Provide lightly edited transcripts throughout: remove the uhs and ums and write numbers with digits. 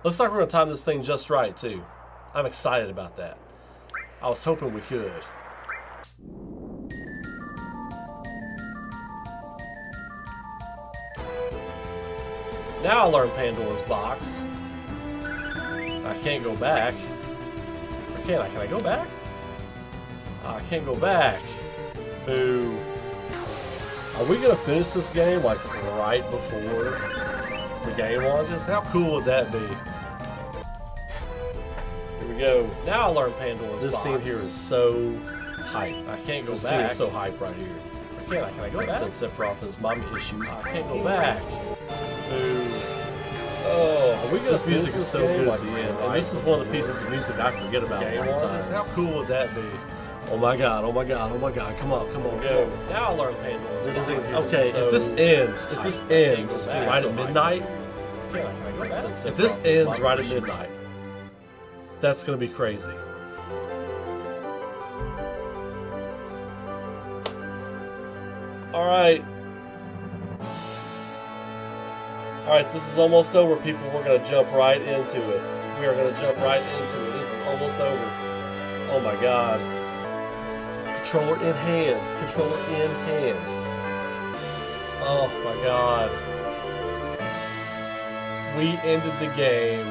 Looks like we're going to time this thing just right, too. I'm excited about that. I was hoping we could. Now I learned Pandora's box. I can't go back. Or can I? Can I go back? Oh, I can't go back. Boo. Are we going to finish this game like right before the game launches? How cool would that be? Here we go. Now I learned Pandora's box. This scene here is so hype. I can't go back. This scene is so hype right here. Can I go back? Since Sephiroth has mommy issues, I can't go back. Boo. Oh, this music is so good at the end. And this is one of the pieces of music I forget about sometimes. How cool would that be? Oh my god, oh my god, oh my god. Come on, come on, go. Now I learned Pandora's. This scene, okay, if this ends right at midnight, if this ends right at midnight, that's going to be crazy. Alright. Alright, this is almost over, people. We're going to jump right into it. We are going to jump right into it. This is almost over. Oh my god. Controller in hand. Controller in hand. Oh my god. We ended the game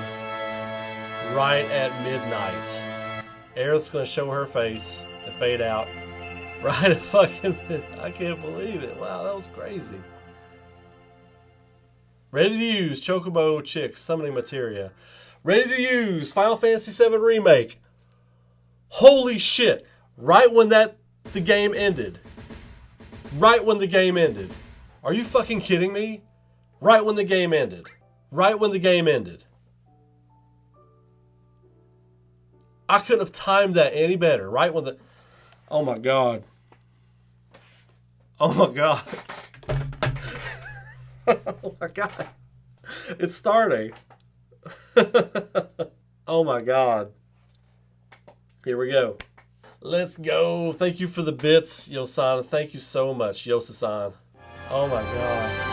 right at midnight. Aerith's going to show her face and fade out. Right at fucking midnight. I can't believe it. Wow, that was crazy. Ready to use Chocobo Chick Summoning Materia. Ready to use Final Fantasy VII Remake. Holy shit. Right when the game ended. Right when the game ended. Are you fucking kidding me? Right when the game ended. Right when the game ended. I couldn't have timed that any better. Right when the... Oh my god. Oh my god. Oh my god. It's starting. Oh my god. Here we go. Let's go. Thank you for the bits, Yosan. Thank you so much, Yosa-san. Oh my god.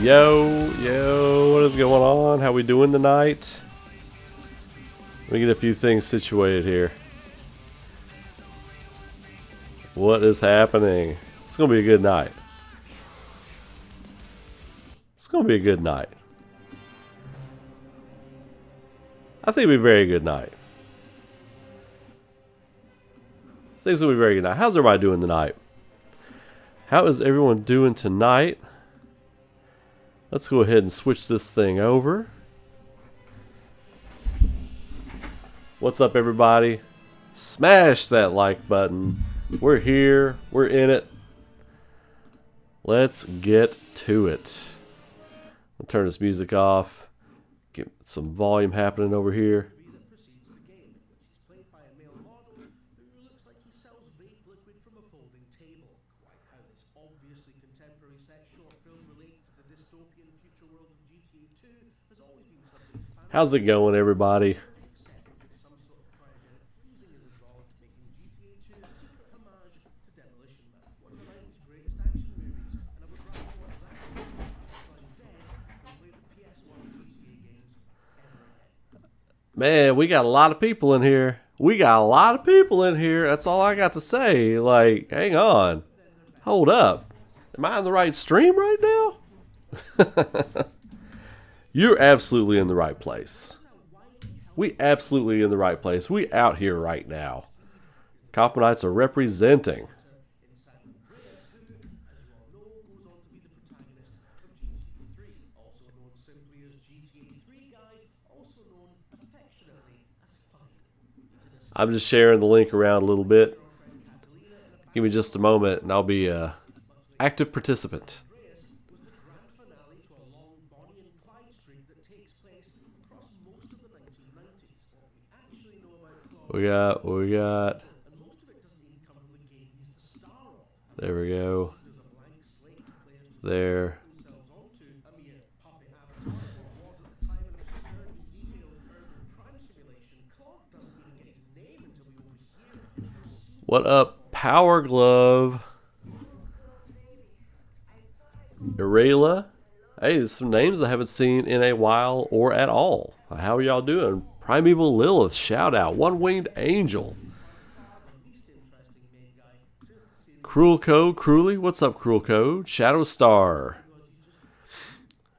Yo, what is going on? How we doing tonight? Let me get a few things situated here. What is happening? It's gonna be a good night. It's gonna be a good night. I think it'll be a very good night. I think it's gonna be a very good night. How's everybody doing tonight? How is everyone doing tonight? Let's go ahead and switch this thing over. What's up, everybody? Smash that like button. We're here. We're in it. Let's get to it. I'll turn this music off. Get some volume happening over here. How's it going, everybody? Man, we got a lot of people in here. We got a lot of people in here. That's all I got to say. Like, hang on. Hold up. Am I on the right stream right now? You're absolutely in the right place. We absolutely in the right place. We out here right now. Kaufmanites are representing. I'm just sharing the link around a little bit. Give me just a moment and I'll be an active participant. What we got. There we go. There. What up, Power Glove? Irela. Hey, there's some names I haven't seen in a while or at all. How are y'all doing? Primeval Lilith, shout out. One Winged Angel. Cruel Code, Cruelly. What's up, Cruel Code? Shadow Star.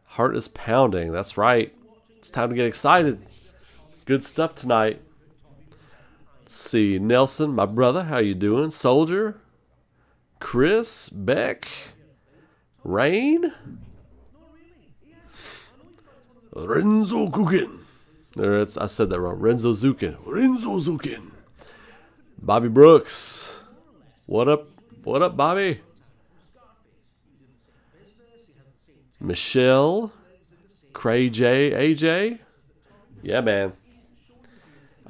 Heart is pounding. That's right. It's time to get excited. Good stuff tonight. Let's see. Nelson, my brother, how you doing? Soldier. Chris, Beck. Rain. Renzo Kukin. I said that wrong. Renzo Zukin. Renzo Zukin. Bobby Brooks. What up? What up, Bobby? Michelle. Cray J. AJ. Yeah, man.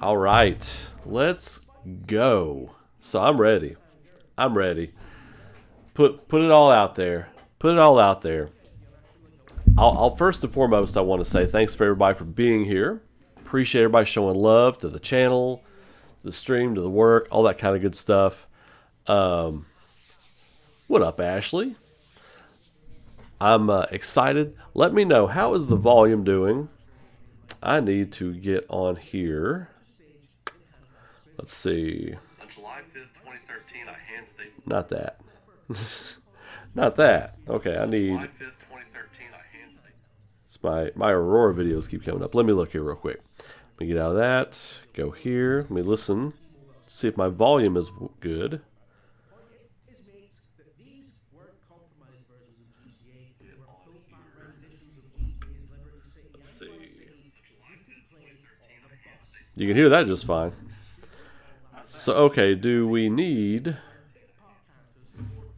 All right. Let's go. So I'm ready. I'm ready. Put it all out there. Put it all out there. I'll first and foremost, I want to say thanks for everybody for being here. Appreciate everybody showing love to the channel, to the stream, to the work, all that kind of good stuff. What up, Ashley? I'm excited. Let me know, how is the volume doing? I need to get on here. Let's see. On July 5th, 2013, I hand state. Not that. Not that. Okay, I need. July 5th, 2013, I hand state. It's my Aurora videos keep coming up. Let me look here real quick. Let me get out of that. Go here. Let me listen. See if my volume is good. Let's see. You can hear that just fine. So, okay, do we need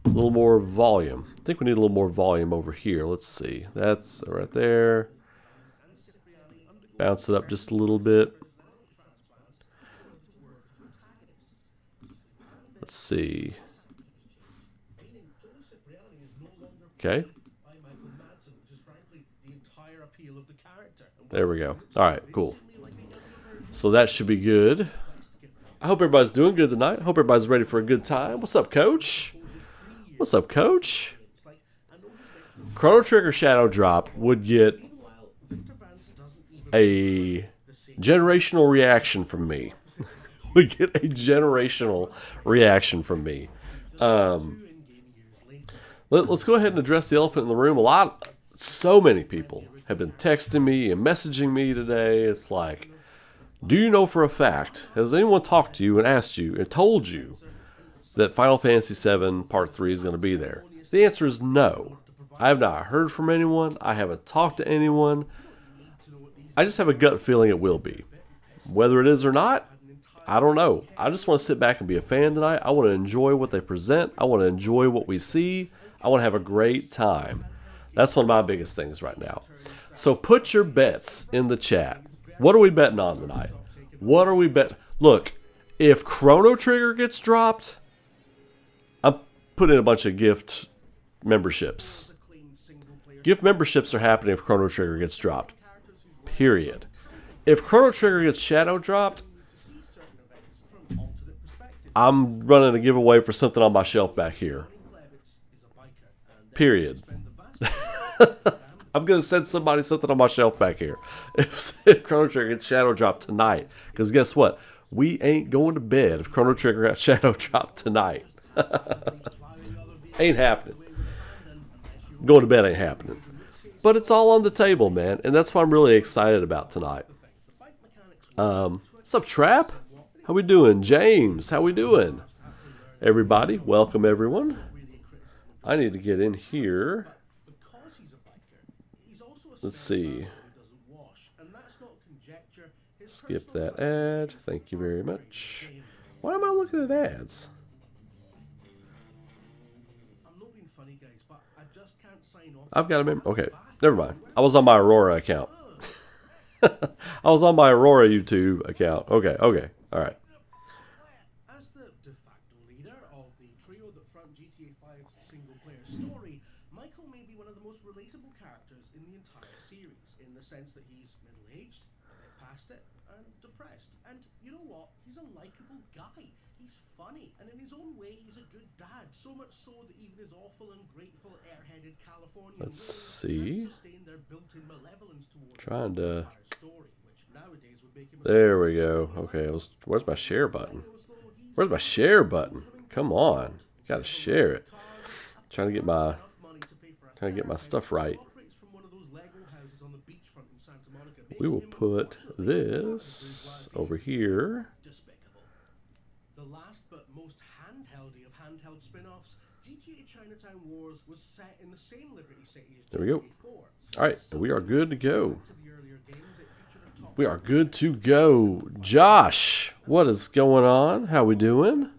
a little more volume? I think we need a little more volume over here. Let's see. That's right there. Bounce it up just a little bit. Let's see. Okay. There we go. All right, cool. So that should be good. I hope everybody's doing good tonight. I hope everybody's ready for a good time. What's up, Coach? What's up, Coach? Chrono Trigger Shadow Drop would get a generational reaction from me. Would get a generational reaction from me. Let's go ahead and address the elephant in the room. So many people have been texting me and messaging me today. It's like, do you know for a fact, has anyone talked to you and asked you and told you that Final Fantasy VII Part 3 is going to be there? The answer is no. I have not heard from anyone. I haven't talked to anyone. I just have a gut feeling it will be. Whether it is or not, I don't know. I just want to sit back and be a fan tonight. I want to enjoy what they present. I want to enjoy what we see. I want to have a great time. That's one of my biggest things right now. So put your bets in the chat. What are we betting on tonight? What are we betting? Look, if Chrono Trigger gets dropped, I'm putting in a bunch of gift memberships. Gift memberships are happening if Chrono Trigger gets dropped. Period. If Chrono Trigger gets shadow dropped, I'm running a giveaway for something on my shelf back here. Period. I'm going to send somebody something on my shelf back here. If Chrono Trigger gets shadow dropped tonight. Because guess what? We ain't going to bed if Chrono Trigger got shadow dropped tonight. Ain't happening. Going to bed ain't happening. But it's all on the table, man. And that's what I'm really excited about tonight. What's up, Trap? How we doing? James, how we doing? Everybody, welcome everyone. I need to get in here. Let's see. Skip that ad. Thank you very much. Why am I looking at ads? I've got a member. Okay, never mind. I was on my ARAURA account. I was on my ARAURA YouTube account. Okay, all right. As the de facto leader of the trio that front GTA 5's single-player story, Michael may be one of the most relatable characters in the entire series, in the sense that he's middle-aged, a bit past it, and depressed. And you know what? He's a likable guy. He's funny, and in his own way, he's a good dad. So much so that even his awful, ungrateful, airheaded Californian Let's see. sustain their built-in malevolence towards Trying to. story, which nowadays would make him There we go. Okay, where's my share button? Where's my share button? Come on, gotta share it. Trying to get my stuff right. We will put this over here. The last but most handheldy of handheld spin-offs, GTA Chinatown Wars was set in the same Liberty City as There we go. GTA 4. All right, we are good to go. We are good to go. Josh, what is going on? How we doing?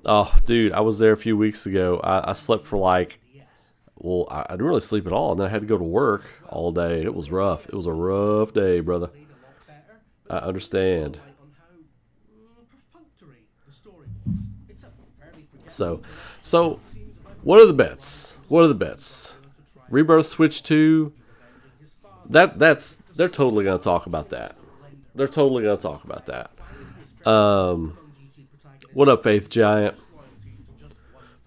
Oh, dude, I was there a few weeks ago. I slept for like, well, I didn't really sleep at all. And then I had to go to work all day. It was rough. It was a rough day, brother. I understand. So what are the bets? What are the bets? Rebirth Switch 2. They're totally going to talk about that. They're totally going to talk about that. What up, Faith Giant?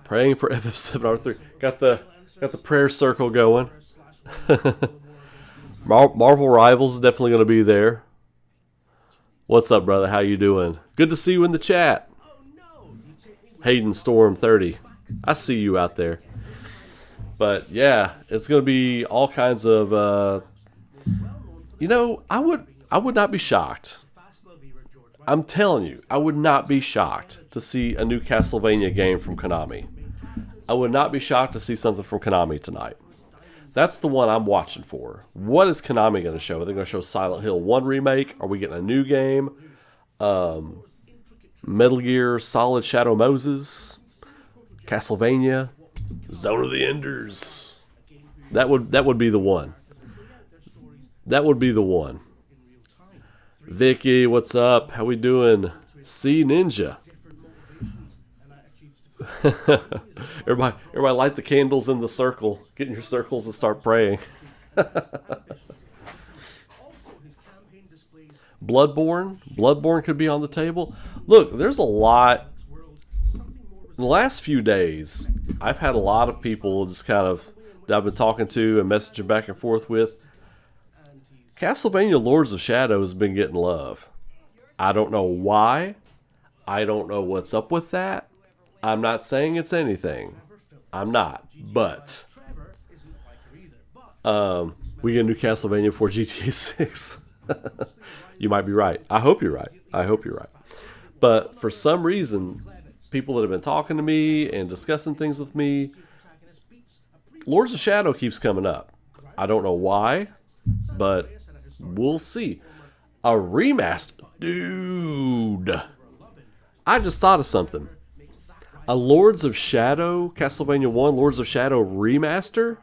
Praying for FF7R3. Got the prayer circle going. Marvel Rivals is definitely going to be there. What's up, brother? How you doing? Good to see you in the chat. Hayden Storm 30. I see you out there. But yeah, it's going to be all kinds of. You know, I would not be shocked. I'm telling you, I would not be shocked to see a new Castlevania game from Konami. I would not be shocked to see something from Konami tonight. That's the one I'm watching for. What is Konami going to show? Are they going to show Silent Hill 1 remake? Are we getting a new game? Metal Gear Solid Shadow Moses? Castlevania? Zone of the Enders? That would be the one. That would be the one. Vicky, what's up? How we doing? C Ninja. everybody light the candles in the circle. Get in your circles and start praying. Bloodborne could be on the table. Look, there's a lot. In the last few days, I've had a lot of people just kind of that I've been talking to and messaging back and forth with. Castlevania Lords of Shadow has been getting love. I don't know why. I don't know what's up with that. I'm not saying it's anything. I'm not. But we get a new Castlevania for GTA 6. You might be right. I hope you're right. But for some reason, people that have been talking to me and discussing things with me, Lords of Shadow keeps coming up. I don't know why, but we'll see. A remaster. Dude. I just thought of something. A Lords of Shadow, Castlevania 1, Lords of Shadow remaster?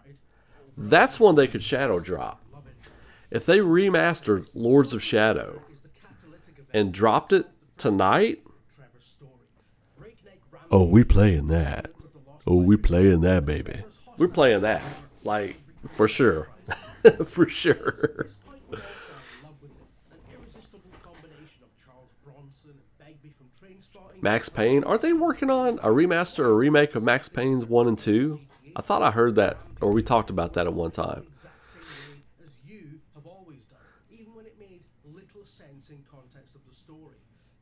That's one they could shadow drop. If they remastered Lords of Shadow and dropped it tonight, oh, we playing that. Oh, we playing that, baby. We're playing that. Like, for sure. For sure. Max Payne. Aren't they working on a remaster or remake of Max Payne's 1 and 2? I thought I heard that, or we talked about that at one time. As you have always done, even when it made little sense in context of the story.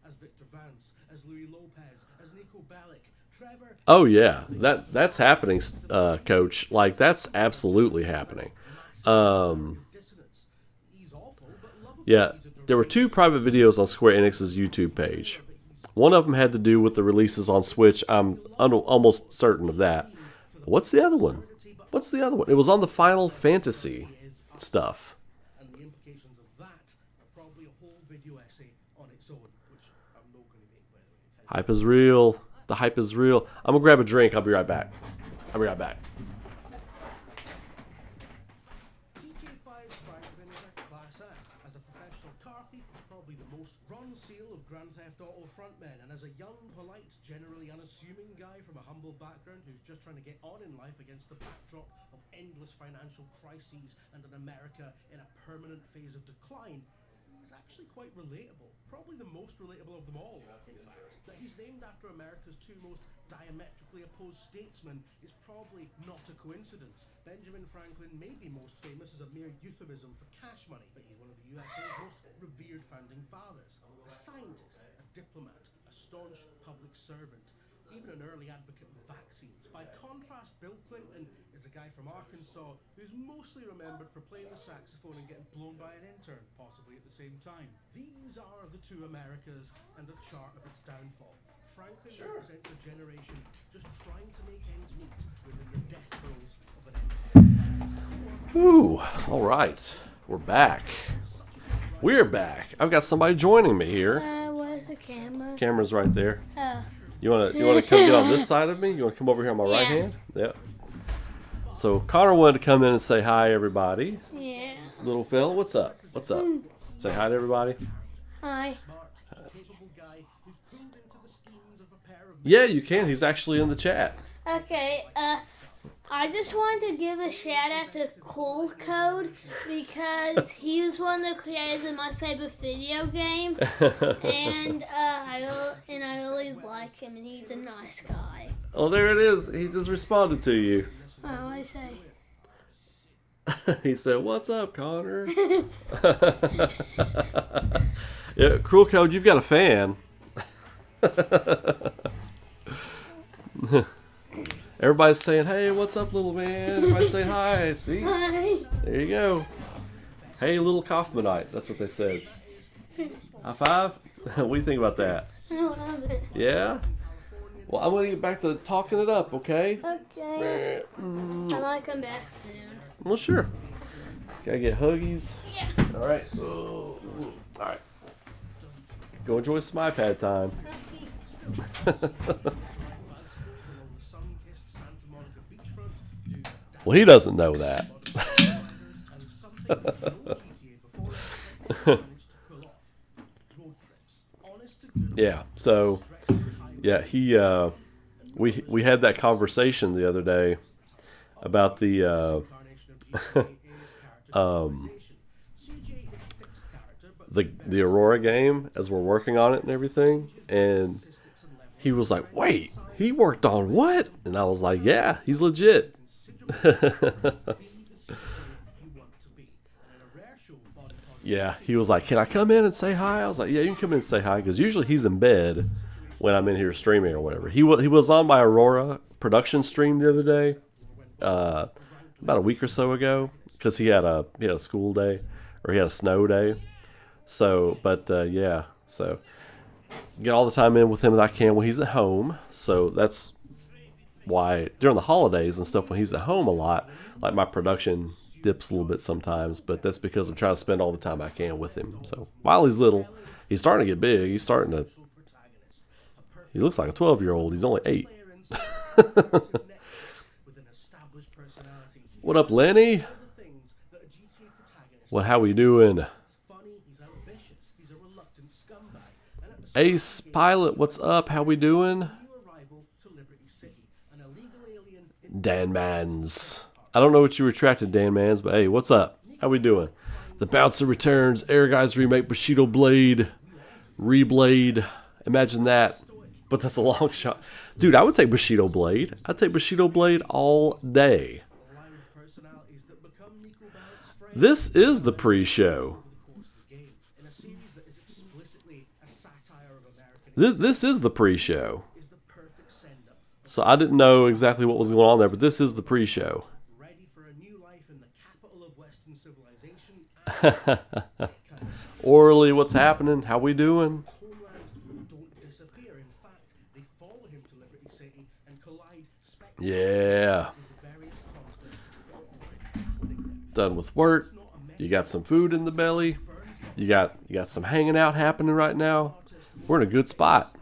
As Victor Vance, as Louis Lopez, as Nico Bellic, Trevor. Oh yeah, that's happening, Coach. Like that's absolutely happening. Yeah, there were 2 private videos on Square Enix's YouTube page. One of them had to do with the releases on Switch. I'm almost certain of that. But what's the other one? It was on the Final Fantasy stuff. And the implications of that are probably a whole video essay on its own, which I'm not going to make, by the way. Hype is real. The hype is real. I'm going to grab a drink. I'll be right back. GTA 5's Franklin is a class act. As a professional car thief, he's probably the most run seal of Grand Theft Auto frontmen, and as a young, polite, generally unassuming guy from a humble background who's just trying to get on in life against the backdrop of endless financial crises and an America in a permanent phase of decline, is actually quite relatable. Probably the most relatable of them all, in fact. That he's named after America's 2 most diametrically opposed statesmen is probably not a coincidence. Benjamin Franklin may be most famous as a mere euphemism for cash money, but he's one of the USA's most revered founding fathers. A scientist, a diplomat, a staunch public servant, even an early advocate of vaccines. By contrast, Bill Clinton is a guy from Arkansas who's mostly remembered for playing the saxophone and getting blown by an intern, possibly at the same time. These are the 2 Americas and a chart of its downfall. Franklin represents a generation just trying to make ends meet within the death throes of an empire. Ooh, all right. We're back. We're back. I've got somebody joining me here. Where's the camera? Camera's right there. Oh. You wanna come get on this side of me? You wanna come over here on my right hand? Yep. So Connor wanted to come in and say hi, everybody. Yeah. Little fella, what's up? Say hi to everybody. Hi. Yeah, you can. He's actually in the chat. Okay, I just wanted to give a shout out to Cool Code because he was one that created my favorite video game, and I really like him, and he's a nice guy. Oh, there it is. He just responded to you. Oh, I say. He said, "What's up, Connor?" Yeah, Cool Code, you've got a fan. Everybody's saying, hey, what's up, little man? Everybody's saying hi. See? Hi. There you go. Hey, little Kaufmanite. That's what they said. High five? What do you think about that? I love it. Yeah? Well, I'm going to get back to talking it up, okay? Okay. I might come back soon. Well, sure. Gotta get huggies. Yeah. All right. All right. Go enjoy some iPad time. Well, he doesn't know that. Yeah. So, yeah, we had that conversation the other day about the the Aurora game as we're working on it and everything, and he was like, "Wait, he worked on what?" And I was like, "Yeah, he's legit." Yeah, he was like, "Can I come in and say hi?" I was like, "Yeah, you can come in and say hi," because usually he's in bed when I'm in here streaming or whatever. He was on my Aurora production stream the other day, about a week or so ago, because he had a school day, or he had a snow day. So, but yeah, so get all the time in with him that I can when he's at home. So that's why during the holidays and stuff, when he's at home a lot, like my production dips a little bit sometimes, but that's because I'm trying to spend all the time I can with him. So while he's little, he's starting to get big. He looks like a 12-year-old. He's only 8. What up, Lenny? How we doing? Ace Pilot, what's up? How we doing? Dan Mans. I don't know what you retracted, Dan Mans, but hey, what's up? How we doing? The Bouncer returns. Air Guys remake Bushido Blade. Reblade. Imagine that. But that's a long shot. Dude, I would take Bushido Blade. I'd take Bushido Blade all day. This is the pre-show. This is the pre-show. So I didn't know exactly what was going on there, but this is the pre-show. Orally, what's happening? How we doing? Yeah. Done with work. You got some food in the belly. You got some hanging out happening right now. We're in a good spot.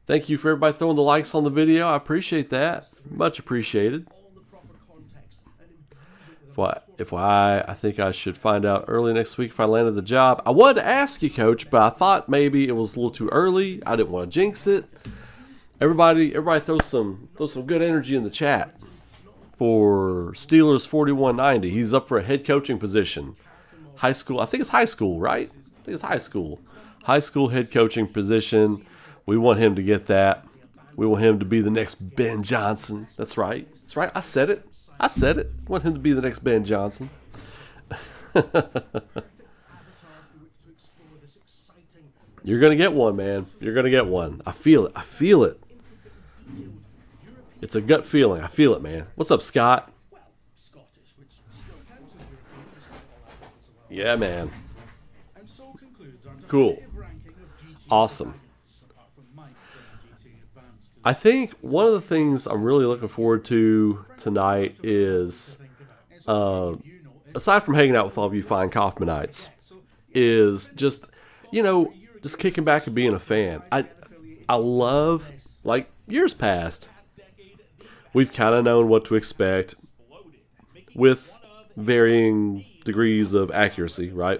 Thank you for everybody throwing the likes on the video. I appreciate that. Much appreciated. I think I should find out early next week if I landed the job. I wanted to ask you, Coach, but I thought maybe it was a little too early. I didn't want to jinx it. Everybody throw some good energy in the chat for Steelers 4190. He's up for a head coaching position. High school. I think it's high school, right? I think it's high school. High school head coaching position. We want him to get that. We want him to be the next Ben Johnson. That's right. That's right. I said it. I want him to be the next Ben Johnson. You're going to get one, man. You're going to get one. I feel it. It's a gut feeling. I feel it, man. What's up, Scott? Yeah, man. Cool. Awesome. I think one of the things I'm really looking forward to tonight is, aside from hanging out with all of you fine Kaufmanites, is just kicking back and being a fan. I love, like years past, we've kind of known what to expect with varying degrees of accuracy, right?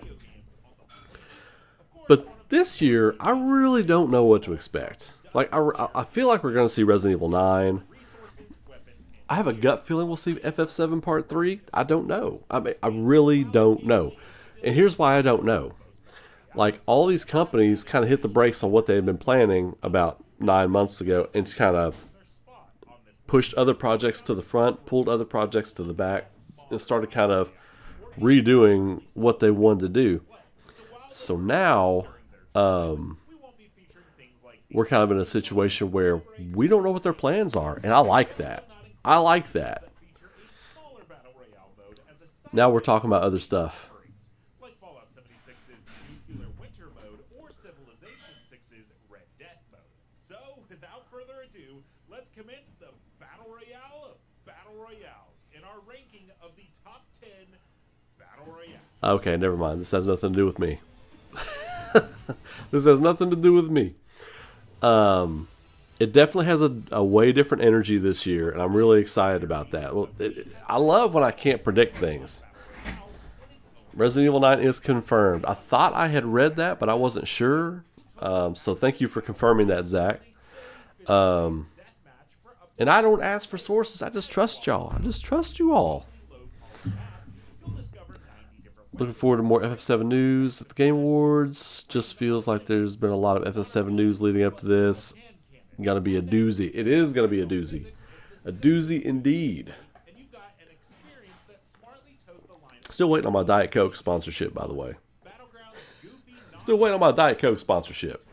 But this year, I really don't know what to expect. Like, I feel like we're going to see Resident Evil 9. I have a gut feeling we'll see FF7 Part 3. I don't know. I really don't know. And here's why I don't know. Like, all these companies kind of hit the brakes on what they had been planning about 9 months ago and kind of pushed other projects to the front, pulled other projects to the back, and started kind of redoing what they wanted to do. So now, we're kind of in a situation where we don't know what their plans are, and I like that. I like that. Now we're talking about other stuff. Like Fallout 76's Nuclear Winter Mode or Civilization 6's Red Death Mode. So, without further ado, let's commence the Battle Royale of Battle Royales in our ranking of the top 10 Battle Royale. Okay, never mind. This has nothing to do with me. This has nothing to do with me. It definitely has a way different energy this year, and I'm really excited about that. Well, I love when I can't predict things. Resident Evil 9 is confirmed. I thought I had read that, but I wasn't sure. So thank you for confirming that, Zach. And I don't ask for sources. I just trust y'all. I just trust you all. Looking forward to more FF7 news at the Game Awards. Just feels like there's been a lot of FF7 news leading up to this. Gonna be a doozy. It is gonna be a doozy. A doozy indeed. Still waiting on my Diet Coke sponsorship, by the way. Still waiting on my Diet Coke sponsorship.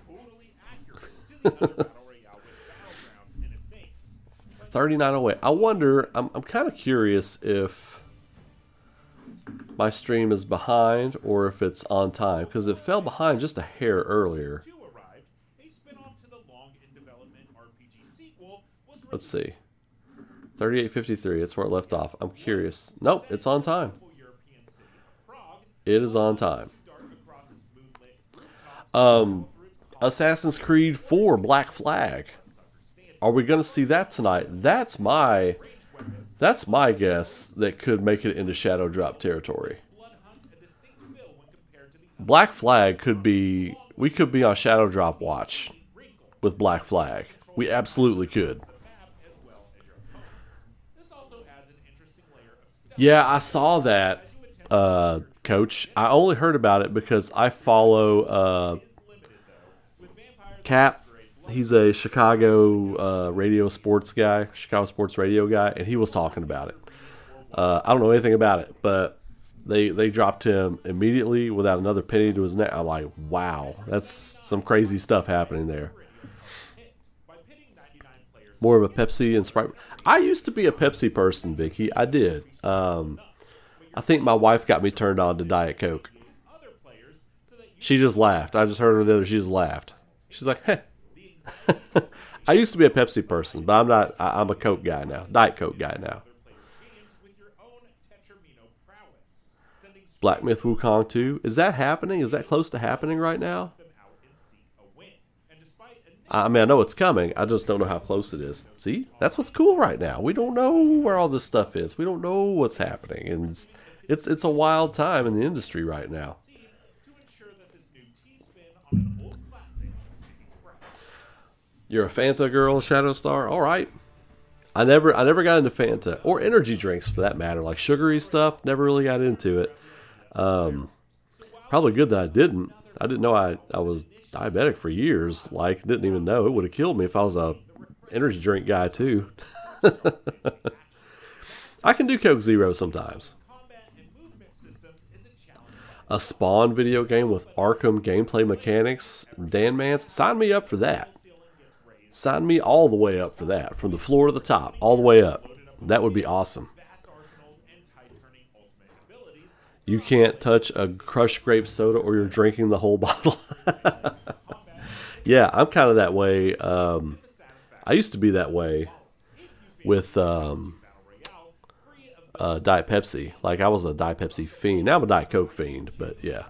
3908. I wonder, I'm kind of curious if my stream is behind or if it's on time, because it fell behind just a hair earlier. Let's see. 38:53. It's where it left off. I'm curious. Nope, it's on time. It is on time. Assassin's Creed 4 Black Flag. Are we going to see that tonight? That's my guess that could make it into Shadow Drop territory. Black Flag could be... We could be on Shadow Drop watch with Black Flag. We absolutely could. Yeah, I saw that, Coach. I only heard about it because I follow Cap. He's a Chicago radio sports guy, Chicago sports radio guy, and he was talking about it. I don't know anything about it, but they dropped him immediately without another penny to his neck. I'm like, wow, that's some crazy stuff happening there. More of a Pepsi and Sprite. I used to be a Pepsi person, Vicky. I did. I think my wife got me turned on to Diet Coke. She just laughed. I just heard her the other. She just laughed. She's like, "Heh." I used to be a Pepsi person, but I'm not. I'm a Coke guy now. Diet Coke guy now. Black Myth Wukong 2. Is that happening? Is that close to happening right now? I mean, I know it's coming. I just don't know how close it is. See? That's what's cool right now. We don't know where all this stuff is. We don't know what's happening. And it's a wild time in the industry right now. You're a Fanta girl, Shadow Star? All right. I never got into Fanta. Or energy drinks, for that matter. Like sugary stuff. Never really got into it. Probably good that I didn't. I didn't know I was diabetic for years. Like, didn't even know. It would have killed me if I was a energy drink guy too. I can do Coke Zero sometimes. A Spawn video game with Arkham gameplay mechanics. Dan Mans, sign me up for that. Sign me all the way up for that. From the floor to the top, all the way up. That would be awesome. You can't touch a crushed grape soda or you're drinking the whole bottle. Yeah, I'm kind of that way. I used to be that way with Diet Pepsi. Like, I was a Diet Pepsi fiend. Now I'm a Diet Coke fiend, but yeah.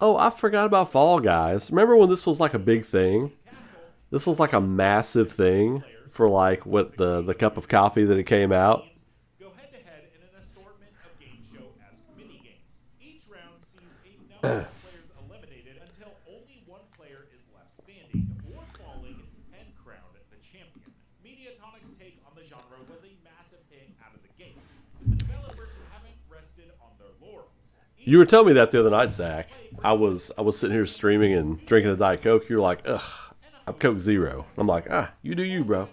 Oh, I forgot about Fall Guys. Remember when this was like a big thing? This was like a massive thing for like what the cup of coffee that it came out. Go head to head in an assortment of game show-esque mini games. Each round sees a number of players eliminated until only one player is left standing or falling and crowned the champion. Mediatonic's take on the genre was a massive hit out of the gate. The developers haven't rested on their laurels. You were telling me that the other night, Zach. I was sitting here streaming and drinking a Diet Coke. You were like, ugh, I'm Coke Zero. I'm like, you do you, bro.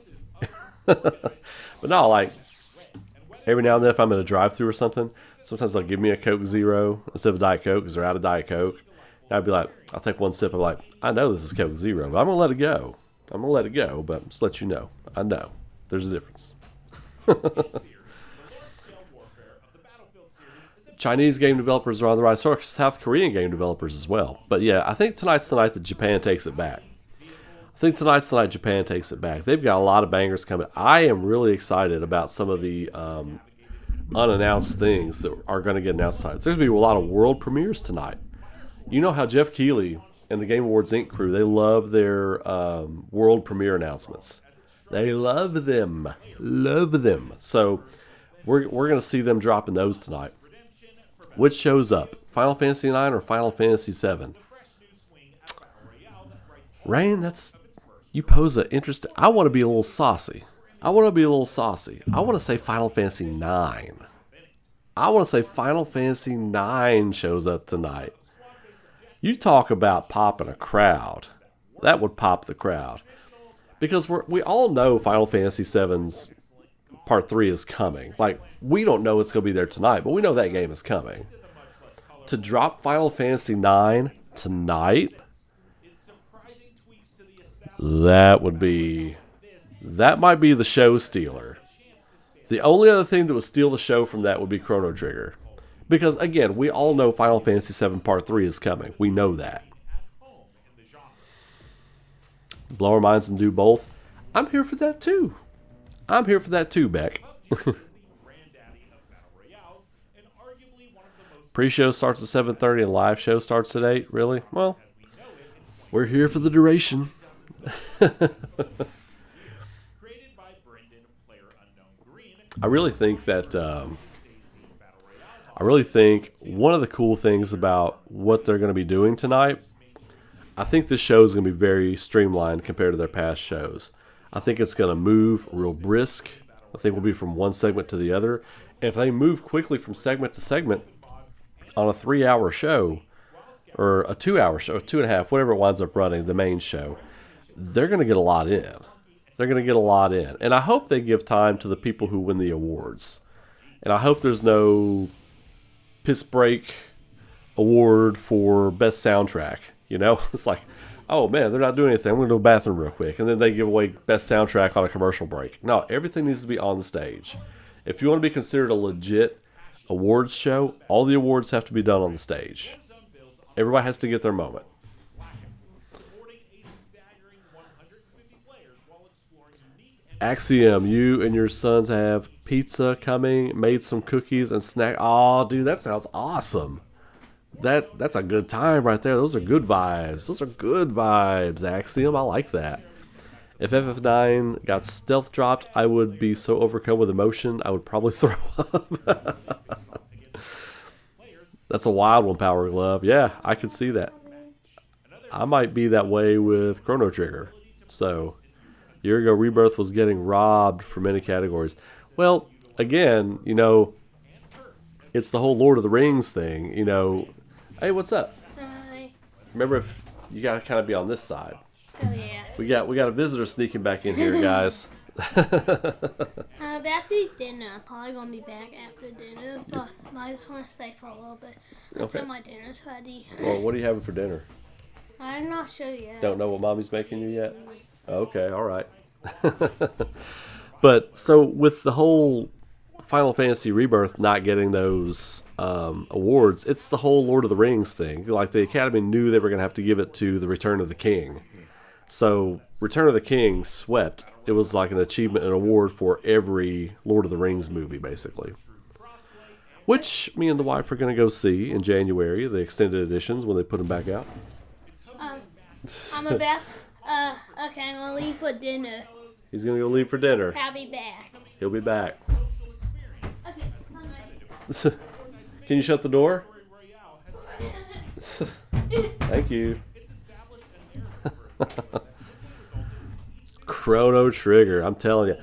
But no, like, Every now and then, if I'm in a drive-thru or something, sometimes they'll give me a Coke Zero instead of Diet Coke because they're out of Diet Coke. And I'd be like, I'll take one sip. I'm like, I know this is Coke Zero, but I'm going to let it go. I'm going to let it go, but just let you know. I know. There's a difference. Chinese game developers are on the rise. So are South Korean game developers as well. But yeah, I think tonight's the night that Japan takes it back. Japan takes it back. They've got a lot of bangers coming. I am really excited about some of the unannounced things that are going to get announced tonight. There's going to be a lot of world premieres tonight. You know how Jeff Keighley and the Game Awards Inc. crew, they love their world premiere announcements. They love them. Love them. So we're going to see them dropping those tonight. Which shows up? Final Fantasy IX or Final Fantasy VII? Rain, you pose an interest. I want to be a little saucy. I want to say Final Fantasy IX. I want to say Final Fantasy IX shows up tonight. You talk about popping a crowd. That would pop the crowd. Because we all know Final Fantasy VII's Part 3 is coming. Like, we don't know it's going to be there tonight, but we know that game is coming. To drop Final Fantasy IX tonight, that might be the show stealer. The only other thing that would steal the show from that would be Chrono Trigger. Because, again, we all know Final Fantasy VII Part 3 is coming. We know that. Blow our minds and do both. I'm here for that too. Beck. Pre-show starts at 7:30 and live show starts at 8. Really? Well, we're here for the duration. I really think one of the cool things about what they're going to be doing tonight, I think this show is going to be very streamlined compared to their past shows. I think it's going to move real brisk. I think we'll be from one segment to the other. And if they move quickly from segment to segment on a 3-hour show, or a 2-hour show, 2.5, whatever it winds up running, the main show, they're going to get a lot in. And I hope they give time to the people who win the awards. And I hope there's no piss break award for best soundtrack. You know, it's like, oh man, they're not doing anything. I'm going to go to the bathroom real quick. And then they give away best soundtrack on a commercial break. No, everything needs to be on the stage. If you want to be considered a legit awards show, all the awards have to be done on the stage. Everybody has to get their moment. Axiom, you and your sons have pizza coming, made some cookies and snack. Oh, dude, that sounds awesome. That's a good time right there. Those are good vibes. Axiom, I like that. If FF9 got stealth dropped, I would be so overcome with emotion, I would probably throw up. That's a wild one, Power Glove. Yeah, I could see that. I might be that way with Chrono Trigger. So, a year ago, Rebirth was getting robbed for many categories. Well, again, you know, it's the whole Lord of the Rings thing, you know. Hey, what's up? Hi. Remember, if you gotta kind of be on this side. Oh yeah. We got a visitor sneaking back in here, guys. After dinner, I'm probably gonna be back after dinner, but I just want to stay for a little bit until my dinner's ready. Well, what are you having for dinner? I'm not sure yet. Don't know what mommy's making you yet? Okay, all right. But so with the whole Final Fantasy Rebirth not getting those awards, it's the whole Lord of the Rings thing. Like, the Academy knew they were going to have to give it to the Return of the King. So Return of the King swept. It was like an achievement, an award for every Lord of the Rings movie, basically. Which me and the wife are going to go see in January, the extended editions, when they put them back out. I'm about, okay, I'm going to leave for dinner. He's going to go leave for dinner. I'll be back. He'll be back. Okay, I'm ready. Can you shut the door? Thank you. Chrono Trigger, I'm telling you.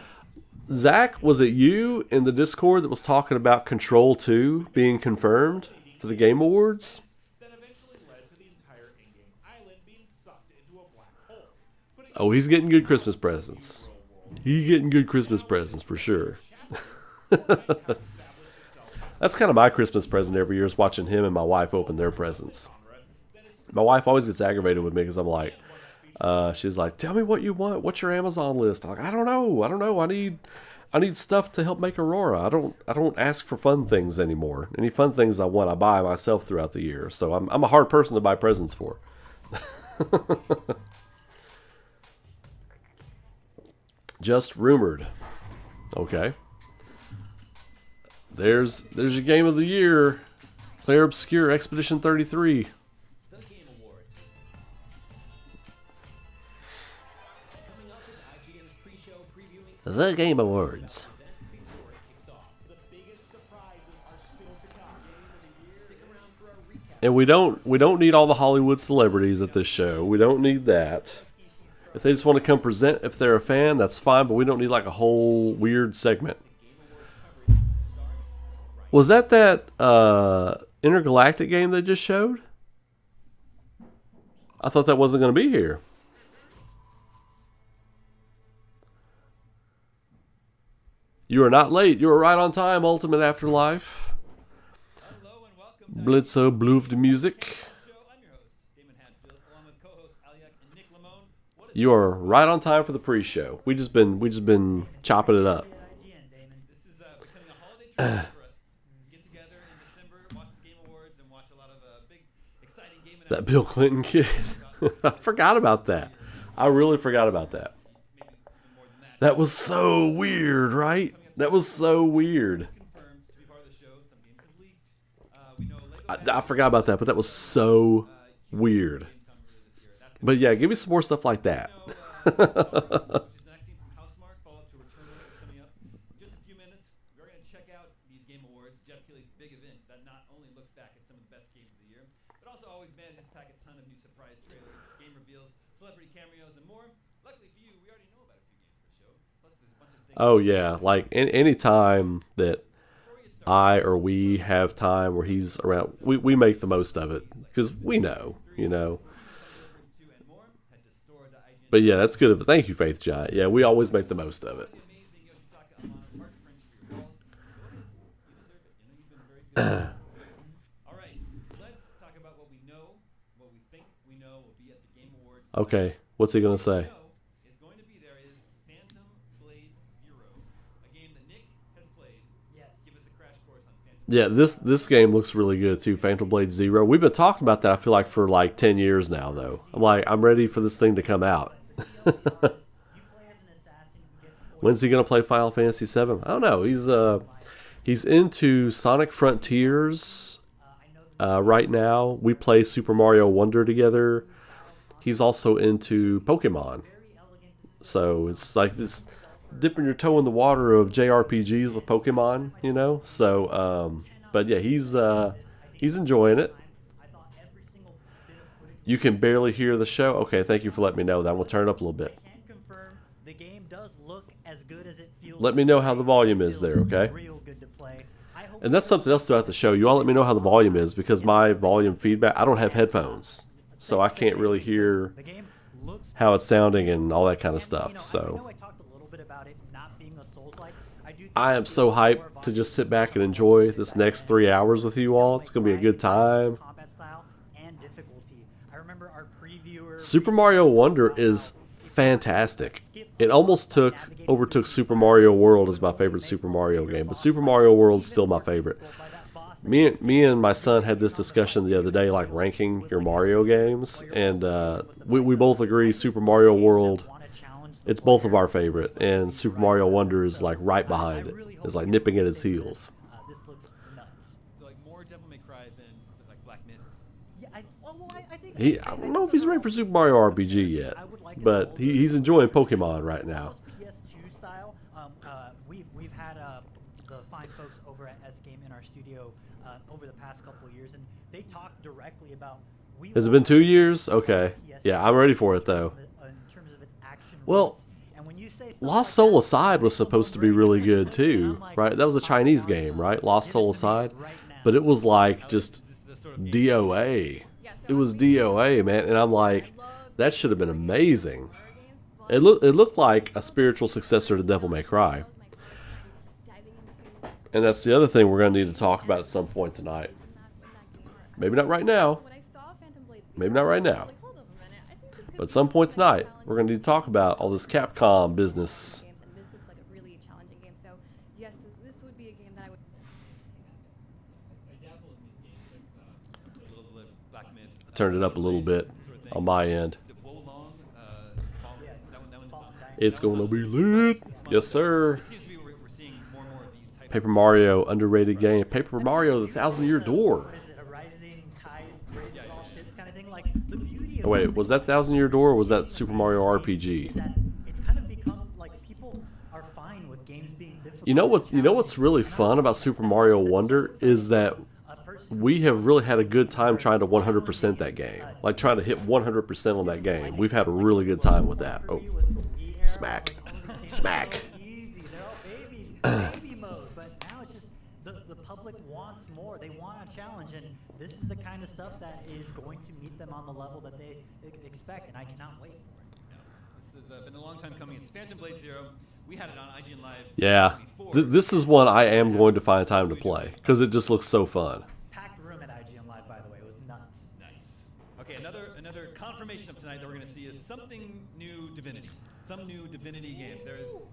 Zach, was it you in the Discord that was talking about Control 2 being confirmed for the Game Awards? Oh, he's getting good Christmas presents. He's getting good Christmas presents for sure. That's kind of my Christmas present every year, is watching him and my wife open their presents. My wife always gets aggravated with me because I'm like, she's like, tell me what you want. What's your Amazon list? I'm like, I don't know. I need stuff to help make Aurora. I don't ask for fun things anymore. Any fun things I want, I buy myself throughout the year. So I'm a hard person to buy presents for. Just rumored. Okay. There's your game of the year. Claire Obscure Expedition 33. The Game Awards. Coming up is IGN's pre-show previewing The Game Awards. before it kicks off. The biggest surprises are still to come. Stick around for our recap. And we don't need all the Hollywood celebrities at this show. We don't need that. If they just want to come present, if they're a fan, that's fine. But we don't need like a whole weird segment. Was that intergalactic game they just showed? I thought that wasn't going to be here. You are not late. You are right on time, Ultimate Afterlife. Hello and welcome to Blitzo Blooved Music. the show. I'm your host, Damon Hatfield, along with co-host Aliak and Nick Lamone. What is You are right on time for the pre-show. We just been chopping it up. this is becoming a holiday tradition for us. Get together in December, watch the Game Awards, and watch a lot of big, exciting game That Bill Clinton kid. I forgot about that. I really forgot about that. maybe even more than that. That was so weird, right? That was so weird. Confirmed to be part of the show. Some games have leaked. We know Lego I forgot about that, but that was so weird. Game Time earlier this year. That's But yeah, give me some more stuff like that. which is the next game from Housemarque, follow-up to Returnal that's coming up. In just a few minutes, we're going to check out these Game Awards, Jeff Keighley's big event that not only looks back at some of the best games of the year, but also always manages to pack a ton of new surprise trailers, game reveals, celebrity cameos, and more. Luckily for you, we already know about a few games for the show. Plus, there's a bunch of things. Oh yeah, like any time that I or we have time where he's around, we make the most of it because we know, you know. And more, head to store.ign. But yeah, that's good. Thank you, Faith Giant. Yeah, we always make the most of it. Amazing Yoshitaka Amano art prints for your walls. You deserve it. You know you've been very good. All right, let's talk about what we know, what we think we know will be at the Game Awards. Okay, what's he gonna say? Is going to be there is Phantom Blade Zero, a game that Nick has played. Yes. Give us a crash course on Phantom. Yeah, this game looks really good too. Phantom Blade Zero. We've been talking about that. I feel like for like 10 years now, though. I'm ready for this thing to come out. When's he gonna play Final Fantasy VII? I don't know. He's into Sonic Frontiers right now. We play Super Mario Wonder together. He's also into Pokemon. So it's like this dipping your toe in the water of JRPGs with Pokemon, you know. So, but yeah, he's enjoying it. You can barely hear the show. Okay, thank you for letting me know that. We'll turn it up a little bit. Can confirm the game does look as good as it feels. Let me know how the volume is there, okay? Real good to play. I hope And that's something else throughout the show. You all let me know how the volume is because my volume feedback, I don't have headphones. So I can't really hear the game looks how it's sounding and all that kind of and, you stuff. know, I So know I talked a little bit about it not being a Souls-like. I do think I am so hyped to just sit back and enjoy this next 3 hours with you all. It's going to be a good time. Combat style and difficulty. I remember our previewer Super Mario Wonder is fantastic. It almost overtook Super Mario World as my favorite Super Mario game, but Super Mario World is still my favorite. Me and my son had this discussion the other day, like ranking your Mario games, and we both agree Super Mario World, it's both of our favorite, and Super Mario Wonder is like right behind it. It's like nipping at its heels. This looks nuts. So like more Devil May Cry than is it like Black Myth? Yeah, I think I don't know if he's ready for Super Mario RPG yet, but he's enjoying Pokemon right now. PS2 style. We've had the fine folks over at S Game in our studio over the past couple of years, and they talked directly about. Has it been 2 years? Okay. Yeah, I'm ready for it though. In terms of its action. Well, roots. And when you say stuff Lost like Soul that, Aside was supposed to be really good too, I'm like, right? That was a Chinese game, right? Lost Soul Aside. But it was like just DOA. It was DOA, man, and I'm like, that should have been amazing. It looked like a spiritual successor to Devil May Cry. And that's the other thing we're going to need to talk about at some point tonight. Maybe not right now. Maybe not right now. But at some point tonight, we're going to need to talk about all this Capcom business. Turned it up a little bit on my end. It's going to be lit. Yes, sir. Paper Mario, underrated game. Paper Mario, the 1,000-Year Door. Oh, wait, was that 1,000-Year Door or was that Super Mario RPG? You know what? You know what's really fun about Super Mario Wonder is that we have really had a good time trying to 100% that game. Like trying to hit 100% on that game. We've had a really good time with that. Oh, smack, smack. Baby mode, but now it's just the public wants more. They want a challenge, and this is the kind of stuff that is going to meet them on the level that they expect, and I cannot wait for it. This has been a long time coming. It's Phantom Blade Zero. We had it on IGN Live. Yeah, this is one I am going to find time to play because it just looks so fun. Packed room at IGN Live, by the way. It was nuts. Nice. Okay, another confirmation of tonight that we're going to see is something new Divinity. Some new Divinity game.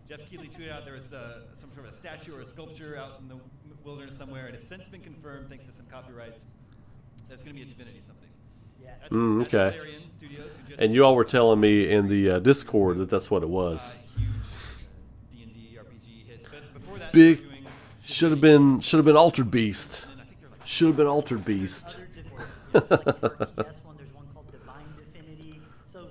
Jeff Keighley tweeted out there was some sort of a statue or a sculpture out in the wilderness somewhere. It has since been confirmed, thanks to some copyrights, that's going to be a Divinity something. Yes. That's Okay. Larian Studios, who just And you all were telling me in the Discord that that's what it was. huge D&D RPG hit. But before that, Big. they were doing Should have been Altered Beast. and I think they're like Should have been Altered Beast. Other like the RTS one, there's one called Divine Divinity. So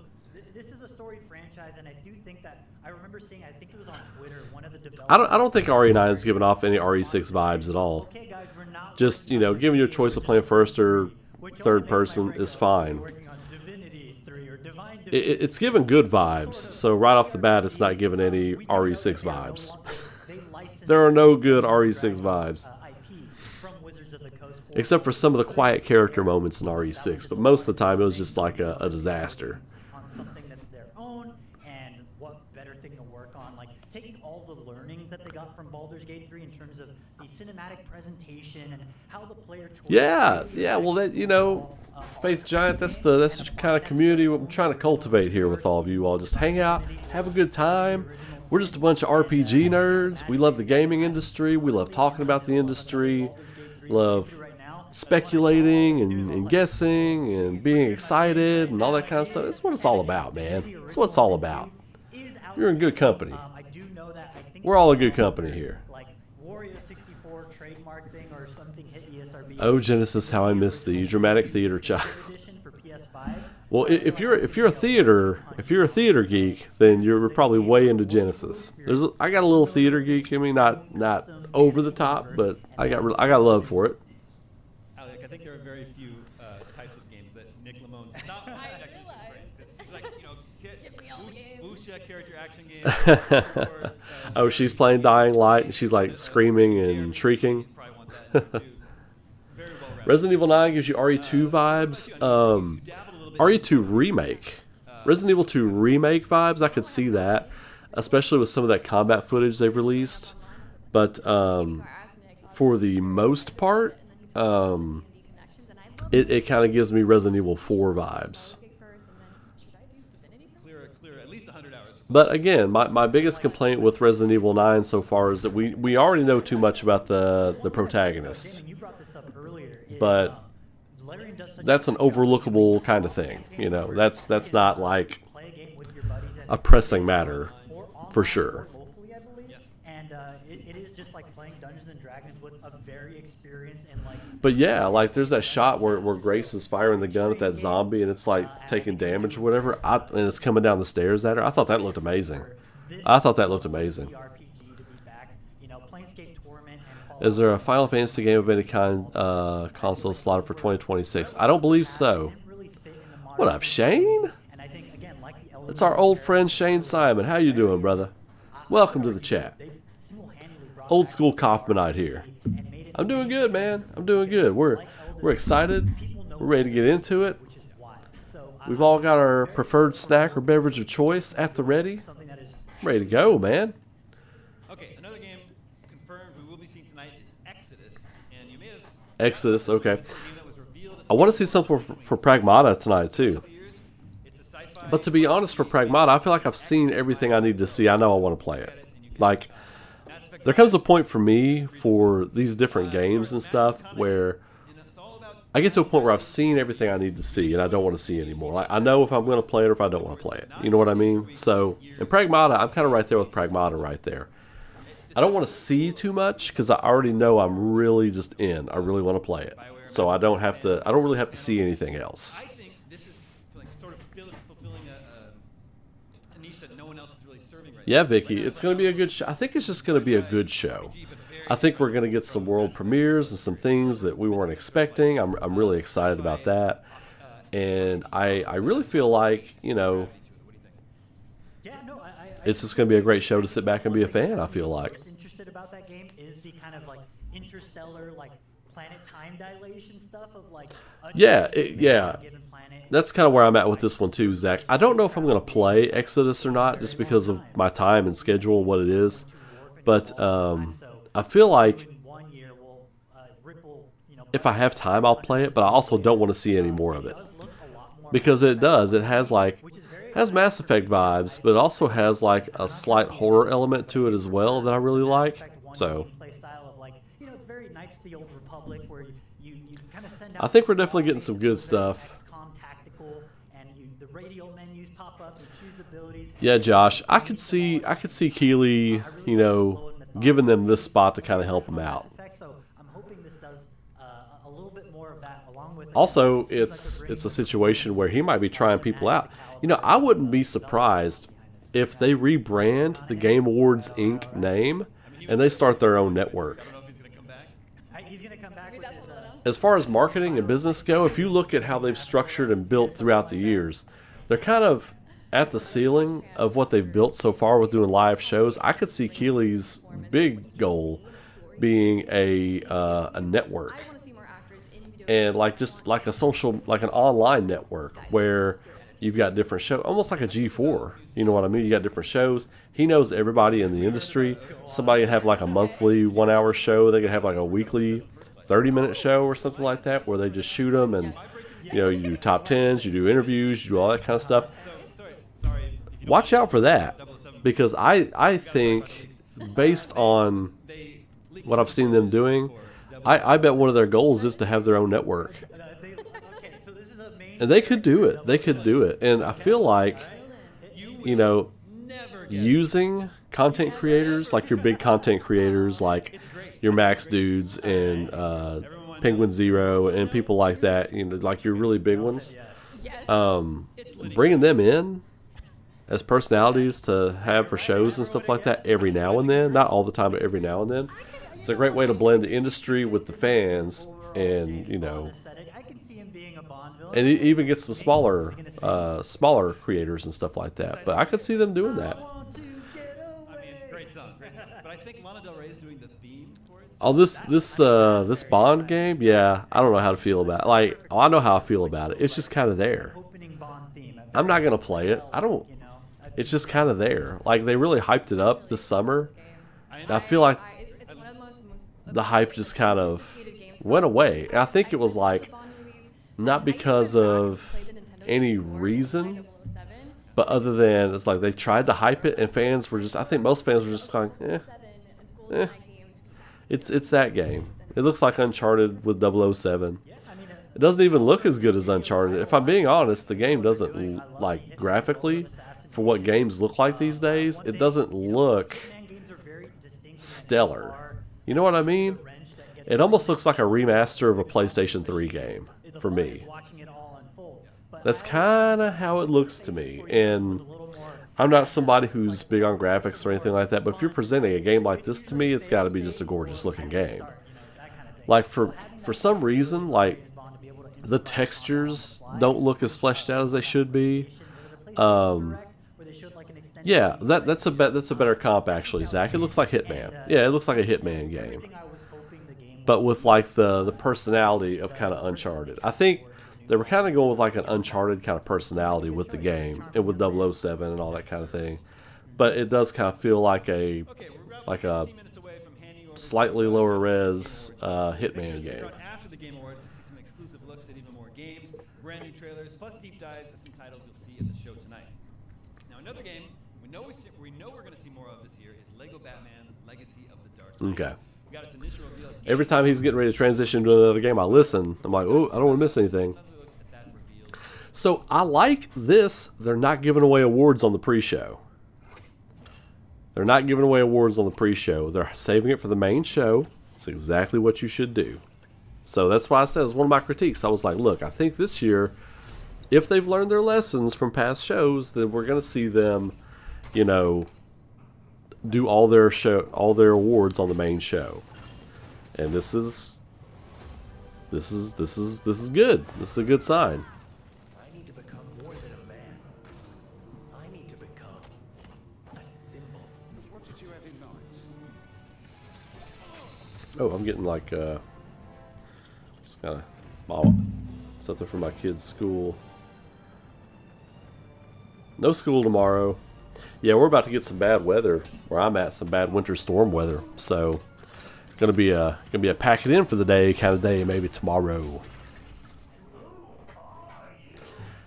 this is a storied franchise, and I do think that I remember seeing. I think it was on Twitter. One of the developers. I don't think RE9 is giving off any RE6 vibes at all. Okay, guys, we're not Just, you know, giving you a choice of playing first or third person is fine. working on Divinity 3 or Divine It's giving good vibes, so right off the bat, it's not giving any RE6 vibes. There are no good RE6 vibes. Except for some of the quiet character moments in RE6, but most of the time it was just like a disaster. on something that's their own, and what better thing to work on, like taking all the learnings that they got from Baldur's Gate 3 in terms of the cinematic presentation and how the player choice. Yeah, well that, you know, Faith Giant, that's the kind of community I'm trying to cultivate here with all of you all. Just hang out, have a good time. We're just a bunch of RPG nerds. We love the gaming industry. We love talking about the industry. Love speculating and guessing and being excited and all that kind of stuff. That's what it's all about, man. That's what it's all about. You're in good company. I do know that I think We're all in good company here. like Wario 64 trademark thing or something hit ESRB. Oh, Genesis, how I miss the dramatic theater child. Edition for PS5. Well, if you're a theater geek, then you're probably way into Genesis. I got a little theater geek in me, not over the top, but I got love for it. Alec, I think there are very few types of games that Nick Lamone does not object to praise. He's like, you know, wuxia character action games. Or, Oh, she's playing Dying Light, and she's like screaming and shrieking. you probably want that too. Very well rounded. Resident Evil 9 gives you RE2 vibes. RE2 Remake. Resident Evil 2 Remake vibes, I could see that. Especially with some of that combat footage they've released. But for the most part, it kind of gives me Resident Evil 4 vibes. Clear at least 100 hours. But again, my biggest complaint with Resident Evil 9 so far is that we already know too much about the protagonist. And you brought this up earlier. Is, But Larian does such that's an overlookable kind of thing. You know, that's not like play a game with your buddies and a pressing matter, or online for or sure. locally, I believe. And it is just like playing Dungeons and Dragons with a very experienced and like. But yeah, like there's that shot where Grace is firing the gun at that zombie and it's like taking damage or whatever, and it's coming down the stairs at her. I thought that looked amazing. I thought that looked amazing. RPG to be back, you know, Planescape Torment and Is there a Final Fantasy game of any kind console slotted for 2026? I don't believe so. What up, Shane? And I think again, like the It's our old friend Shane Simon. How you doing, brother? Welcome to the chat. Old school Kaufmanite here. I'm doing good, man. I'm doing good. We're excited. We're ready to get into it. We've all got our preferred snack or beverage of choice at the ready. Ready to go, man. Okay, another game confirmed we will be seeing tonight is Exodus, okay. I want to see something for Pragmata tonight too. But to be honest, for Pragmata, I feel like I've seen everything I need to see. I know I want to play it. Like, there comes a point for me for these different games and stuff where I get to a point where I've seen everything I need to see and I don't want to see anymore. Like, I know if I'm going to play it or if I don't want to play it. You know what I mean? So, in Pragmata, I'm kind of right there with Pragmata right there. I don't want to see too much because I already know I'm really just in. I really want to play it. So I don't really have to see anything else. I think this is like sort of fulfilling a niche that no one else is really serving right Yeah, now. Vicky, it's going to be a good show. I think it's just going to be a good show. I think we're going to get some world premieres and some things that we weren't expecting. I'm really excited about that. And I really feel like, you know, it's just going to be a great show to sit back and be a fan, I feel like. What's interested about that game is the kind of like interstellar, like planet time dilation stuff of like Yeah, given planet. That's kind of where I'm at with this one too, Zach. I don't know if I'm going to play Exodus or not just because of my time and schedule and what it is. But I feel like if I have time, I'll play it. But I also don't want to see any more of it. Because it does. It has like... has Mass Effect vibes, but it also has like a slight horror element to it as well that I really like. So I think we're definitely getting some good stuff. Yeah, Josh, I could see Keeley, you know, giving them this spot to kind of help them out. Also, it's a situation where he might be trying people out. You know, I wouldn't be surprised if they rebrand the Game Awards Inc. name and they start their own network. As far as marketing and business go, if you look at how they've structured and built throughout the years, they're kind of at the ceiling of what they've built so far with doing live shows. I could see Keeley's big goal being a network. And like just like a social, like an online network where you've got different shows, almost like a G4. You know what I mean? You got different shows. He knows everybody in the industry. Somebody can have like a monthly 1 hour show. They can have like a weekly 30-minute show or something like that where they just shoot them and, you know, you do top 10s, you do interviews, you do all that kind of stuff. Watch out for that because I think based on what I've seen them doing, I bet one of their goals is to have their own network. And they could do it. They could do it. And I feel like, you know, using content creators, like your big content creators, like your Max Dudes and Penguin Zero and people like that, you know, like your really big ones, bringing them in as personalities to have for shows and stuff like that every now and then, not all the time, but every now and then. It's a great way to blend the industry with the fans, and you know, and even get some smaller creators and stuff like that. But I could see them doing that. I mean, great song, great song. But I think Lana Del Rey is doing the theme for it. Oh, this Bond game, yeah, I don't know how to feel about it. Like, oh, I know how I feel about it. It's just kind of there. I'm not gonna play it. I don't. It's just kind of there. Like they really hyped it up this summer, and I feel like the hype just kind of went away. And I think it was like not because of any reason, but other than it's like they tried to hype it and fans were just, I think most fans were just kind of, It's that game. It looks like Uncharted with 007. It doesn't even look as good as Uncharted. If I'm being honest, the game doesn't, like, graphically, for what games look like these days, it doesn't look stellar. You know what I mean? It almost looks like a remaster of a PlayStation 3 game, for me. That's kind of how it looks to me. And I'm not somebody who's big on graphics or anything like that, but if you're presenting a game like this to me, it's got to be just a gorgeous looking game. Like, for some reason, like, the textures don't look as fleshed out as they should be. Yeah, that's a better comp actually, Zach. It looks like Hitman. Yeah, it looks like a Hitman game, but with like the personality of kind of Uncharted. I think they were kind of going with like an Uncharted kind of personality with the game and with 007 and all that kind of thing. But it does kind of feel like a slightly lower res Hitman game. Game Awards to see some exclusive looks at even more games, brand new trailers, plus deep dives at some titles you'll see at the show tonight. Now, another game we know we're going to see more of this year is Lego Batman: Legacy of the Dark Knight. Okay. We got its initial reveal. Every time he's getting ready to transition to another game, I listen. I'm like, oh, I don't want to miss anything. So I like this. They're not giving away awards on the pre-show. They're not giving away awards on the pre-show. They're saving it for the main show. It's exactly what you should do. So that's why I said it's one of my critiques. I was like, look, I think this year, if they've learned their lessons from past shows, then we're going to see them, you know, do all their awards on the main show. And this is good. This is a good sign. I need to become more than a man. I need to become a symbol. What did you have in mind? Oh, I'm getting like just kind of something for my kids' school. No school tomorrow. Yeah, we're about to get some bad weather where I'm at, some bad winter storm weather. So, gonna be a pack it in for the day kind of day, maybe tomorrow.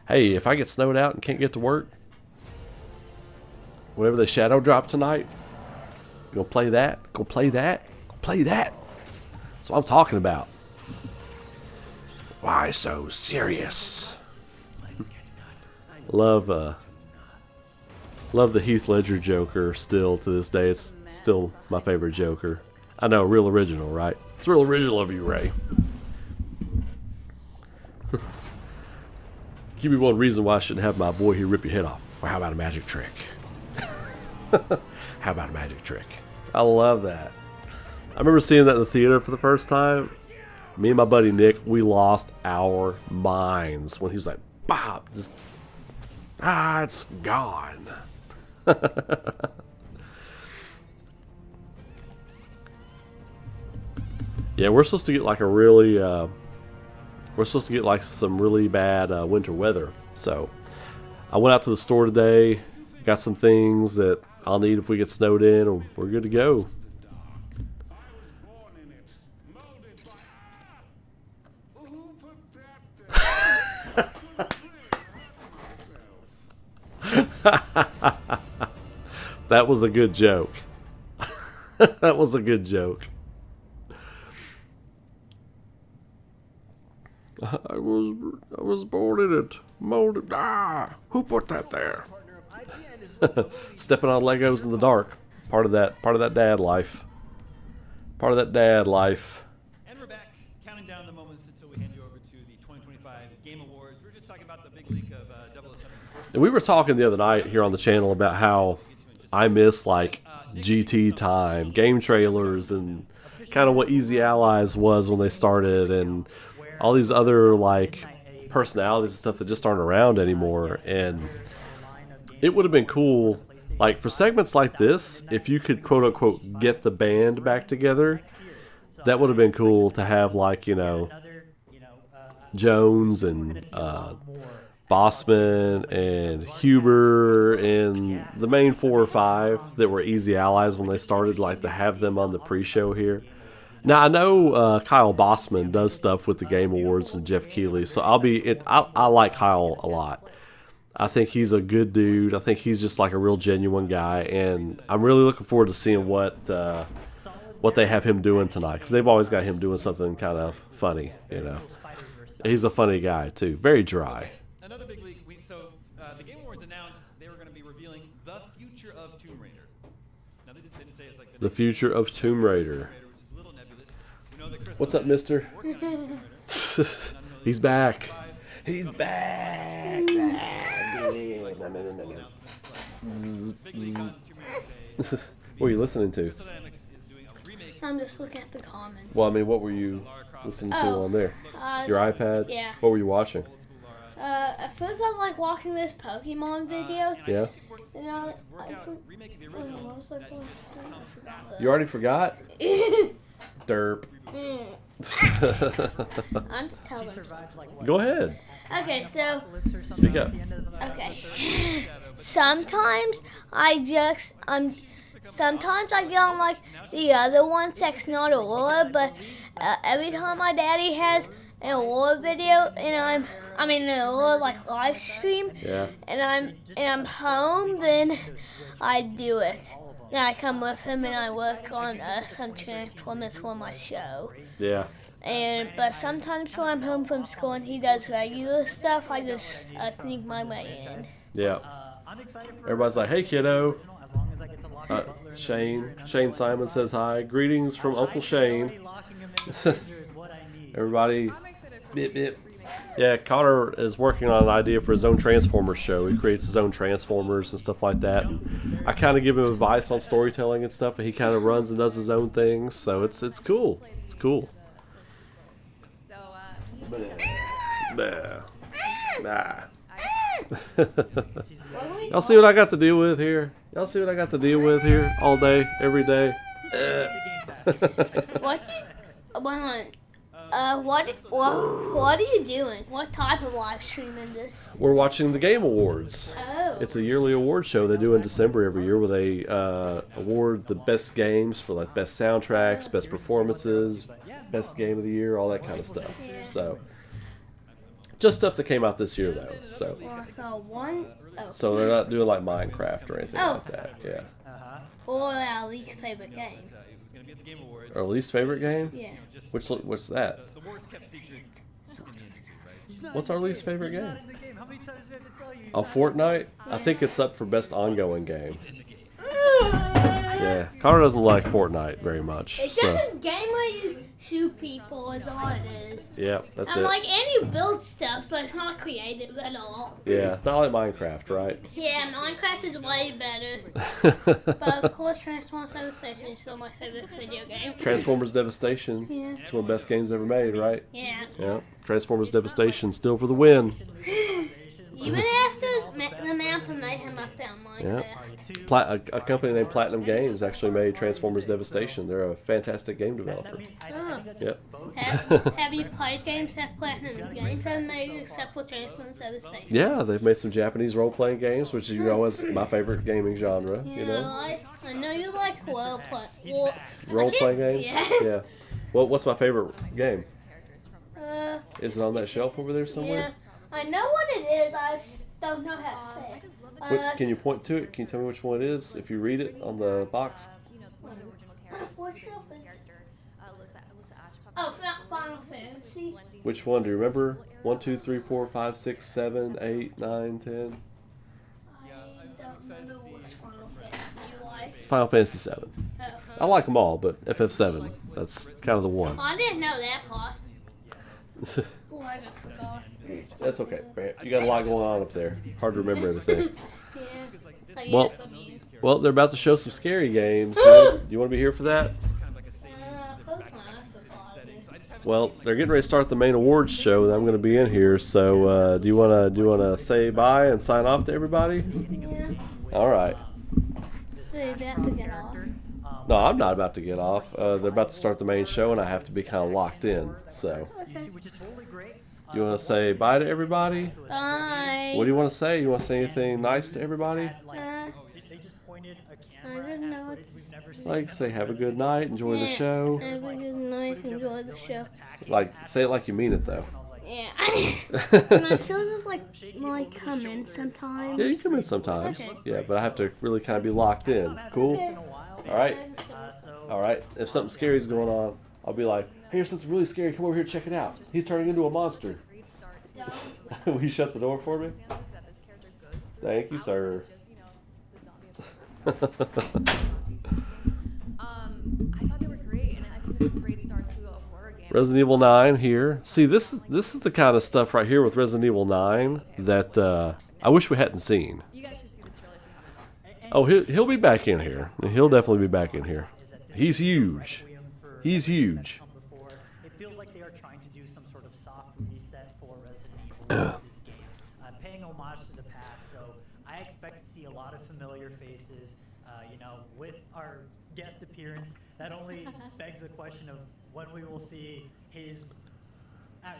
Hey, if I get snowed out and can't get to work, whenever they shadow drop tonight, gonna play that. Go play that. Go play that. That's what I'm talking about. Why so serious? Love the Heath Ledger Joker still to this day. It's still my favorite Joker. I know, real original, right? It's real original of you, Ray. Give me one reason why I shouldn't have my boy here rip your head off. Well, how about a magic trick? How about a magic trick? I love that. I remember seeing that in the theater for the first time. Me and my buddy Nick, we lost our minds when he was like, Bob, just, it's gone. Yeah, we're supposed to get like a really, we're supposed to get like some really bad winter weather. So I went out to the store today, got some things that I'll need if we get snowed in, and we're good to go. That was a good joke. That was a good joke. I was born in it. Molded. Who put that there? Stepping on Legos in the dark. Part of that dad life. Part of that dad life. And we're back, counting down the moments until we hand you over to the 2025 Game Awards. We were just talking about the big leak of 007. And we were talking the other night here on the channel about how I miss like GT time, game trailers, and kind of what Easy Allies was when they started, and all these other like personalities and stuff that just aren't around anymore. And it would have been cool, like for segments like this, if you could quote unquote get the band back together. That would have been cool to have, like, you know, Jones and Bossman and Huber and the main 4 or 5 that were Easy Allies when they started, like to have them on the pre-show here. Now I know Kyle Bossman does stuff with the Game Awards and Jeff Keighley, so I like Kyle a lot. I think he's a good dude. I think he's just like a real genuine guy, and I'm really looking forward to seeing what they have him doing tonight, because they've always got him doing something kind of funny, you know. He's a funny guy too, very dry. Another big leak. The Game Awards announced they were going to be revealing the future of Tomb Raider. Now they didn't say it's like the future of Tomb Raider. Which is a little nebulous. We know that Chris What's up, mister? He's back. He's back. What are you listening to? I'm just looking at the comments. Well, I mean, what were you listening to on there? Your iPad? Yeah. What were you watching? At first I was like watching this Pokemon video. Yeah. And I You already forgot? Derp. I'm telling. Go ahead. Okay, so. Speak up. Okay. Sometimes I get on like the other one, sex not ARAURA, but every time my daddy has an ARAURA video and an ARAURA like live stream, Yeah. and I'm home, then I do it. Then I come with him and I work on some Transformers for my show. Yeah. But sometimes when I'm home from school and he does regular stuff, I just sneak my way in. Yeah. Everybody's like, "Hey, kiddo." Shane Simon says hi. Greetings from Uncle Shane. Everybody. Bip, bip. Yeah, Connor is working on an idea for his own Transformers show. He creates his own Transformers and stuff like that. And I kind of give him advice on storytelling and stuff, and he kind of runs and does his own things. So it's cool. It's cool. Nah. Y'all see what I got to deal with here? Y'all see what I got to deal with here all day, every day? What are you doing? What type of live stream is this? We're watching the Game Awards. Oh. It's a yearly award show they do in December every year where they award the best games for like best soundtracks, best performances, best game of the year, all that kind of stuff. Yeah. So, just stuff that came out this year though. So they're not doing like Minecraft or anything like that. Yeah. Or our least favorite game. Our least favorite game? Yeah. What's that? What's our least favorite game? Oh, Fortnite? I think it's up for best ongoing game. Yeah, Connor doesn't like Fortnite very much. It's just a game where you shoot people, is all it is. Yeah, that's I'm it. like, and you build stuff, but it's not creative at all. Yeah, not like Minecraft, right? Yeah, Minecraft is way better. But of course, Transformers Devastation is still my favorite video game. Transformers Devastation. Yeah. It's one of the best games ever made, right? Yeah. Yeah. Transformers Devastation still for the win. Even after the amount of mayhem up down Minecraft. A company named Platinum Games actually made Transformers Devastation. They're a fantastic game developer. Oh. Yep. Have you played games that Platinum Games have made except for Transformers Devastation? Yeah, they've made some Japanese role-playing games, which you know is my favorite gaming genre. Yeah, You know, I know you like role-playing games. Yeah. Well, what's my favorite game? Uh, Is it on that shelf over there somewhere? yeah. I know what it is. I just don't know how to say it. Wait, can you point to it? Can you tell me which one it is if you read it on the box? What shelf is it? Oh, Final Fantasy. Which one? Do you remember? 1, 2, 3, 4, 5, 6, 7, 8, 9, 10. I don't remember which Final Fantasy you like. It's Final Fantasy 7. Oh. I like them all, but FF7, that's kind of the one. I didn't know that part. Oh, I just forgot. That's okay. You got a lot going on up there. Hard to remember everything. Yeah. I Well- guess I'm used. Well, they're about to show some scary games. Do you want to be here for that? Well, they're getting ready to start the main awards show, and I'm going to be in here. So, do you want to say bye and sign off to everybody? Yeah. All right. So you're about to get off. No, I'm not about to get off. They're about to start the main show, and I have to be kind of locked in. So, Okay. do you want to say bye to everybody? Bye. What do you want to say? You want to say anything nice to everybody? I didn't know what Like, say have a good night, enjoy the show. Have a good night. Enjoy the show. Like, say it like you mean it, though. Yeah. And I still just like come in sometimes. Yeah, you come in sometimes. Okay. Yeah, but I have to really kind of be locked in. Cool? Okay. All right. All right. If something scary is going on, I'll be like, hey, here's something really scary. Come over here, check it out. He's turning into a monster. Will you shut the door for me? Thank you, sir. I thought they were great, and I think it's a great start to a horror game. Resident Evil 9 here. See, this is the kind of stuff right here with Resident Evil 9 that I wish we hadn't seen. You guys should see the trailer if you haven't. Oh, he'll be back in here. He'll definitely be back in here. He's huge. He's huge. It feels like they are trying to do some sort of soft reset for Resident Evil with this game, paying homage to the past. So I expect to see a lot of familiar faces. With our guest appearance, that only begs the question of when we will see his. Are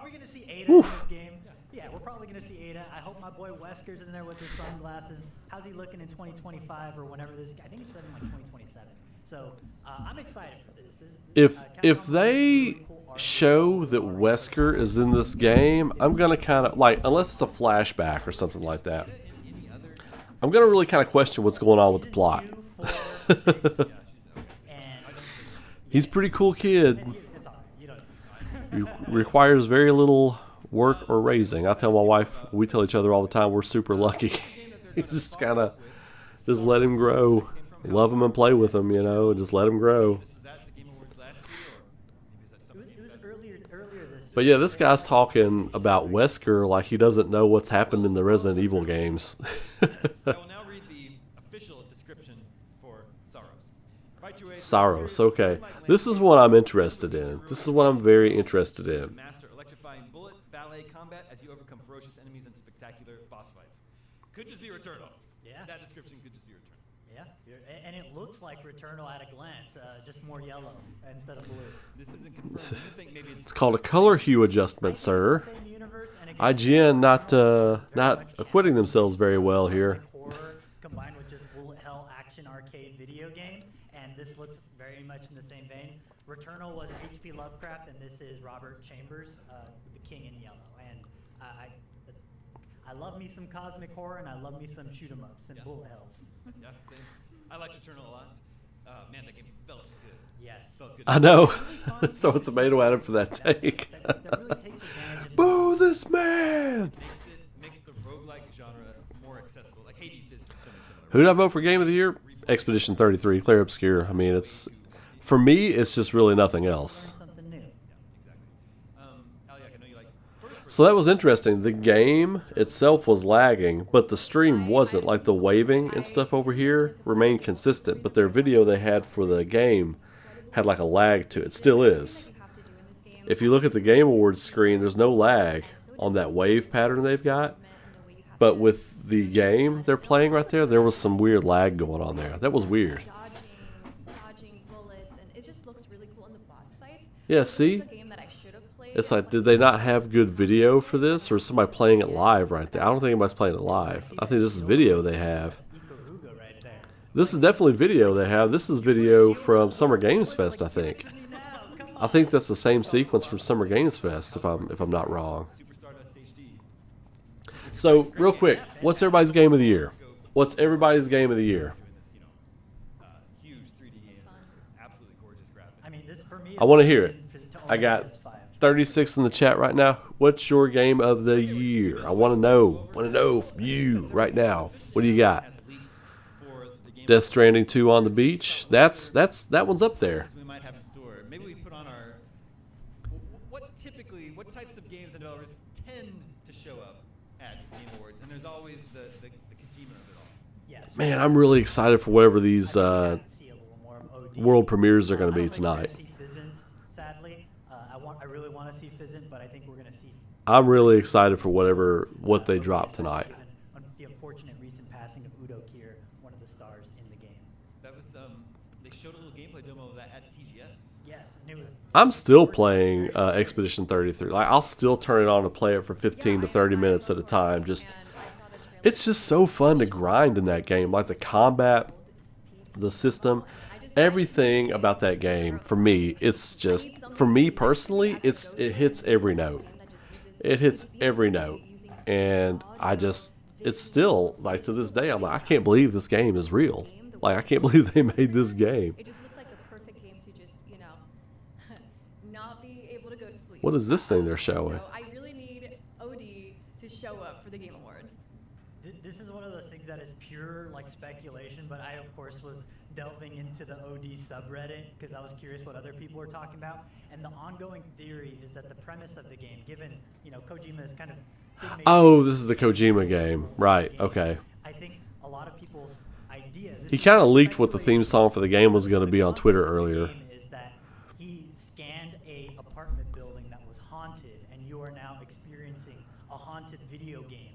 we going to see Ada in this game? Yeah, we're probably going to see Ada. I hope my boy Wesker's in there with his sunglasses. How's he looking in 2025 or whenever this? I think it's set in like 2027. So I'm excited for this. If they show that Wesker is in this game, I'm gonna kind of like, unless it's a flashback or something like that, I'm gonna really kind of question what's going on with the plot. He's a pretty cool kid. He requires very little work or raising. I tell my wife, we tell each other all the time, we're super lucky. You just kind of just let him grow, love him and play with him, you know, and just let him grow. But yeah, this guy's talking about Wesker like he doesn't know what's happened in the Resident Evil games. I will now read the official description for Saros. Saros, okay. This is what I'm interested in. This is what I'm very interested in. Master electrifying bullet ballet combat as you overcome ferocious enemies and spectacular boss fights. Could just be Returnal. Yeah. That description could just be Returnal. Yeah, and it looks like Returnal at a glance, just more yellow instead of blue. This isn't confirmed. You think maybe It's called a color hue adjustment, sir. Same universe, and it IGN not acquitting themselves very well here. horror combined with just bullet hell action arcade video game, and this looks very much in the same vein. Returnal was H.P. Lovecraft, and this is Robert Chambers, the King in Yellow. And I love me some cosmic horror, and I love me some shoot 'em ups and bullet hells. Yeah, same. I like Returnal a lot. Man, that game felt good. Yes. Felt good. I know. Throw a tomato at him for that take. That really takes advantage of Boo this man! Makes the roguelike genre more accessible. Like Hades did something similar. Who did I vote for Game of the Year? Expedition 33, Clear Obscure. I mean, it's, for me, it's just really nothing else. something new. Aliak, I know you like first person. So that was interesting. The game itself was lagging, but the stream wasn't. Like the waving and stuff over here remained consistent, but their video they had for the game had like a lag to it. It still is. If you look at the Game Awards screen, there's no lag on that wave pattern they've got. But with the game they're playing right there, there was some weird lag going on there. That was weird. Dodging bullets, and it just looks really cool in the boss fights. Yeah, This see? is a game that I should have played. It's like, did they not have good video for this? Or is somebody playing it live right there? I don't think anybody's playing it live. I think this is video they have. Ikaruga right there. This is definitely video they have. This is video from Summer Games Fest, I think. I think that's the same sequence from Summer Games Fest, if I'm not wrong. Super Stardust HD. So, real quick, what's everybody's game of the year? What's everybody's game of the year? Doing this, huge 3D game, absolutely gorgeous graphics. I mean, this for me. I want to hear it. I own got PS5. 36 in the chat right now. What's your game of the year? I want to know. Want to know from you right now. What do you got? Has leaked for the game Death Stranding 2 on the beach. That one's up there. we might have in store. Maybe we put on our what types of games and developers tend to show up at Game Awards, and there's always the Kojima of it all. Yes. Man, I'm really excited for whatever these I'd like to see a little more of OD. world premieres are going to be I don't think we're tonight. gonna see Fizzant, sadly. I really want to see Fizzant, but I think we're going to see. I'm really excited for what they drop tonight. Given the unfortunate recent passing of Udo Kier, one of the stars in the game. That was they showed a little gameplay demo of that at TGS. Yes, and it was. I'm still playing Expedition 33. Like, I'll still turn it on to play it for 15 to 30 minutes at a time. Just, it's just so fun to grind in that game. Like the combat, the system, everything about that game. For me, it's just, for me personally, it hits every note. It hits every note, and it's still like to this day. I'm like, I can't believe this game is real. Like, I can't believe they made this game. It just looked like the perfect game to just, not be able to go to sleep. What is this thing they're showing? So I really need OD to show up for the Game Awards. This is one of those things that is pure like speculation, but I of course was delving into the OD subreddit because I was curious what other people were talking about. And the ongoing theory is that the premise of the game, given Kojima is kind of Oh, this is the Kojima game. Right, okay. I think a lot of people's idea. He kind of leaked what the theme song for the game was going to be on Twitter earlier. Is that he scanned a apartment building that was haunted, and you are now experiencing a haunted video game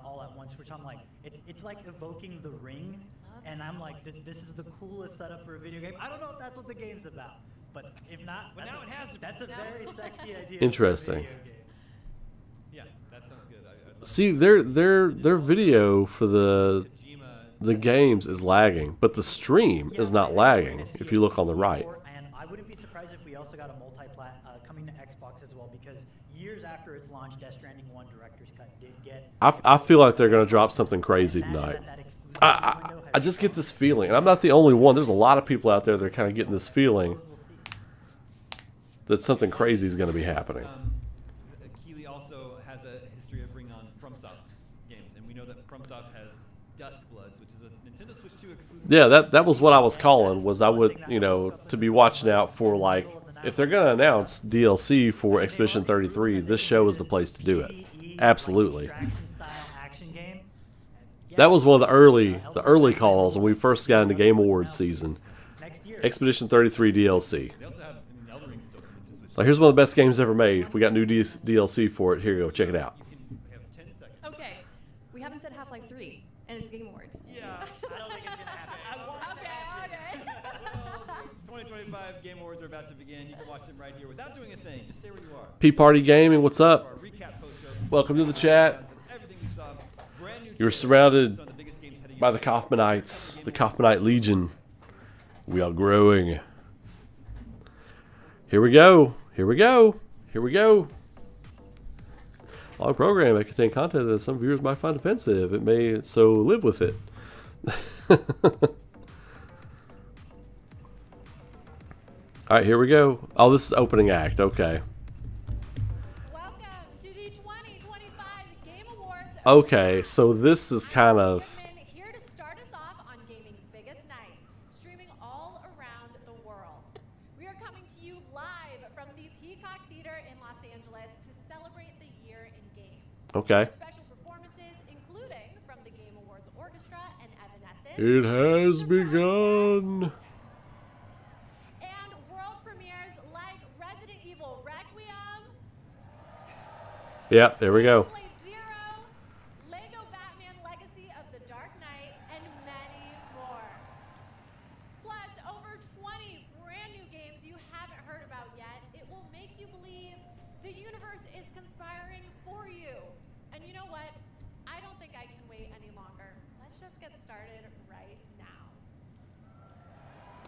all at once. Which I'm like, it's like evoking The Ring, and I'm like, this is the coolest setup for a video game. I don't know if that's what the game's about, but if not, But now it has to be. That's a very sexy idea. Interesting. For a video game. Yeah, that sounds good. I'd love See, their video for the Kojima The games is lagging, but the stream is not lagging if you look on the right. And I wouldn't be surprised if we also got a multi-plat coming to Xbox as well, because years after its launch, Death Stranding 1 Director's Cut did get... I feel like they're going to drop something crazy tonight. I just get this feeling, and I'm not the only one. There's a lot of people out there that are kind of getting this feeling that something crazy is going to be happening. Keighley also has a history of bringing on FromSoft games, and we know that FromSoft has Dustbloods, which is a Nintendo Switch 2 exclusive. Yeah, that was what I was calling, was I would, you know, to be watching out for, like, if they're going to announce DLC for Expedition 33, this show is the place to do it. Absolutely. That was one of the early calls when we first got into Game Awards season. Expedition 33 DLC. Like, here's one of the best games ever made. We got new DLC for it. Here you go. Check it out. Okay, we haven't said Half-Life 3, and it's Game Awards. Yeah, I don't think it's gonna happen. Okay. 2025 Game Awards are about to begin. You can watch them right here without doing a thing. Just stay where you are. P-Party Gaming, what's up? Welcome to the chat. You're surrounded by the Kaufmanites, the Kaufmanite Legion. We are growing. Here we go. Here we go. Here we go. Long program may contain content that some viewers might find offensive. It may, so live with it. Alright, here we go. Oh, this is opening act. Okay. Welcome to the 2025 Game Awards. Okay, so this is kind of... Here to start us off on gaming's biggest night, streaming all around the world. We are coming to you live from the Peacock Theater in Los Angeles to celebrate the year in games. Okay. Special performances, including from the Game Awards Orchestra and Evanescence. It has begun. And world premieres like Resident Evil Requiem. Yep, there we go. Zero, Lego Batman Legacy of the Dark Knight, and many more. Plus, over 20 brand new games you haven't heard about yet. It will make you believe the universe is conspiring for you. And you know what? I don't think I can wait any longer. Let's just get started right now.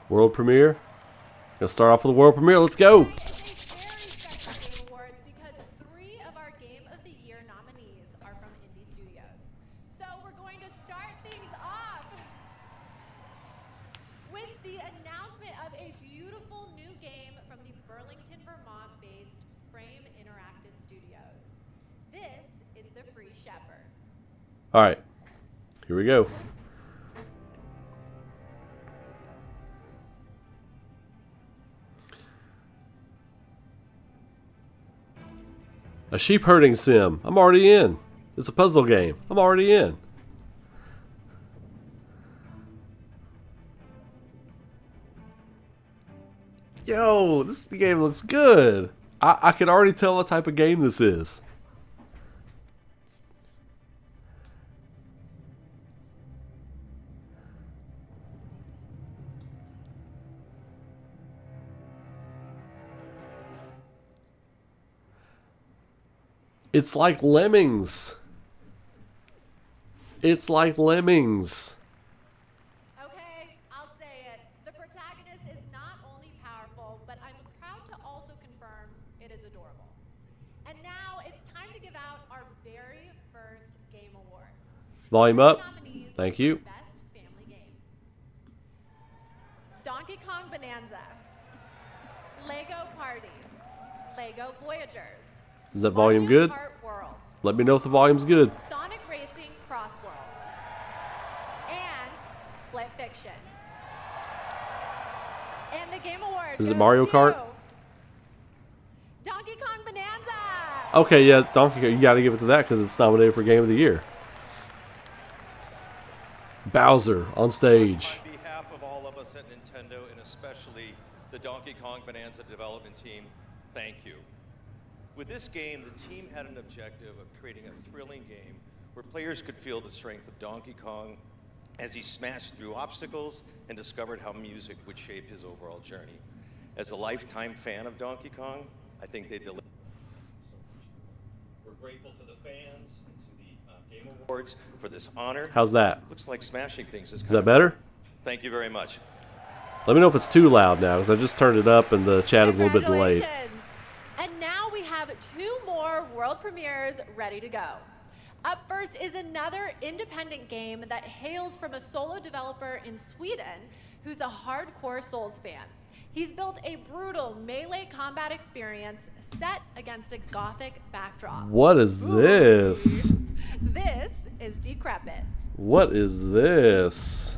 World premiere. Gonna start off with the world premiere. Let's go. Tonight is a very special Game Awards because 3 of our Game of the Year nominees are from indie studios. So we're going to start things off with the announcement of a beautiful new game from the Burlington, Vermont-based Frame Interactive Studios. This is The Free Shepherd. All right. Here we go. A sheep herding sim. I'm already in. It's a puzzle game. I'm already in. Yo, this game looks good. I can already tell what type of game this is. It's like Lemmings. It's like Lemmings. Okay, I'll say it. The protagonist is not only powerful, but I'm proud to also confirm it is adorable. And now it's time to give out our very first Game Award. Volume up. Nominees Thank for you. Best Family Game. Donkey Kong Bonanza. Lego Party. Lego Voyagers. Is that volume Mario good? Kart World. Let me know if the volume's good. Sonic Racing Crossworlds. And Split Fiction. And the Game Award Is it goes Mario to Kart? Donkey Kong Bonanza. Okay, yeah, Donkey Kong. You got to give it to that because it's nominated for Game of the Year. Bowser on stage. On behalf of all of us at Nintendo, and especially the Donkey Kong Bonanza development team, thank you. With this game, the team had an objective of creating a thrilling game where players could feel the strength of Donkey Kong as he smashed through obstacles and discovered how music would shape his overall journey. As a lifetime fan of Donkey Kong, I think they delivered. We're grateful to the fans and to the Game Awards for this honor. How's that? Looks like smashing things is Is that better? Thank you very much. Let me know if it's too loud now, because I just turned it up and the chat is a little bit delayed. Congratulations. And now we have 2 more world premieres ready to go. Up first is another independent game that hails from a solo developer in Sweden who's a hardcore Souls fan. He's built a brutal melee combat experience set against a gothic backdrop. What is this? This is Decrepit. What is this?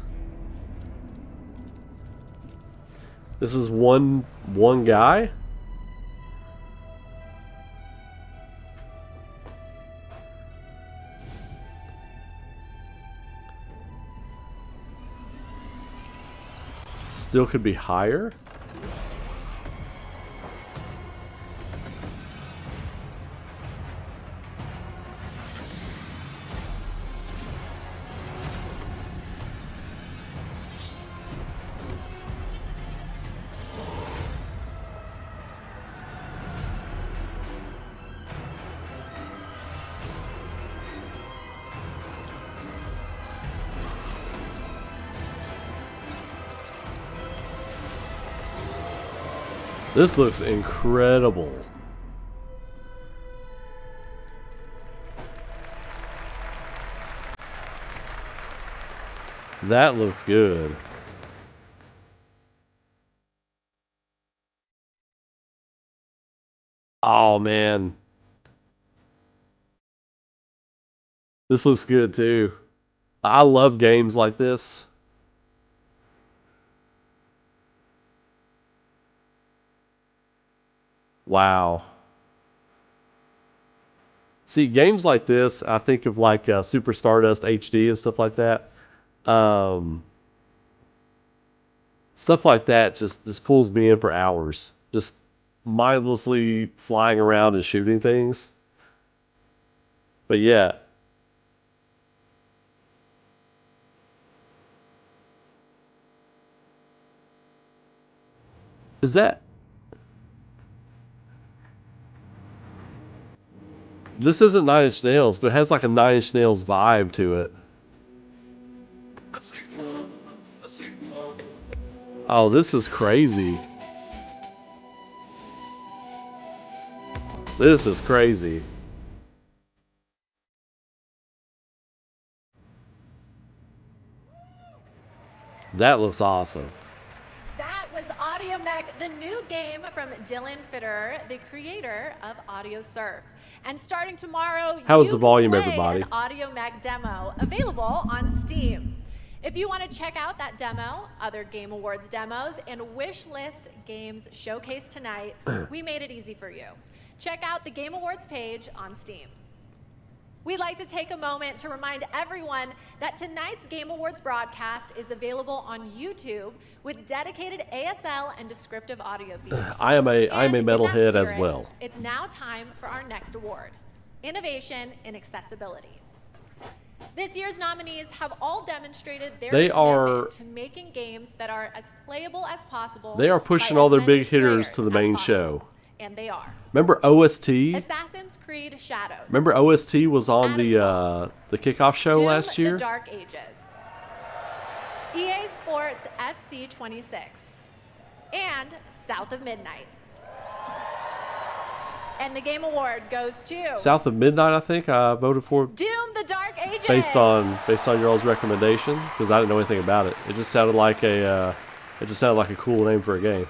This is one guy? Still could be higher? This looks incredible. That looks good. Oh man. This looks good too. I love games like this. Wow. See, games like this, I think of like Super Stardust HD and stuff like that. Stuff like that just pulls me in for hours. Just mindlessly flying around and shooting things. But yeah. Is that... This isn't 9 Inch Nails, but it has like a 9 Inch Nails vibe to it. Oh, this is crazy. This is crazy. That looks awesome. That was Audio Mech, the new game from Dylan Fitter, the creator of Audio Surf. And starting tomorrow, How is you the volume, can play everybody? an Audio Mech demo available on Steam. If you want to check out that demo, other Game Awards demos, and wish list games showcased tonight, we made it easy for you. Check out the Game Awards page on Steam. We'd like to take a moment to remind everyone that tonight's Game Awards broadcast is available on YouTube with dedicated ASL and descriptive audio feeds. I am a metalhead as spirit, well. It's now time for our next award, Innovation in Accessibility. This year's nominees have all demonstrated their commitment to making games that are as playable as possible. They are pushing all their big hitters to the main show. And they are. Remember OST? Assassin's Creed Shadows. Remember OST was on the kickoff show Doom, last year? The Dark Ages. EA Sports FC 26. And South of Midnight. And the Game Award goes to South of Midnight, I think I voted for. Doom, the Dark Ages. Based on your all's recommendation, because I didn't know anything about it. It just sounded like a cool name for a game.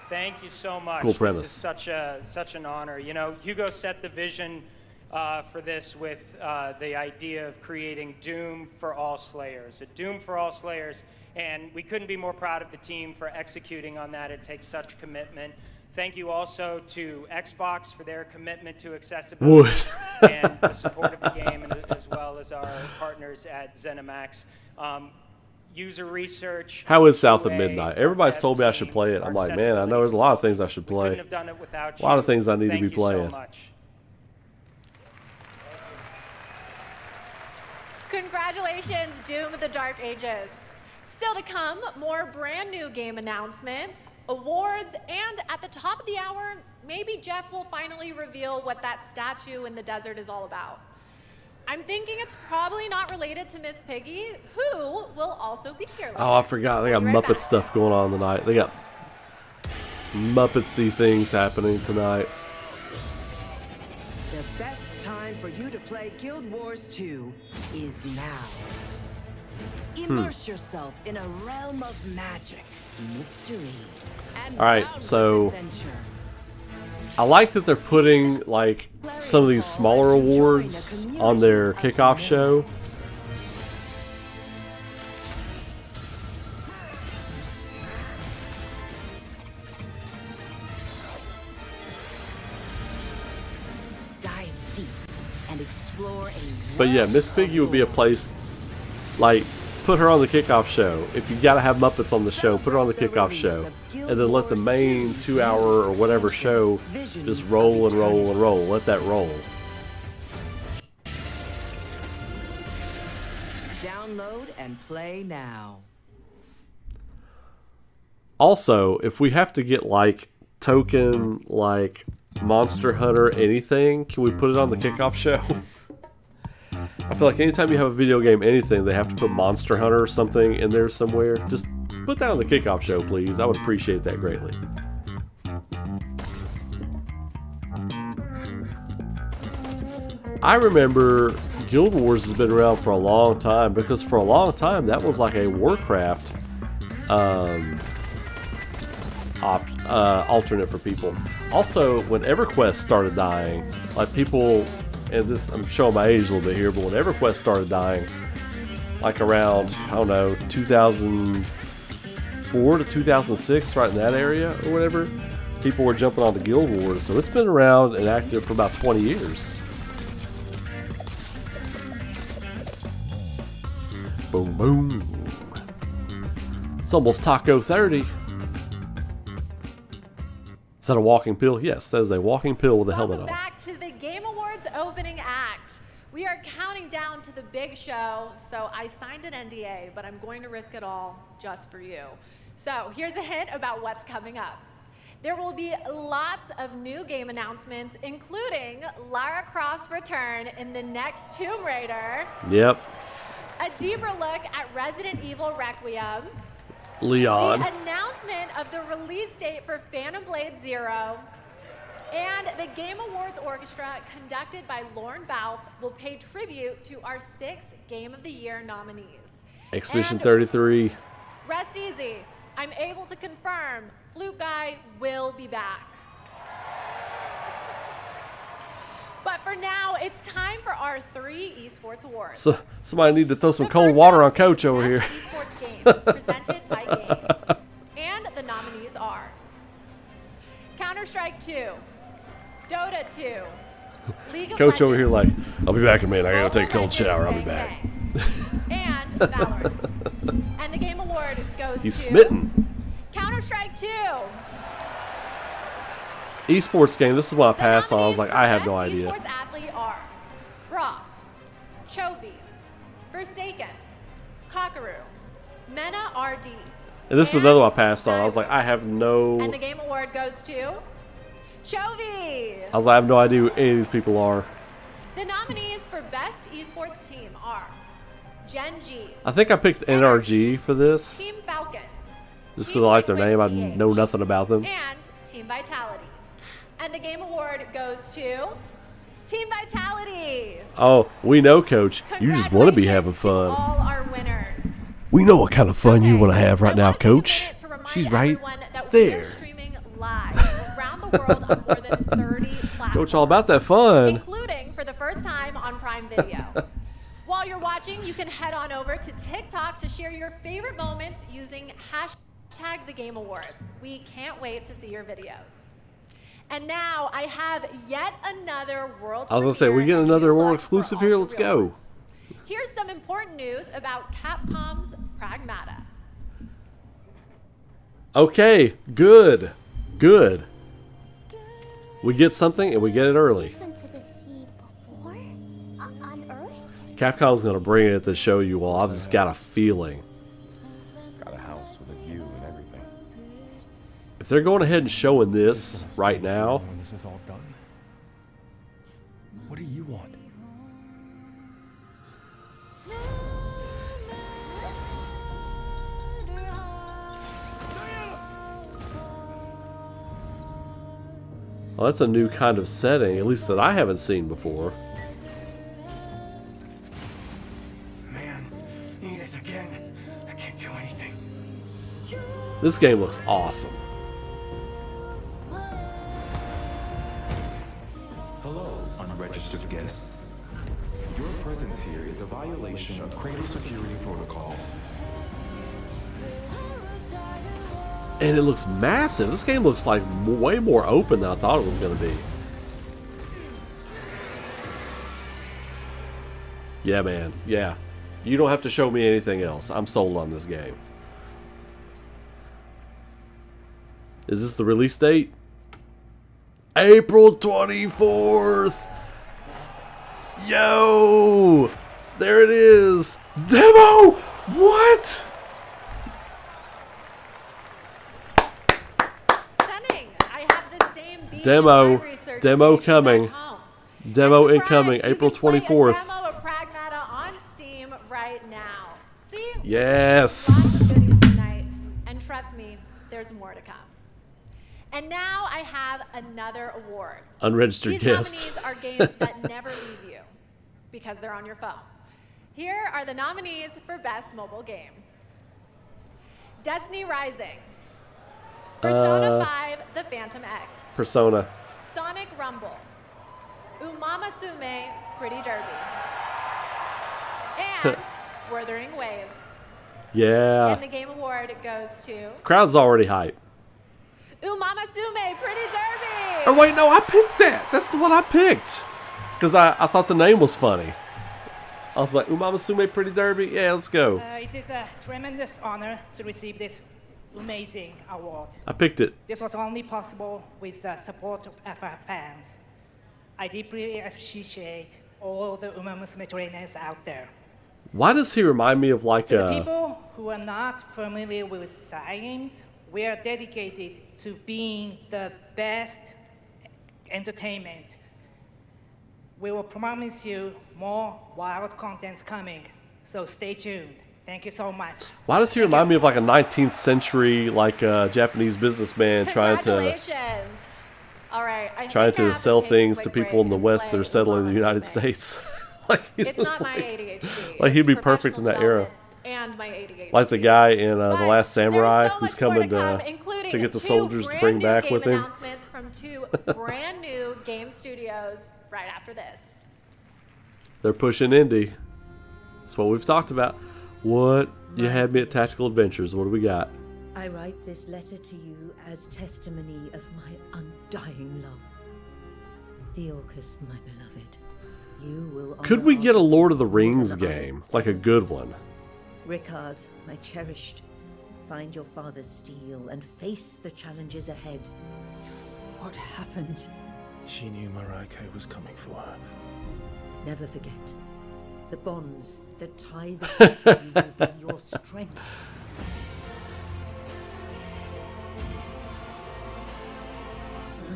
Thank you so much. Cool premise. This is such an honor. You know, Hugo set the vision for this with the idea of creating Doom for all Slayers. A Doom for all Slayers, and we couldn't be more proud of the team for executing on that. It takes such commitment. Thank you also to Xbox for their commitment to accessibility and the support of the game, and as well as our partners at ZeniMax. User research. How is South of Midnight? Everybody's told me I should play it. I'm like, man, I know there's a lot of things I should play. A lot of things I need to be playing. Congratulations, Doom of the Dark Ages. Still to come, more brand new game announcements, awards, and at the top of the hour, maybe Jeff will finally reveal what that statue in the desert is all about. I'm thinking it's probably not related to Miss Piggy, who will also be here later. Oh, I forgot. They got We'll be right Muppet back. stuff going on tonight. They got Muppetsy things happening tonight. The best time for you to play Guild Wars 2 is now. Immerse yourself in a realm of magic, mystery, and All right, boundless so adventure. I like that they're putting like some of these smaller awards on their kickoff show. Dive deep and explore a But yeah, world Miss of Piggy would be a lore. place, like, put her on the kickoff show. If you gotta have Muppets on the show, put her on the kickoff show. And then let the main 2-hour or whatever show just roll and roll and roll. Let that roll. Download and play now. Also, if we have to get like token, like Monster Hunter anything, can we put it on the kickoff show? I feel like anytime you have a video game anything, they have to put Monster Hunter or something in there somewhere. Just put that on the kickoff show, please. I would appreciate that greatly. I remember Guild Wars has been around for a long time, because for a long time that was like a Warcraft alternate for people. Also, when EverQuest started dying, like people, and this, I'm showing my age a little bit here, but when EverQuest started dying, like around, I don't know, 2004 to 2006, right in that area or whatever, people were jumping on the Guild Wars. So it's been around and active for about 20 years. Boom, boom. It's almost Taco 30. Is that a walking pill? Yes, that is a walking pill with a helmet on. Welcome back to the Game Awards opening act. We are counting down to the big show, so I signed an NDA, but I'm going to risk it all just for you. So here's a hint about what's coming up. There will be lots of new game announcements, including Lara Croft's return in the next Tomb Raider, Yep. a deeper look at Resident Evil Requiem, Leon. the announcement of the release date for Phantom Blade Zero, and the Game Awards Orchestra, conducted by Lauren Bouth, will pay tribute to our 6 Game of the Year nominees. Expedition And 33. rest easy. I'm able to confirm Flute Guy will be back. But for now, it's time for our 3 esports awards. So somebody need to throw some The cold first water one on is Coach the over here. best esports game presented by Game. And the nominees are Counter-Strike 2, Dota 2, League of Coach over here like, Legends, I'll be back in a minute. I gotta Mobile take a cold Legends shower. I'll be Bang back. Bang, and Valorant. And the Game Award goes He's to smitten. Counter-Strike 2. Esports game. This is what I The passed on. I was nominees like, for I have no best idea. Esports athlete are Brock, Chovy, Forsaken, Kakaru, Mena RD. And this is another one I passed on. I was like, I have And no. the Game Award goes to Chovy. I was like, I have no idea who any of these people are. The nominees for best esports team are Gen G, I think I picked NRG for this. Team Falcons, Just Team because I like their Liquid name. I PH, know nothing about them. and Team Vitality. And the Game Award goes to Team Vitality. Oh, we know, Coach. You just want to be having Congratulations to fun. all our winners. We know what kind of fun you Okay, want to have right I now, wanna take a Coach. minute to remind She's right everyone that we are there. streaming live around the world on more than 30 platforms. Coach, all about that fun. Including for the first time on Prime Video. While you're watching, you can head on over to TikTok to share your favorite moments using #TheGameAwards. We can't wait to see your videos. And now I have yet another world I was gonna say, we premiere get and another new war look exclusive for all here. the Let's real go. ones. Here's some important news about Capcom's Pragmata. Okay, good. Good. We get something and we get it early. To the sea before? On Earth? Capcom's gonna bring it to show you all. I've just got a feeling. Got a house with a view and everything. If they're going ahead and showing this right now, When this is all done, what do you want? Well, that's a new kind of setting, at least that I haven't seen before. Man, Enos again. I can't do anything. This game looks awesome. Hello, unregistered guests. Your presence here is a violation of cradle security protocol. And it looks massive. This game looks like way more open than I thought it was going to be. Yeah, man. Yeah. You don't have to show me anything else. I'm sold on this game. Is this the release date? April 24th! Yo! There it is! Demo! What? Demo coming. Demo incoming, April 24th. Demo of Pragmata on Steam right now. See? Yes. Lots of goodies tonight, and trust me, there's more to come. And now I have another award. Unregistered guests. These nominees are games that never leave you because they're on your phone. Here are the nominees for Best Mobile Game: Destiny Rising, Persona 5 The Phantom X, Persona, Sonic Rumble, Umamasume Pretty Derby, and Wuthering Waves. Yeah. And the game award goes to Crowd's already hype. Umamasume Pretty Derby. Oh wait, no, I picked that. That's the one I picked. Because I thought the name was funny. I was like, Umamasume Pretty Derby? Yeah, let's go. It is a tremendous honor to receive this amazing award. I picked it. This was only possible with the support of our fans. I deeply appreciate all the Umamasume trainers out there. Why does he remind me of like To the people who are not familiar with games, we are dedicated to being the best entertainment. We will promise you more wild contents coming, so stay tuned. Thank you so much. Why does he remind me of like a 19th century like Japanese businessman trying to All right, trying to sell things to people in the West that are settling in the United States? Like, it's not my ADHD. Like he'd be perfect in that era. And my ADHD. Like the guy in The Last Samurai who's coming to get the soldiers to bring back with him. Announcements from two brand new game studios right after this. They're pushing indie. That's what we've talked about. What? You had me at Tactical Adventures. What do we got? I write this letter to you as testimony of my undying love. Theorcus, my beloved, you will... Could we get a Lord of the Rings game? Like a good one? Rickard, my cherished, find your father's steel and face the challenges ahead. What happened? She knew Marike was coming for her. Never forget, the bonds that tie the ships of you will be your strength.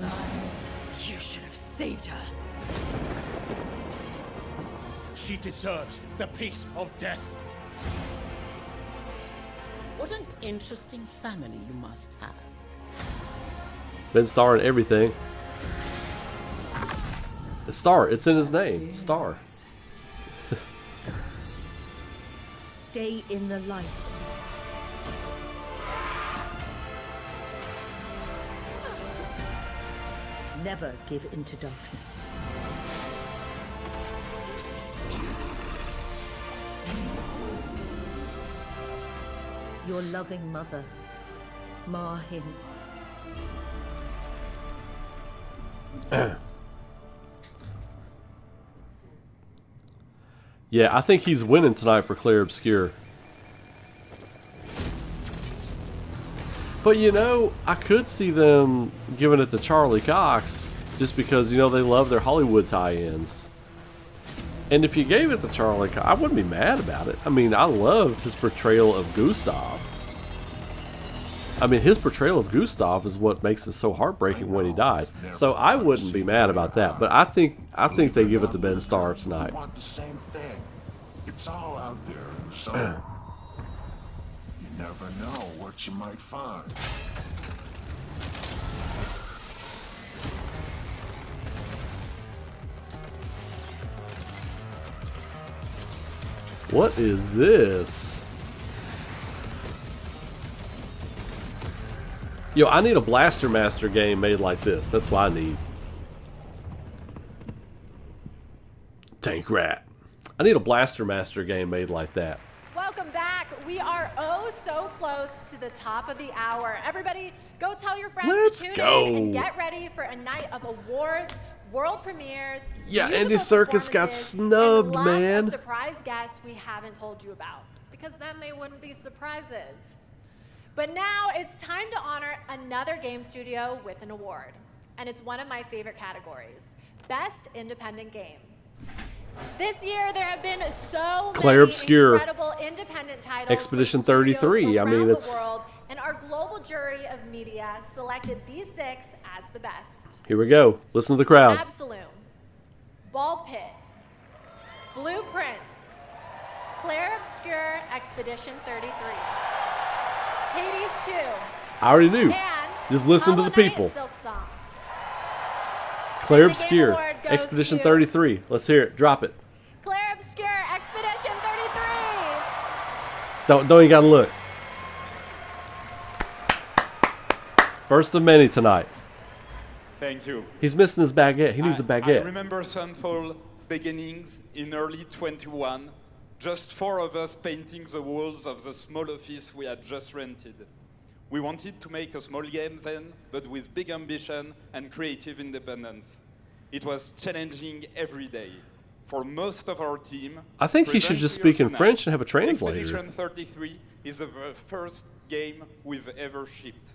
Lies. You should have saved her. She deserves the peace of death. What an interesting family you must have. Been Star in everything. It's Star. It's in his name. Star. Stay in the light. Never give in to darkness. Your loving mother, Mahin. Yeah, I think he's winning tonight for Clair Obscur. But you know, I could see them giving it to Charlie Cox just because, you know, they love their Hollywood tie-ins. And if you gave it to Charlie Cox, I wouldn't be mad about it. I mean, I loved his portrayal of Gustav. I mean, his portrayal of Gustav is what makes it so heartbreaking when he dies. So I wouldn't be mad about that. But I think they give it to Ben Starr tonight. Want the same thing. It's all out there in the zone. You never know what you might find. What is this? Yo, I need a Blaster Master game made like this. That's what I need. Tank Rat. I need a Blaster Master game made like that. Welcome back. We are oh so close to the top of the hour. Everybody, go tell your friends Let's to tune go. in and get ready for a night of awards, world premieres, Yeah, musical Andy Serkis got performances, snubbed, and man. lots of surprise guests we haven't told you about, because then they wouldn't be surprises. But now it's time to honor another game studio with an award, and it's one of my favorite categories: Best Independent Game. This year, there have been so Claire many Obscure. incredible independent titles. Expedition from studios 33. I mean, around it's. the world, and our global jury of media selected these 6 as the best. Here we go. Listen to the crowd. Absolute, Ball Pit, Blueprints, Claire Obscure, Expedition 33, Hades 2. I already knew. And Just listen to the Hollow Knight people. Silk Song. Claire And the Game Obscure. Award goes Expedition to 33. Let's hear it. Drop it. Claire Obscure, Expedition 33. Don't even gotta look. First of many tonight. Thank you. He's missing his baguette. He needs a I baguette. remember Sunfall beginnings in early 21, just 4 of us painting the walls of the small office we had just rented. We wanted to make a small game then, but with big ambition and creative independence. It was challenging every day. For most of our team, I think he should just speak in French and have a translator. Expedition 33 is the first game we've ever shipped.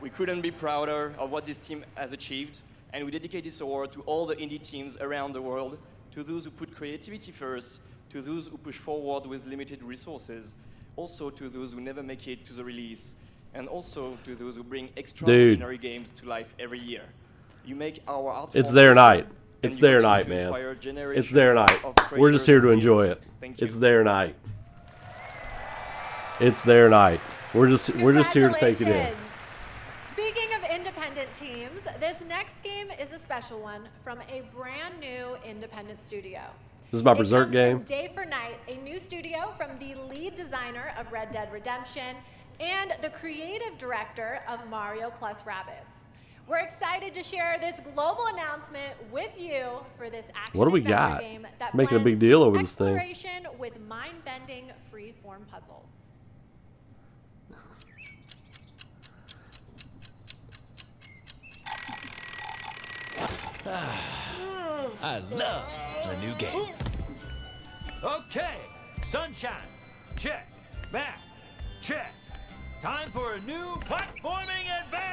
We couldn't be prouder of what this team has achieved, and we dedicate this award to all the indie teams around the world, to those who put creativity first, to those who push forward with limited resources, also to those who never make it to the release, and also to those who bring extraordinary games to life every year. You make our art It's form their better, night. and It's you their continue night, to man. inspire It's their generations night. of We're just creators here to and enjoy viewers. it. Thank you. It's their night. It's their night. We're just here to take it in. Congratulations. Speaking of independent teams, this next game is a special one from a brand new independent studio. This is my It Berserk comes game. from Day for Night, a new studio from the lead designer of Red Dead Redemption and the creative director of Mario plus Rabbids. We're excited to share this global announcement with you for this action What do we adventure got? game that Making a big blends deal over this thing. exploration with mind-bending free-form puzzles. I love a new game. Okay, sunshine, check. Back, check. Time for a new platforming adventure.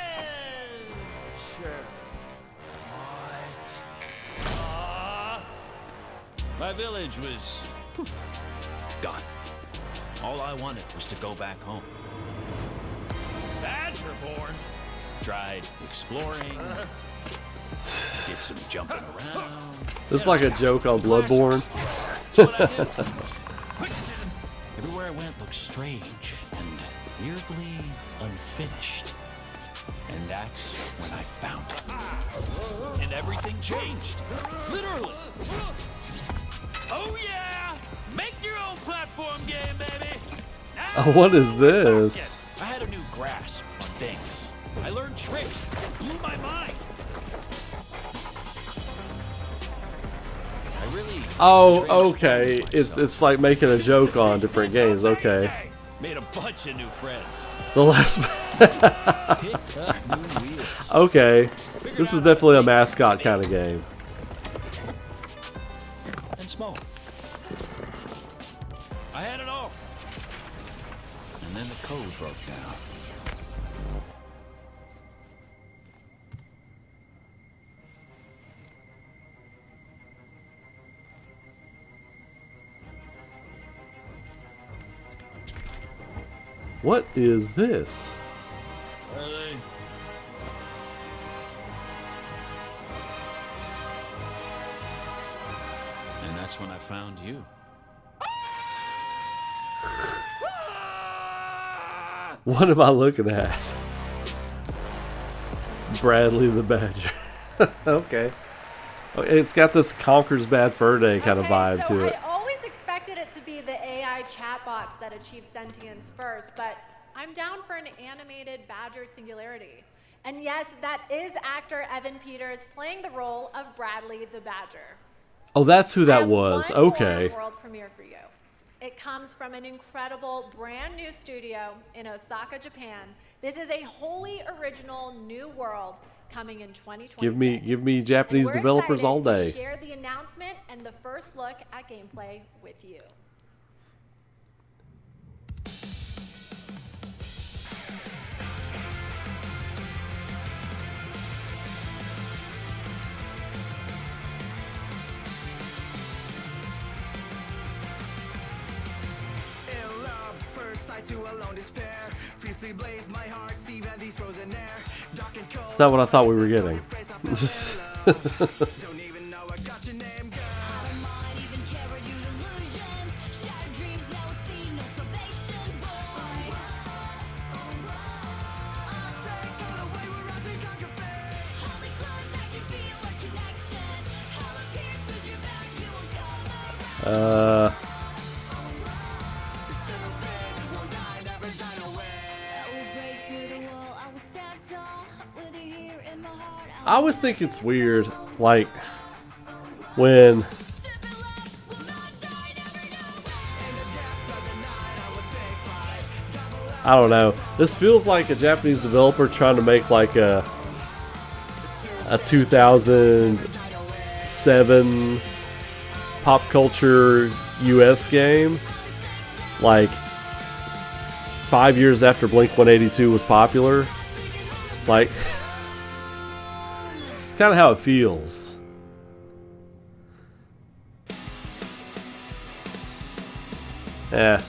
What? My village was poof, gone. All I wanted was to go back home. Badgerborn. Tried exploring. Did some jumping around. This is like a joke on Bloodborne. Everywhere I went looked strange and weirdly unfinished. And that's when I found it. And everything changed. Literally. Oh yeah! Make your own platform game, baby! Oh, what is this? I had a new grasp on things. I learned tricks that blew my mind. I really Oh, okay. It's like making a joke on different games. Okay. made a bunch of new friends. The last. Picked up new wheels. Okay. This is definitely a mascot kind of game. And small. I had it all. And then the code broke down. What is this? Are they? And that's when I found you. What am I looking at? Bradley the Badger. Okay. It's got this Conker's Bad Fur Day kind of vibe to it. I always expected it to be the AI chatbots that achieve sentience first, but I'm down for an animated Badger Singularity. And yes, that is actor Evan Peters playing the role of Bradley the Badger. Oh, that's who that was. Okay. World premiere for you. It comes from an incredible brand new studio in Osaka, Japan. This is a wholly original new world coming in 2026. Give me Japanese developers all day. To share the announcement and the first look at gameplay with you. It's not what I thought we were getting. I always think it's weird, like, when I don't know. This feels like a Japanese developer trying to make like a 2007 pop culture US game, like 5 years after Blink-182 was popular. Like, it's kind of how it feels. Yeah.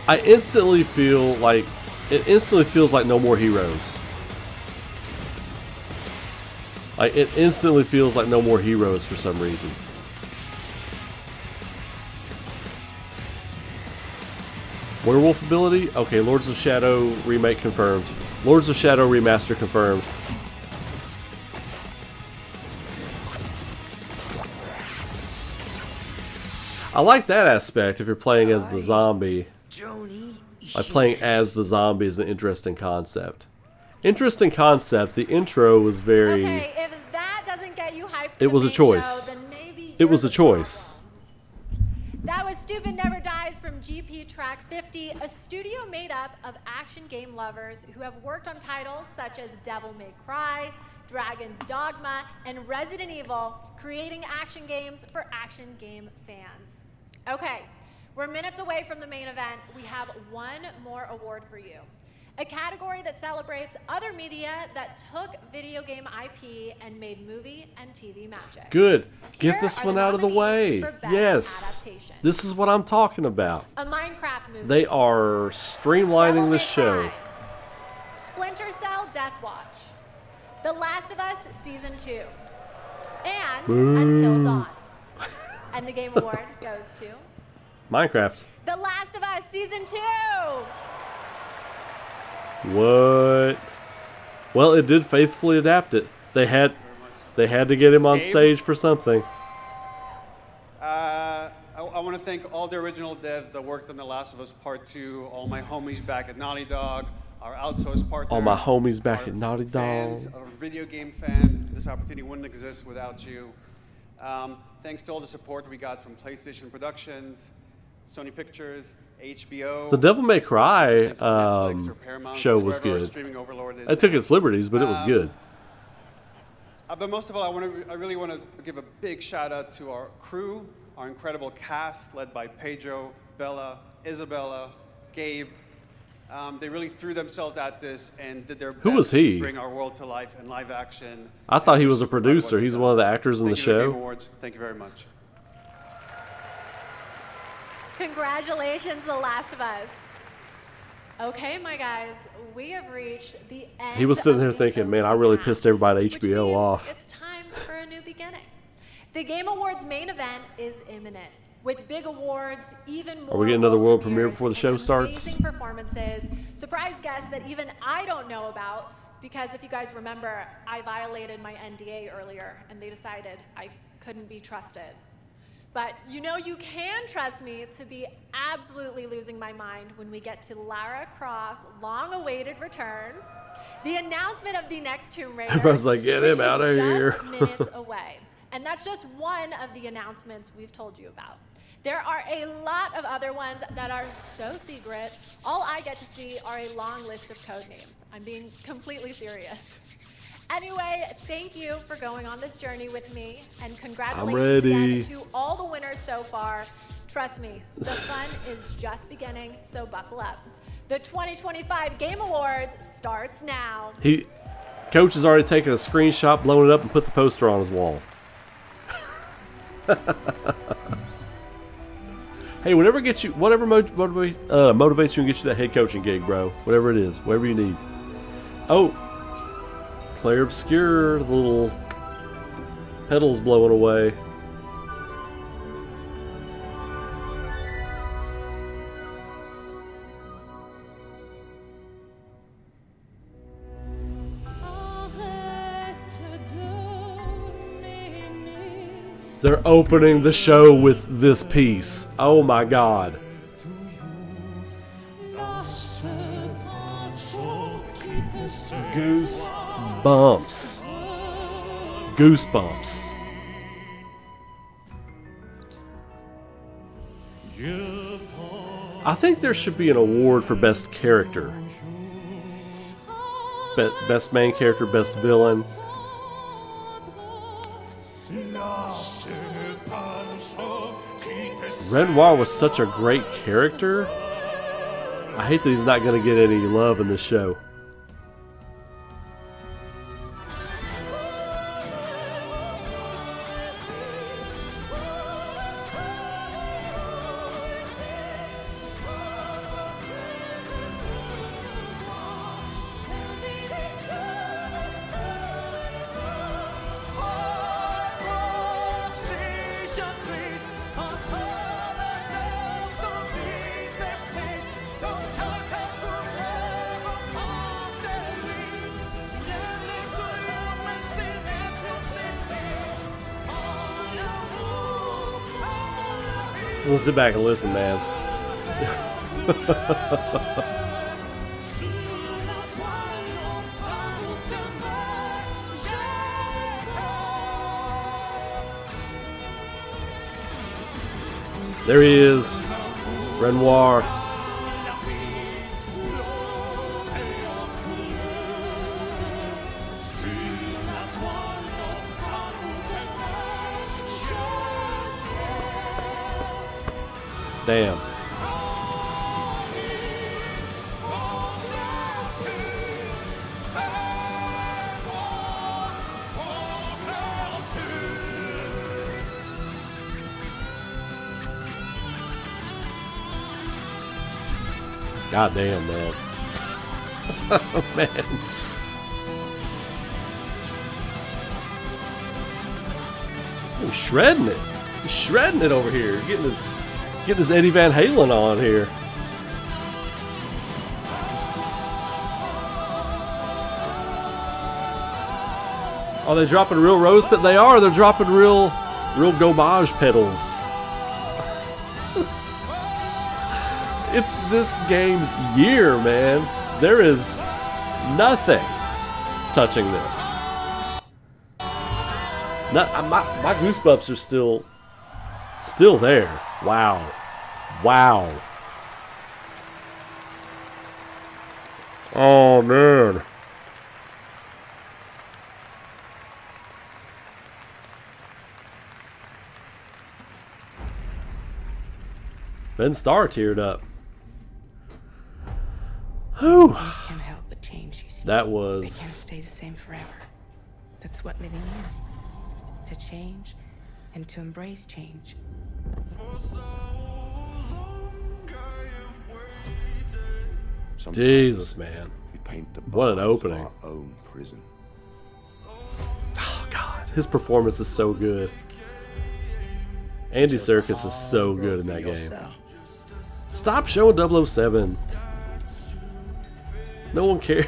I instantly feel like it instantly feels like No More Heroes. Like, it instantly feels like No More Heroes for some reason. Werewolf ability? Okay, Lords of Shadow remake confirmed. Lords of Shadow remaster confirmed. I like that aspect if you're playing as the zombie. Like, playing as the zombie is an interesting concept. Interesting concept. The intro was very... Okay, if that doesn't get you hyped for it was the a choice. show, then maybe It was a choice. That was Stupid Never Dies from GP Track 50, a studio made up of action game lovers who have worked on titles such as Devil May Cry, Dragon's Dogma, and Resident Evil, creating action games for action game fans. Okay, we're minutes away from the main event. We have one more award for you. A category that celebrates other media that took video game IP and made movie and TV magic. Good. Get Here this are one the out of the way. nominees for Best Yes. Adaptation. This is what I'm talking about. A Minecraft movie. They are streamlining the show. Splinter Cell Death Watch. The Last of Us Season 2. And Boo. Until Dawn. And the Game Award goes to Minecraft. The Last of Us Season 2. What? Well, it did faithfully adapt it. They had to get him on stage for something. I want to thank all the original devs that worked on The Last of Us Part 2, all my homies back at Naughty Dog, our outsourced partners. All my homies back at Naughty fans, Dog. our video game fans. This opportunity wouldn't exist without you. Thanks to all the support we got from PlayStation Productions, Sony Pictures, HBO. The Devil May Cry Netflix or Paramount, show was whoever our good. streaming overlord is It took now. its liberties, but it was good. But most of all, I really want to give a big shout out to our crew, our incredible cast led by Pedro, Bella, Isabella, Gabe. They really threw themselves at this and did their best Who was he? to bring our world to life in live action. I thought he And was a we're super proud of what producer. they've He's done. one of the actors in the Thank you to Game show. Awards. Thank you very much. Congratulations, The Last of Us. Okay, my guys, we have reached the end. He was sitting of there the thinking, man, I really pissed everybody at HBO off. It's time for a new beginning. The Game Awards main event is imminent. with big awards, even more. Are we getting another world premiere before the show starts? Amazing performances, surprise guests that even I don't know about, because if you guys remember, I violated my NDA earlier, and they decided I couldn't be trusted. But you know you can trust me to be absolutely losing my mind when we get to Lara Croft's long-awaited return, the announcement of the next Tomb Raider. Everybody's like, get him which out is of here. just minutes away. And that's just one of the announcements we've told you about. There are a lot of other ones that are so secret, all I get to see are a long list of code names. I'm being completely serious. Anyway, thank you for going on this journey with me, and congratulations again to all the winners so far. Trust me, the fun is just beginning, so buckle up. The 2025 Game Awards starts now. Coach has already taken a screenshot, blown it up, and put the poster on his wall. Hey, whatever motivates you and gets you that head coaching gig, bro. Whatever it is, whatever you need. Oh, Claire Obscure, the little pedals blowing away. They're opening the show with this piece. Oh my god. Goosebumps. Goosebumps. I think there should be an award for best character. Best main character, best villain. Renoir was such a great character. I hate that he's not going to get any love in this show. Let's sit back and listen, man. There he is, Renoir. Damn. God damn, man. Oh, man. He's shredding it. He's shredding it over here. Getting his Eddie Van Halen on here. Are they dropping real rose? But they are. They're dropping real gomage pedals. It's this game's year, man. There is nothing touching this. My goosebumps are still there. Wow. Wow. Oh, man. Ben Starr teared up. Whew. Can't help but change, you see. That They was... can't stay the same forever. That's what living is. To change and to embrace change. Jesus, man. What an opening. Our own prison. Oh, God. His performance is so good. Andy Serkis is so good in that game. Stop showing 007. No one cares.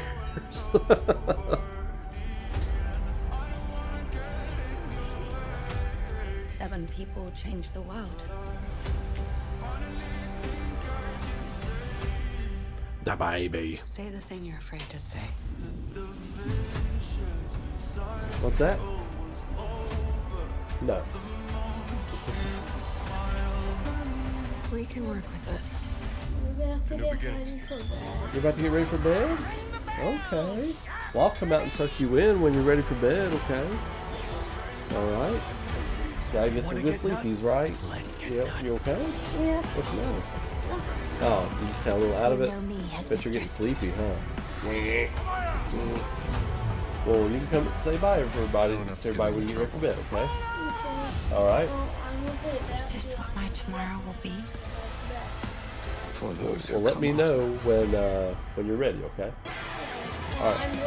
7 people change the world. Da baby. Say the thing you're afraid to say. What's that? No. We can work with this. You're about to get ready for bed? Okay. Well, I'll come out and tuck you in when you're ready for bed, okay? Alright. Gotta get some good sleepies, right? Yep, you okay? Yeah. What's the matter? Oh, you just got a little out of it? Bet you're getting sleepy, huh? Well, you can come say bye to everybody when you get ready for bed, okay? Alright? Is this what my tomorrow will be? Well, let me know when you're ready, okay? Alright.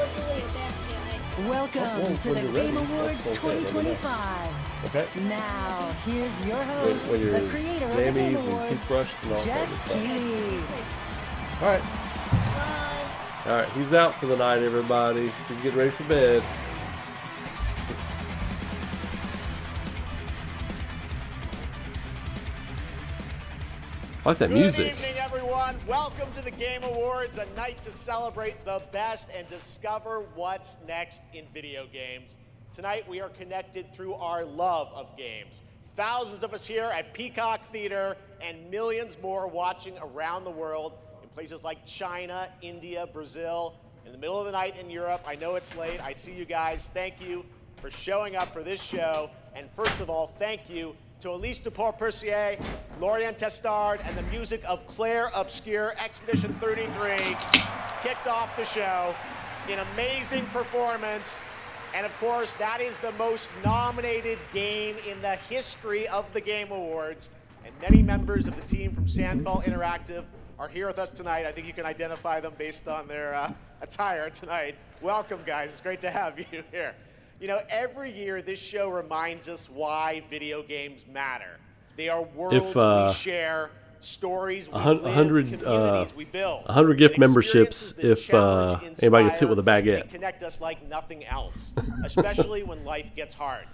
Welcome to the Game Awards 2025. Okay. Now, here's your host, when you're the creator of the jammies Game and Awards, toothbrushed and all that Jeff good stuff. Keighley. Alright. Alright, he's out for the night, everybody. He's getting ready for bed. I like that music. Good evening, everyone. Welcome to the Game Awards, a night to celebrate the best and discover what's next in video games. Tonight, we are connected through our love of games. Thousands of us here at Peacock Theater and millions more watching around the world in places like China, India, Brazil, in the middle of the night in Europe. I know it's late. I see you guys. Thank you for showing up for this show. And first of all, thank you to Elise Duport-Percier, Lorient Testard, and the music of Claire Obscure. Expedition 33 kicked off the show. An amazing performance. And of course, that is the most nominated game in the history of the Game Awards. And many members of the team from Sandfall Interactive are here with us tonight. I think you can identify them based on their attire tonight. Welcome, guys. It's great to have you here. You know, every year this show reminds us why video games matter. They are worlds we share, stories we live, communities we build. 100 gift memberships if anybody gets hit with a baguette. They connect us like nothing else, especially when life gets hard.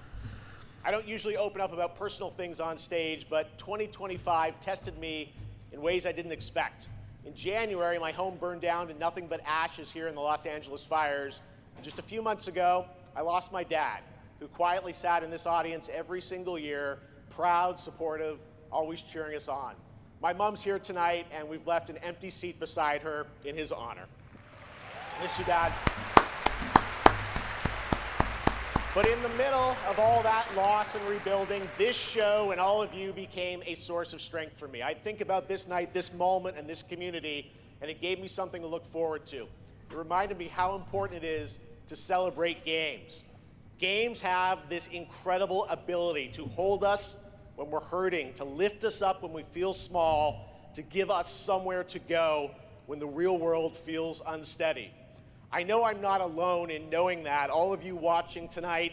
I don't usually open up about personal things on stage, but 2025 tested me in ways I didn't expect. In January, my home burned down to nothing but ashes here in the Los Angeles fires. And just a few months ago, I lost my dad, who quietly sat in this audience every single year, proud, supportive, always cheering us on. My mom's here tonight, and we've left an empty seat beside her in his honor. Miss you, Dad. But in the middle of all that loss and rebuilding, this show and all of you became a source of strength for me. I think about this night, this moment, and this community, and it gave me something to look forward to. It reminded me how important it is to celebrate games. Games have this incredible ability to hold us when we're hurting, to lift us up when we feel small, to give us somewhere to go when the real world feels unsteady. I know I'm not alone in knowing that. All of you watching tonight,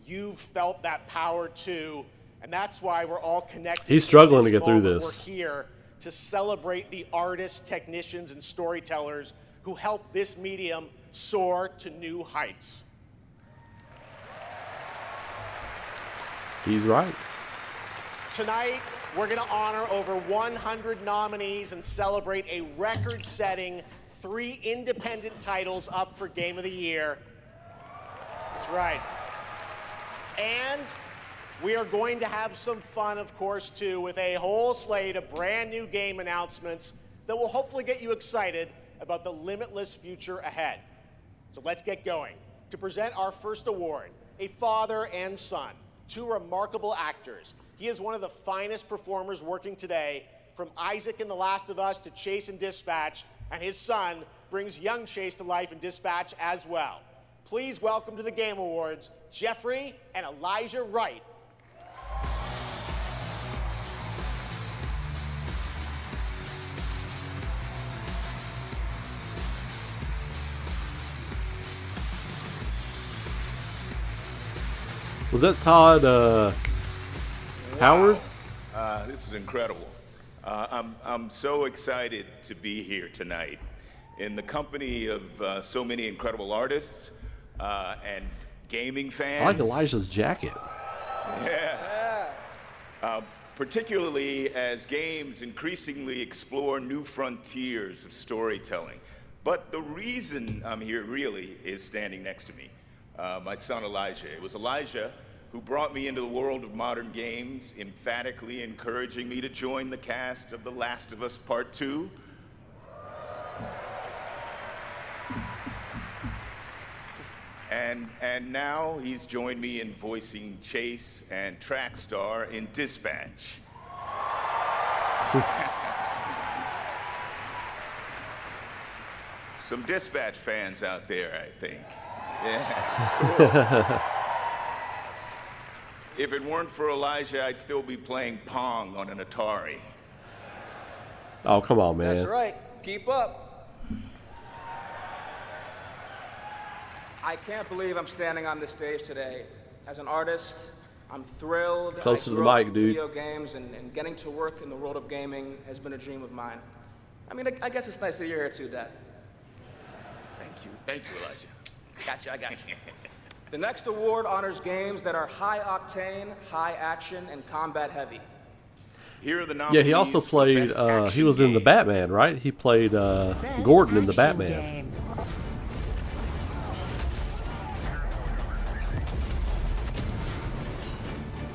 you've felt that power too, and that's why we're all connected. He's struggling to get through this. We're here to celebrate the artists, technicians, and storytellers who help this medium soar to new heights. He's right. Tonight, we're going to honor over 100 nominees and celebrate a record-setting 3 independent titles up for Game of the Year. That's right. And we are going to have some fun, of course, too, with a whole slate of brand new game announcements that will hopefully get you excited about the limitless future ahead. So let's get going. To present our first award, a father and son, 2 remarkable actors. He is one of the finest performers working today, from Isaac in The Last of Us to Chase in Dispatch, and his son brings young Chase to life in Dispatch as well. Please welcome to the Game Awards, Jeffrey and Elijah Wright. Was that Todd Howard? This is incredible. I'm so excited to be here tonight in the company of so many incredible artists and gaming fans. I like Elijah's jacket. Yeah. Particularly as games increasingly explore new frontiers of storytelling. But the reason I'm here really is standing next to me, my son Elijah. It was Elijah who brought me into the world of modern games, emphatically encouraging me to join the cast of The Last of Us Part 2. And now he's joined me in voicing Chase and Trackstar in Dispatch. Some Dispatch fans out there, I think. Yeah. If it weren't for Elijah, I'd still be playing Pong on an Atari. Oh, come on, man. That's right. Keep up. I can't believe I'm standing on this stage today. As an artist, I'm thrilled. Closer to the I grew mic, up with dude. Video games and getting to work in the world of gaming has been a dream of mine. I mean, I guess it's nice that you're here too, Dad. Thank you, Elijah. Gotcha, I got you. The next award honors games that are high octane, high action, and combat heavy. Here are the Yeah, he also played, he was in the Batman, right? He played Gordon in the Batman.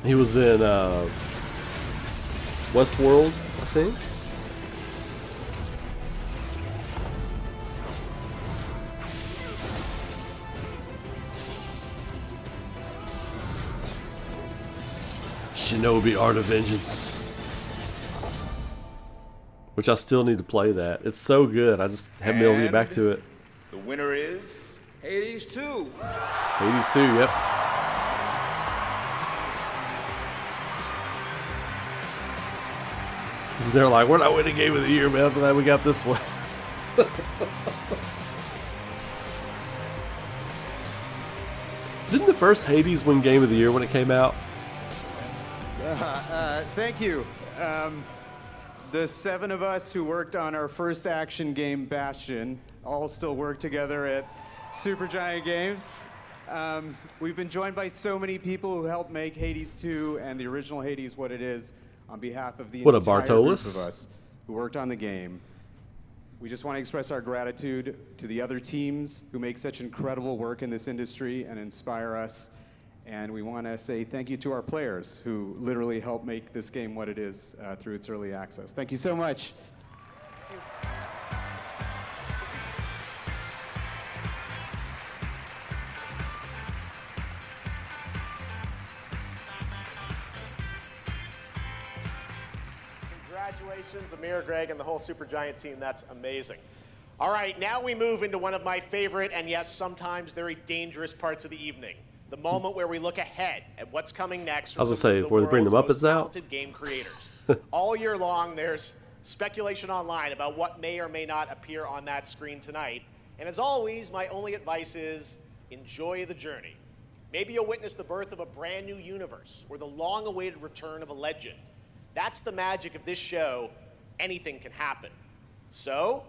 He was in Westworld, I think. Shinobi Art of Vengeance. Which I still need to play that. It's so good. I just haven't been able to get back to it. The winner is... Hades 2. Hades 2, yep. They're like, we're not winning Game of the Year, man. After that, we got this one. Didn't the first Hades win Game of the Year when it came out? Thank you. The 7 of us who worked on our first action game, Bastion, all still work together at Supergiant Games. We've been joined by so many people who helped make Hades 2 and the original Hades what it is on behalf of the What a entire Bartolus. group of us who worked on the game. We just want to express our gratitude to the other teams who make such incredible work in this industry and inspire us. And we want to say thank you to our players who literally helped make this game what it is through its early access. Thank you so much. Congratulations, Amir, Greg, and the whole Supergiant team. That's amazing. All right, now we move into one of my favorite and, yes, sometimes very dangerous parts of the evening. The moment where we look ahead at what's coming next. I was gonna say, where they bring the Muppets out. Game creators. All year long, there's speculation online about what may or may not appear on that screen tonight. And as always, my only advice is enjoy the journey. Maybe you'll witness the birth of a brand new universe or the long-awaited return of a legend. That's the magic of this show. Anything can happen. So,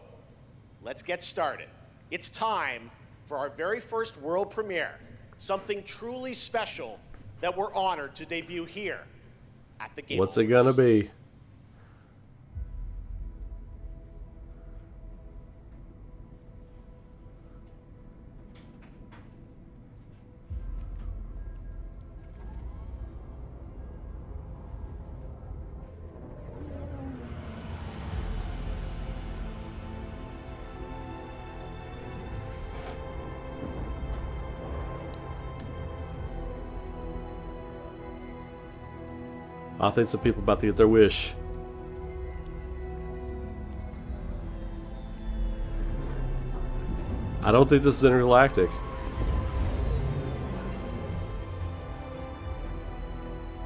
let's get started. It's time for our very first world premiere. Something truly special that we're honored to debut here at the Game What's Awards. it gonna be? I think some people about to get their wish. I don't think this is intergalactic.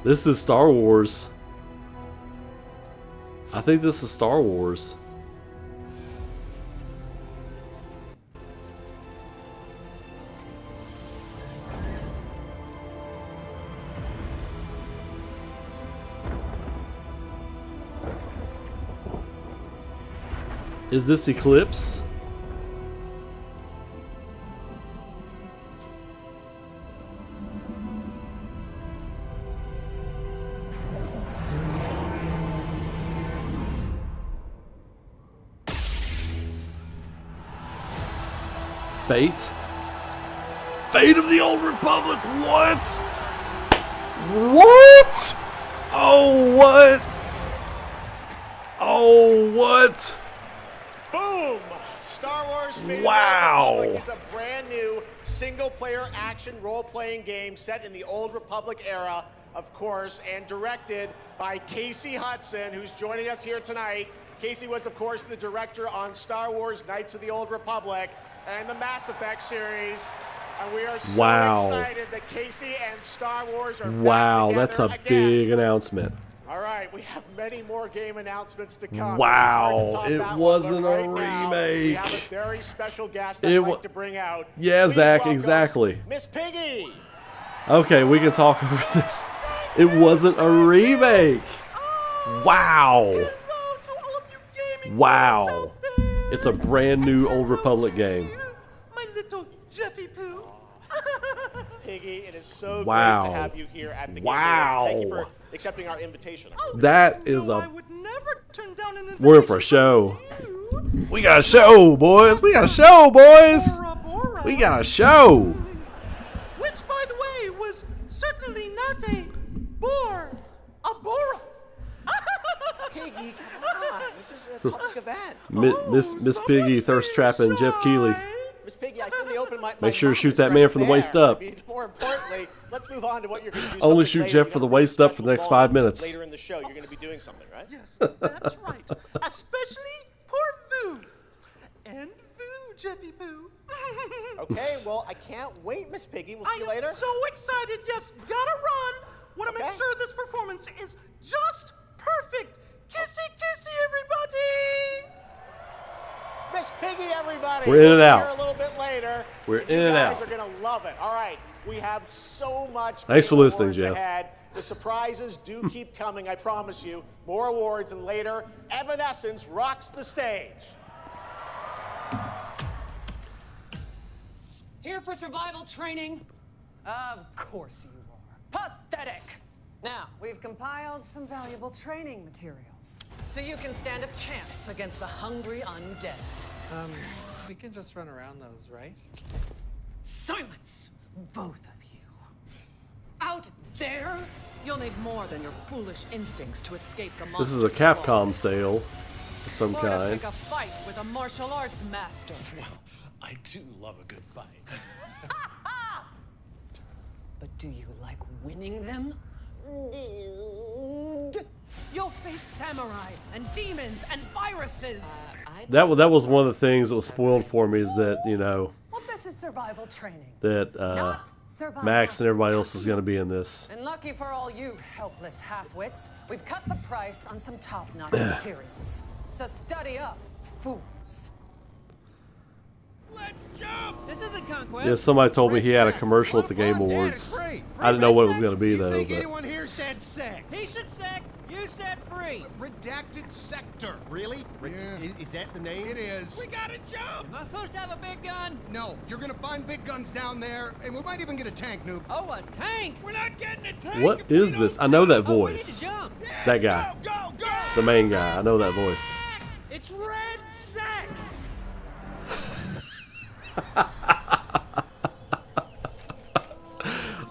This is Star Wars. I think this is Star Wars. Is this Eclipse? Fate? Fate of the Old Republic, what? What? Oh, what? Oh, what? Boom! Star Wars Fate Wow. of the Republic is a brand new single-player action role-playing game set in the Old Republic era, of course, and directed by Casey Hudson, who's joining us here tonight. Casey was, of course, the director on Star Wars Knights of the Old Republic and the Mass Effect series. And we are so excited that Casey and Star Wars are Wow, back that's a together again. big announcement. All right, we have many more game announcements to come. Wow, Hard to top it that one, wasn't but a right now, we remake. have a very special guest I'd like to bring out. Yeah, Please Zach, welcome exactly. Miss Piggy. Okay, we can talk over this. It wasn't a remake. Wow. Wow. It's a brand new Old Republic game. My little Jeffy Poo. Piggy, it is so Wow. great to have you here at the Wow. Game Awards. Thank you for accepting our invitation. That is a... We're in for a show. We got a show, boys. We got a show, boys. We got a show. Which, by the way, was certainly not a bore. A Bora. Piggy, come on. This is a public event. Miss Piggy thirst trapping Jeff Keighley. Miss Piggy, I still open my Make sure to mouth shoot is that right man from the there. waist up. I mean, more importantly, let's move on to what you're going to do. Only something shoot later. Jeff You for the got a waist up for the special next 5 moment minutes. Later in the show, you're going to be doing something, right? Yes, that's right. Especially for Vu. And Vu, Jeffy Poo. Okay, well, I can't wait, Miss Piggy. We'll see you later. I am so excited. Yes, gotta run. Want to make sure this performance is just perfect. Kissy, kissy, everybody. Miss Piggy, everybody. We're in and We'll see out. her a little bit later. We're and in you and guys out. are going to love it. All right, we have so much. Thanks for Game listening, Awards Jeff. ahead. The surprises do keep coming, I promise you. More awards, and later, Evanescence rocks the stage. Here for survival training? Of course you are. Pathetic! Now, we've compiled some valuable training materials, so you can stand a chance against the hungry undead. We can just run around those, right? Silence, both of you. Out there, you'll need more than your foolish instincts to escape the This is a monsters' Capcom claws. sale of some Or to kind. pick a fight with a martial arts master. I do love a good fight. But do you like winning them? You'll face samurai and demons and viruses. That was one of the things that was spoiled for me, is that, you know, Well, this is survival training. that Max and everybody else is going to be in this. And lucky for all you helpless half-wits, we've cut the price on some top-notch materials. So study up, fools. This isn't Conquest. Yeah, somebody told me he had a commercial at the Game Awards. I didn't know what it was going to be, though. Think But anyone here said sex? He said sex. You said free. Redacted sector. Really? Is that the name? It is. We gotta jump. Am I supposed to have a big gun? No, you're gonna find big guns down there, and we might even get a tank, noob. Oh, a tank. We're not getting a tank. what is this? I know that voice. That guy. The main guy. I know that voice. It's red sack.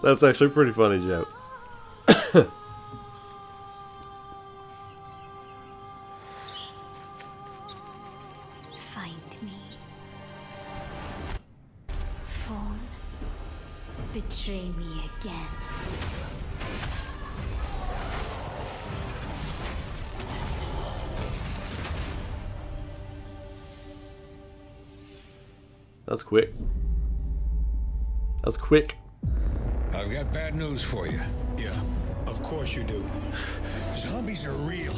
That's actually a pretty funny joke. Find me. Phone. Betray me again. That's quick. That's quick. I've got bad news for you. Yeah, of course you do. Zombies are real.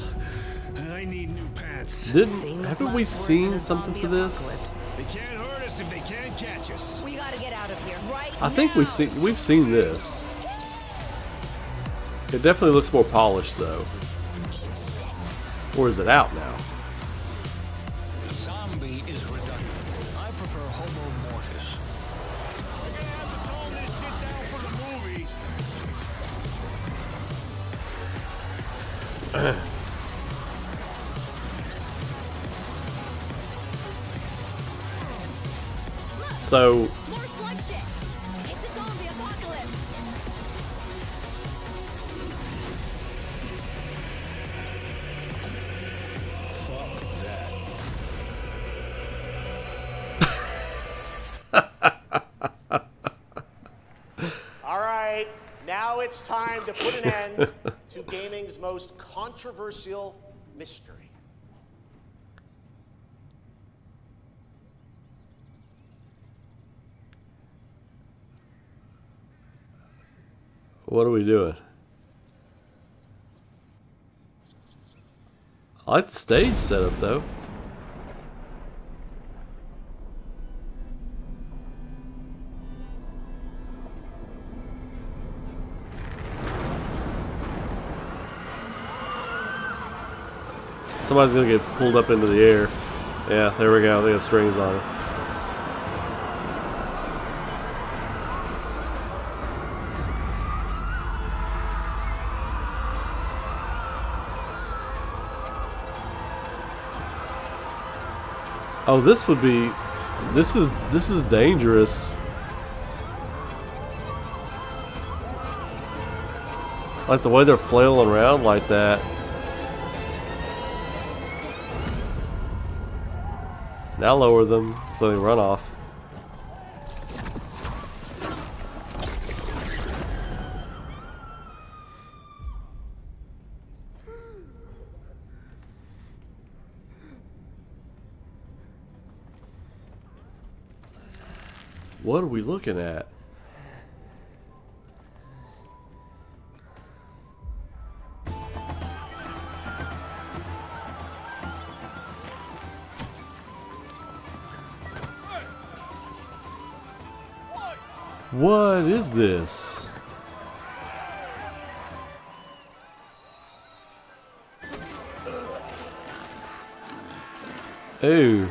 And I need new pants. Haven't we seen something for this? They can't hurt us if they can't catch us. We gotta get out of here right I think we've seen this. It definitely looks more polished, though. Or is it out now? So All right, now it's time to put an end to gaming's most controversial mystery. what are we doing? I like the stage setup though. Somebody's gonna get pulled up into the air. Yeah, there we go. They got strings on it. Oh, this would be. This is dangerous. Like the way they're flailing around like that. Now lower them so they run off. What are we looking at? What is this? Ooh.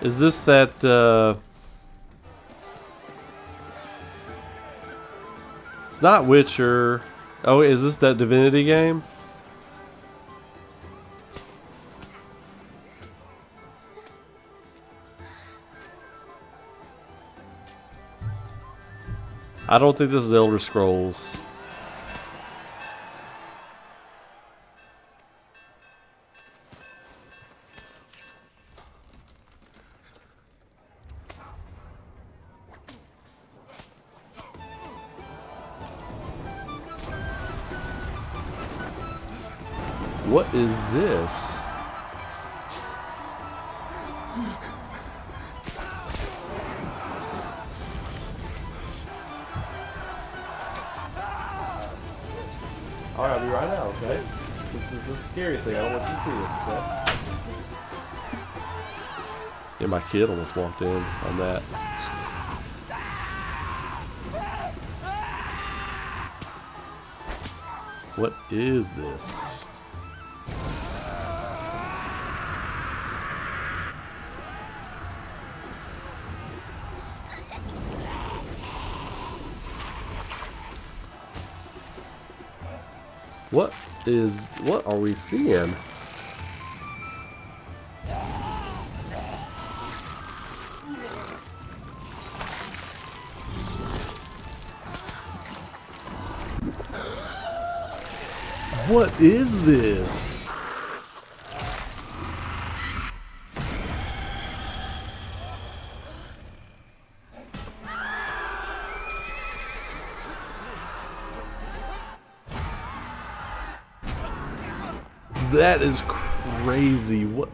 Is this that, it's not Witcher. Oh, is this that Divinity game? I don't think this is Elder Scrolls. What is this? Alright, I'll be right out, okay? This is a scary thing. I don't want you to see this, okay? Yeah, my kid almost walked in on that. What is this? What are we seeing? What is this? That is crazy. What?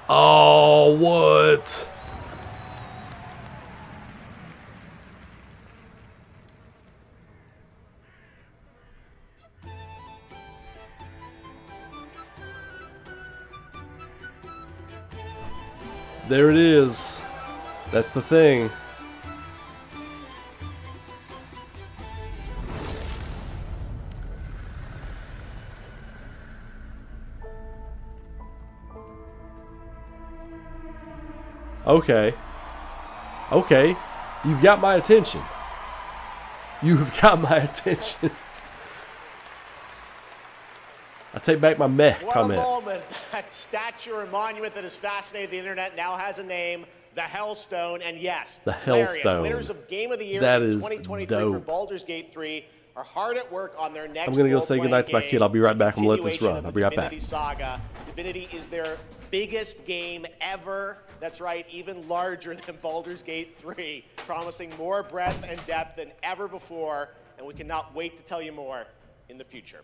Oh, what? There it is. That's the thing. Okay. Okay. You've got my attention. You have got my attention. I take back my meh comment. What a moment. That statue or monument that has fascinated the internet now has a name, the Hellstone. And yes, the Hellstone. Winners of Game of the Year that in is 2023 dope. for Baldur's Gate 3 are hard at work on their next I'm going to go say goodnight to my kid. I'll be right back. I'm going to let this run. I'll be right back. Divinity Saga. Divinity is their biggest game ever. That's right, even larger than Baldur's Gate 3, promising more breadth and depth than ever before, and we cannot wait to tell you more in the future.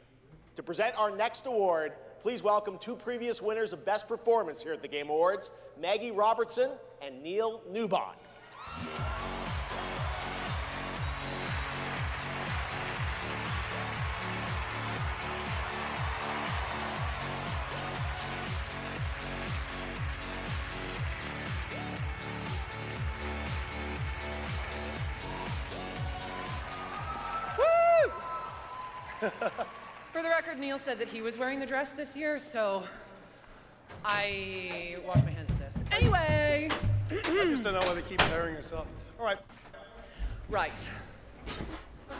To present our next award, please welcome two previous winners of Best Performance here at the Game Awards, Maggie Robertson and Neil Newbon. For the record, Neil said that he was wearing the dress this year, so I wash my hands of this. Anyway. I just don't know why they keep pairing us up. All right. Right.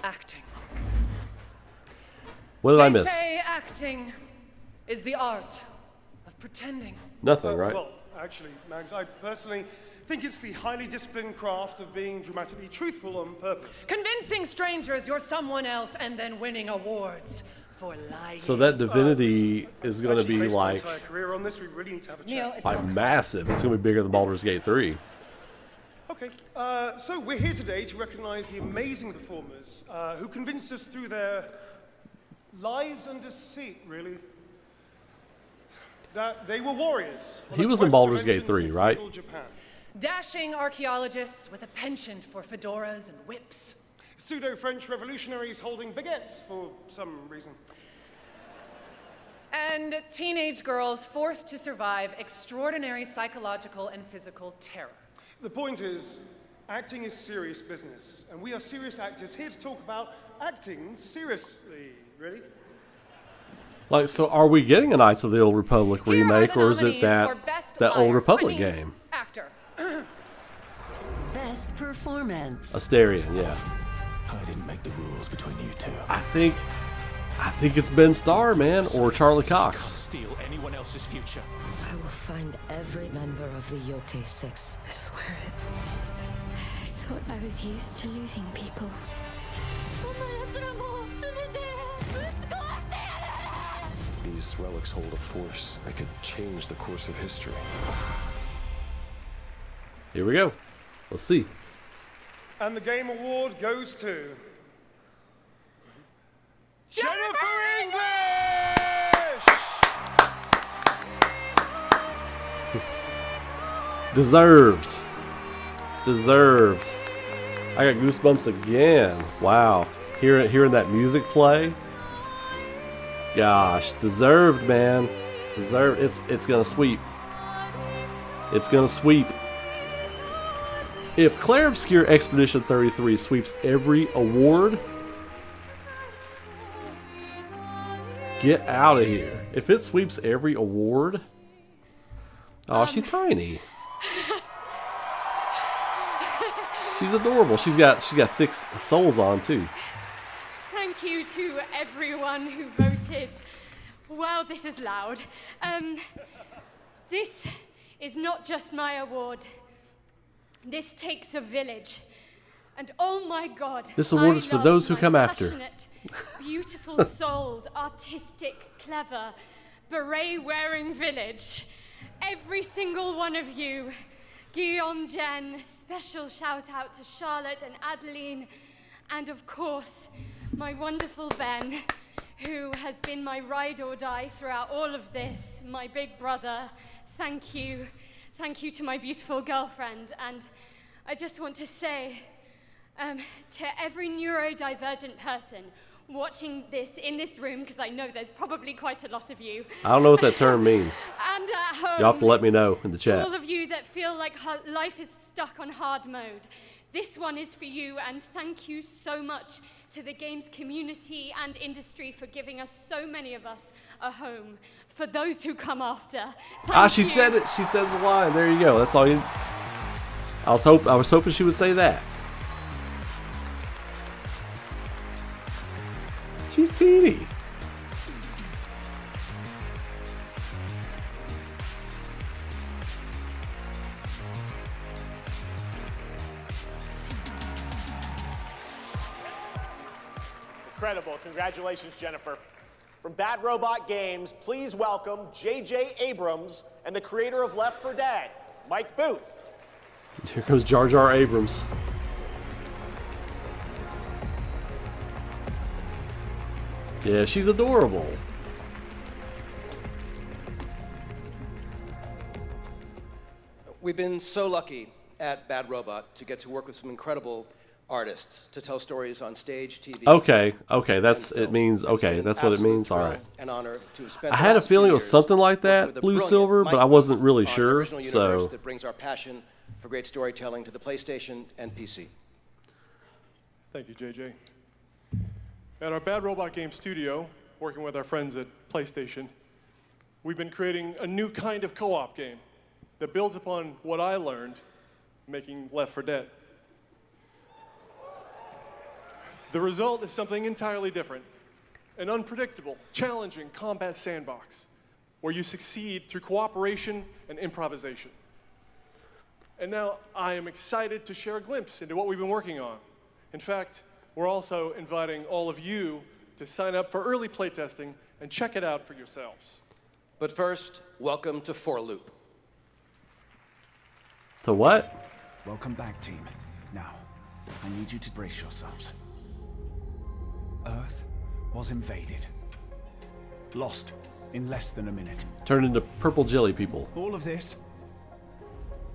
Acting. What did I miss? They say acting is the art of pretending. Nothing, right? Well, actually, Mags, I personally think it's the highly disciplined craft of being dramatically truthful on purpose. Convincing strangers you're someone else and then winning awards for lying. So that Divinity is going to be based like, my entire career on this, we really need to have a Neil, chat. like massive. It's going to be bigger than Baldur's Gate 3. Okay, so we're here today to recognize the amazing performers who convinced us through their lies and deceit, really, that they were warriors. He was in Baldur's Gate 3, right? Japan. Dashing archaeologists with a penchant for fedoras and whips. Pseudo-French revolutionaries holding baguettes for some reason. And teenage girls forced to survive extraordinary psychological and physical terror. The point is, acting is serious business, and we are serious actors here to talk about acting seriously, really. Like, so are we getting a Knights of the Old Republic remake, or is it that Old Republic game? Actor. Best performance. Asterion, yeah. I didn't make the rules between you two. I think it's Ben Starr, man, or Charlie Cox. Steal anyone else's future. I will find every member of the Yote Six. I swear it. I thought I was used to losing people. These relics hold a force that could change the course of history. Here we go. Let's see. And the Game Award goes to Jennifer English! Deserved. Deserved. I got goosebumps again. Wow. Hearing that music play. Gosh, deserved, man. Deserved. It's gonna sweep. It's gonna sweep. If Claire Obscure Expedition 33 sweeps every award, get out of here. If it sweeps every award, oh, she's tiny. She's adorable. She's got thick soles on too. Thank you to everyone who voted. Wow, this is loud. This is not just my award. This takes a village. And oh my God, this award is for those who come after. Passionate, beautiful-souled, artistic, clever, beret-wearing village. Every single one of you. Guillaume, Jen, special shout out to Charlotte and Adeline, and of course, my wonderful Ben, who has been my ride or die throughout all of this, my big brother. Thank you. Thank you to my beautiful girlfriend. And I just want to say to every neurodivergent person watching this in this room, because I know there's probably quite a lot of you. I don't know what that term means. And at home. You'll have to let me know in the chat. All of you that feel like life is stuck on hard mode, this one is for you, and thank you so much to the games community and industry for giving us, so many of us, a home. For those who come after. She said it. She said the line. There you go. That's all you. I was hoping she would say that. teeny. Incredible. Congratulations, Jennifer. From Bad Robot Games, please welcome J.J. Abrams and the creator of Left 4 Dead, Mike Booth. Here comes Jar Jar Abrams. Yeah, she's adorable. We've been so lucky at Bad Robot to get to work with some incredible artists to tell stories on stage, TV. Okay, that's it means okay, that's what it means. All right. An honor to have spent I had a feeling it was something like that, Blue Silver, but I wasn't really sure. So that brings our passion for great storytelling to the PlayStation and PC. Thank you, JJ. At our Bad Robot Game studio, working with our friends at PlayStation, we've been creating a new kind of co-op game that builds upon what I learned making Left 4 Dead. The result is something entirely different, an unpredictable, challenging combat sandbox where you succeed through cooperation and improvisation. And now I am excited to share a glimpse into what we've been working on. In fact, we're also inviting all of you to sign up for early playtesting and check it out for yourselves. But first, welcome to 4 Loop. To what? Welcome back, team. Now, I need you to brace yourselves. Earth was invaded. Lost in less than a minute. Turned into purple jelly people. All of this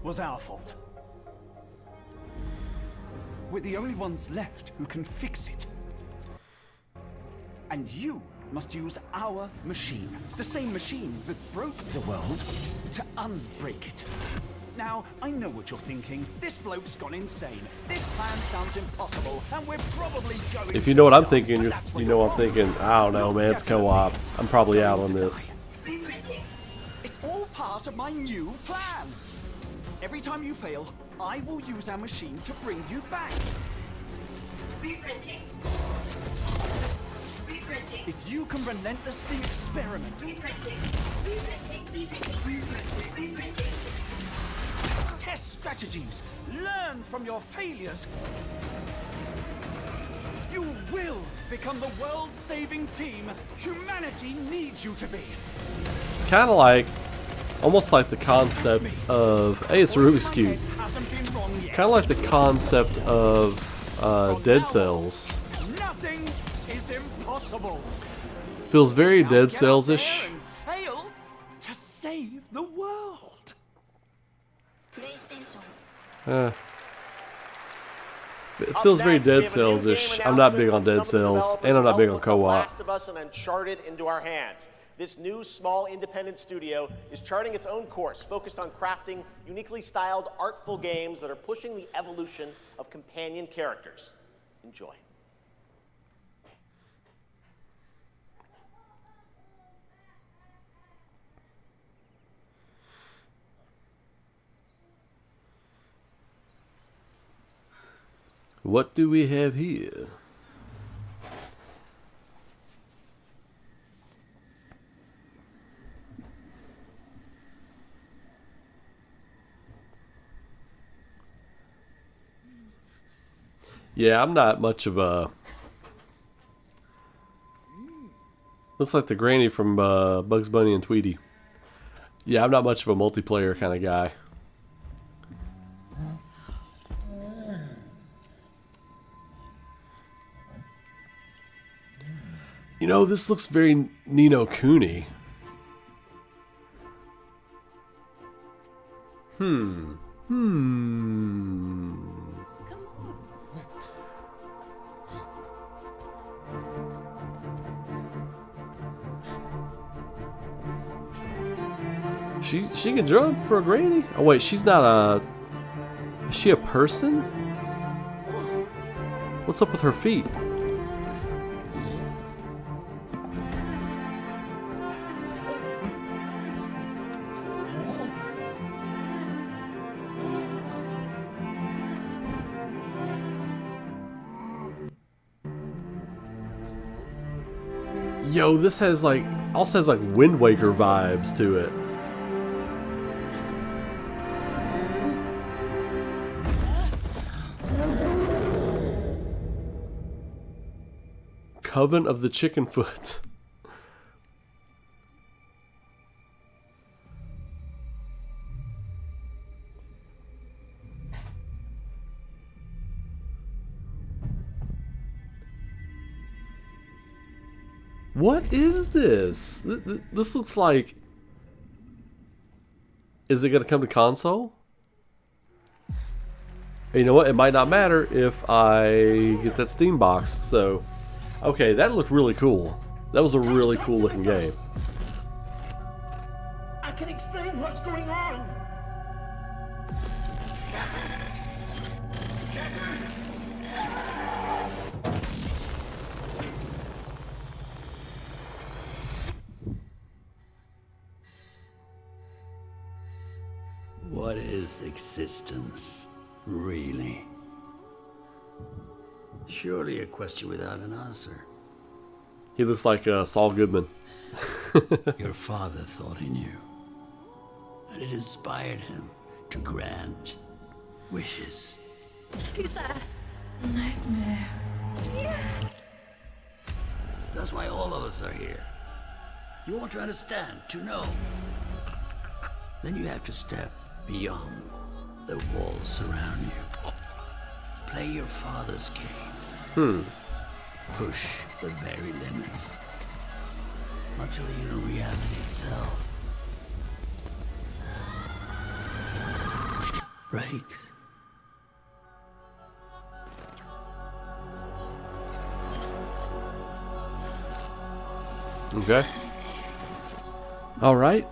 was our fault. We're the only ones left who can fix it. And you must use our machine, the same machine that broke the world, to unbreak it. Now, I know what you're thinking. This bloke's gone insane. This plan sounds impossible, and we're probably going If you know what I'm thinking, you know what I'm thinking. I don't know, man. It's co-op. I'm probably out on this. It's all part of my new plan. Every time you fail, I will use our machine to bring you back. Reprinting. Reprinting. If you can relentlessly experiment. Reprinting. Reprinting. Test strategies. Learn from your failures. You will become the world-saving team humanity needs you to be. It's kind of like, almost like the concept of, hey, it's a Rubik's Cube. Kind of like the concept of Dead Cells. Nothing is impossible. Feels very Dead Cells-ish. Fail to save the world. It feels very Dead Cells-ish. I'm not big on Dead Cells, and I'm not big on co-op. Last of Us and Uncharted into our hands. This new, small, independent studio is charting its own course, focused on crafting uniquely styled, artful games that are pushing the evolution of companion characters. Enjoy. What do we have here? Yeah, I'm not much of a... Looks like the granny from Bugs Bunny and Tweety. Yeah, I'm not much of a multiplayer kind of guy. You know, this looks very Ni no Kuni. She can jump for a granny? Oh wait, she's not a... Is she a person? What's up with her feet? Yo, this has like also has like Wind Waker vibes to it. Coven of the Chicken Foot. What is this? This looks like... Is it going to come to console? You know what? It might not matter if I get that Steam box. So, okay, that looked really cool. That was a really cool looking game. I can explain what's going on. What is existence, really? Surely a question without an answer. He looks like Saul Goodman. Your father thought he knew, and it inspired him to grant wishes. Who's that? Nightmare. That's why all of us are here. You want to understand, to know. Then you have to step beyond the walls surround you. Play your father's game. Push the very limits until you know reality itself. Breaks. Okay. All right.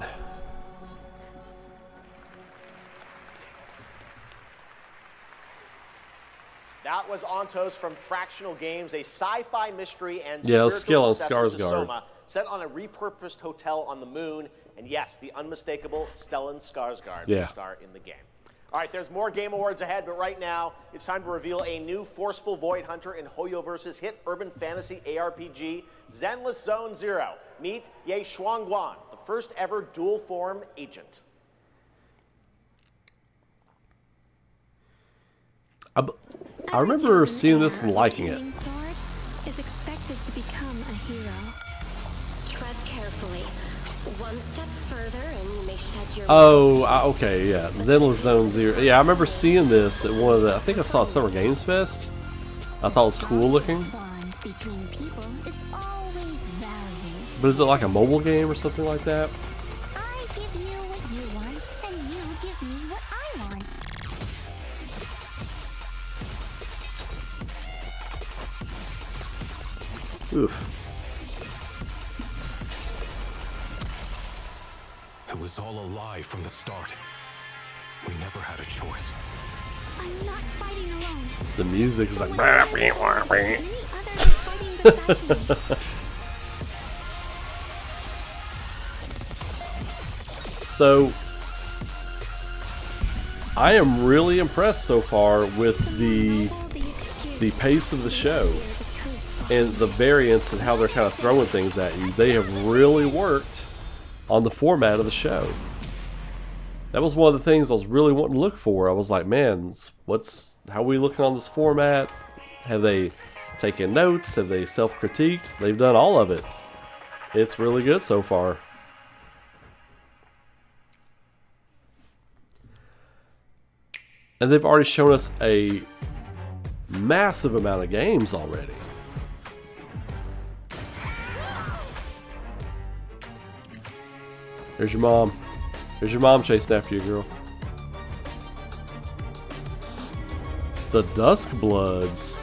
That was Ontos from Fractional Games, a sci-fi mystery and let's scale on spiritual successor to Skarsgård. Soma, set on a repurposed hotel on the moon. And yes, the unmistakable Stellan Skarsgård will star in the game. All right, there's more Game Awards ahead, but right now it's time to reveal a new forceful Void Hunter in Hoyoverse's hit urban fantasy ARPG, Zenless Zone Zero. Meet Ye Shuangguan, the first ever dual form agent. I remember seeing this and liking it. Sword is expected to become a hero. Tread carefully. One step further and you may shed your Okay, yeah. Zenless Zone Zero. Yeah, I remember seeing this at one of the... I think I saw it at Summer Games Fest. I thought it was cool looking. between people is always valued. But is it like a mobile game or something like that? I give you what you want, and you give me what I want. Oof. It was all a lie from the start. We never had a choice. I'm not fighting alone. The music is like... So, I am really impressed so far with the pace of the show and the variants and how they're kind of throwing things at you. They have really worked on the format of the show. That was one of the things I was really wanting to look for. I was like, man, how are we looking on this format? Have they taken notes? Have they self-critiqued? They've done all of it. It's really good so far. And they've already shown us a massive amount of games already. There's your mom. There's your mom chasing after you, girl. The Dusk Bloods.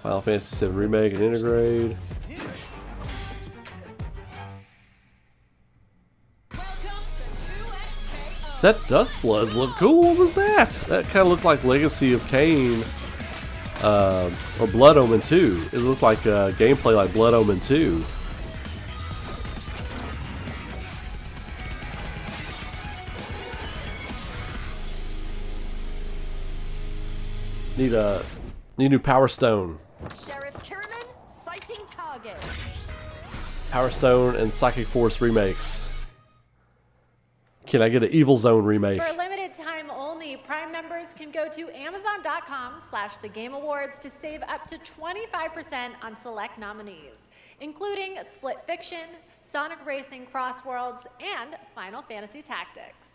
Final Fantasy VII Remake and Integrate. That Dusk Bloods look cool. What was that? That kind of looked like Legacy of Kain. Or Blood Omen 2. It looked like gameplay like Blood Omen 2. Need a new Power Stone. Sheriff Kierman, sighting target. Power Stone and Psychic Force remakes. Can I get an Evil Zone remake? For a limited time only, Prime members can go to Amazon.com/thegameawards to save up to 25% on select nominees, including Split Fiction, Sonic Racing Cross Worlds, and Final Fantasy Tactics.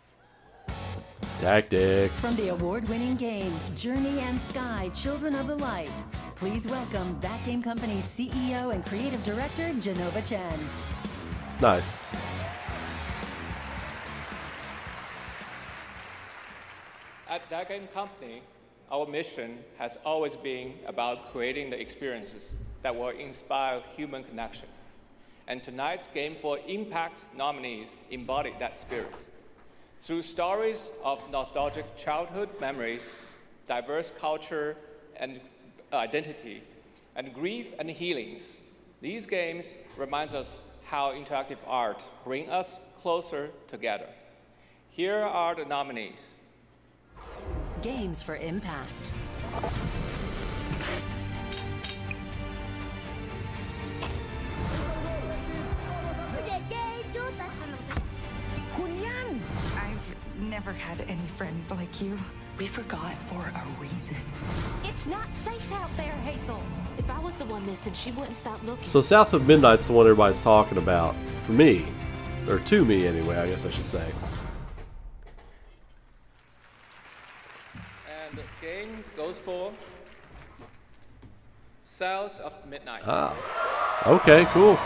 Tactics. From the award-winning games Journey and Sky, Children of the Light, please welcome That Game Company's CEO and Creative Director, Genova Chen. Nice. At That Game Company, our mission has always been about creating the experiences that will inspire human connection. And tonight's Game for Impact nominees embody that spirit. Through stories of nostalgic childhood memories, diverse culture and identity, and grief and healings, these games remind us how interactive art brings us closer together. Here are the nominees. Games for Impact. I've never had any friends like you. We forgot for a reason. It's not safe out there, Hazel. If I was the one missing, she wouldn't stop looking. So South of Midnight's the one everybody's talking about. For me. Or to me, anyway, I guess I should say. And the game goes for South of Midnight. Ah. Okay, cool.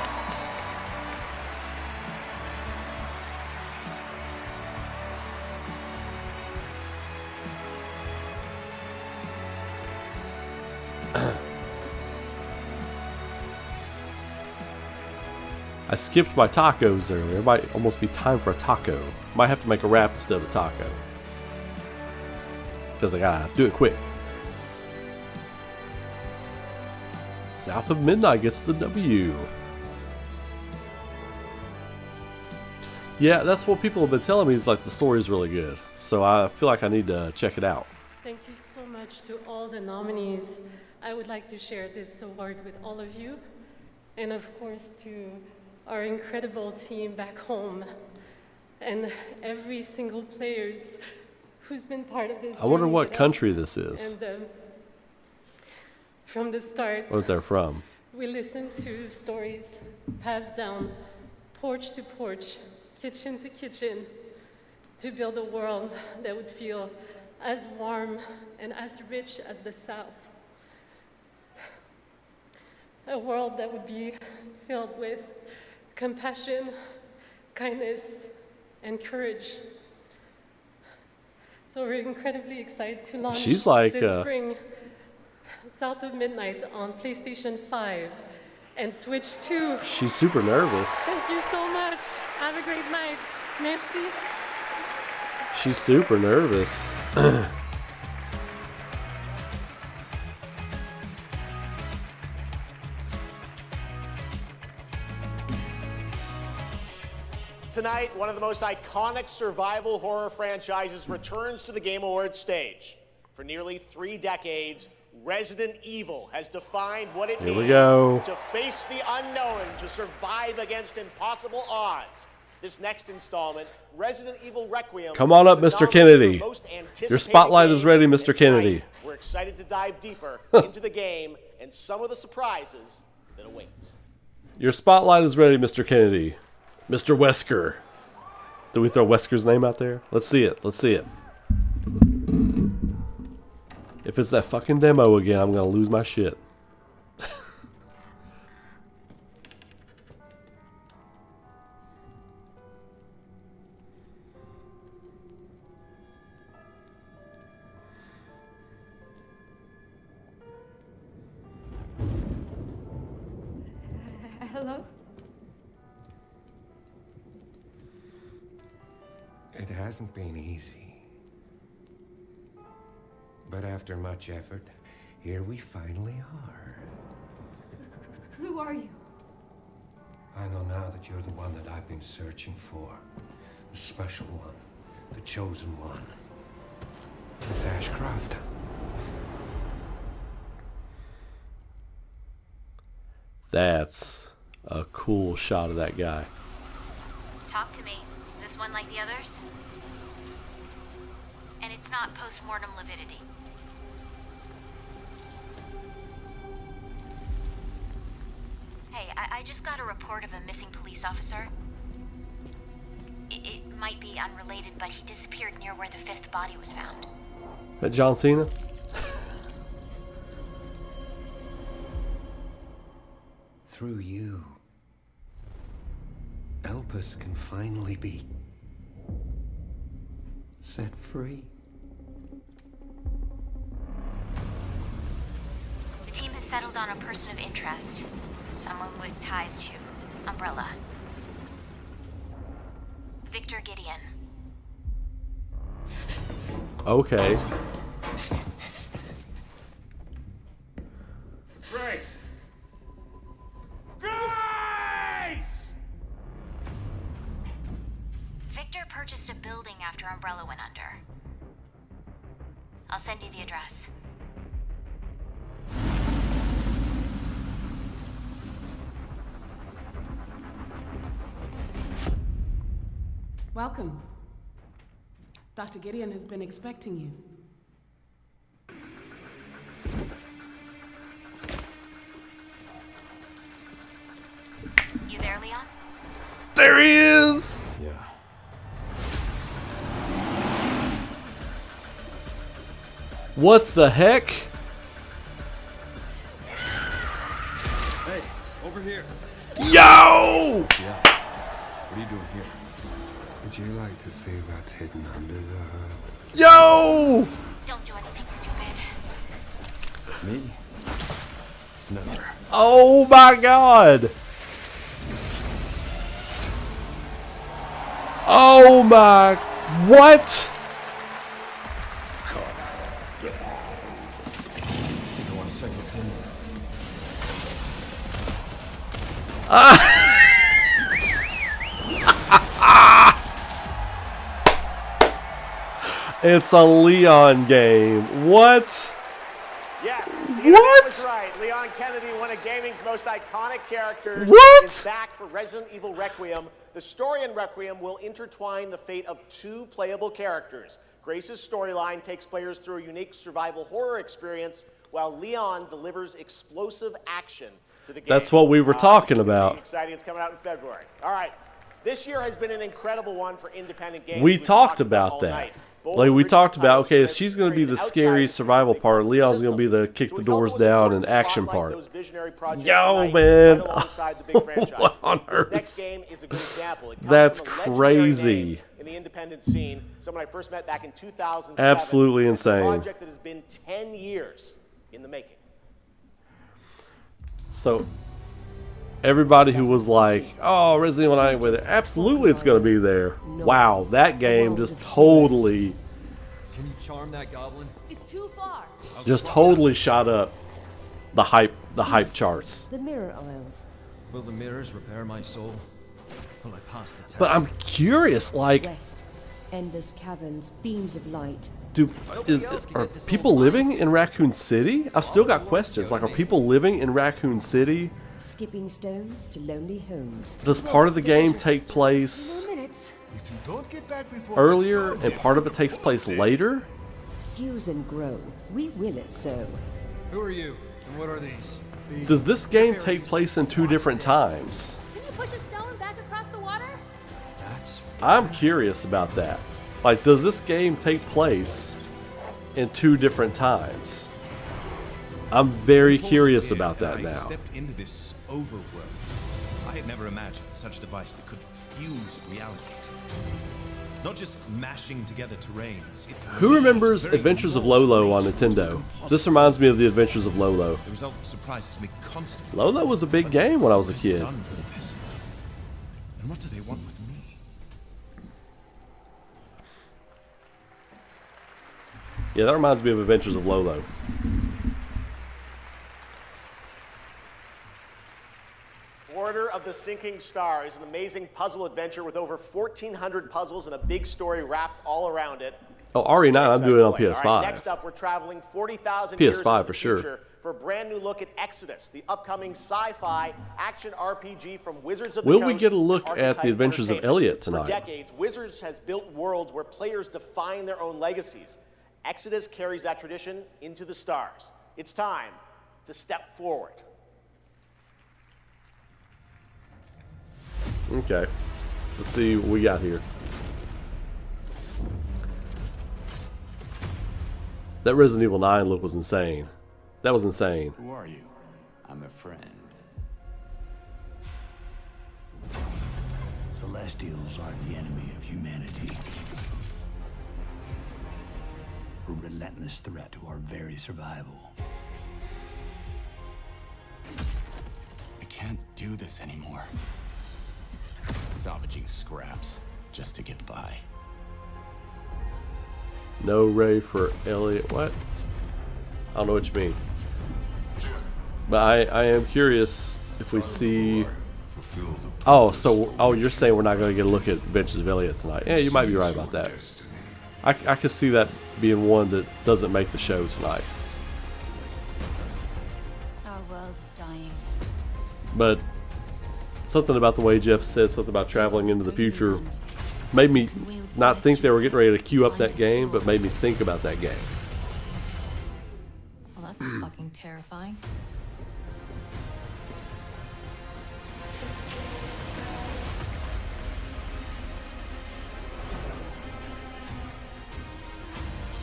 I skipped my tacos earlier. It might almost be time for a taco. Might have to make a wrap instead of a taco. Because I gotta do it quick. South of Midnight gets the W. Yeah, that's what people have been telling me, is like the story's really good. So I feel like I need to check it out. Thank you so much to all the nominees. I would like to share this award with all of you. And of course to our incredible team back home. And every single players who's been part of this. I wonder journey what with country us. this is. And from the start, What they're from. we listened to stories passed down porch to porch, kitchen to kitchen, to build a world that would feel as warm and as rich as the South. A world that would be filled with compassion, kindness, and courage. So we're incredibly excited to launch She's like, this spring South of Midnight on PlayStation 5 and Switch 2. She's super nervous. Thank you so much. Have a great night. Merci. She's super nervous. Tonight, one of the most iconic survival horror franchises returns to the Game Awards stage. For nearly 3 decades, Resident Evil has defined what it Here we means go. to face the unknown, to survive against impossible odds. This next installment, Resident Evil Requiem. Come on up, is a Mr. Kennedy. nominee for most anticipated Your spotlight is game. ready, And Mr. Kennedy. tonight, we're excited to dive deeper into the game and some of the surprises that await. Your spotlight is ready, Mr. Kennedy. Mr. Wesker. Do we throw Wesker's name out there? Let's see it. Let's see it. If it's that fucking demo again, I'm gonna lose my shit. Hello? It hasn't been easy. But after much effort, here we finally are. Who are you? I know now that you're the one that I've been searching for. The special one. The chosen one. Miss Ashcroft. That's a cool shot of that guy. Talk to me. Is this one like the others? And it's not post-mortem lividity. Hey, I just got a report of a missing police officer. It might be unrelated, but he disappeared near where the 5th body was found. That John Cena? Through you, Elpis can finally be set free. The team has settled on a person of interest. Someone with ties to Umbrella. Victor Gideon. Okay. Grace! Grace! Victor purchased a building after Umbrella went under. I'll send you the address. Welcome. Dr. Gideon has been expecting you. You there, Leon? There he is! Yeah. What the heck? Hey, over here. Yo! Yeah. What are you doing here? Would you like to see what's hidden under the hood? Yo! Don't do anything stupid. Me? Never. Oh my god! Oh my... What? Think I want a second opinion. It's a Leon game. What? Yes, the What? internet was right. Leon Kennedy, one of gaming's most iconic characters, What? is back for Resident Evil Requiem. The story in Requiem will intertwine the fate of 2 playable characters. Grace's storyline takes players through a unique survival horror experience, while Leon delivers explosive action to the game. That's what we were talking about. Exciting! It's coming out in February. All right, this year has been an incredible one for independent games. We We've talked all about that. night. Bold Like we original talked about, titles okay, that she's going to be the created scary outside survival part. Leon's going to be the kick So the we felt it doors was down important and to action spotlight part. those visionary projects Yo, tonight, man. right alongside the big franchises. What on This earth? next game is a good example. It comes That's from a legendary crazy. name in the independent scene. Someone I first met back in 2007. Absolutely It's a insane. project that has been 10 years in the making. So, everybody who was like, oh, Resident Evil 9 with it, absolutely it's going to be there. Wow, that game just totally, Can you charm that goblin? It's too far. just totally shot up the hype charts. The mirror isles. Will the mirrors repair my soul? Will I pass the test? But I'm curious, like, West. Endless caverns, beams of light. are people living in Raccoon City? I've still got questions. Like, are people living in Raccoon City? Skipping stones to lonely homes. Does part of the game take place earlier and part of it takes place later? Fuse and grow. We will it so. Who are you? And what are these? Does this game take place in 2 different times? Can you push a stone back across the water? That's I'm curious about that. Like, does this game take place in 2 different times? I'm very curious about that I now. stepped into this overworld. I had never imagined such a device that could fuse realities. Not just mashing together terrains. Who remembers Adventures of Lolo on Nintendo? This reminds me of the Adventures of Lolo. The result surprises me constantly. Lolo was a big game when I was a kid. Done all this. And what do they want with me? Yeah, that reminds me of Adventures of Lolo. Order of the Sinking Star is an amazing puzzle adventure with over 1,400 puzzles and a big story wrapped all around it. Oh, RE9, I'm doing it on All right, PS5. next up, we're traveling 40,000 years PS5 into for the sure. future for a brand new look at Exodus, the upcoming sci-fi action RPG from Wizards of the Will Coast. we get a look and at Archetype the Adventures of Entertainment. Elliot tonight? For decades, Wizards has built worlds where players define their own legacies. Exodus carries that tradition into the stars. It's time to step forward. Okay. Let's see what we got here. That Resident Evil 9 look was insane. That was insane. Who are you? I'm a friend. Celestials are the enemy of humanity. A relentless threat to our very survival. I can't do this anymore. Salvaging scraps just to get by. No Ray for Elliot. What? I don't know what you mean. But I am curious if we see... Oh, so... Oh, you're saying we're not going to get a look at Adventures of Elliot tonight. Yeah, you might be right about that. I could see that being one that doesn't make the show tonight. Our world is dying. But something about the way Jeff said something about traveling into the future made me not think they were getting ready to queue up that game, but made me think about that game. Well, that's fucking terrifying.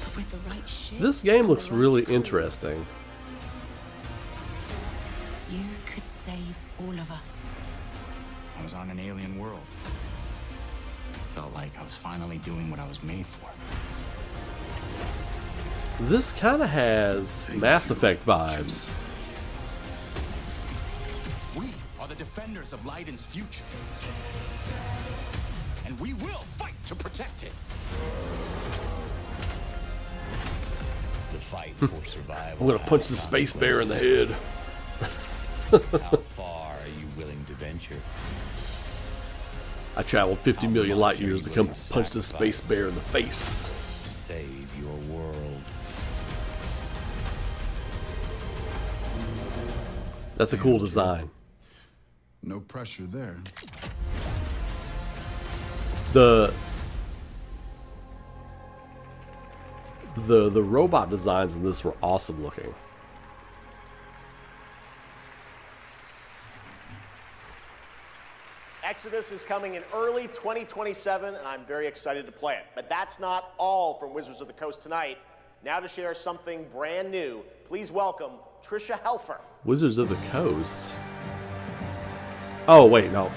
But with the right shit, This game looks really interesting. you could save all of us. I was on an alien world. Felt like I was finally doing what I was made for. This kind of has Mass Effect vibes. We are the defenders of Leiden's future. And we will fight to protect it. The fight for survival. I'm gonna punch the space bear in the head. How far are you willing to venture? I traveled 50 million light years to come punch this space bear in the face. Save your world. That's a cool design. No pressure there. The robot designs in this were awesome looking. Exodus is coming in early 2027, and I'm very excited to play it. But that's not all from Wizards of the Coast tonight. Now to share something brand new, please welcome Trisha Helfer. Wizards of the Coast. Oh wait, no,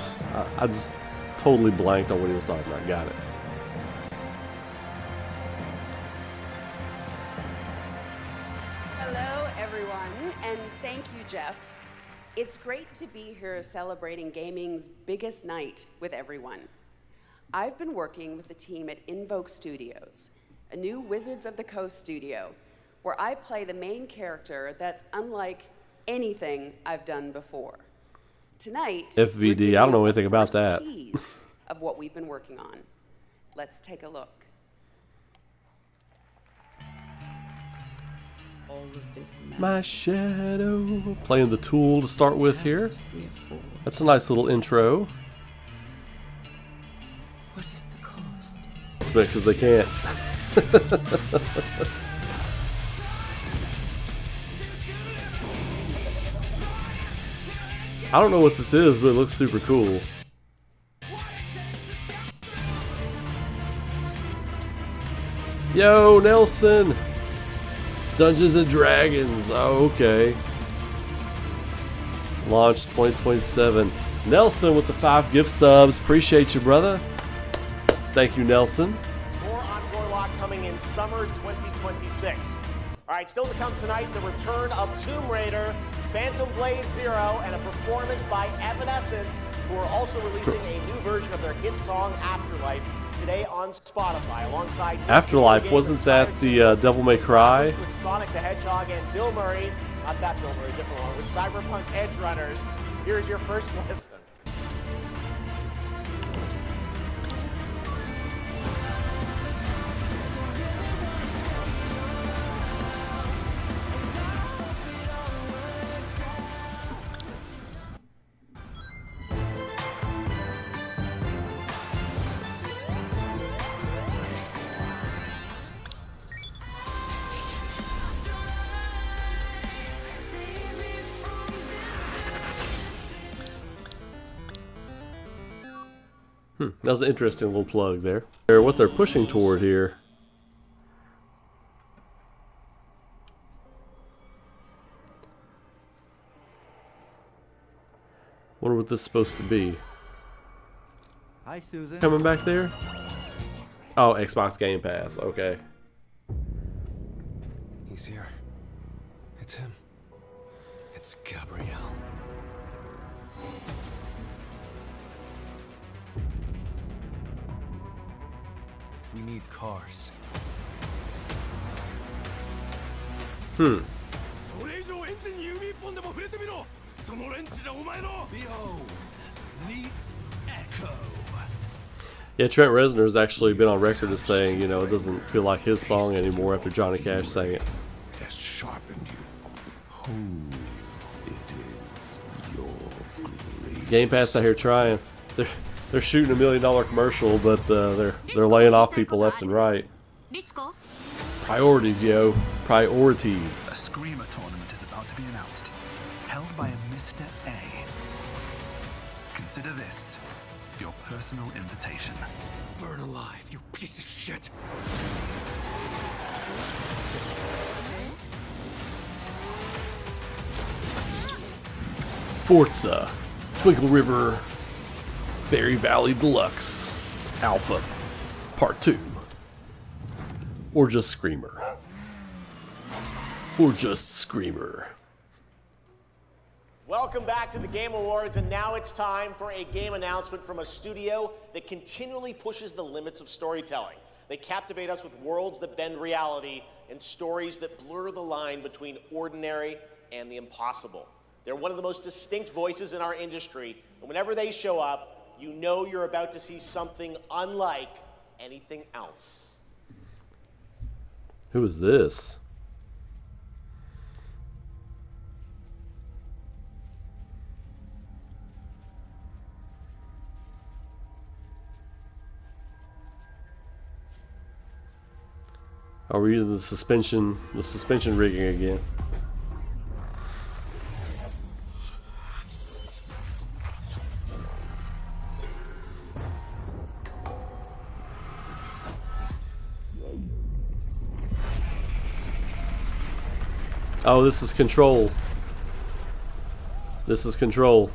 I just totally blanked on what he was talking about. Got it. Hello, everyone, and thank you, Jeff. It's great to be here celebrating gaming's biggest night with everyone. I've been working with the team at Invoke Studios, a new Wizards of the Coast studio, where I play the main character that's unlike anything I've done before. Tonight, FVD, I don't know anything about that. Tease of what we've been working on. Let's take a look. All of this My shadow. Playing the tool to start with here. That's a nice little intro. What is the cost? It's because they can't. I don't know what this is, but it looks super cool. Yo, Nelson! Dungeons and Dragons. Oh, okay. Launch 2027. Nelson with the 5 gift subs. Appreciate you, brother. Thank you, Nelson. More on Warlock coming in summer 2026. All right, still to come tonight, the return of Tomb Raider, Phantom Blade Zero, and a performance by Evanescence, who are also releasing a new version of their hit song Afterlife today on Spotify, alongside Afterlife, wasn't that the Devil May Cry? with Sonic the Hedgehog and Bill Murray, not that Bill Murray, different one, with Cyberpunk Edge Runners. Here's your first listen. That was an interesting little plug there. What they're pushing toward here. Wonder what this is supposed to be. Hi, Susan. Coming back there? Oh, Xbox Game Pass. Okay. He's here. It's him. It's Gabrielle. We need cars. Hmm. Behold, the echo. Yeah, Trent Reznor's actually been on record as saying, you know, it doesn't feel like his song anymore after Johnny Cash sang it. Has sharpened you. Who it is your great. Game Pass out here trying. They're shooting $1 million commercial, but they're laying off people left and right. Priorities, yo. Priorities. A Screamer tournament is about to be announced, held by a Mr. A. Consider this your personal invitation. Burn alive, you piece of shit! Forza, Twinkle River, Fairy Valley Deluxe, Alpha, Part 2. Or just Screamer. Or just Screamer. Welcome back to the Game Awards, and now it's time for a game announcement from a studio that continually pushes the limits of storytelling. They captivate us with worlds that bend reality and stories that blur the line between ordinary and the impossible. They're one of the most distinct voices in our industry, and whenever they show up, you know you're about to see something unlike anything else. Who is this? Are we using the suspension rigging again? Oh, this is Control. This is Control.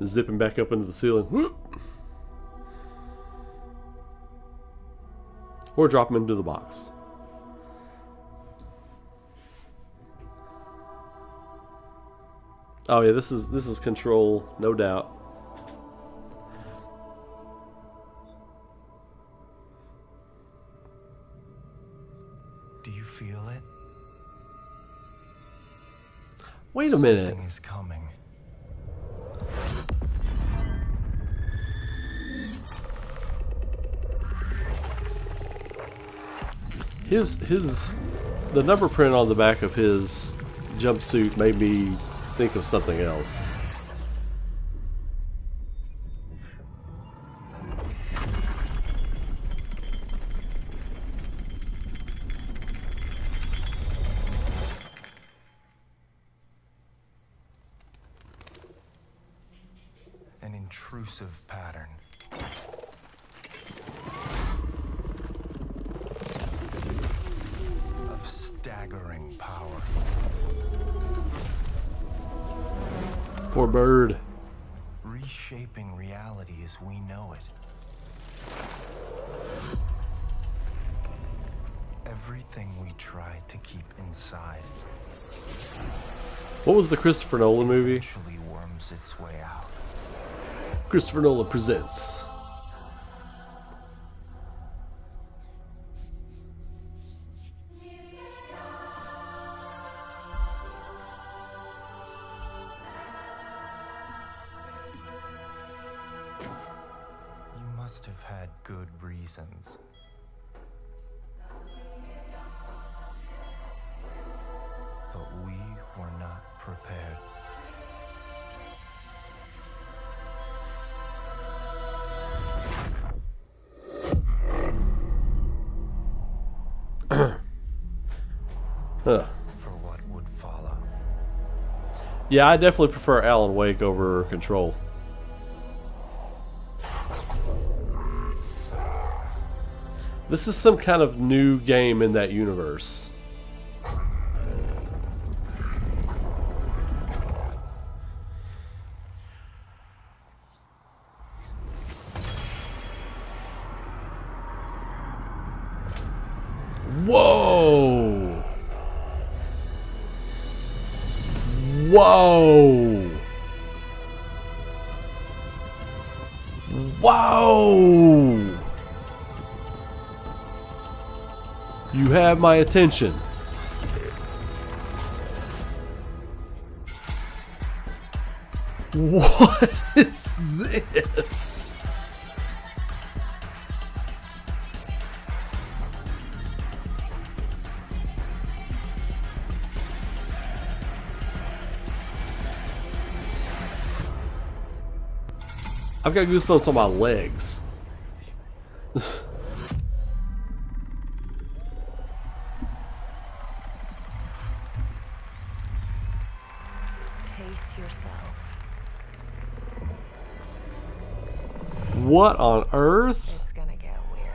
Zipping back up into the ceiling. Whoop. Or drop them into the box. Oh yeah, this is Control, no doubt. Do you feel it? Wait a minute. Something is coming. The number print on the back of his jumpsuit made me think of something else. An intrusive pattern. Of staggering power. Poor bird. Reshaping reality as we know it. Everything we tried to keep inside. What was the Christopher Nolan movie? Eventually worms its way out. Christopher Nolan presents. You must have had good reasons. But we were not prepared. Yeah, I definitely prefer Alan Wake over Control. This is some kind of new game in that universe. Whoa! Whoa! Whoa! You have my attention. What is this? I've got goosebumps on my legs. Pace yourself. What on earth? It's gonna get weirder.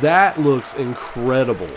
That looks incredible.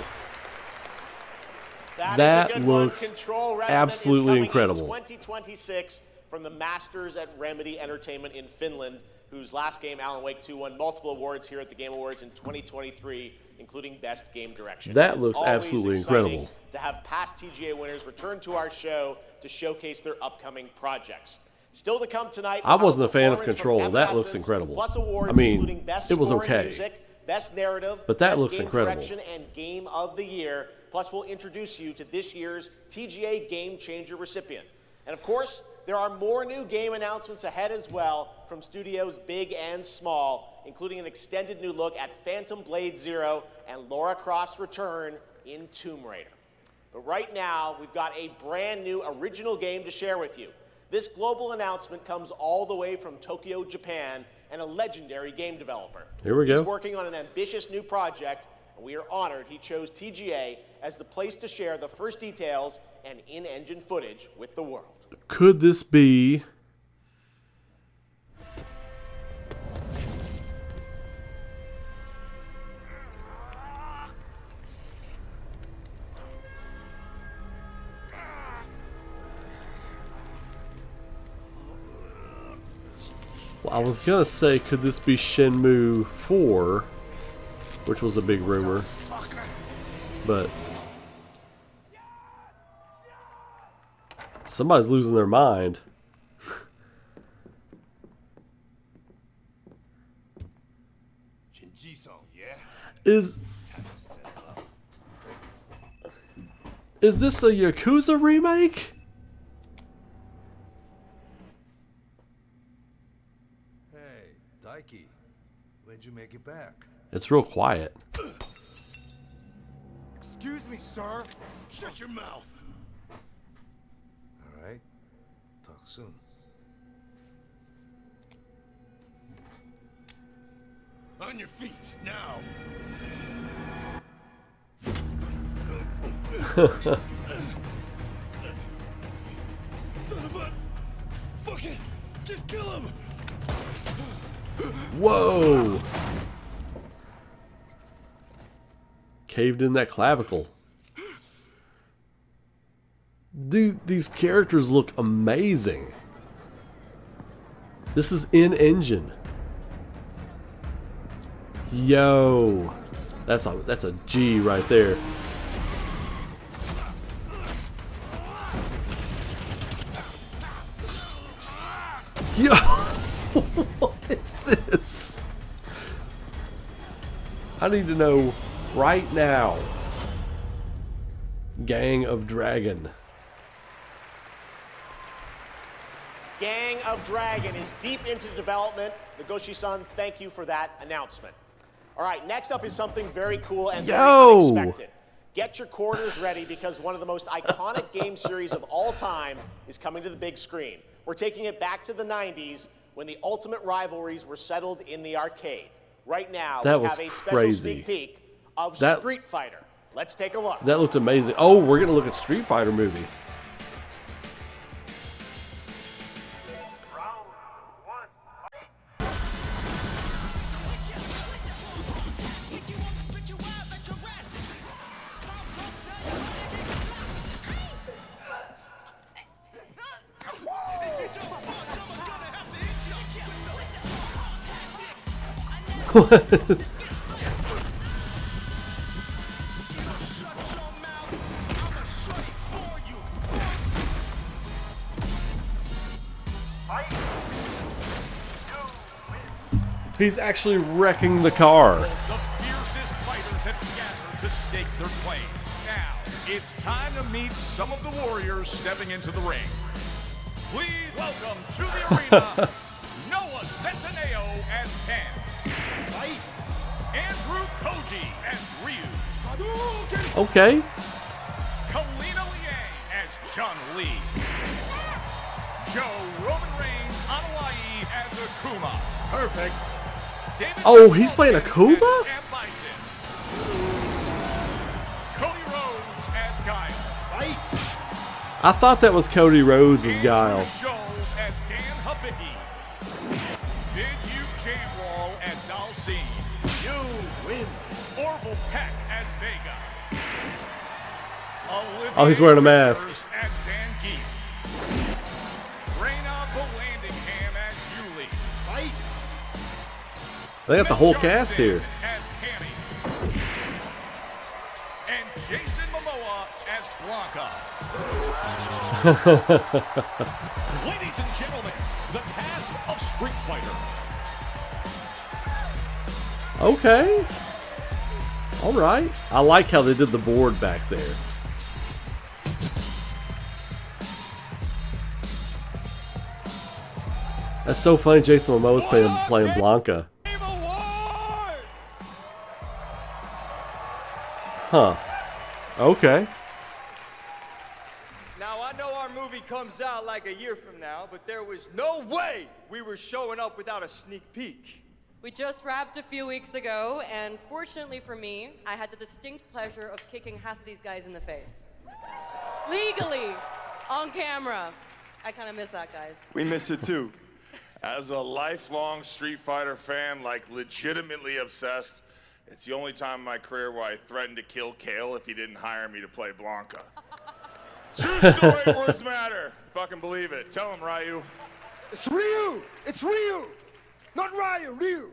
That looks Control absolutely is incredible. In 2026 from the Masters at Remedy Entertainment in Finland, whose last game, Alan Wake 2, won multiple awards here at the Game Awards in 2023, including Best Game Direction. That It's looks always absolutely exciting incredible. to have past TGA winners return to our show to showcase their upcoming projects. Still to come tonight. I wasn't a fan of performance Control. from That looks Essence, incredible. Plus awards I mean, including Best it was Score in okay. Music, Best Narrative, But that Best looks Game incredible. Direction, and Game of the Year. Plus, we'll introduce you to this year's TGA Game Changer recipient. And of course, there are more new game announcements ahead as well from studios big and small, including an extended new look at Phantom Blade Zero and Lara Croft's return in Tomb Raider. But right now, we've got a brand new original game to share with you. This global announcement comes all the way from Tokyo, Japan, and a legendary game developer. Here we go. He's working on an ambitious new project, and we are honored he chose TGA as the place to share the first details and in-engine footage with the world. Could this be... Well, I was gonna say, could this be Shenmue 4, which was a big rumor, but somebody's losing their mind. Is this a Yakuza remake? Hey, Daiki, when'd you make it back? It's real quiet. Excuse me, sir. Shut your mouth. All right. Talk soon. On your feet now. Son of a... Fuck it. Just kill him. Whoa! Caved in that clavicle. Dude, these characters look amazing. This is in engine. Yo, that's a G right there. Yo, what is this? I need to know right now. Gang of Dragon. Gang of Dragon is deep into development. Nagoshi-san, thank you for that announcement. All right, next up is something very cool and very unexpected. Get your quarters ready because one of the most iconic game series of all time is coming to the big screen. We're taking it back to the 90s when the ultimate rivalries were settled in the arcade. Right now, we have a special sneak peek of Street Fighter. Let's take a look. That looked amazing. Oh, we're going to look at Street Fighter movie. He's actually wrecking the car. The fiercest fighters have gathered to stake their claim. Now, it's time to meet some of the warriors stepping into the ring. Please welcome to the arena, Noah Cesaneo as Ken. Andrew Koji as Ryu. Okay. Kalina Liang as Chun-Li. Joe Roman Reigns Hawaii as Akuma. Perfect. David Oh, he's playing Akuma? Cody Rhodes as Guile. I thought that was Cody Rhodes as Guile. Scholes as Dan Habicki. Big U Jamwall as Dalcine. You win. Orville Peck as Vega. Oh, he's wearing a mask. As Zangief. Reyna Vallandigham as Yuli. They got the whole cast here. As Cammy. And Jason Momoa as Blanca. Ladies and gentlemen, the cast of Street Fighter. Okay. All right. I like how they did the board back there. That's so funny. Jason Momoa's playing Blanca. Huh. Okay. Now, I know our movie comes out like a year from now, but there was no way we were showing up without a sneak peek. We just wrapped a few weeks ago, and fortunately for me, I had the distinct pleasure of kicking half of these guys in the face. Legally, on camera. I kind of miss that, guys. We miss it too. As a lifelong Street Fighter fan, like legitimately obsessed, it's the only time in my career where I threatened to kill Kale if he didn't hire me to play Blanca. True story, words matter. Fucking believe it. Tell him, Ryu. It's Ryu! It's Ryu! Not Ryu, Ryu!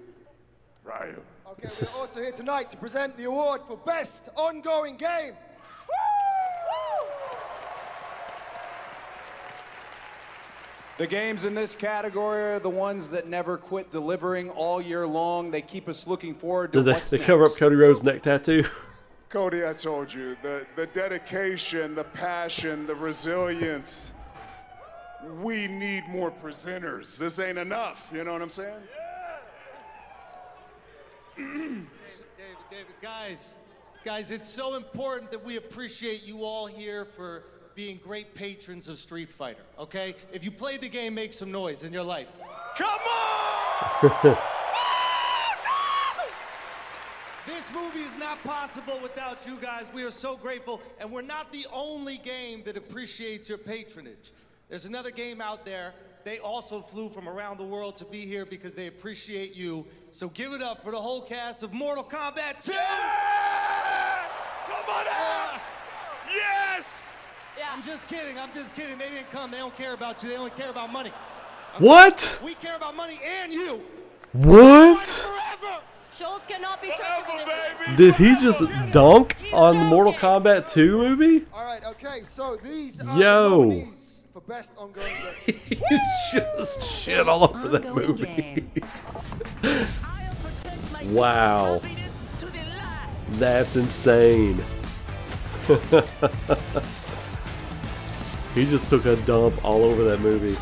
Ryu. Okay, we're also here tonight to present the award for Best Ongoing Game. The games in this category are the ones that never quit delivering all year long. They keep us looking forward to what's They next. cover up Cody Rhodes' neck tattoo. Cody, I told you, the dedication, the passion, the resilience. We need more presenters. This ain't enough, you know what I'm saying? David, guys, it's so important that we appreciate you all here for being great patrons of Street Fighter, okay? If you played the game, make some noise in your life. Come on! This movie is not possible without you guys. We are so grateful, and we're not the only game that appreciates your patronage. There's another game out there. They also flew from around the world to be here because they appreciate you. So give it up for the whole cast of Mortal Kombat 2! Yeah! Come on out! Yes! Yeah. I'm just kidding. They didn't come. They don't care about you. They only care about money. What? We care about money and you. What? Schultz cannot be touched. Did he just dunk on the Mortal Kombat 2 movie? All right, okay, so these are Yo. the nominees for Best Ongoing Game. He just shit all over that movie. Wow. That's insane. He just took a dump all over that movie.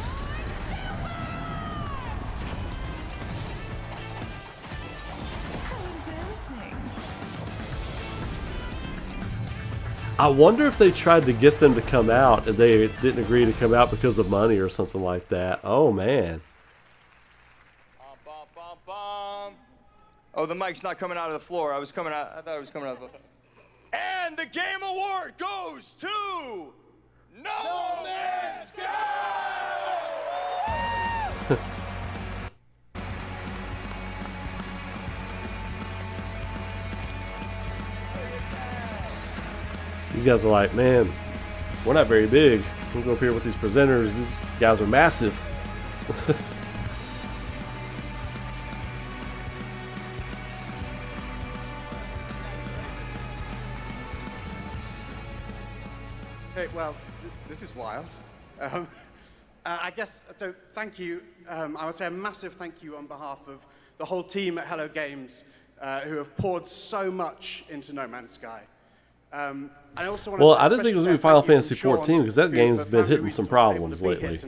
I wonder if they tried to get them to come out and they didn't agree to come out because of money or something like that. Oh, man. Oh, the mic's not coming out of the floor. I thought it was coming out of the... And the game award goes to... No Man's Sky! These guys are like, man, we're not very big. We go up here with these presenters. These guys are massive. This is wild. I guess, so thank you. I would say a massive thank you on behalf of the whole team at Hello Games who have poured so much into No Man's Sky. I also want Well, I didn't think it was going to be Final Fantasy 14 because that game's been hitting some problems lately.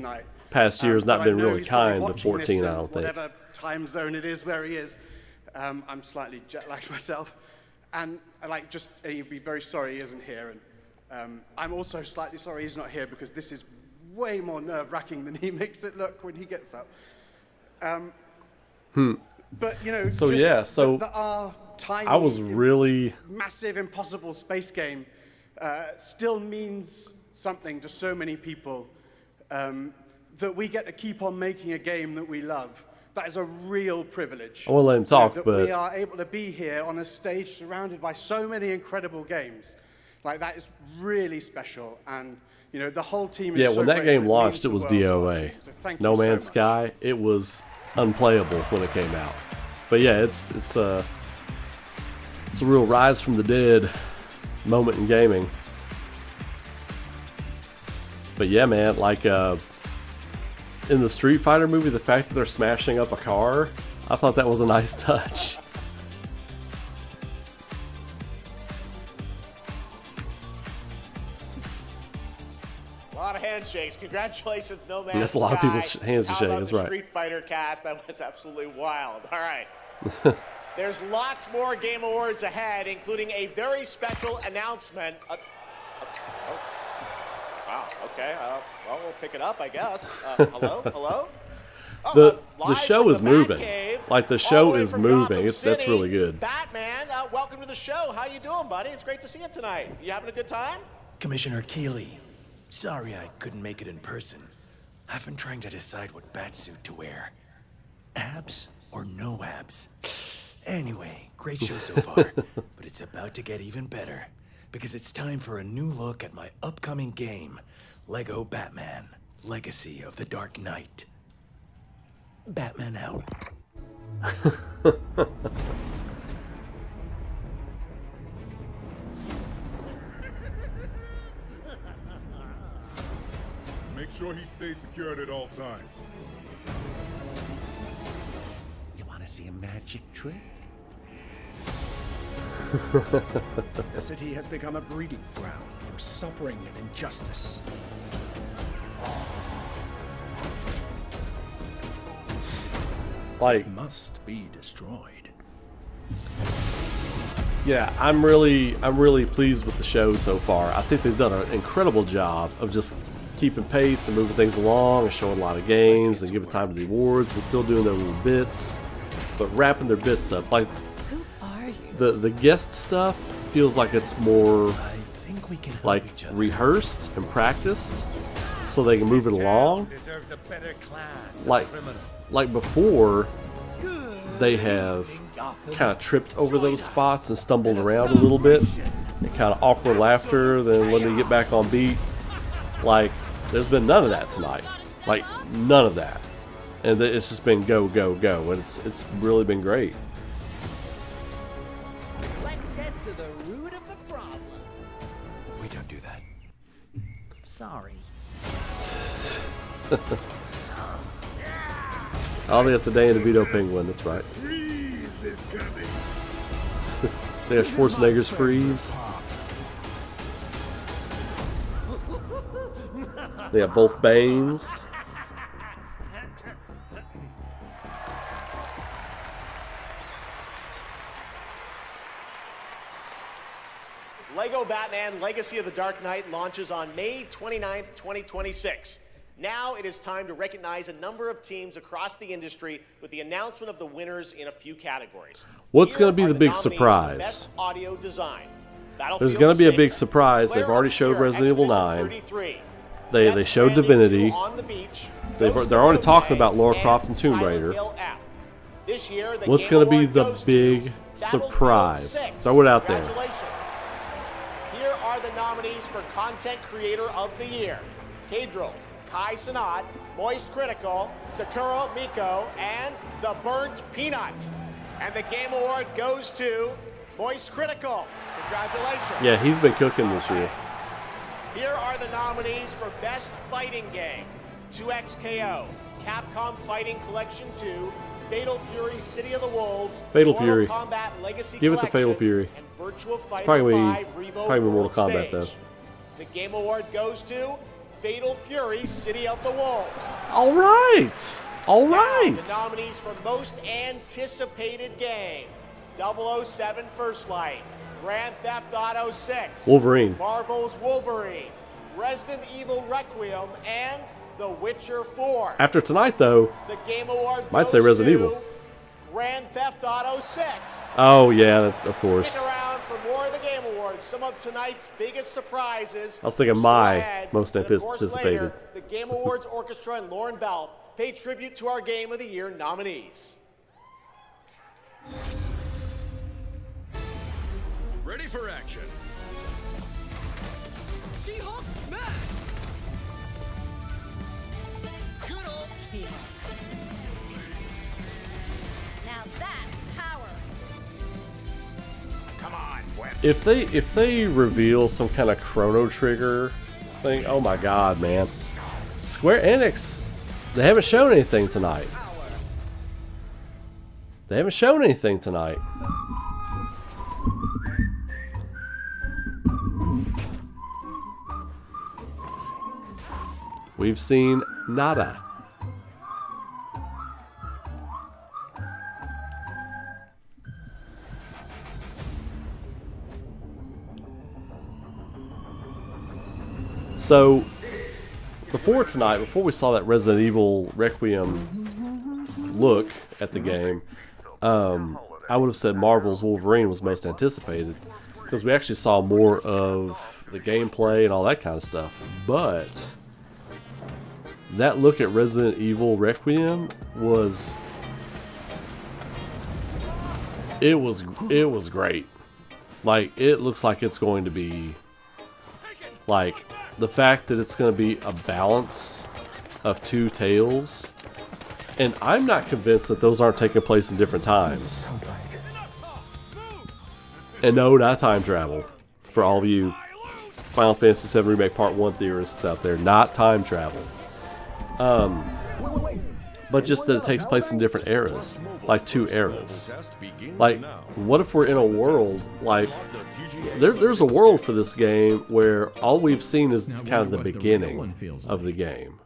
Past year's not been really kind to 14, I don't think. Whatever time zone it is where he is, I'm slightly jet-lagged myself. And he'd be very sorry he isn't here. And I'm also slightly sorry he's not here because this is way more nerve-wracking than he makes it look when he gets up. But, you know, so yeah, so our tiny, I was really massive, impossible space game still means something to so many people that we get to keep on making a game that we love. That is a real privilege. I won't let him talk, that but we are able to be here on a stage surrounded by so many incredible games. Like, that is really special. And, you know, the whole team is so when that great, game launched, it was DOA. So thank No you so Man's much. Sky. It was unplayable when it came out. But yeah, it's a real rise from the dead moment in gaming. But yeah, man, like in the Street Fighter movie, the fact that they're smashing up a car, I thought that was a nice touch. A lot of handshakes. Congratulations, No Man's That's a lot of Sky. people's hands to How shake, about that's the right. Street Fighter cast? That was absolutely wild. All right. There's lots more Game Awards ahead, including a very special announcement. Wow, okay. Well, we'll pick it up, I guess. Hello? Hello? The live show from is the moving. Batcave, Like the all show the way is from moving. Gotham That's City. really good. Batman, welcome to the show. How you doing, buddy? It's great to see you tonight. You having a good time? Commissioner Keeley, sorry I couldn't make it in person. I've been trying to decide what batsuit to wear. Abs or no abs? Anyway, great show so far, but it's about to get even better because it's time for a new look at my upcoming game, Lego Batman: Legacy of the Dark Knight. Batman out. Make sure he stays secured at all times. You want to see a magic trick? The city has become a breeding ground for suffering and injustice. Like, must be destroyed. Yeah, I'm really pleased with the show so far. I think they've done an incredible job of just keeping pace and moving things along and showing a lot of games and giving time to the awards and still doing their little bits, but wrapping their bits up. Like, the guest stuff feels like it's more like rehearsed and practiced so they can move it along. Deserves a better class. Like before, they have kind of tripped over those spots and stumbled around a little bit, and kind of awkward laughter, then when they get back on beat. Like, there's been none of that tonight. Like, none of that. And it's just been go, go, go, and it's really been great. Let's get to the root of the problem. We don't do that. Sorry. Oh, they got the Danny DeVito penguin, that's right. Freeze is coming. They have Schwarzenegger's freeze. They have both Banes. Lego Batman Legacy of the Dark Knight launches on May 29th, 2026. Now it is time to recognize a number of teams across the industry with the announcement of the winners in a few categories. What's Here going to be are the big nominees for surprise? Best audio design. There's Battlefield going to be a 6, big surprise. They've Player already of the showed Year, Resident Evil Expedition 9. 33, They Death showed Stranding Divinity. 2 on the Beach, They're Ghost already of talking Rote, about Lara and Croft and Tomb Silent Raider. Hill F. This year, the What's Game going to be Award the goes to big Battlefield surprise? 6. Throw it out there. Congratulations. Here are the nominees for Content Creator of the Year. Cadril, Kai Sanat, Moist Critical, Sakura Miko, and The Burnt Peanut. And the Game Award goes to Moist Critical. Congratulations. Yeah, he's been cooking this year. Here are the nominees for Best Fighting Game: 2XKO, Capcom Fighting Collection 2, Fatal Fury City of the Wolves, Fatal Mortal Fury. Kombat Legacy Give it to Collection, Fatal Fury. and Virtual Fighter probably 5 Revo Mortal World Kombat Stage. though. The Game Award goes to Fatal Fury City of the Wolves. All right. All right. Now, the nominees for Most Anticipated Game: 007 First Light, Grand Theft Auto 6, Wolverine. Marvel's Wolverine, Resident Evil Requiem, and The Witcher 4. After tonight, though, The Game Award might goes say Resident to Evil. Grand Theft Auto 6. Oh yeah, that's of course. Stick around for more of the Game Awards. Some of tonight's biggest surprises. I was thinking Score my ahead. most And of course, anticipated. later, the Game Awards Orchestra and Lauren Belf pay tribute to our Game of the Year nominees. Ready for action. She-Hulk smash! Good old team. Now that's power. Come on, Web. If they reveal some kind of Chrono Trigger thing, oh my god, man. Square Enix, they haven't shown anything tonight. They haven't shown anything tonight. We've seen nada. So, before we saw that Resident Evil Requiem look at the game, I would have said Marvel's Wolverine was most anticipated, because we actually saw more of the gameplay and all that kind of stuff. But that look at Resident Evil Requiem was great. Like, it looks like it's going to be like the fact that it's going to be a balance of two tales, and I'm not convinced that those aren't taking place in different times. And no, not time travel. For all of you Final Fantasy VII Remake Part 1 theorists out there, not time travel. But just that it takes place in different eras, like two eras. Like, what if we're in a world, like, there's a world for this game where all we've seen is kind of the beginning of the game.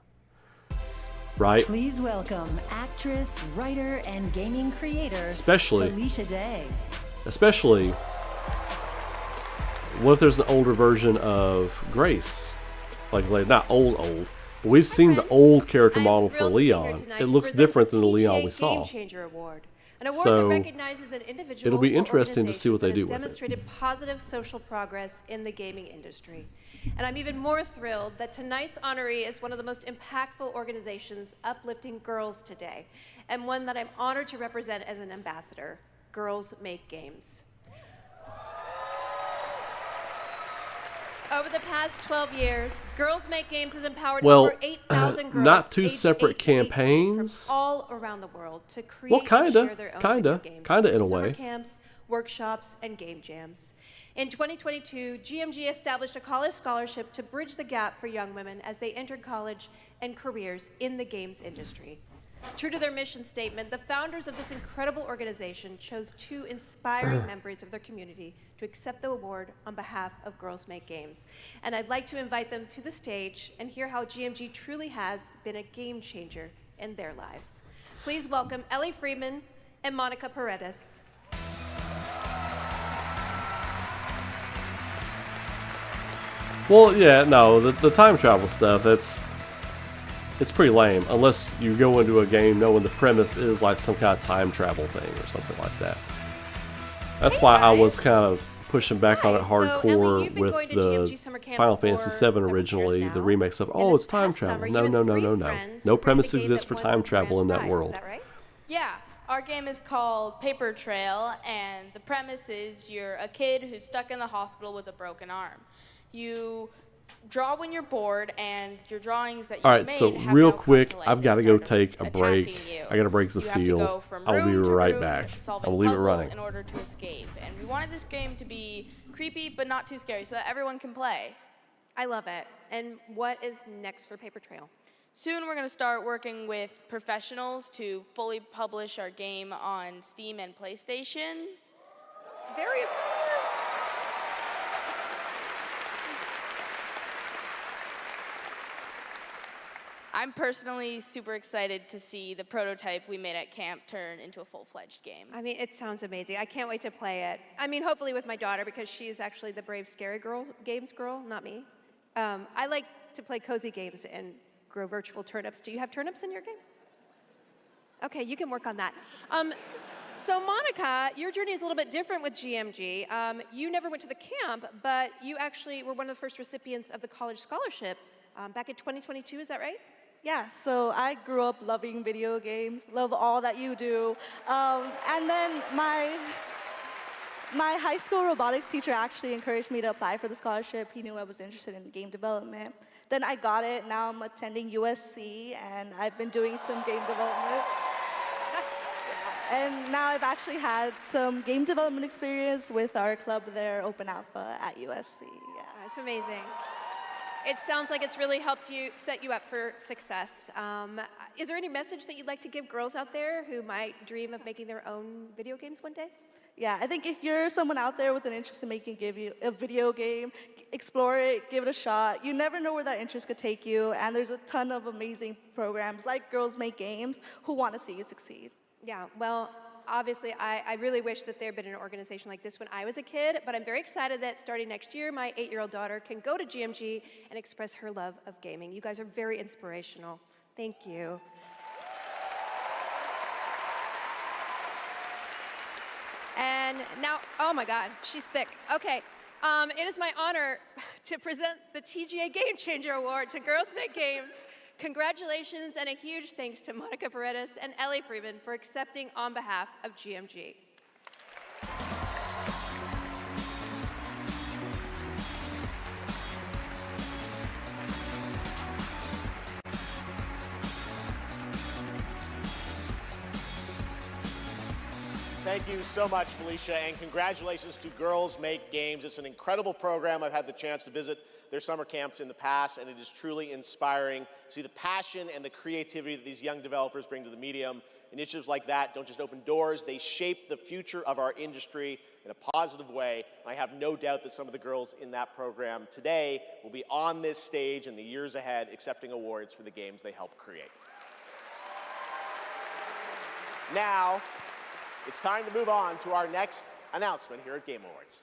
Right? Please welcome actress, writer, and gaming creator, Especially, Felicia Day. Especially, what if there's an older version of Grace? Like not old, but we've seen the old character model for Leon. It looks different than the Leon we saw. An award So, that recognizes an individual it'll be or interesting to see what they organization do that with has it. demonstrated positive social progress in the gaming industry. And I'm even more thrilled that tonight's honoree is one of the most impactful organizations uplifting girls today, and one that I'm honored to represent as an ambassador, Girls Make Games. Over the past 12 years, Girls Make Games has empowered over 8,000 girls not two aged separate 8 to 18 campaigns. from all around the world to create Well, and share their own video games kinda in through a summer way. camps, workshops, and game jams. In 2022, GMG established a college scholarship to bridge the gap for young women as they entered college and careers in the games industry. True to their mission statement, the founders of this incredible organization chose two inspiring members of their community to accept the award on behalf of Girls Make Games. And I'd like to invite them to the stage and hear how GMG truly has been a game changer in their lives. Please welcome Ellie Freeman and Monica Paredes. Well, yeah, no, the time travel stuff, it's pretty lame, unless you go into a game knowing the premise is like some kind of time travel thing or something like that. That's why I was kind of pushing back on it hardcore with the Final Fantasy VII originally, the remake stuff. Oh, it's time travel. No. No premise exists for time travel in that world. Yeah, our game is called Paper Trail, and the premise is you're a kid who's stuck in the hospital with a broken arm. You draw when you're bored, and your drawings that you All right, made so have real now come quick, to life I've got to instead go of take a break. attacking you. I got to break the You have to seal. go from I will be room to right room, back. solving I will leave it puzzles running. in order to escape. And we wanted this game to be creepy but not too scary, so that everyone can play. I love it. And what is next for Paper Trail? Soon we're going to start working with professionals to fully publish our game on Steam and PlayStation. Very impressive. I'm personally super excited to see the prototype we made at camp turn into a full-fledged game. I mean, it sounds amazing. I can't wait to play it. I mean, hopefully with my daughter, because she's actually the brave, scary games girl, not me. I like to play cozy games and grow virtual turnips. Do you have turnips in your game? Okay, you can work on that. So Monica, your journey is a little bit different with GMG. You never went to the camp, but you actually were one of the first recipients of the college scholarship back in 2022, is that right? Yeah, so I grew up loving video games, love all that you do. And then my high school robotics teacher actually encouraged me to apply for the scholarship. He knew I was interested in game development. Then I got it. Now I'm attending USC, and I've been doing some game development. And now I've actually had some game development experience with our club there, Open Alpha at USC. Yeah. That's amazing. It sounds like it's really helped you, set you up for success. Is there any message that you'd like to give girls out there who might dream of making their own video games one day? Yeah, I think if you're someone out there with an interest in making a video game, explore it, give it a shot. You never know where that interest could take you, and there's a ton of amazing programs like Girls Make Games who want to see you succeed. Yeah, well, obviously, I really wish that there had been an organization like this when I was a kid, but I'm very excited that starting next year, my 8-year-old daughter can go to GMG and express her love of gaming. You guys are very inspirational. Thank you. And now, oh my God, she's thick. Okay, it is my honor to present the TGA Game Changer Award to Girls Make Games. Congratulations and a huge thanks to Monica Paredes and Ellie Freeman for accepting on behalf of GMG. Thank you so much, Felicia, and congratulations to Girls Make Games. It's an incredible program. I've had the chance to visit their summer camps in the past, and it is truly inspiring to see the passion and the creativity that these young developers bring to the medium. Initiatives like that don't just open doors, they shape the future of our industry in a positive way. And I have no doubt that some of the girls in that program today will be on this stage in the years ahead accepting awards for the games they helped create. Now, it's time to move on to our next announcement here at Game Awards.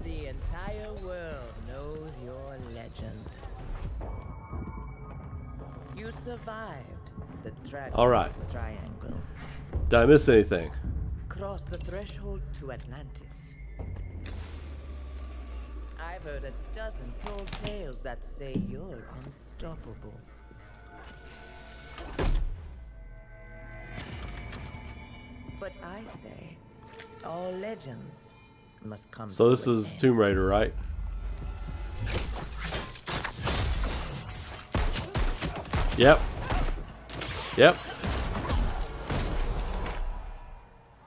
The entire world knows your legend. You survived the Dragon's Triangle. Did I miss anything? Crossed the threshold to Atlantis. I've heard a dozen tall tales that say you're unstoppable. But I say, all legends must come So to this an is end. Tomb Raider, right? Yep. Yep.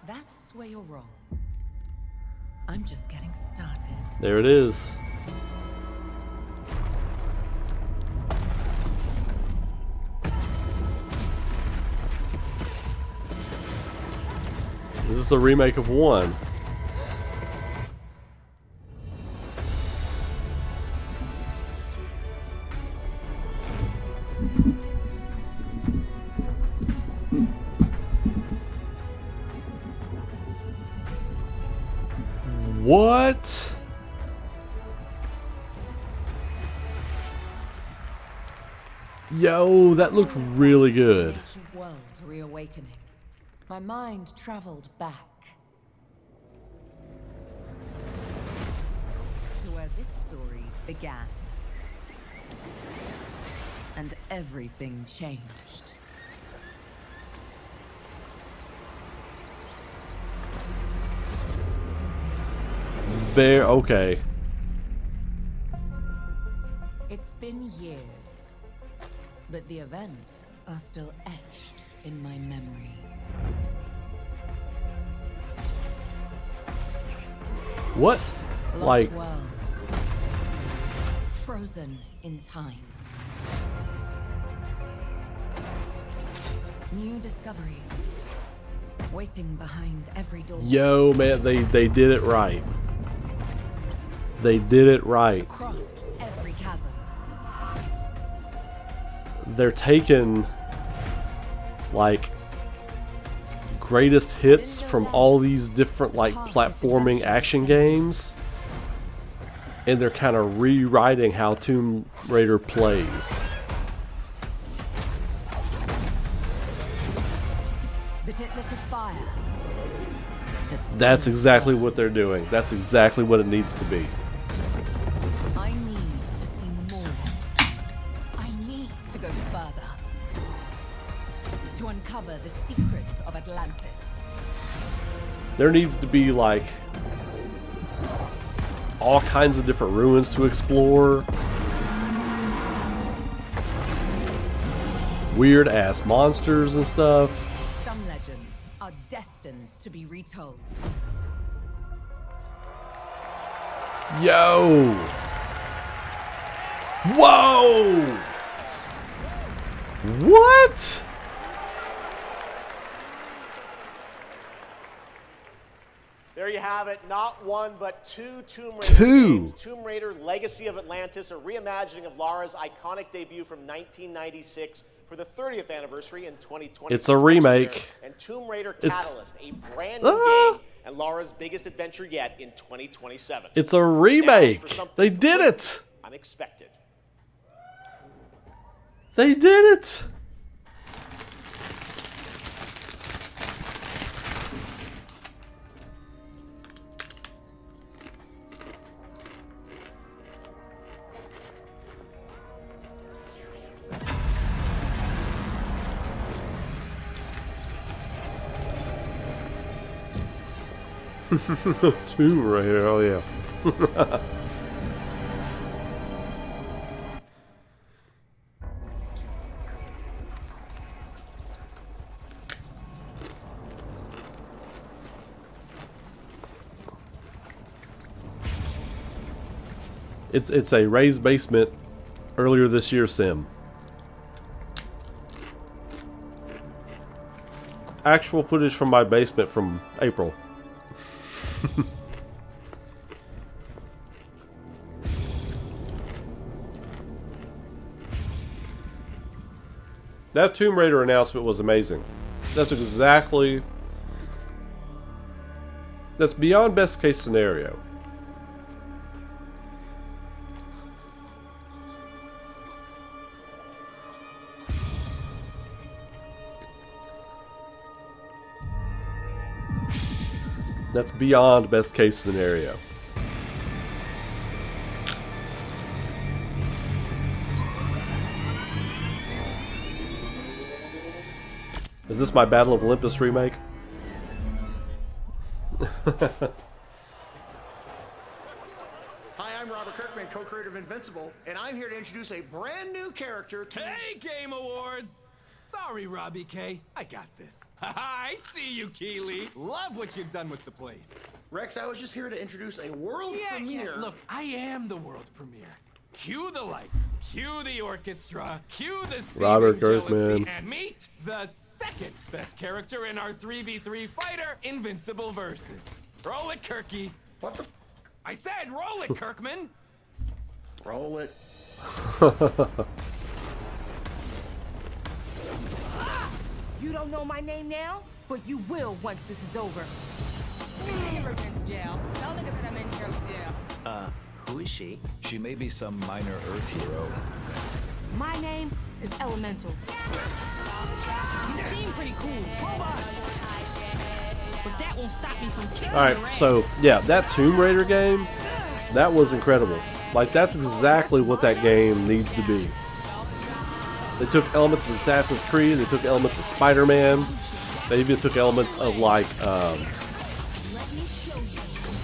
That's where you're wrong. I'm just getting started. There it is. Is this a remake of 1? What? Yo, that looked really good. Ancient world reawakening. My mind traveled back to where this story began. And everything changed. There, okay. It's been years, but the events are still etched in my memory. What? Lost Like, worlds. Frozen in time. New discoveries. Waiting behind every door. yo, man, they did it right. They did it right. Across every chasm. They're taking like greatest hits from all these different like platforming action games, and they're kind of rewriting how Tomb Raider plays. But it lit a fire. That's exactly what they're doing. That's exactly what it needs to be. I need to see more. I need to go further. To uncover the secrets of Atlantis. There needs to be like all kinds of different ruins to explore. Weird ass monsters and stuff. Some legends are destined to be retold. Yo! Whoa! What? There you have it. Not one, but two Tomb Raider games. Tomb Raider Legacy of Atlantis, a reimagining of Lara's iconic debut from 1996 for the 30th anniversary in 2020. It's a remake. And Tomb Raider Catalyst, a brand new game and Lara's biggest adventure yet in 2027. It's a remake. They did it. Unexpected. They did it. Tomb Raider, oh yeah. It's a raised basement earlier this year sim. Actual footage from my basement from April. That Tomb Raider announcement was amazing. That's exactly... That's beyond best case scenario. That's beyond best case scenario. Is this my Battle of Olympus remake? Hi, I'm Robert Kirkman, co-creator of Invincible, and I'm here to introduce a brand new character to... Hey, Game Awards! Sorry, Robbie K. I got this. I see you, Keeley. Love what you've done with the place. Rex, I was just here to introduce a world premiere. Look, I am the world premiere. Cue the lights, cue the orchestra, cue the scene Robert of jealousy, Kirkman. and meet the second best character in our 3v3 fighter Invincible Versus. Roll it, Kirky. What the? I said roll it, Kirkman. Roll it. You don't know my name now, but you will once this is over. Never been to jail. Tell niggas that I'm in here with jail. Who is she? She may be some minor Earth hero. My name is Elemental. You seem pretty cool. But that won't stop me from kicking your Alright, ass. so yeah, that Tomb Raider game, that was incredible. Like, that's exactly what that game needs to be. They took elements of Assassin's Creed, they took elements of Spider-Man, they even took elements of like,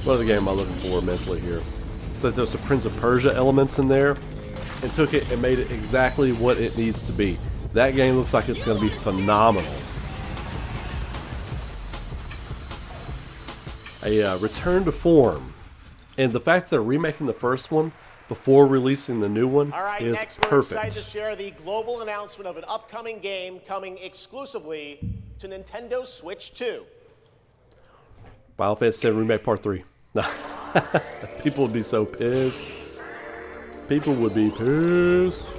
what other game am I looking for mentally here? That there's some Prince of Persia elements in there, and took it and made it exactly what it needs to be. That game looks like it's going to be phenomenal. A return to form And the fact that they're remaking the first one before releasing the new one All right, is next we're perfect. excited to share the global announcement of an upcoming game coming exclusively to Nintendo Switch 2. Final Fantasy VII Remake Part 3. People would be so pissed. People would be pissed.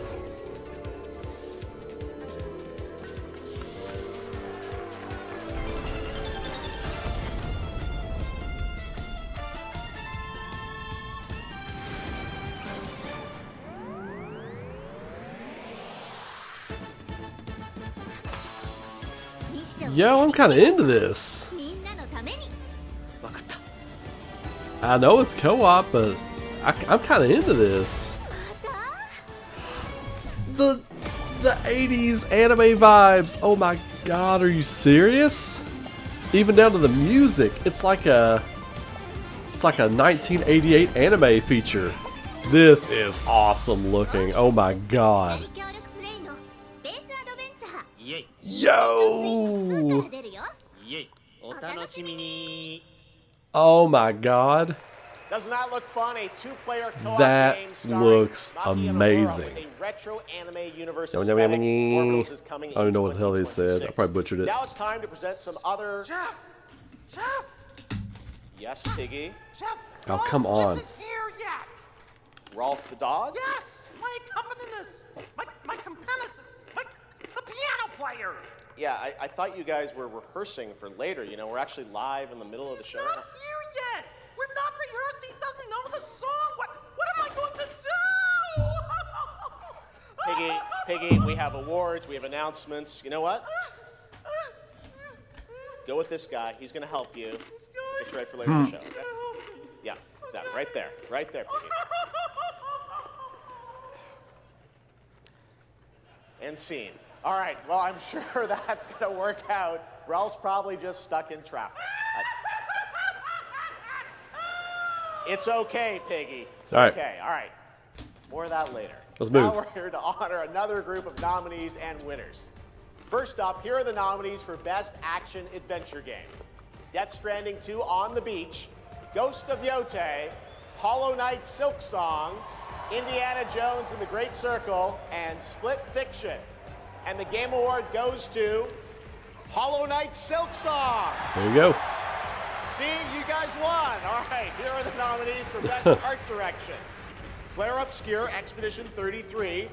Yo, I'm kind of into this. I know it's co-op, but I'm kind of into this. The 80s anime vibes. Oh my god, are you serious? Even down to the music. It's like a 1988 anime feature. This is awesome looking. Oh my god. Yo! Oh my god. Doesn't that look fun? A two-player co-op That game starring looks Maki and ARAURA amazing. with a retro anime universe I aesthetic. Orbitals is coming don't in know what the hell he said. I 2026. probably butchered it. Now it's time to present some other... Chef! Chef! Yes, Piggy. Chef! Oh, come on. Isn't here yet. Rolf the dog? Yes! My accompanist! My accompanist! The piano player! Yeah, I thought you guys were rehearsing for later. You know, we're actually live in the middle of the show. Not here yet! We're not rehearsed. He doesn't know the song. What am I going to do? Piggy, we have awards, we have announcements. You know what? Go with this guy. He's going to help you. Get you ready for later in the show. Okay? Yeah, exactly. Right there, Piggy. And scene. All right, well, I'm sure that's going to work out. Ralph's probably just stuck in traffic. It's okay, Piggy. It's All right. okay. All right. More of that later. Let's Now move. we're here to honor another group of nominees and winners. First up, here are the nominees for Best Action Adventure Game. Death Stranding 2 On the Beach, Ghost of Yote, Hollow Knight Silk Song, Indiana Jones and the Great Circle, and Split Fiction. And the Game Award goes to Hollow Knight Silk Song. There you go. See, you guys won. All right, here are the nominees for Best Art Direction. Claire Obscure, Expedition 33,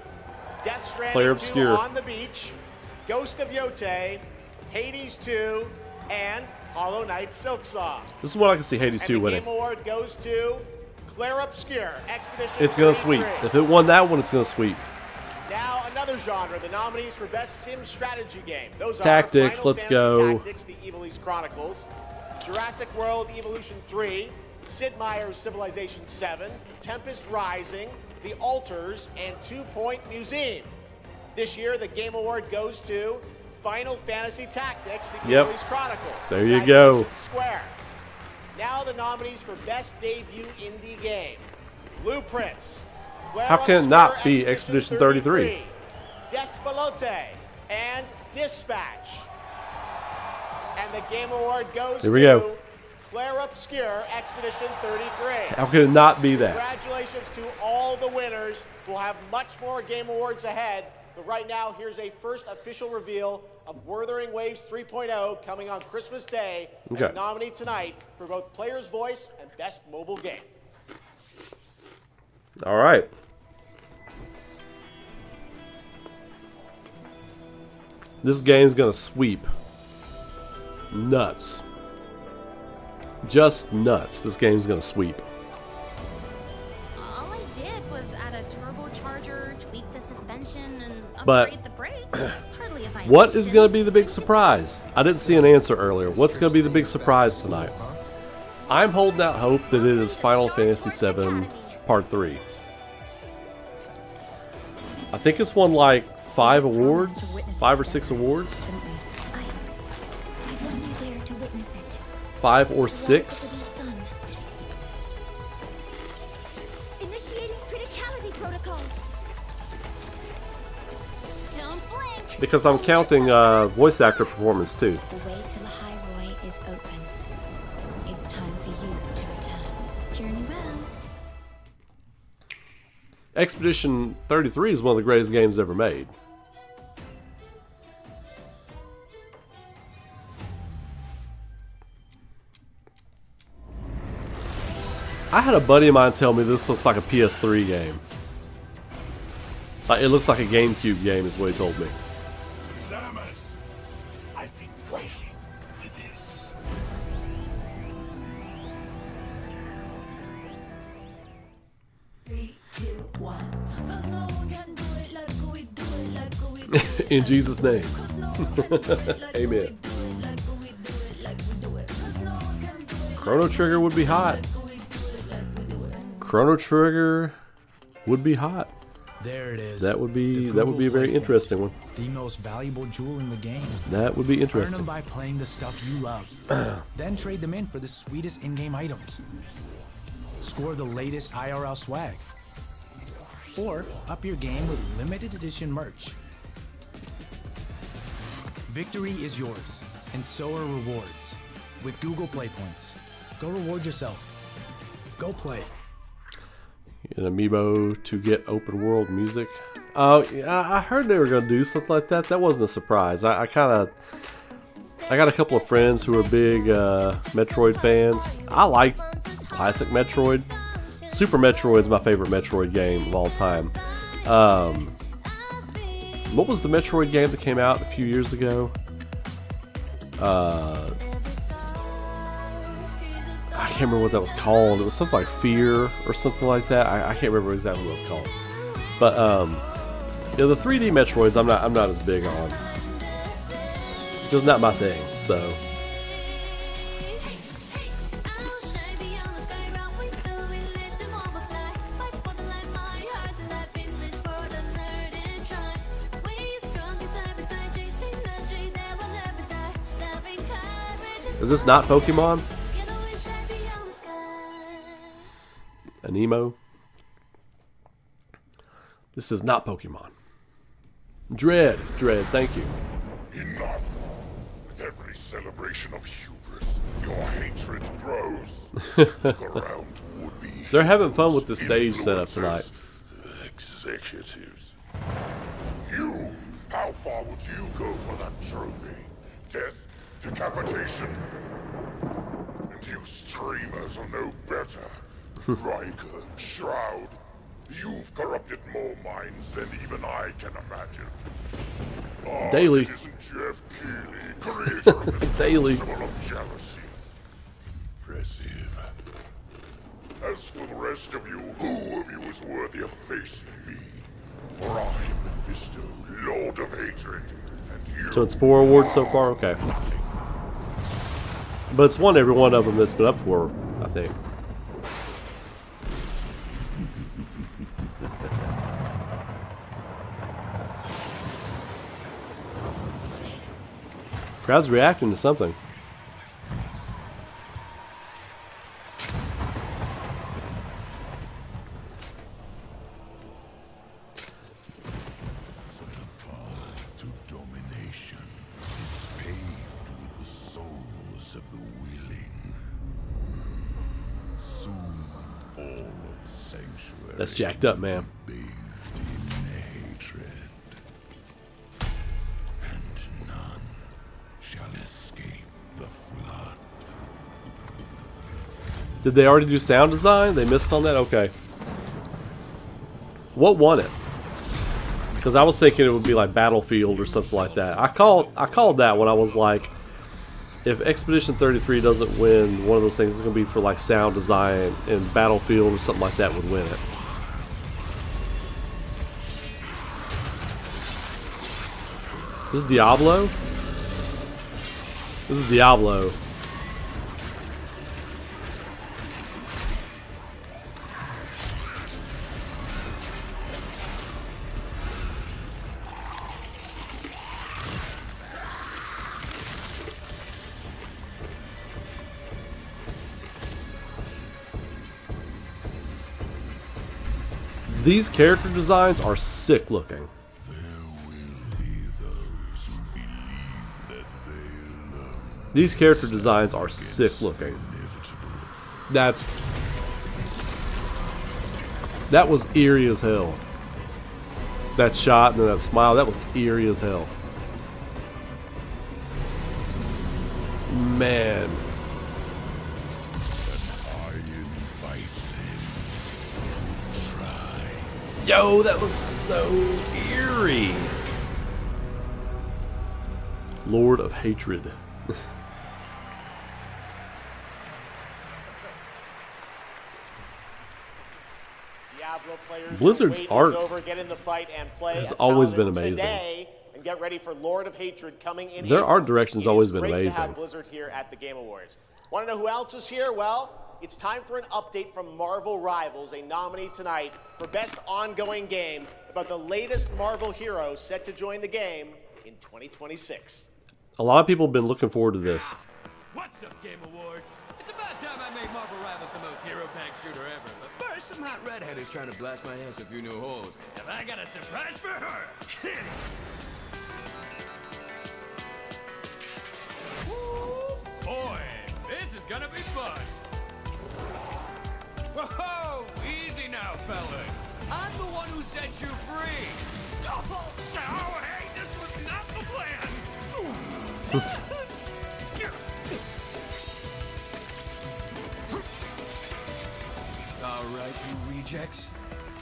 Death Claire Stranding 2 Obscure. On the Beach, Ghost of Yote, Hades 2, and Hollow Knight Silk Song. This is what I can see Hades 2 And the winning. Game Award goes to Claire Obscure, Expedition It's going to 33. sweep. If it won that one, it's going to sweep. Now another genre, the nominees for Best Sim Strategy Game. Those Tactics, are Final let's Fantasy go. Tactics, The Evil East Chronicles, Jurassic World Evolution 3, Sid Meier's Civilization 7, Tempest Rising, The Altars, and 2 Point Museum. This year, the Game Award goes to Final Fantasy Tactics, The Yep. Evil East Chronicles. There you go. Congratulations, Square. Now the nominees for Best Debut Indie Game. Blueprints. Claire How can it Obscure, not be Expedition 33? Despalote, and Dispatch. And the Game Award goes Here we to go. Claire Obscure, Expedition 33. How could it not be that? Congratulations to all the winners. We'll have much more Game Awards ahead. But right now, here's a first official reveal of Wuthering Waves 3.0 coming on Christmas Day. And Okay. the nominee tonight for both Player's Voice and Best Mobile Game. All right. This game's going to sweep. Nuts. Just nuts. This game's going to sweep. All I did was add a turbocharger, tweak the suspension, and But- upgrade the brakes. Hardly a violation. What is going to be the big surprise? I didn't see an answer earlier. What's going to be the big surprise tonight? I'm holding out hope that it is Final Fantasy VII Part 3. I think it's won like 5 awards, 5 or 6 awards. I want you there to witness it. 5 or 6. Initiating criticality protocol. Don't blink. Because I'm counting voice actor performance too. The way to the High Roy is open. It's time for you to return. Journey well. Expedition 33 is one of the greatest games ever made. I had a buddy of mine tell me this looks like a PS3 game. Like, it looks like a GameCube game is what he told me. I've been waiting for this. In Jesus' name. Amen. Chrono Trigger would be hot. Chrono Trigger would be hot. There it is. That would be a very interesting one. The most valuable jewel in the game. That would be interesting. Earn them by playing the stuff you love. Then trade them in for the sweetest in-game items. Score the latest IRL swag. Or up your game with limited edition merch. Victory is yours, and so are rewards. With Google Play Points. Go reward yourself. Go play. An amiibo to get open world music. Oh, yeah, I heard they were going to do something like that. That wasn't a surprise. I got a couple of friends who are big Metroid fans. I like classic Metroid. Super Metroid's my favorite Metroid game of all time. What was the Metroid game that came out a few years ago? I can't remember what that was called. It was something like Fear or something like that. I can't remember exactly what it was called. But yeah, the 3D Metroids I'm not as big on. It's just not my thing. So is this not Pokemon? An emo? This is not Pokemon. Dread, thank you. Enough. With every celebration of hubris, your hatred grows. Look around would-be They're having fun with the stage setup tonight. Executives. You, how far would you go for that trophy? Death, decapitation? And you streamers are no better. Riker, Shroud, you've corrupted more minds than even I can imagine. Oh, Daily. It isn't Jeff Keighley, creator of this Daily. principle of jealousy. Impressive. As for the rest of you, who of you is worthy of facing me? For I am Mephisto, Lord of Hatred, and you... So it's 4 awards so far? Okay. But it's won every one of them that's been up for, I think. Crowd's reacting to something. To domination is paved with the souls of the willing. Soon all of Sanctuary That's jacked up, man. bathed in hatred, and none shall escape the flood. Did they already do sound design? They missed on that? Okay. What won it? Because I was thinking it would be like Battlefield or something like that. I called that when I was like, if Expedition 33 doesn't win one of those things, it's going to be for like sound design, and Battlefield or something like that would win it. This is Diablo? This is Diablo. These character designs are sick looking. These character designs are sick looking. That's That was eerie as hell. That shot and then that smile, that was eerie as hell. Man. I invite them to try. Yo, that looks so eerie. Lord of Hatred. Blizzard's art has always been amazing. And get ready for Lord of Hatred coming in. Their art direction's always been great amazing. To have Blizzard here at the Game Awards. Want to know who else is here? Well, it's time for an update from Marvel Rivals, a nominee tonight for Best Ongoing Game about the latest Marvel hero set to join the game in 2026. A lot of people have been looking forward to this. What's up, Game Awards? It's about time I made Marvel Rivals the most hero-packed shooter ever. But first, some hot redhead is trying to blast my ass a few new holes. And I got a surprise for her! Boy, this is gonna be fun! Whoa, easy now, fellas. I'm the one who set you free. Oh, hey, this was not the plan. All right, you rejects.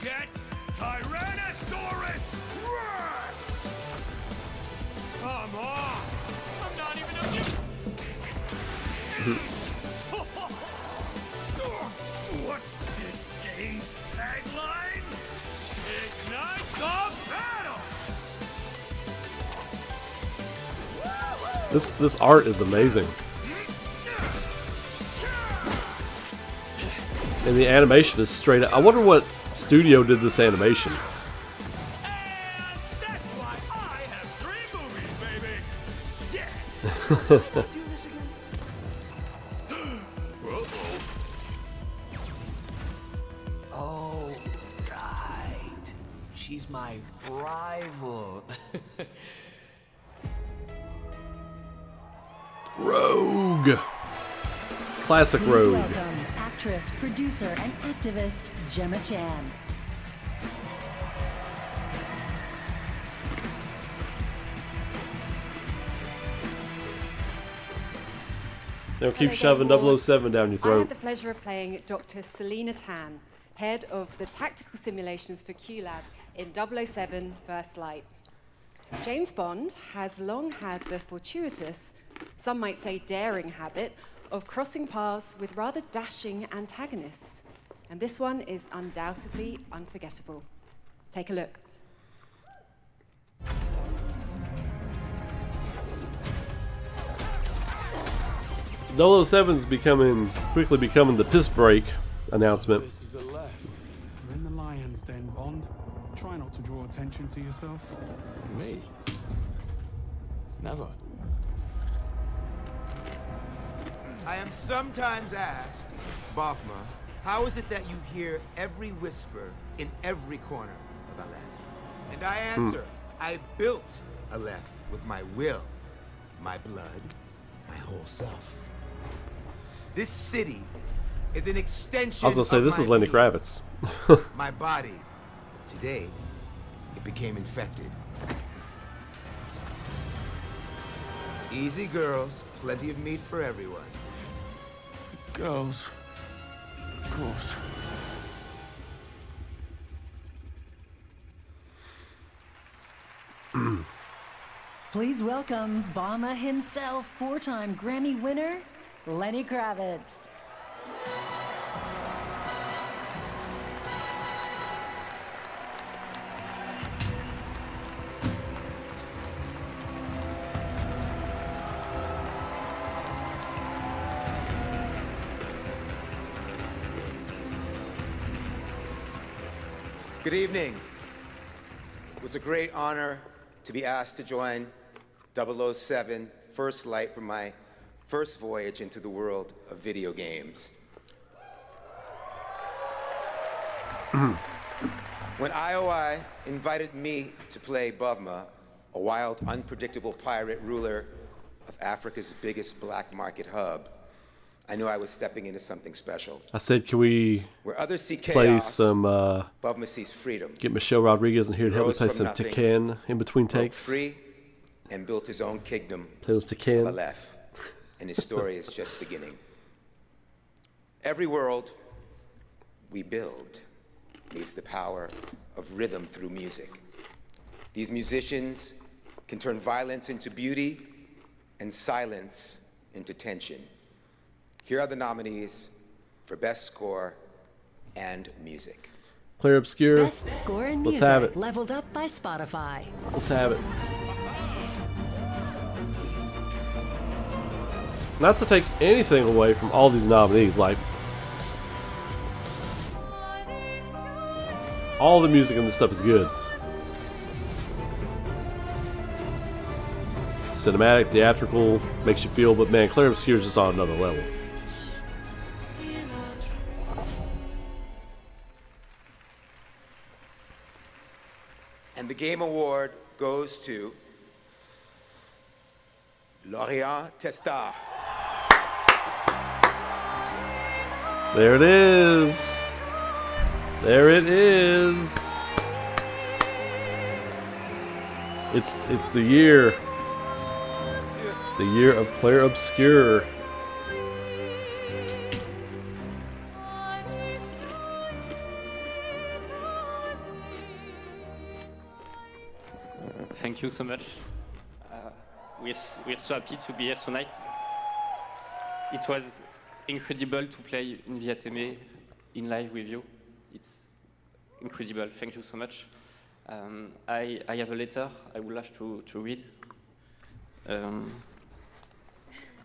Get Tyrannosaurus Rex! Come on! I'm not even a... What's this game's tagline? Ignite the battle! This art is amazing. And the animation is straight up. I wonder what studio did this animation. And that's why I have 3 movies, baby! Yeah! Oh, right. She's my rival. Rogue. Classic Please Rogue. welcome actress, producer, and activist Gemma Chan. Now keep shoving 007 down your I throat. had the pleasure of playing Dr. Selena Tan, head of the tactical simulations for QLab in 007 First Light. James Bond has long had the fortuitous, some might say daring habit, of crossing paths with rather dashing antagonists. And this one is undoubtedly unforgettable. Take a look. 007's quickly becoming the piss break announcement. This is a left. You're in the lion's den, Bond. Try not to draw attention to yourself. Me? Never. I am sometimes asked, Bafma, how is it that you hear every whisper in every corner of Aleph? And I answer, I built Aleph with my will, my blood, my whole self. This city is an extension I was gonna say, this is Lenny Kravitz. my body. Today, it became infected. Easy, girls. Plenty of meat for everyone. Girls. Of course. Please welcome Obama himself, 4-time Grammy winner, Lenny Kravitz. Good evening. It was a great honor to be asked to join 007 First Light for my first voyage into the world of video games. When IOI invited me to play Bavma, a wild, unpredictable pirate ruler of Africa's biggest black market hub, I knew I was stepping into something special. I said, can we Where others see play chaos, some, Bavma sees freedom. get Michelle Rodriguez in here to help me Rose play from some nothing, Tekken in between broke takes. free and built his own kingdom Play with Tekken. of Aleph. And his story is just beginning. Every world we build needs the power of rhythm through music. These musicians can turn violence into beauty and silence into tension. Here are the nominees for Best Score and Music. Clear Obscure. Best score in Let's music, have it. leveled up by Spotify. Let's have it. Not to take anything away from all these nominees, like all the music in this stuff is good. Cinematic, theatrical, makes you feel, but man, Clear Obscure is just on another level. And the Game Award goes to Lorient Testa. There it is. There it is. It's the year. The year of Clair Obscur. Thank you so much. We're so happy to be here tonight. It was incredible to play in Viateme in live with you. It's incredible. Thank you so much. I have a letter I would like to read.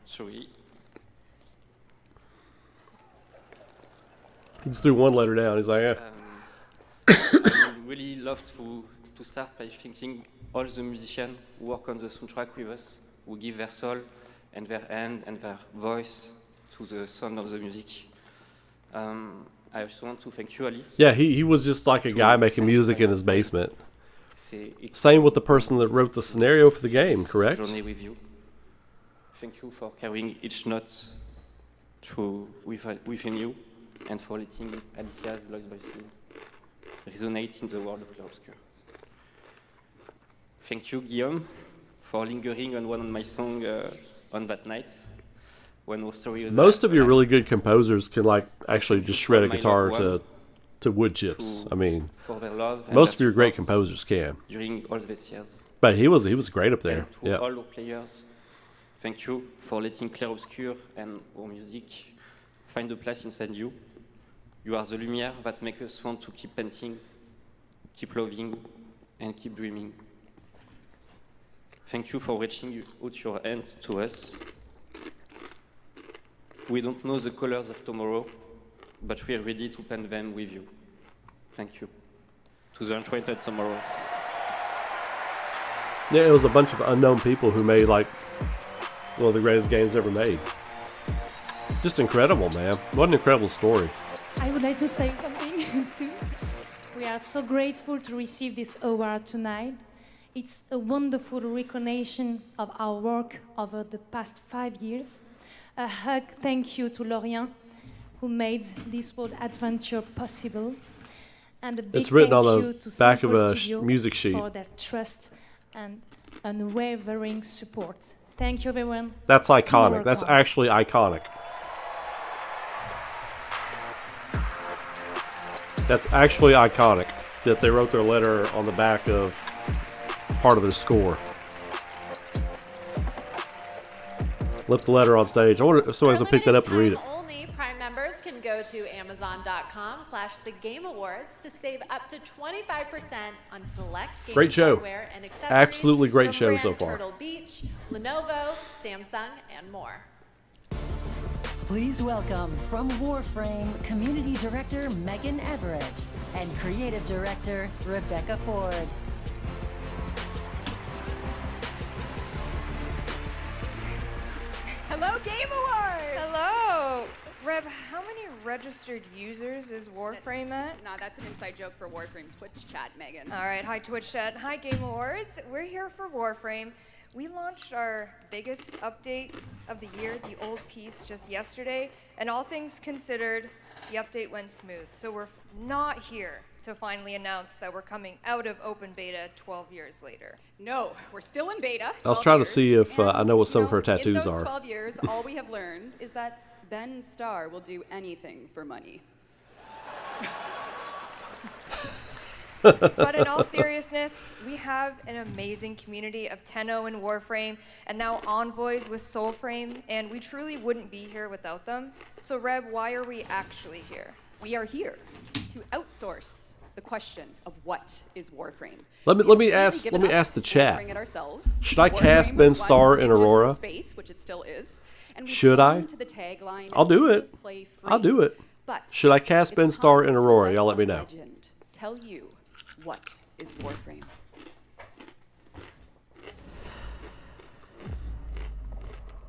Sorry. He just threw one letter down. He's like, yeah. I would really love to start by thanking all the musicians who work on the soundtrack with us, who give their soul and their hand and their voice to the sound of the music. I also want to thank you, Alice. Yeah, he was just like a guy making music in his basement. Same with the person that wrote the scenario for the game, correct? Journey with you. Thank you for carrying each note within you and for letting Alicia's lost voices resonate in the world of Clair Obscur. Thank you, Guillaume, for lingering on one of my songs on that night. When our story was Most of your really good composers can like actually just shred a guitar to wood chips. I mean, for their love and most of their your great support composers can. during all these years. But he was great up there. And to Yeah. all our players, thank you for letting Clair Obscur and our music find a place inside you. You are the lumière that makes us want to keep painting, keep loving, and keep dreaming. Thank you for reaching out your hands to us. We don't know the colors of tomorrow, but we are ready to paint them with you. Thank you. To the Enchanted Tomorrows. Yeah, it was a bunch of unknown people who made like one of the greatest games ever made. Just incredible, man. What an incredible story. I would like to say something too. We are so grateful to receive this award tonight. It's a wonderful recognition of our work over the past 5 years. A hug thank you to Lorient, who made this world adventure possible. And a big It's written thank on you the to back of Sinful a Studio music sheet. for their trust and unwavering support. Thank you, everyone. That's To our iconic. That's cause. actually iconic. That's actually iconic that they wrote their letter on the back of part of their score. Left the letter on stage. I wonder if someone's gonna pick that up and read it. Only Prime members can go to Amazon.com/thegameawards to save up to 25% on select gaming Great show. hardware and accessories. Absolutely great from show so brand far. Turtle Beach, Lenovo, Samsung, and more. Please welcome from Warframe, Community Director Megan Everett and Creative Director Rebecca Ford. Hello, Game Awards! Hello! Reb, how many registered users is Warframe at? No, that's an inside joke for Warframe Twitch chat, Megan. All right, hi Twitch chat, hi Game Awards. We're here for Warframe. We launched our biggest update of the year, the old piece, just yesterday, and all things considered, the update went smooth. So we're not here to finally announce that we're coming out of open beta 12 years later. No, we're still in beta. I was trying to see if I know what some of her tattoos in those are. 12 years, all we have learned is that Ben Starr will do anything for money. But in all seriousness, we have an amazing community of Tenno and Warframe, and now Envoys with Soulframe, and we truly wouldn't be here without them. So Reb, why are we actually here? We are here to outsource the question of what is Warframe. Let me ask the chat. Should I cast Ben Starr in Aurora? Space, which it still is, and should I? to the tagline, I'll do it. I'll do it. But should I cast Ben Starr in Aurora? Y'all let me know. Tell you what is Warframe.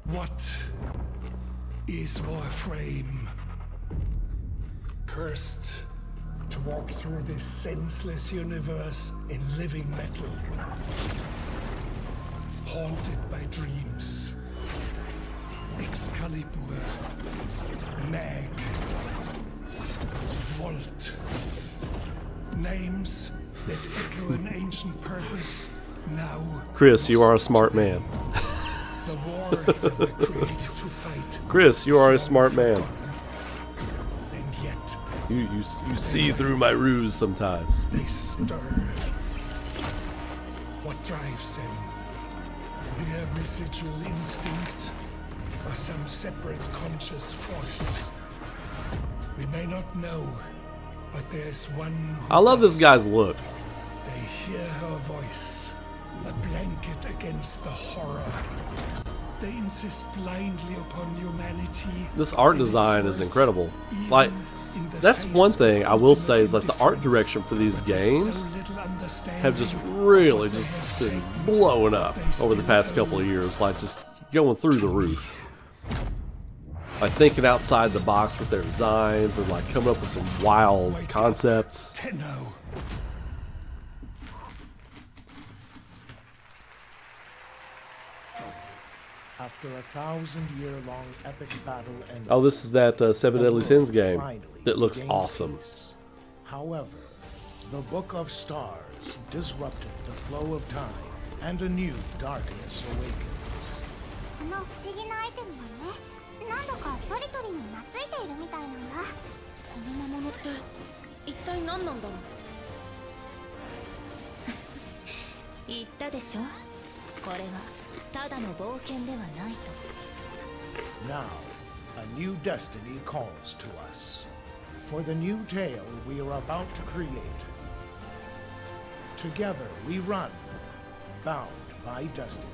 What is Warframe? Cursed to walk through this senseless universe in living metal. Haunted by dreams. Excalibur. Mag. Volt. Names that echo an ancient purpose now. Chris, you are a smart man. The war that we're created to fight. Chris, you are a smart man. And yet you see through my ruse sometimes. They stir. What drives them? Their residual instinct or some separate conscious force? We may not know. But there's one. I love this guy's look. They hear her voice, a blanket against the horror. They insist blindly upon humanity. This art design is incredible. Like, that's one thing I will say is that the art direction for these games have just really just been blowing up over the past couple of years. Like, just going through the roof. Like thinking outside the box with their designs and like coming up with some wild concepts. Tenno. After a 1,000-year-long epic battle ended, Oh, this is that Seven Deadly Sins game that looks awesome. Peace. However, the Book of Stars disrupted the flow of time, and a new darkness awakens. この不思議なアイテムがね、何度かトリトリに懐いているみたいなんだ。この魔物って一体何なんだろう。言ったでしょ。これはただの冒険ではないと。Now, a new destiny calls to us. For the new tale we are about to create. Together we run, bound by destiny.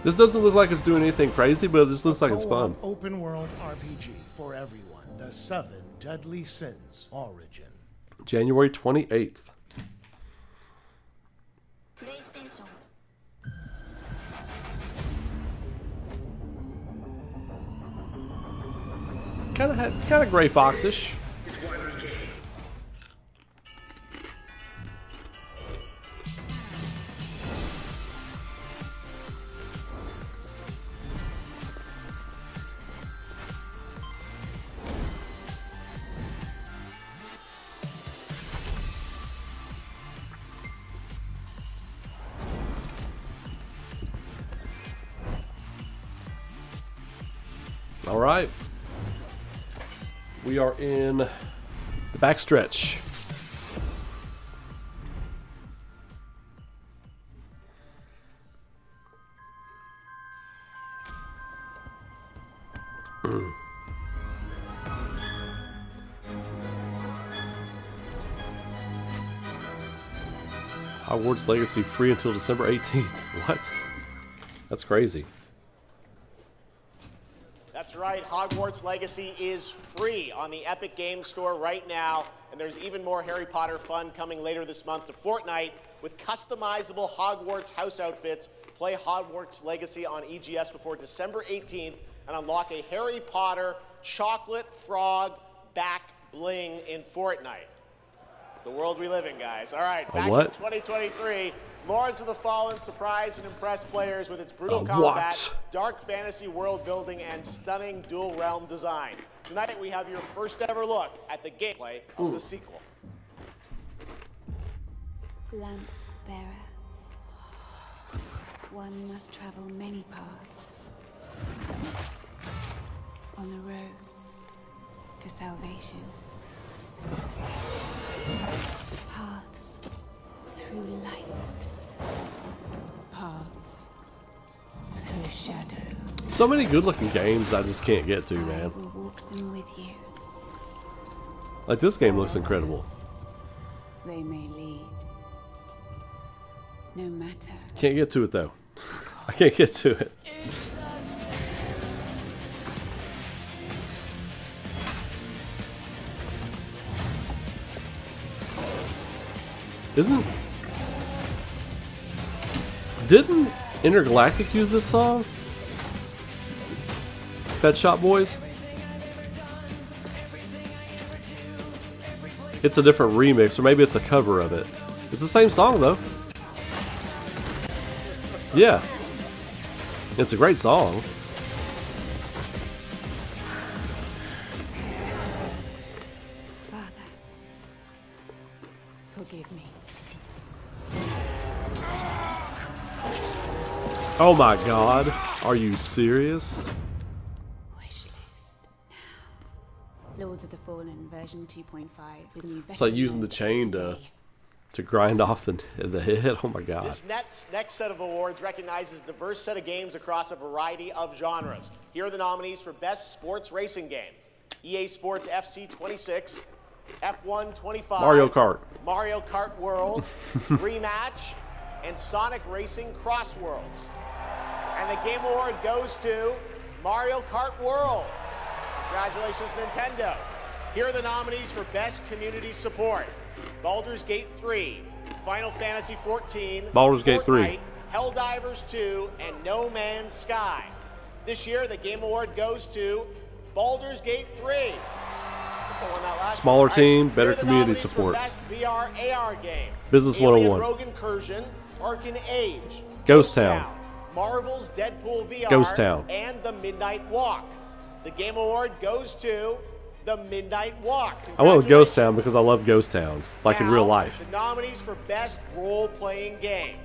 This doesn't look like it's doing anything crazy, but it just looks like it's fun. Open world RPG for everyone. The Seven Deadly Sins Origin. January 28th. Kind of Gray Fox-ish. All right. We are in the backstretch. Hogwarts Legacy free until December 18th. What? That's crazy. That's right, Hogwarts Legacy is free on the Epic Games Store right now, and there's even more Harry Potter fun coming later this month to Fortnite with customizable Hogwarts house outfits. Play Hogwarts Legacy on EGS before December 18th and unlock a Harry Potter chocolate frog back bling in Fortnite. It's the world we live in, guys. All right, back what? in 2023, Lords of the Fallen surprised and impressed players with its brutal A combat, what? dark fantasy world building, and stunning dual realm design. Tonight we have your first ever look at the gameplay of the sequel. Lamp bearer. One must travel many paths on the road to salvation. Paths through light. Paths through shadow. So many good-looking games I just can't get to, man. I will walk them with you. Like, this game looks incredible. They may lead. No matter. Can't get to it, though. I can't get to it. Didn't Intergalactic use this song? Pet Shop Boys? It's a different remix, or maybe it's a cover of it. It's the same song, though. Yeah. It's a great song. Father, forgive me. Oh my god. Are you serious? Lords of the Fallen version 2.5 with new It's like using the chain to grind off the head. Oh my god. This next set of awards recognizes a diverse set of games across a variety of genres. Here are the nominees for Best Sports Racing Game. EA Sports FC 26, F1 25, Mario Kart. Mario Kart World, Rematch, and Sonic Racing Cross Worlds. And the Game Award goes to Mario Kart World. Congratulations, Nintendo. Here are the nominees for Best Community Support. Baldur's Gate 3, Final Fantasy 14, Baldur's Gate 3. Fortnite, Helldivers 2, and No Man's Sky. This year, the Game Award goes to Baldur's Gate 3. Smaller team, better community For support. Best VR AR game. Business Alien 101. Rogue Incursion, Arkan Age, Ghost Town. Marvel's Deadpool VR, Ghost Town. and The Midnight Walk. The Game Award goes to The Midnight Walk. I went with Ghost Town because I love ghost towns, like in real life. The nominees for Best Role-Playing Game.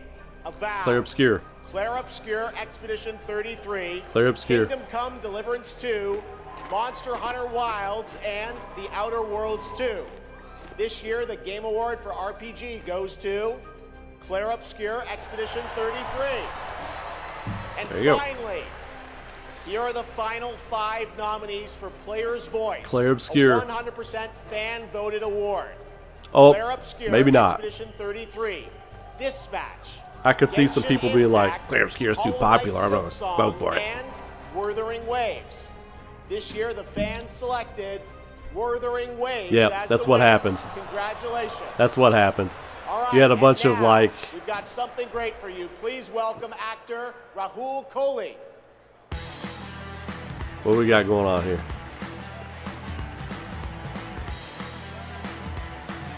Avowed, Claire Obscure. Claire Obscure Expedition 33, Claire Obscure. Kingdom Come Deliverance 2, Monster Hunter Wilds, and The Outer Worlds 2. This year, the Game Award for RPG goes to Claire Obscure Expedition 33. And There you go. finally, here are the final 5 nominees for Player's Voice. Claire Obscure. A 100% fan-voted award. Oh, Claire Obscure maybe not. Expedition 33, Dispatch, I could see some Genshin people being like, Impact, Claire Obscure is too Hollow Knight popular, I'm gonna Silksong, vote for it. And Wuthering Waves. This year, the fans selected Wuthering Waves Yep, as that's the what winner. happened. Congratulations. That's what happened. All right, You had a and bunch of now like, we've got something great for you. Please welcome actor Rahul Kohli. what do we got going on here?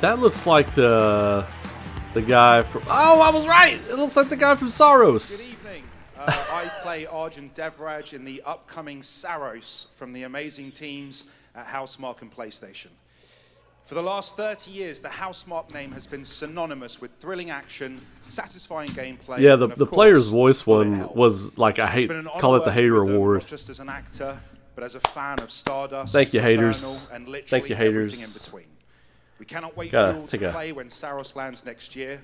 That looks like the guy from. Oh, I was right. It looks like the guy from Saros. Good evening. I play Arjun Devraj in the upcoming Saros from the amazing teams at Housemarque and PlayStation. For the last 30 years, the Housemarque name has been synonymous with thrilling action, satisfying gameplay. Yeah, and the of course, player's voice bullet one hell. was like, I It's hate, been an honor call it the working hater with them, award. Not just as an actor, but as a fan of Stardust. Thank you, Eternal, haters. and literally Thank you, everything haters. in between. We cannot wait Gotta for you all take to a play when Saros lands next year.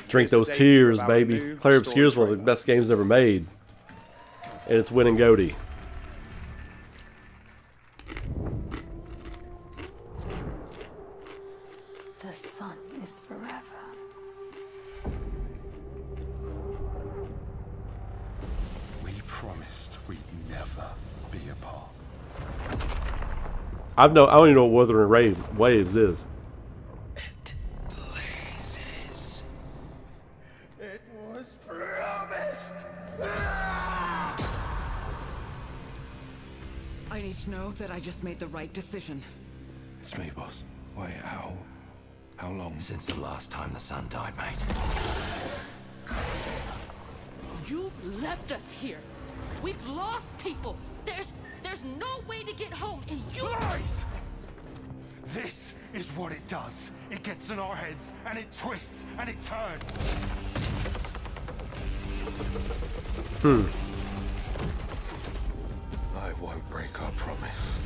Drink Here's the those debut tears, of our baby. new Claire story Obscure is one of the trailer. best games ever made. And it's winning Goaty. The sun is forever. We promised we'd never be apart. I don't even know what Wuthering Waves is. It was promised. I need to know that I just made the right decision. It's me, boss. Wait, how? How long? Since the last time the sun died, mate. You left us here. We've lost people. There's no way to get home, and you... This is what it does. It gets in our heads, and it twists, and it turns. I won't break our promise.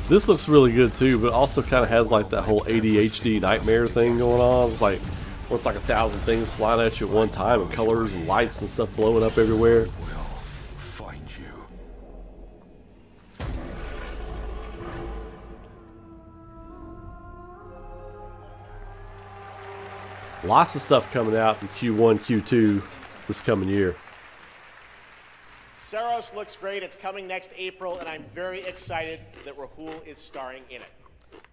This looks really good too, but also kind of has like that whole ADHD nightmare thing going on. It's like, well, it's like 1,000 things flying at you at one time, and colors and lights and stuff blowing up everywhere. Find you. Lots of stuff coming out in Q1, Q2 this coming year. Saros looks great. It's coming next April, and I'm very excited that Rahul is starring in it.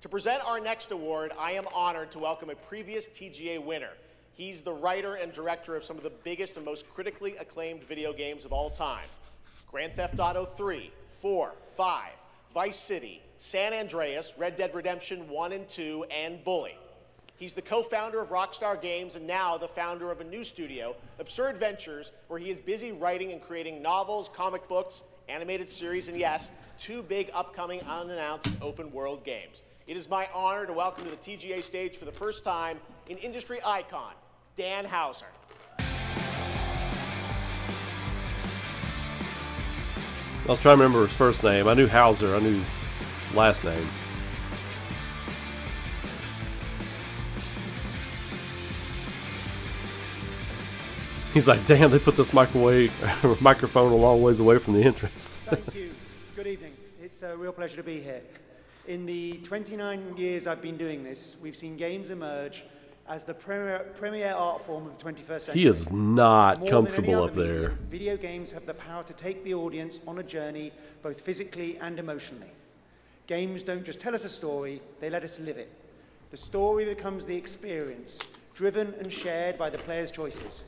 To present our next award, I am honored to welcome a previous TGA winner. He's the writer and director of some of the biggest and most critically acclaimed video games of all time. Grand Theft Auto 3, 4, 5, Vice City, San Andreas, Red Dead Redemption 1 and 2, and Bully. He's the co-founder of Rockstar Games and now the founder of a new studio, Absurd Ventures, where he is busy writing and creating novels, comic books, animated series, and yes, 2 big upcoming unannounced open world games. It is my honor to welcome to the TGA stage for the first time an industry icon, Dan Houser. I was trying to remember his first name. I knew Houser. I knew last name. He's like, damn, they put this microphone a long ways away from the entrance. Thank you. Good evening. It's a real pleasure to be here. In the 29 years I've been doing this, we've seen games emerge as the premier art form of the 21st century. He is not More comfortable than any up other there. medium, video games have the power to take the audience on a journey, both physically and emotionally. Games don't just tell us a story, they let us live it. The story becomes the experience, driven and shared by the player's choices.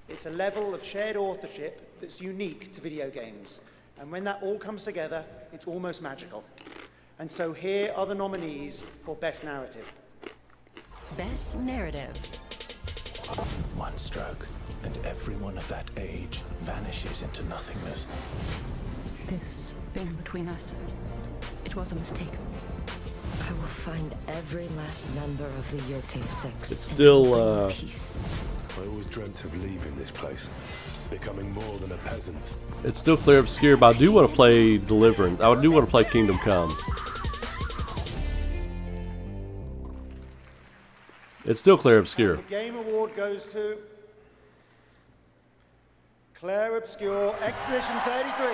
It's a level of shared authorship that's unique to video games. And when that all comes together, it's almost magical. And so here are the nominees for Best Narrative. Best Narrative. One stroke, and everyone of that age vanishes into nothingness. This thing between us, it was a mistake. I will find every last member of the Yote Six. It's still, I always dreamt of leaving this place, becoming more than a peasant. It's still clear obscure, but I do want to play Deliverance. I do want to play Kingdom Come. It's still clear obscure. The Game Award goes to Claire Obscure, Expedition 33.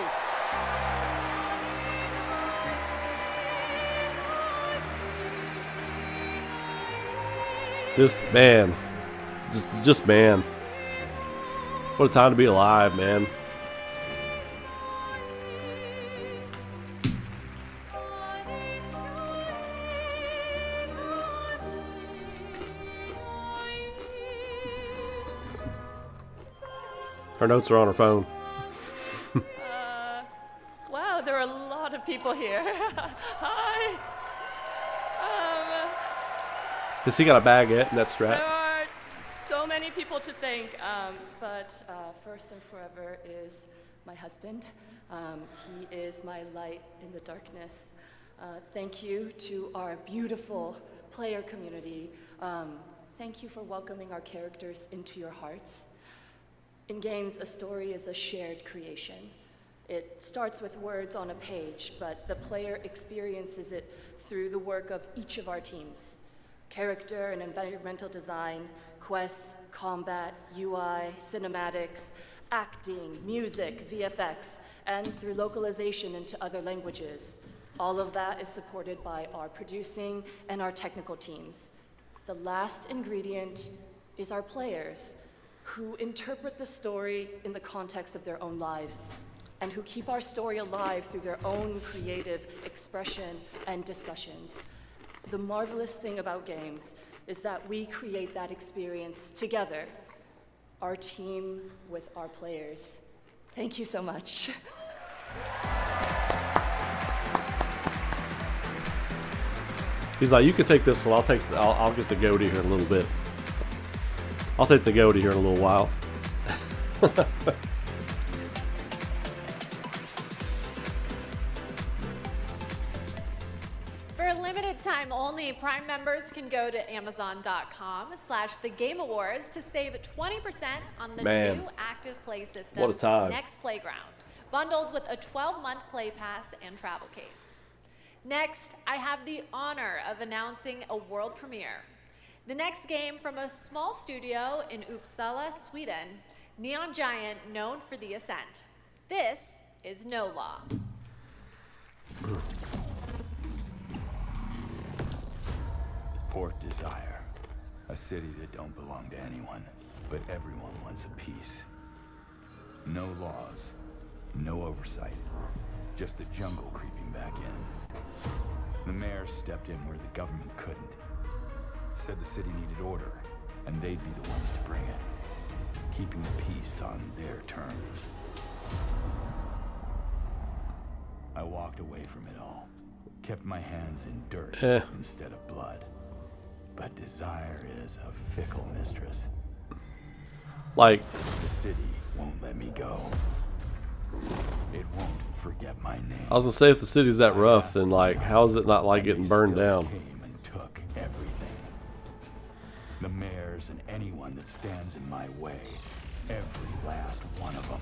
Just man. What a time to be alive, man. Her notes are on her phone. Wow, there are a lot of people here. Hi. Has he got a baguette in that strap? There are so many people to thank, but first and forever is my husband. He is my light in the darkness. Thank you to our beautiful player community. Thank you for welcoming our characters into your hearts. In games, a story is a shared creation. It starts with words on a page, but the player experiences it through the work of each of our teams. Character and environmental design, quests, combat, UI, cinematics, acting, music, VFX, and through localization into other languages. All of that is supported by our producing and our technical teams. The last ingredient is our players, who interpret the story in the context of their own lives, and who keep our story alive through their own creative expression and discussions. The marvelous thing about games is that we create that experience together, our team with our players. Thank you so much. He's like, you can take this one. I'll get the goatee here in a little bit. I'll take the goatee here in a little while. For a limited time only, Prime members can go to Amazon.com/thegameawards to save 20% on the new active play system, what a time. Next Playground, bundled with a 12-month play pass and travel case. Next, I have the honor of announcing a world premiere. The next game from a small studio in Uppsala, Sweden, Neon Giant, known for The Ascent. This is No Law. Port Desire, a city that don't belong to anyone, but everyone wants a piece. No laws, no oversight, just the jungle creeping back in. The mayor stepped in where the government couldn't. Said the city needed order, and they'd be the ones to bring it. Keeping the peace on their terms. I walked away from it all. Kept my hands in dirt instead of blood. But desire is a fickle mistress. Like, the city won't let me go. It won't forget my name. I was gonna say, if the city's that rough, then like, how is it not like getting burned down? Came and took everything. The mayors and anyone that stands in my way, every last one of them.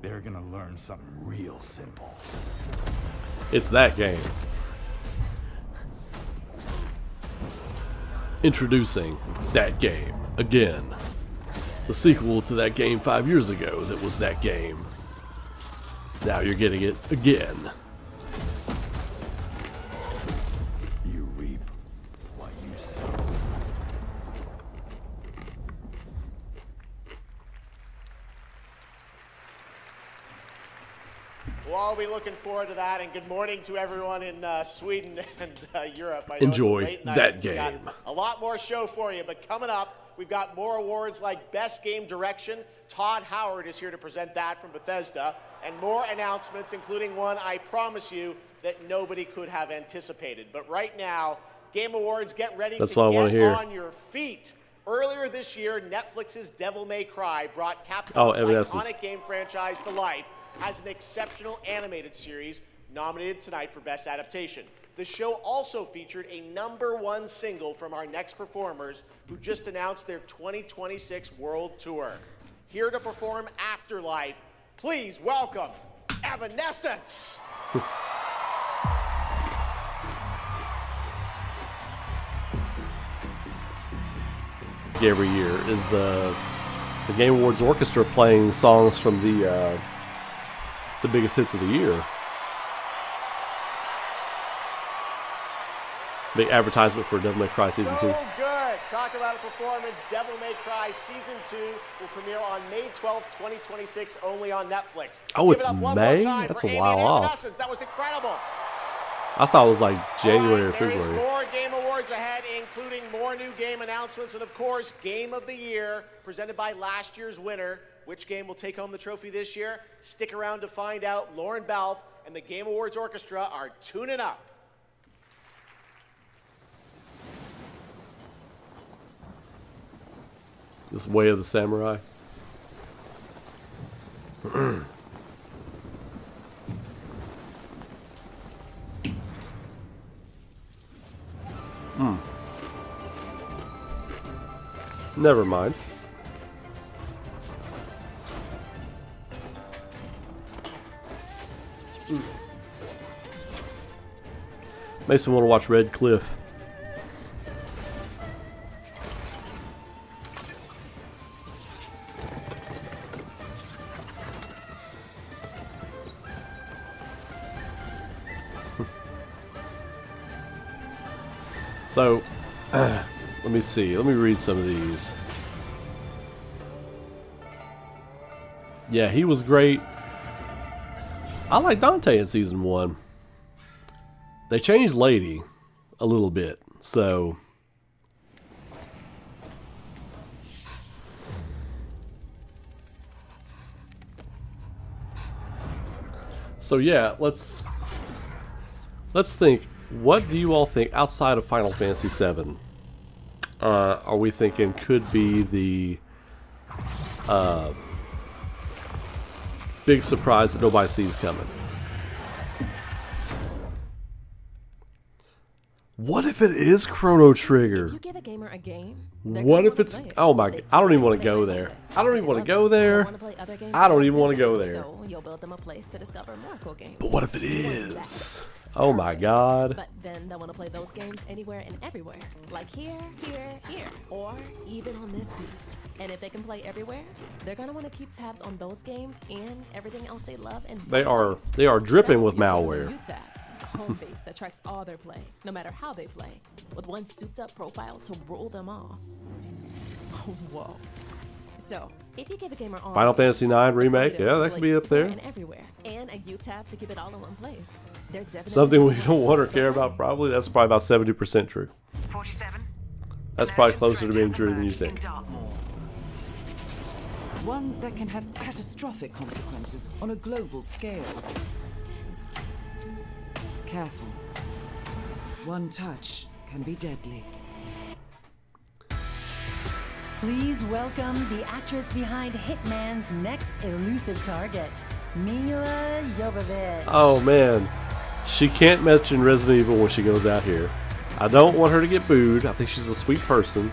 They're gonna learn something real simple. It's that game. Introducing That Game again. The sequel to that game 5 years ago that was that game. Now you're getting it again. You reap what you sow. We'll all be looking forward to that, and good morning to everyone in Sweden and Europe. I know Enjoy it's a late night. that We've got game. a lot more show for you, but coming up, we've got more awards like Best Game Direction. Todd Howard is here to present that from Bethesda, and more announcements, including one I promise you that nobody could have anticipated. But right now, Game Awards, get ready That's to what I wanna get hear. on your feet. Earlier this year, Netflix's Devil May Cry brought Oh, Capcom's Evanescence. iconic game franchise to life as an exceptional animated series nominated tonight for Best Adaptation. The show also featured a #1 single from our next performers who just announced their 2026 World Tour. Here to perform Afterlife, please welcome Evanescence! Every year is the Game Awards Orchestra playing songs from the biggest hits of the year. Big advertisement for Devil May Cry Season 2. So good! Talk about a performance. Devil May Cry Season 2 will premiere on May 12th, 2026, only on Netflix. Oh, Give it's it up one May? more time That's for a Amy while and off. Evanescence. That was incredible. I thought it was like January or There is February. more Game Awards ahead, including more new game announcements and, of course, Game of the Year, presented by last year's winner. Which game will take home the trophy this year? Stick around to find out. Lauren Balfe and the Game Awards Orchestra are tuning up. This Way of the Samurai. Never mind. Makes me want to watch Red Cliff. So, let me see. Let me read some of these. Yeah, he was great. I like Dante in Season 1. They changed Lady a little bit, so... So yeah, let's let's think. What do you all think outside of Final Fantasy VII? Are we thinking could be the big surprise that nobody sees coming? What if it is Chrono Trigger? If you give a gamer a game, What if it's... Oh my god. I don't even want to go there. I don't even want to go there. I don't even want to go there. So you'll build them a place to discover more cool games. But what if it is? Oh my god. But then they'll want to play those games anywhere and everywhere. Like here, here, or even on this beast. And if they can play everywhere, they're going to want to keep tabs on those games and everything else they love. And They are dripping with malware. A home base that tracks all their play, no matter how they play, with one souped-up profile to rule them all. Whoa. So, if you give a gamer all Final Fantasy IX Remake, yeah, that could be up there. And everywhere, and a U-tab to keep it all in one place. They're definitely Something we don't want or care about, probably. That's probably about 70% true. 47. That's probably closer to being true than you think. One that can have catastrophic consequences on a global scale. Careful. One touch can be deadly. Please welcome the actress behind Hitman's next elusive target, Mila Jovovich. Oh man, she can't mention Resident Evil when she goes out here. I don't want her to get booed. I think she's a sweet person.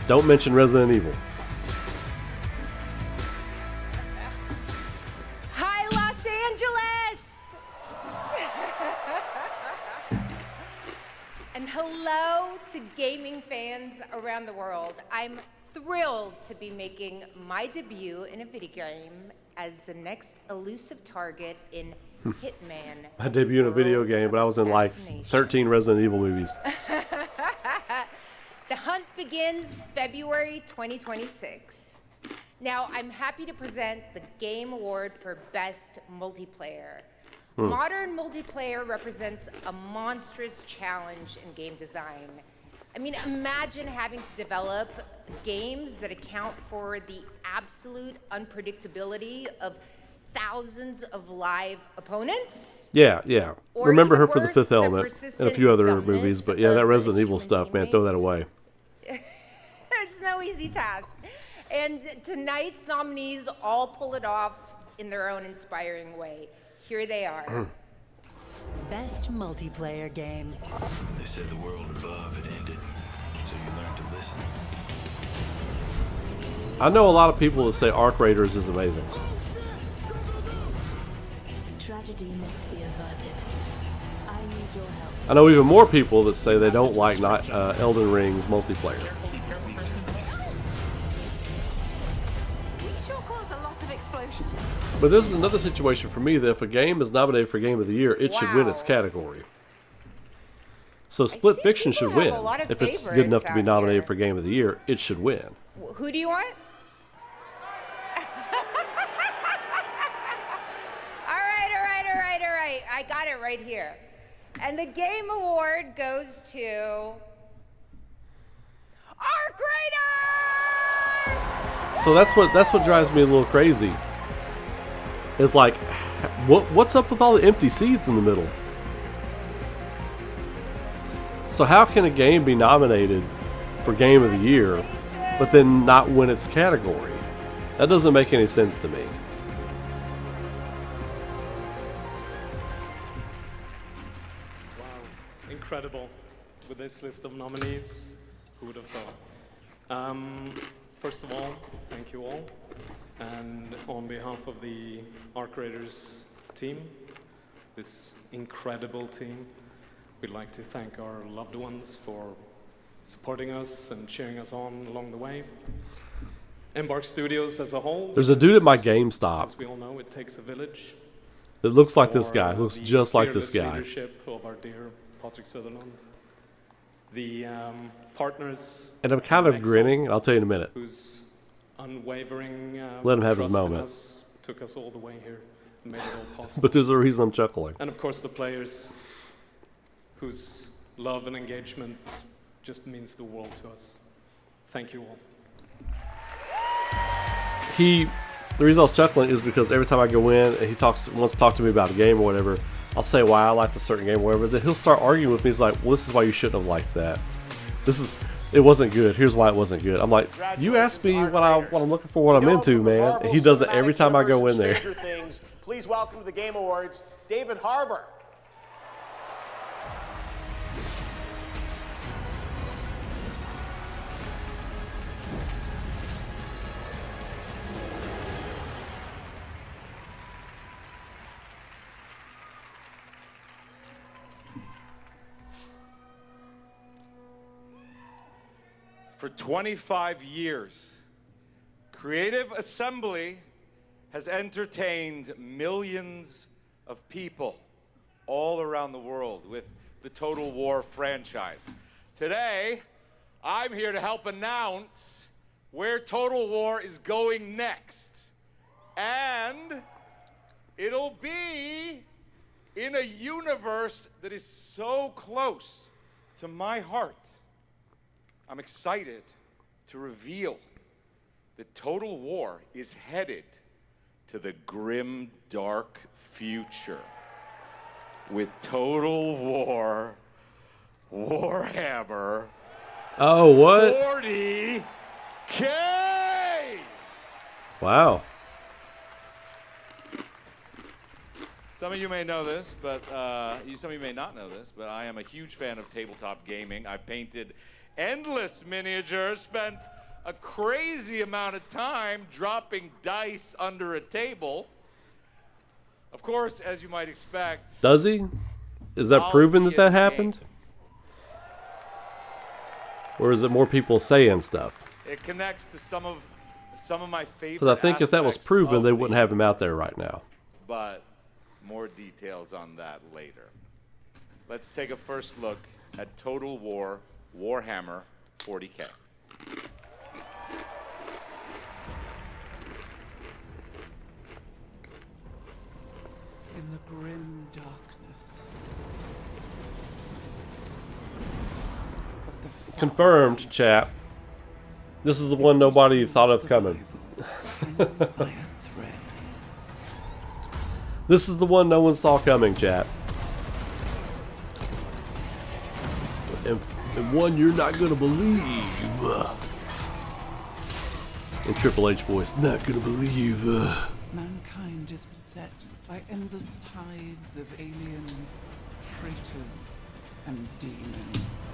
Don't mention Resident Evil. Hi, Los Angeles! And hello to gaming fans around the world. I'm thrilled to be making my debut in a video game as the next elusive target in Hitman. I debuted in a video game, but I was in like 13 Resident Evil movies. The hunt begins February 2026. Now, I'm happy to present the Game Award for Best Multiplayer. Modern multiplayer represents a monstrous challenge in game design. I mean, imagine having to develop games that account for the absolute unpredictability of thousands of live opponents. Yeah, yeah. Or Remember even her for The worse, Fifth the Element and a persistent few other dumbness movies, but yeah, that Resident Evil stuff, man, throw that away. It's no easy task. And tonight's nominees all pull it off in their own inspiring way. Here they are. Best multiplayer game. They said the world above had ended, so you learned to listen. I know a lot of people that say Arc Raiders is amazing. Tragedy must be averted. I need your help. I know even more people that say they don't like Elden Ring's multiplayer. We sure cause a lot of explosions. But this is another situation for me that if a game is nominated for Game of the Year, it should win its category. So Split Fiction should win. If it's good enough to be nominated for Game of the Year, it should win. Who do you want? All right. I got it right here. And the Game Award goes to Arc Raiders! So that's what drives me a little crazy. It's like, what's up with all the empty seats in the middle? So how can a game be nominated for Game of the Year, but then not win its category? That doesn't make any sense to me. Wow, incredible with this list of nominees. Who would have thought? First of all, thank you all. And on behalf of the Arc Raiders team, this incredible team, we'd like to thank our loved ones for supporting us and cheering us on along the way. Embark Studios as a whole. There's a dude at my GameStop As we all know, it takes a village. that looks like this guy. Looks just like this fearless guy. Leadership of our dear Patrick Sutherland. The partners. And I'm kind of grinning. I'll tell you in a minute. Whose unwavering Let him have his trust in moment. us took us all the way here and made it all possible. But there's a reason I'm chuckling. And of course the players whose love and engagement just means the world to us. Thank you all. The reason I was chuckling is because every time I go in and he wants to talk to me about a game or whatever, I'll say why I liked a certain game or whatever, then he'll start arguing with me. He's like, well, this is why you shouldn't have liked that. It wasn't good. Here's why it wasn't good. I'm like, you asked me what I'm looking for, what I'm into, man. And he does it every time I go in there. Please welcome to the Game Awards, David Harbour. For 25 years, Creative Assembly has entertained millions of people all around the world with the Total War franchise. Today, I'm here to help announce where Total War is going next. And it'll be in a universe that is so close to my heart. I'm excited to reveal that Total War is headed to the grim, dark future with Total War Warhammer. Oh, what? 40K! Wow. Some of you may know this, but some of you may not know this, but I am a huge fan of tabletop gaming. I've painted endless miniatures, spent a crazy amount of time dropping dice under a table. Of course, as you might expect. Does he? Is that proven that happened? Or is it more people saying stuff? It connects to some of my favorite. Because I think if that was proven, they wouldn't have him out there right now. But more details on that later. Let's take a first look at Total War Warhammer 40K. In the grim darkness of the Confirmed, chap. This is the one nobody thought of coming. This is the one no one saw coming, chat. And one you're not gonna believe. In Triple H voice, not gonna believe. mankind is beset by endless tides of aliens, traitors, and demons.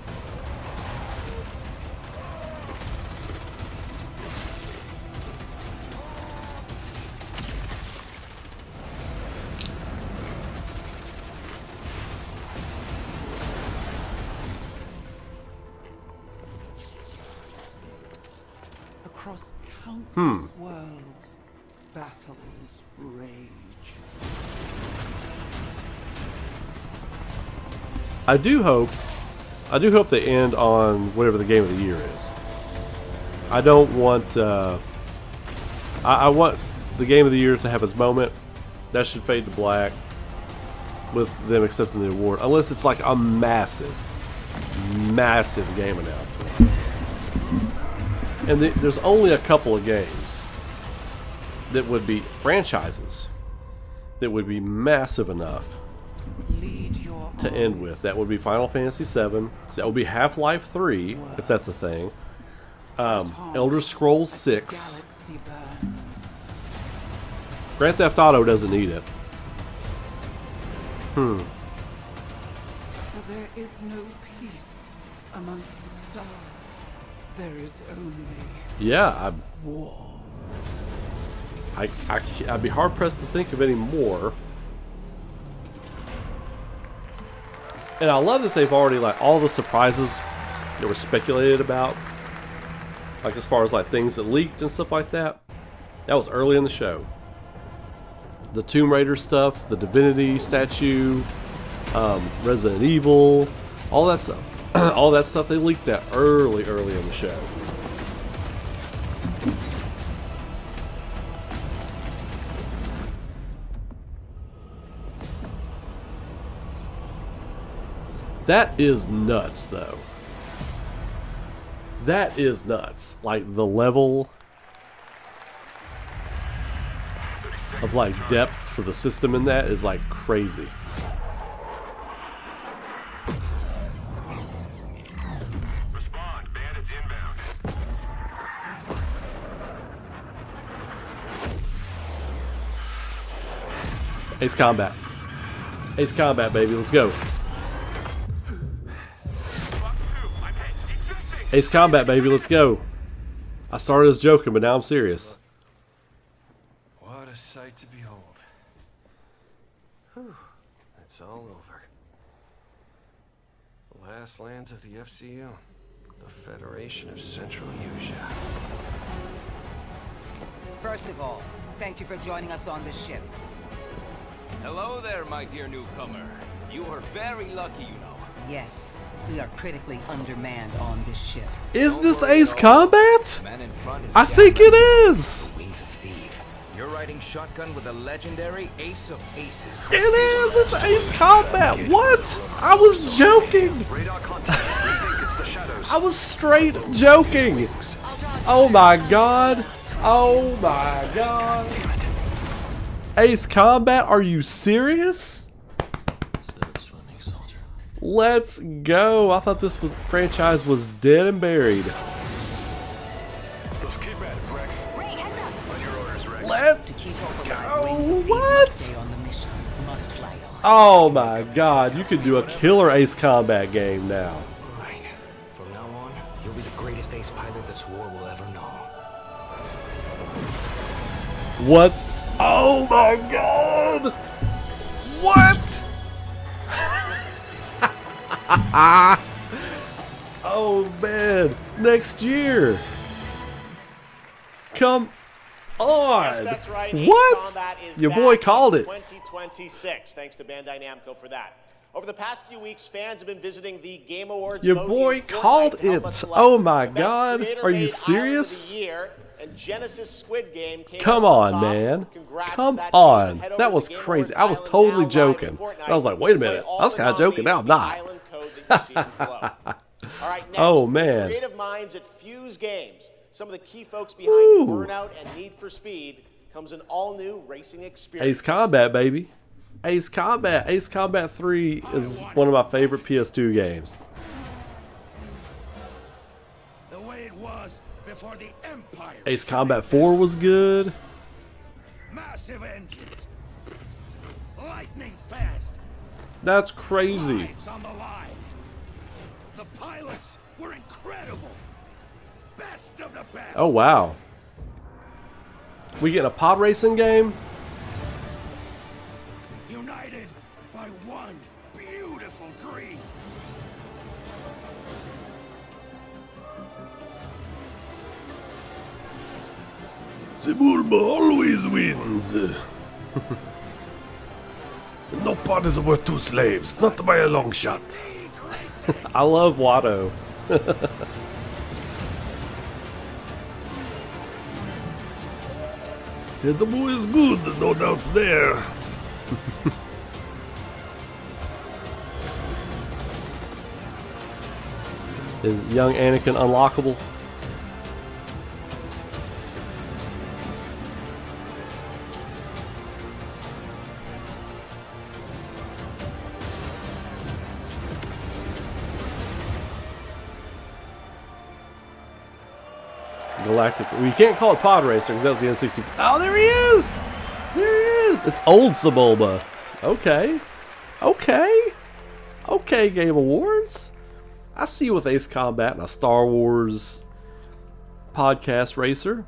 Across countless worlds, battles rage. I do hope they end on whatever the game of the year is. I don't want. I want the game of the year to have its moment. That should fade to black with them accepting the award, unless it's like a massive game announcement. And there's only a couple of games that would be franchises that would be massive enough to end with. That would be Final Fantasy VII. That would be Half-Life 3, if that's a thing. Elder Scrolls 6. Grand Theft Auto doesn't need it. For there is no peace amongst the stars. There is only Yeah, war. I'd be hard pressed to think of any more. And I love that they've already, like, all the surprises that were speculated about, like as far as like things that leaked and stuff like that. That was early in the show. The Tomb Raider stuff, the Divinity statue, Resident Evil, all that stuff. All that stuff they leaked that early in the show. That is nuts, though. That is nuts. Like, the level of, like, depth for the system in that is, like, crazy. Ace Combat. Ace Combat, baby. Let's go. Ace Combat, baby. Let's go. I started as joking, but now I'm serious. What a sight to behold. Whew. It's all over. The last lands of the FCU. The Federation of Central Asia. First of all, thank you for joining us on this ship. Hello there, my dear newcomer. You are very lucky, you know. Yes, we are critically undermanned on this ship. Is this Ace Combat? I think it is. Wings of Thief. You're riding shotgun with a legendary Ace of Aces. It is. It's Ace Combat. What? I was joking. I was straight joking. Oh my god. Oh my god. Ace Combat? Are you serious? Let's go. I thought this franchise was dead and buried. Let's go. What? Oh my god. You could do a killer Ace Combat game now. From now on, you'll be the greatest ace pilot this war will ever know. What? Oh my god! What? Oh man, next year. Come on. Yes, that's right. What? Ace Combat is Your back boy in called it. 2026. Thanks to Bandai Namco for that. Over the past few weeks, fans have been visiting the Game Awards. Your boy called it. Oh my god. Are you serious? And Genesis Squid Game came Come on, man. Come on. That was crazy. I was totally joking. I was like, wait a minute. I was kind of joking. Now I'm not. All right, next, oh, man. Creative minds at Fuse Games. Some of the key folks behind Burnout and Need for Speed comes an all-new racing experience. Ace Combat, baby. Ace Combat. Ace Combat 3 is one of my favorite PS2 games. The way it was before the Empire. Ace Combat 4 was good. Massive engines. Lightning fast. That's crazy. Lives on the line. The pilots were incredible. Best of the best. Oh, wow. We get a pod racing game? United by one beautiful dream. Sebulba always wins. No pod is worth two slaves, not by a long shot. I love Watto. Yeah, the boy is good, no doubts there. Is young Anakin unlockable? Galactic. Well, you can't call it Pod Racer because that was the N64. Oh, there he is! There he is! It's old Sebulba. Okay. Okay. Okay, Game Awards. I see you with Ace Combat and a Star Wars podcast racer.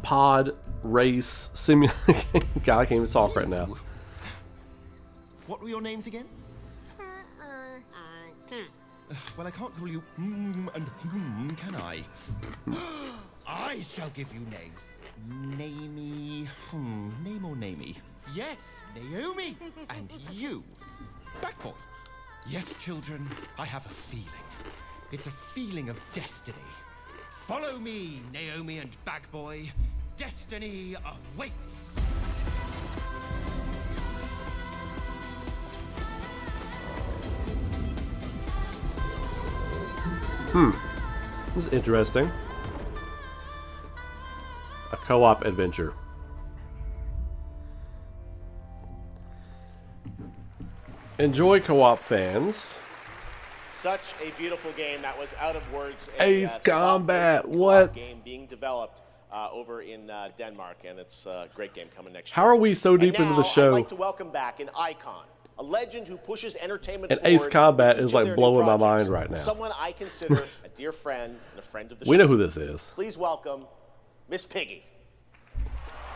Pod race simulator. God, I can't even talk right now. What were your names again? Well, I can't call you and can I? I shall give you names. Namey. Name or namey? Yes, Naomi. And you, Backboy. Yes, children, I have a feeling. It's a feeling of destiny. Follow me, Naomi and Backboy. Destiny awaits. This is interesting. A co-op adventure. Enjoy co-op fans. Such a beautiful game that was out of words. Ace Combat, what? Game being developed over in Denmark, and it's a great game coming next year. How are we so deep into the show? I'd like to welcome back an icon, a legend who pushes entertainment And forward. Ace Combat with is each of like their blowing new my projects. mind right now. Someone I consider a dear friend and a friend of the show. We know who this is. Please welcome Miss Piggy.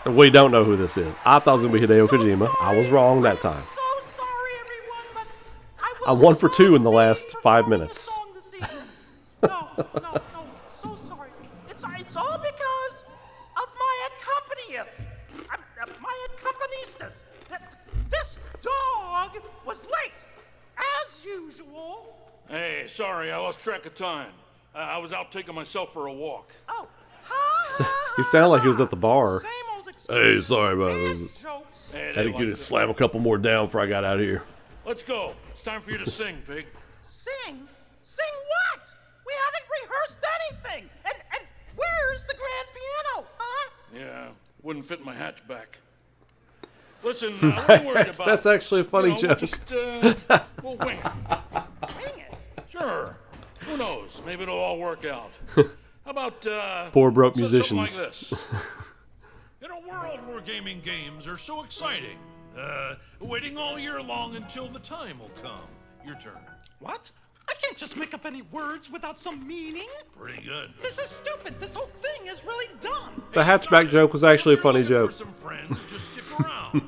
We don't know who this is. I thought it was going to be Hideo Kojima. I was wrong that time. I'm 1 for 2 in the last 5 minutes. No, so sorry. It's all because of my my accompanista. This dog was late, as usual. Hey, sorry, I lost track of time. I was out taking myself for a walk. Oh, He sounded like he was at the bar. same old excuse. Hey, sorry about this. Jokes. Hey, Had to get it, slam a couple more down before I got out of here. Let's go. It's time for you to sing, Pig. Sing? Sing what? We haven't rehearsed anything. And where's the grand piano, huh? Yeah, wouldn't fit in my hatchback. Listen, what are you worried about? That's actually a funny joke. We'll wing it. Wing it? Sure. Who knows? Maybe it'll all work out. How about, Poor broke something musicians. like this? In a world where gaming games are so exciting, waiting all year long until the time will come. Your turn. What? I can't just make up any words without some meaning. Pretty good. This is stupid. This whole thing is really dumb. The hatchback joke was actually a funny joke. For some friends, just stick around.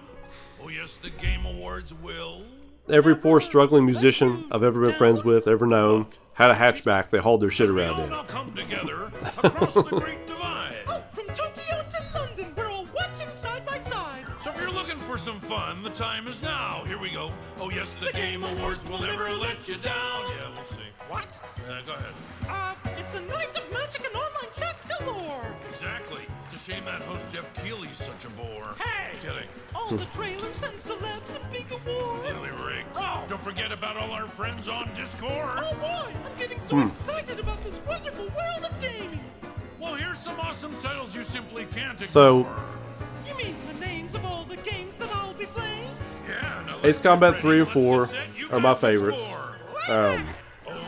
Oh yes, the Game Awards will. Every poor struggling musician I've ever been friends with, ever known, had a hatchback they hauled their shit around in. Now come together across the Great Divide. Oh, from Tokyo to London, we're all watching side by side. So if you're looking for some fun, the time is now. Here we go. Oh yes, the Game Awards will never let you down. Yeah, we'll see. What? Go ahead. It's a night of magic and online chats galore. Exactly. It's a shame that host Jeff Keighley's such a bore. Hey! Kidding. All the trailers and celebs and big awards. Really rigged. Oh. Don't forget about all our friends on Discord. Oh boy, I'm getting so excited about this wonderful world of gaming. Well, here's some awesome titles you simply can't ignore. So, You mean the names of all the games that I'll be playing? Yeah. Now Ace Combat 3 and 4 are my favorites. Oh,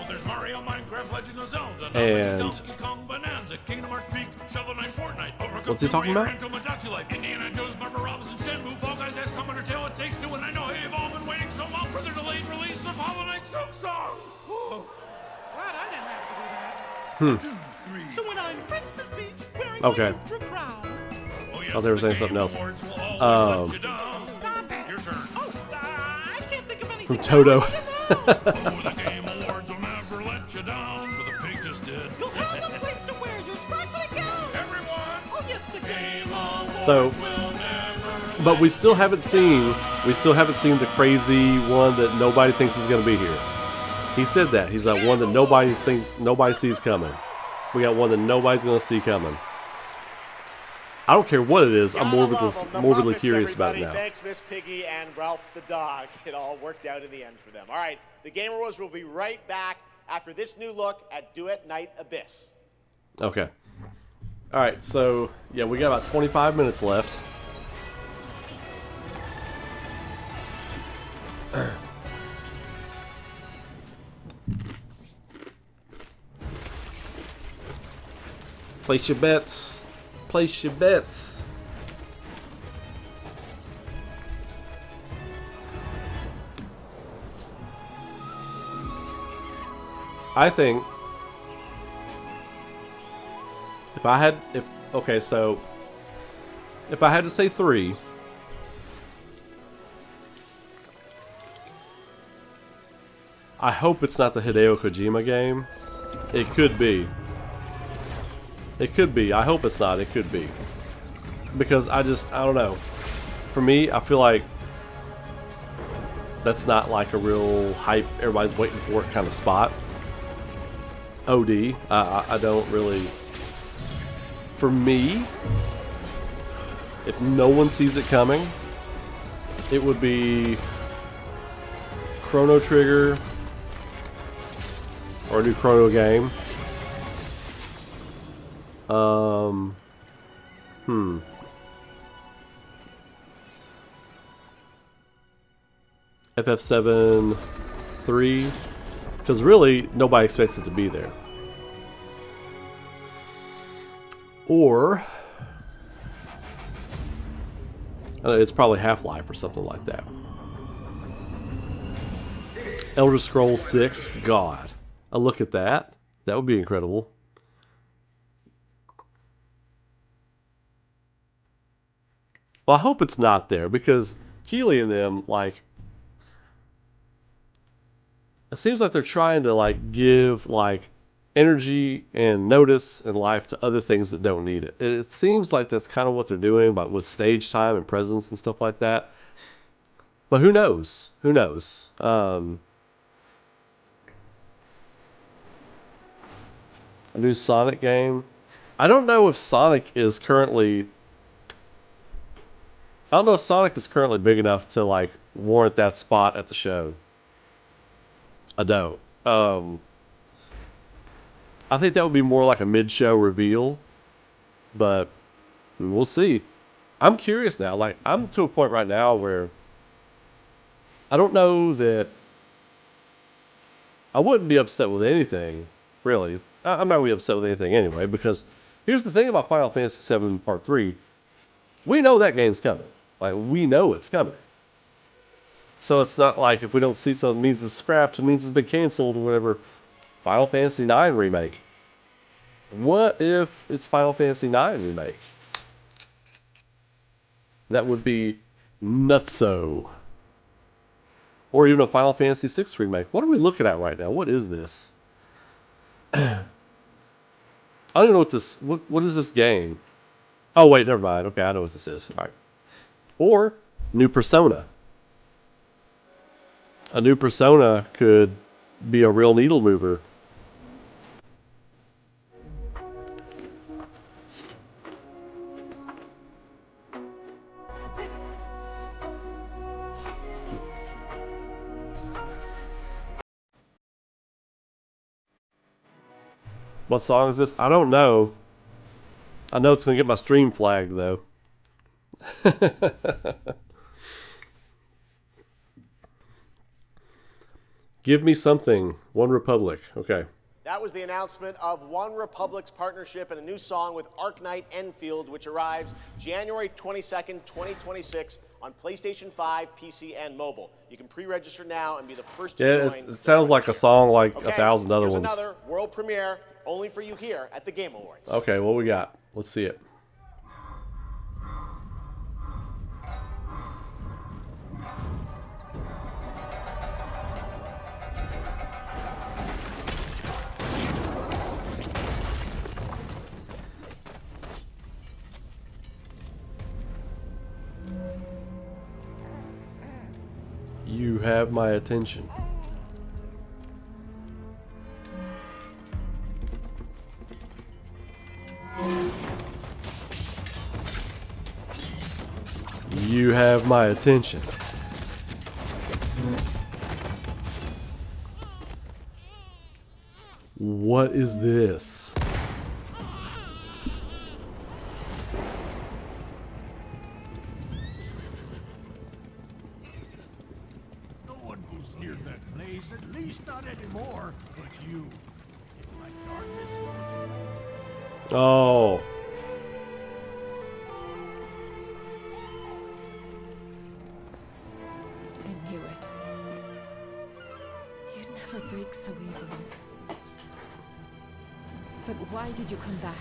there's Mario, Minecraft, Legend of Zelda, And Donkey Kong Bonanza, Kingdom Hearts Peak, Shovel Knight, Fortnite, Overcooked, what's he talking about? Tomodachi Life, Indiana Jones, Marvel Robinson, Shenmue, Fall Guys, XCOM, Undertale, It Takes Two, and I know you've all been waiting so long for the delayed release of Hollow Knight Silk Song. Glad I didn't have to do that. 2, 3. So when I'm Princess Peach wearing Okay. my super crown. Oh, yes, Oh, they were saying something else. Stop it. Your turn. Oh, I can't think of anything. From Toto. The Game Awards will never let you down, but the pig just did. You'll have a place to wear your sparkly gown. Everyone. Oh yes, the Game Awards So, will never. but we still haven't seen the crazy one that nobody thinks is going to be here. He said that. He's like one that nobody sees coming. We got one that nobody's going to see coming. I don't care what it is. I'm morbidly curious about it now. Thanks, Miss Piggy and Ralph the dog. It all worked out in the end for them. All right, the Game Awards will be right back after this new look at Duet Night Abyss. Okay. All right, so, yeah, we got about 25 minutes left. Place your bets. Place your bets. I think if I had to say 3, I hope it's not the Hideo Kojima game. It could be. It could be. I hope it's not. It could be. Because I don't know. For me, I feel like that's not like a real hype, everybody's waiting for it kind of spot. OD. I don't really... For me, if no one sees it coming, it would be Chrono Trigger or a new Chrono game. FF7 3, because really nobody expects it to be there. Or It's probably Half-Life or something like that. Elder Scrolls 6. God. A look at that. That would be incredible. Well, I hope it's not there, because Keeley and them, like, it seems like they're trying to, like, give, like, energy and notice and life to other things that don't need it. It seems like that's kind of what they're doing, but with stage time and presence and stuff like that. But who knows? Who knows? A new Sonic game. I don't know if Sonic is currently... I don't know if Sonic is currently big enough to, like, warrant that spot at the show. I don't. I think that would be more like a mid-show reveal, but we'll see. I'm curious now. Like, I'm to a point right now where I don't know that I wouldn't be upset with anything, really. I'm not really upset with anything anyway, because here's the thing about Final Fantasy VII Part 3. We know that game's coming. Like, we know it's coming. So it's not like if we don't see something, it means it's scrapped, it means it's been canceled or whatever. Final Fantasy IX remake. What if it's Final Fantasy IX remake? That would be nutso. Or even a Final Fantasy VI remake. What are we looking at right now? What is this? I don't even know what this... What is this game? Oh, wait, never mind. Okay, I know what this is. All right. Or new Persona. A new Persona could be a real needle mover. What song is this? I don't know. I know it's going to get my stream flagged, though. Give me something. One Republic. Okay. That was the announcement of One Republic's partnership and a new song with Arknight Enfield, which arrives January 22nd, 2026 on PlayStation 5, PC, and mobile. You can pre-register now and be the first to join. It sounds like a song like 1,000 other here's ones. Another world premiere, only for you here at the Game Awards. Okay, what we got? Let's see it. You have my attention. You have my attention. What is this? No one goes near that place, at least not anymore. But you, if my darkness Oh. I knew it. You'd never break so easily. But why did you come back?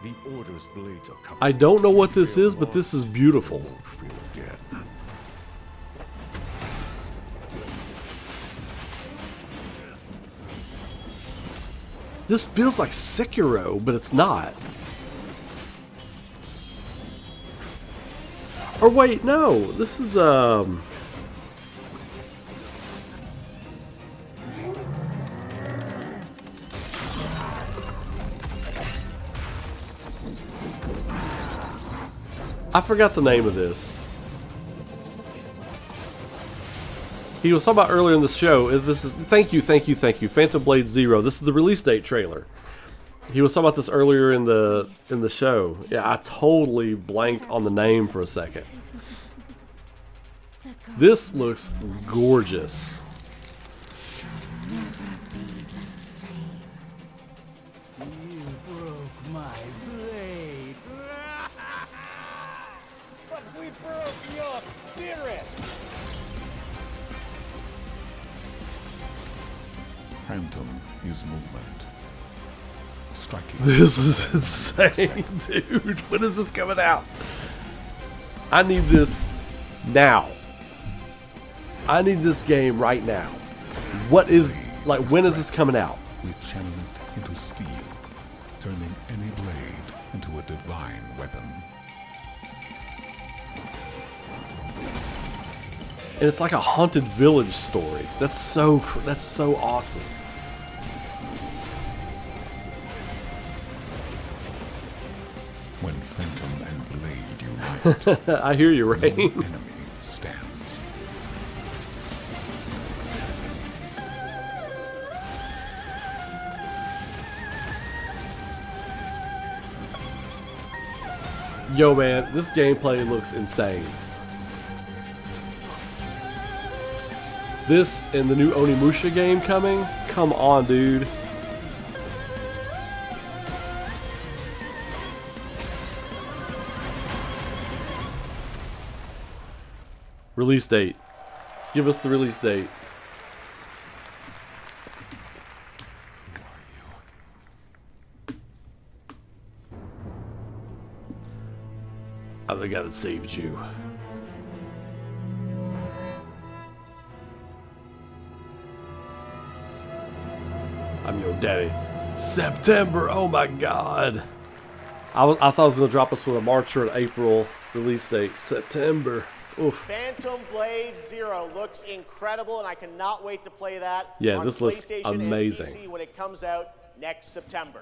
The Order's blades are coming. I don't know what this is, but this is beautiful. Feel again. This feels like Sekiro, but it's not. Or wait, no. This is I forgot the name of this. He was talking about earlier in the show. This is thank you. Phantom Blade Zero. This is the release date trailer. He was talking about this earlier in the show. Yeah, I totally blanked on the name for a second. This looks gorgeous. You broke my blade. But Phantom is movement. Striking. This is insane, dude. When is this coming out? I need this now. I need this game right now. What is, like, when is this coming out? We channel it into steel, turning any blade into a divine weapon. And it's like a haunted village story. That's so awesome. When Phantom and Blade unite, I hear you, Rain. No enemy stands. Yo, man, this gameplay looks insane. This and the new Onimusha game coming? Come on, dude. Release date. Give us the release date. I'm the guy that saved you. I'm your daddy. September, oh my god. I thought I was going to drop us with a March or an April release date. September. Oof. Phantom Blade Zero looks incredible, and I cannot wait to play that Yeah, on this looks PlayStation amazing. and PC when it comes out next September.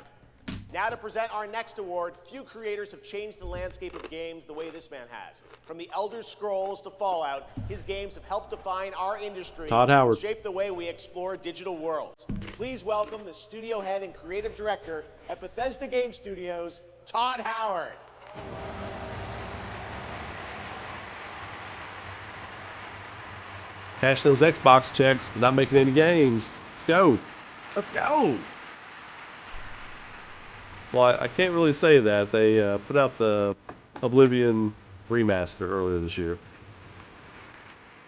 Now to present our next award, few creators have changed the landscape of games the way this man has. From the Elder Scrolls to Fallout, his games have helped define our industry Todd Howard. and shape the way we explore digital worlds. Please welcome the studio head and creative director at Bethesda Game Studios, Todd Howard. Cash those Xbox checks, not making any games. Let's go. Let's go. Well, I can't really say that. They put out the Oblivion remaster earlier this year.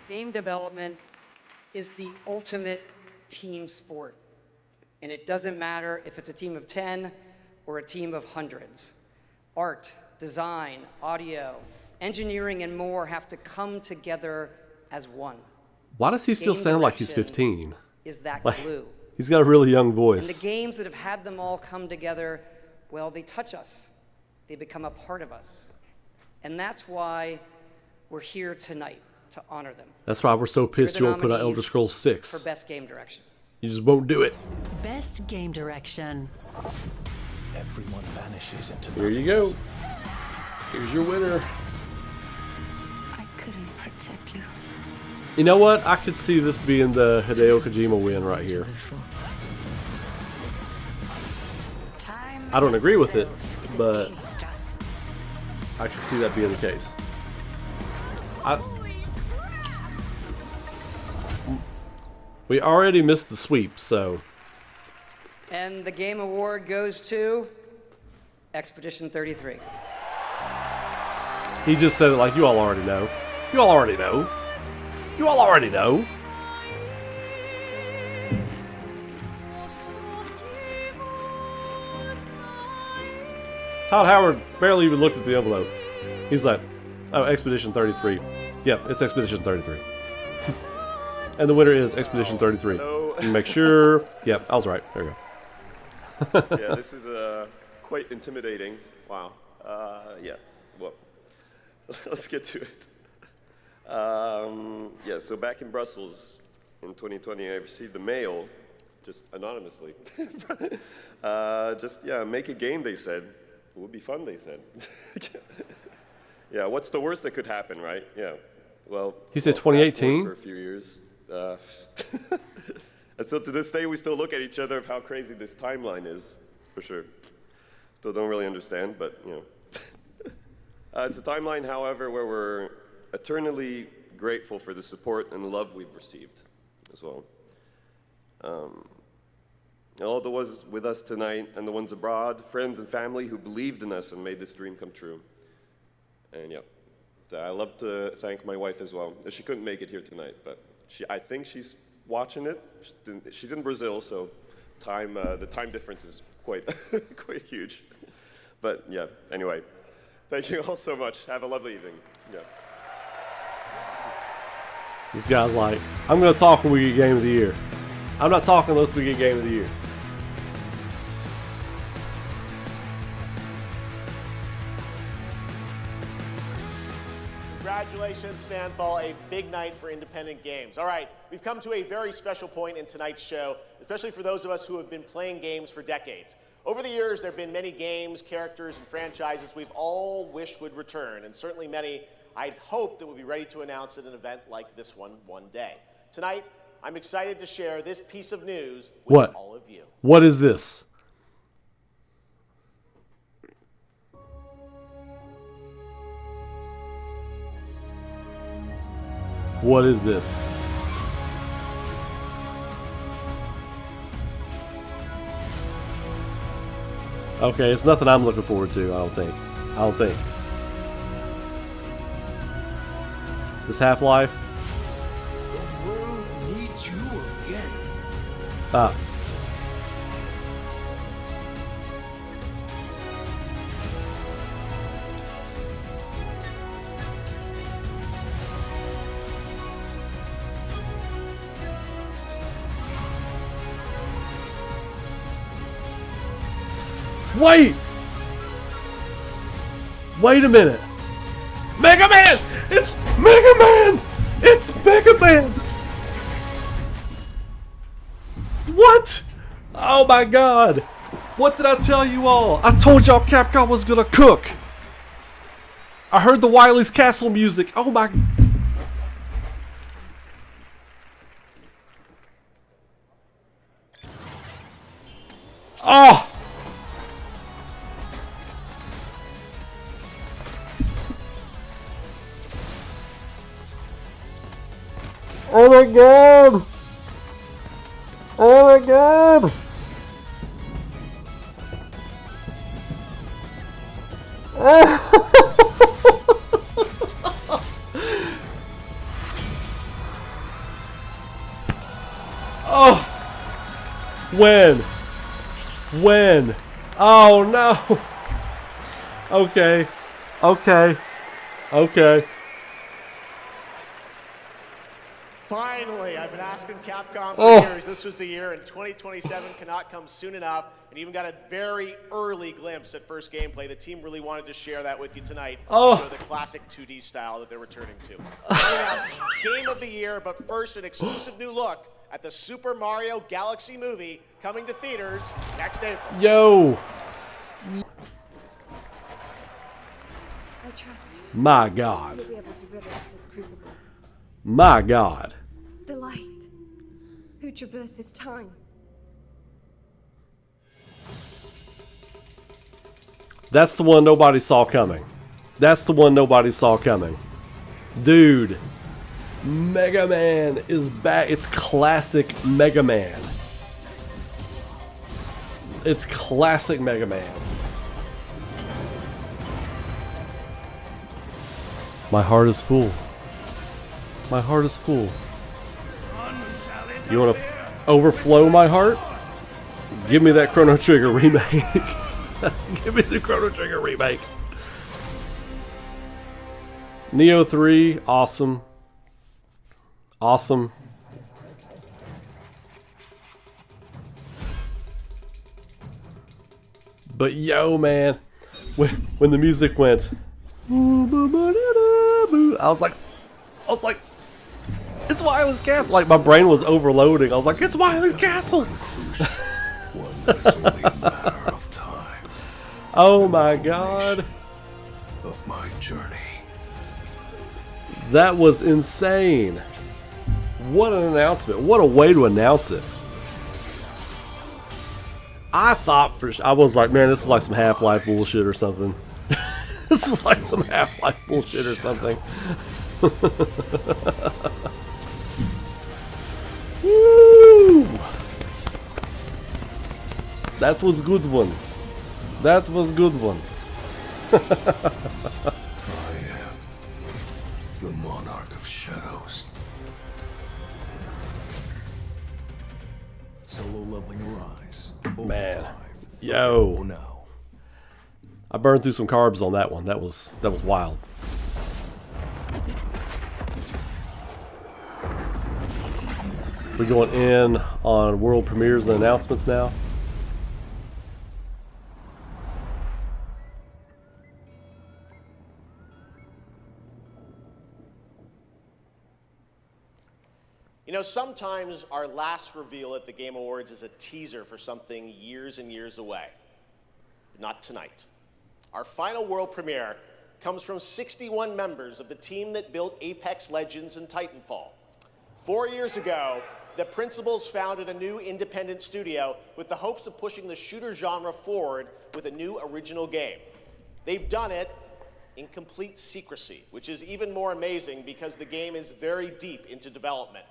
Game development is the ultimate team sport. And it doesn't matter if it's a team of 10 or a team of hundreds. Art, design, audio, engineering, and more have to come together as one. Why does he still Game sound like he's direction 15? Is that Like, glue. he's got a really young And voice. the games that have had them all come together, well, they touch us. They become a part of us. And that's why we're here tonight, to honor them. That's why we're so pissed Here are you the won't put out Elder nominees Scrolls 6. for Best Game Direction. You just won't do it. Best game direction. Everyone vanishes into Here you go. Here's your winner. I couldn't protect you. You know what? I could see this being the Hideo Kojima win right here. I don't agree with it, but I could see that being the case. We already missed the sweep, so And the game award goes to Expedition 33. he just said it like you all already know. You all already know. You all already know. Todd Howard barely even looked at the envelope. He's like, oh, Expedition 33. Yep, it's Expedition 33. And the winner is Expedition 33. Hello. Make sure. Yep, I was right. There we go. Yeah, this is quite intimidating. Wow. Yeah, well, let's get to it. Yeah, so back in Brussels in 2020, I received a mail, just anonymously. Make a game, they said. It would be fun, they said. Yeah, what's the worst that could happen, right? Yeah. Well, He said fast forward 2018? for a few years. And so to this day, we still look at each other of how crazy this timeline is, for sure. Still don't really understand, but, you know. It's a timeline, however, where we're eternally grateful for the support and love we've received as well. All the ones with us tonight and the ones abroad, friends and family who believed in us and made this dream come true. And yeah, I love to thank my wife as well. She couldn't make it here tonight, but I think she's watching it. She's in Brazil, so the time difference is quite quite huge. But yeah, anyway, thank you all so much. Have a lovely evening. Yeah. This guy's like, I'm going to talk when we get Game of the Year. I'm not talking unless we get Game of the Year. Congratulations, Sandfall, a big night for independent games. All right, we've come to a very special point in tonight's show, especially for those of us who have been playing games for decades. Over the years, there have been many games, characters, and franchises we've all wished would return, and certainly many I'd hope that we'll be ready to announce at an event like this one day. Tonight, I'm excited to share this piece of news with all of you. What is this? What is this? Okay, it's nothing I'm looking forward to, I don't think. This Half-Life? The world needs you again. Ah. Wait! Wait a minute! Mega Man! It's Mega Man! It's Mega Man! What? Oh my god! What did I tell you all? I told y'all Capcom was gonna cook! I heard the Wily's Castle music. Oh my... Oh! Oh my god! Oh my god! Oh! When? When? Oh no! Okay. Okay. Okay. Finally, I've been asking Capcom for years. This was the year, and 2027 cannot come soon enough. And even got a very early glimpse at first gameplay. The team really wanted to share that with you tonight. To show the classic 2D style that they're returning to. Game of the year, but first an exclusive new look at the Super Mario Galaxy movie coming to theaters next April. Yo! I trust. My god. You'll be able to rid us of this crucible. My god. The light, who traverses time. That's the one nobody saw coming. That's the one nobody saw coming. Dude. Mega Man is back. It's classic Mega Man. It's classic Mega Man. My heart is full. My heart is full. You want to overflow my heart? Give me that Chrono Trigger remake. Give me the Chrono Trigger remake. Neo 3, awesome. Awesome. But yo, man, when the music went, I was like, it's Wily's Castle. Like my brain was overloading. I was like, it's Wily's Castle. Oh my god. Of my journey. That was insane. What an announcement. What a way to announce it. I thought I was like, man, this is like some Half-Life bullshit or something. This is like some Half-Life bullshit or something. Woo! That was good one. That was good one. I am the monarch of shadows. solo leveling Arise. Man, yo, now. I burned through some carbs on that one. That was wild. We're going in on world premieres and announcements now. You know, sometimes our last reveal at the Game Awards is a teaser for something years and years away. But not tonight. Our final world premiere comes from 61 members of the team that built Apex Legends and Titanfall. 4 years ago, the principals founded a new independent studio with the hopes of pushing the shooter genre forward with a new original game. They've done it in complete secrecy, which is even more amazing because the game is very deep into development.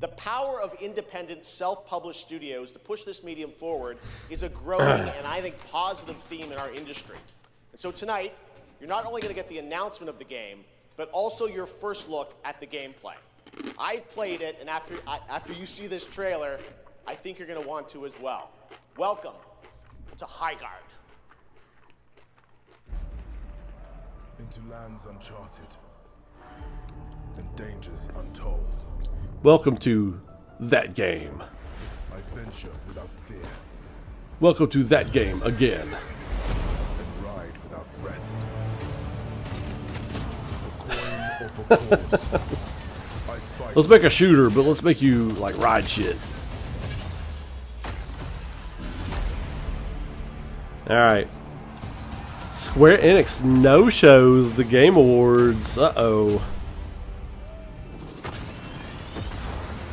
The power of independent, self-published studios to push this medium forward is a growing and I think positive theme in our industry. And so tonight, you're not only going to get the announcement of the game, but also your first look at the gameplay. I've played it, and after you see this trailer, I think you're going to want to as well. Welcome to Highguard. Into lands uncharted and dangers untold. Welcome to that game. I venture without fear. Welcome to that game again. And ride without rest. For coin or for cause. I fight. Let's make a shooter, but let's make you like ride shit. Alright. Square Enix no-shows the Game Awards. Uh-oh.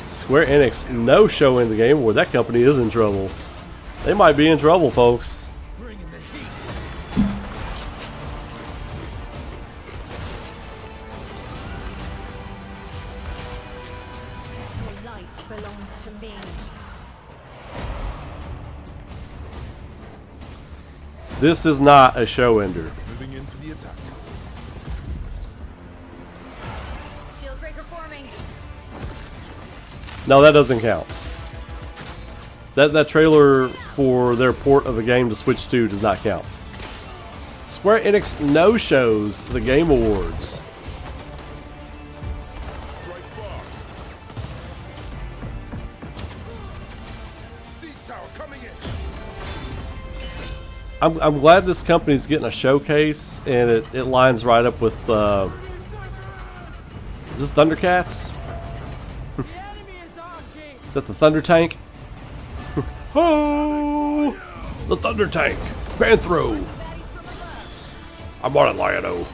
Square Enix no-showing the Game Award. That company is in trouble. They might be in trouble, folks. Bringing the heat. The light belongs to me. This is not a show ender. Moving in for the attack. Shield breaker forming. No, that doesn't count. That trailer for their port of the game to Switch 2 does not count. Square Enix no-shows the Game Awards. Strike fast. Siege tower coming in. I'm glad this company's getting a showcase, and it lines right up with is this Thundercats? Is that the Thunder Tank? Oh, the Thunder Tank, Panthro. I'm on it, Lion-O.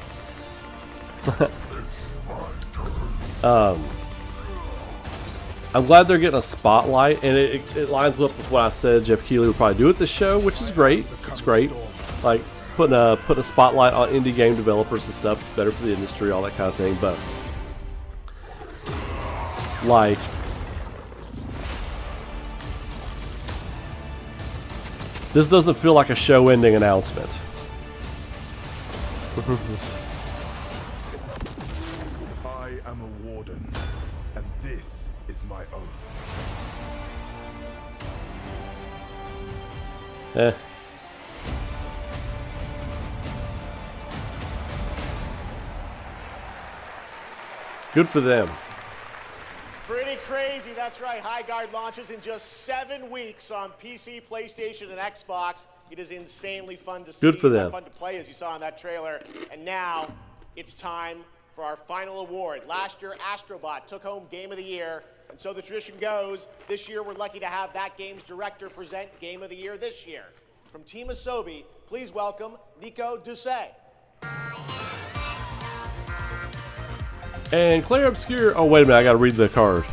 I'm glad they're getting a spotlight, and it lines up with what I said Jeff Keighley would probably do at this show, which is great. It's great, like putting a spotlight on indie game developers and stuff. It's better for the industry, all that kind of thing. But like, this doesn't feel like a show-ending announcement. I am a warden, and this is my oath. Eh. Good for them. Pretty crazy, that's right. Highguard launches in just 7 weeks on PC, PlayStation, and Xbox. It is insanely fun to see. Good for them. Fun to play, as you saw in that trailer. And now it's time for our final award. Last year, Astrobot took home Game of the Year. And so the tradition goes, this year we're lucky to have that game's director present Game of the Year this year. From Team Asobi, please welcome Nico Doucet. And Claire Obscure. Oh, wait a minute. I got to read the card.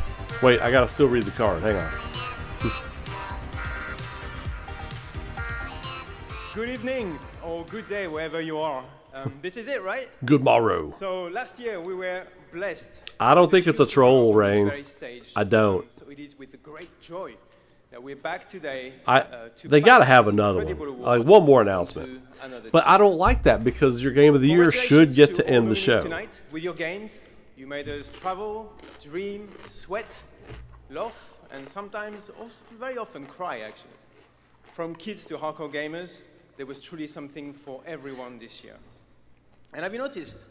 Wait, I got to still read the card. Hang on. Good evening or good day, wherever you are. This is it, right? Good morrow. So last year we were blessed. I don't think it's a troll, Rain. I don't. So it is with great joy that we're back today. They got to have another one. Like one more announcement. But I don't like that because your Game of the Year should get to end the show. Tonight with your games, you made us travel, dream, sweat, laugh, and sometimes, very often, cry actually. From kids to hardcore gamers, there was truly something for everyone this year. And have you noticed?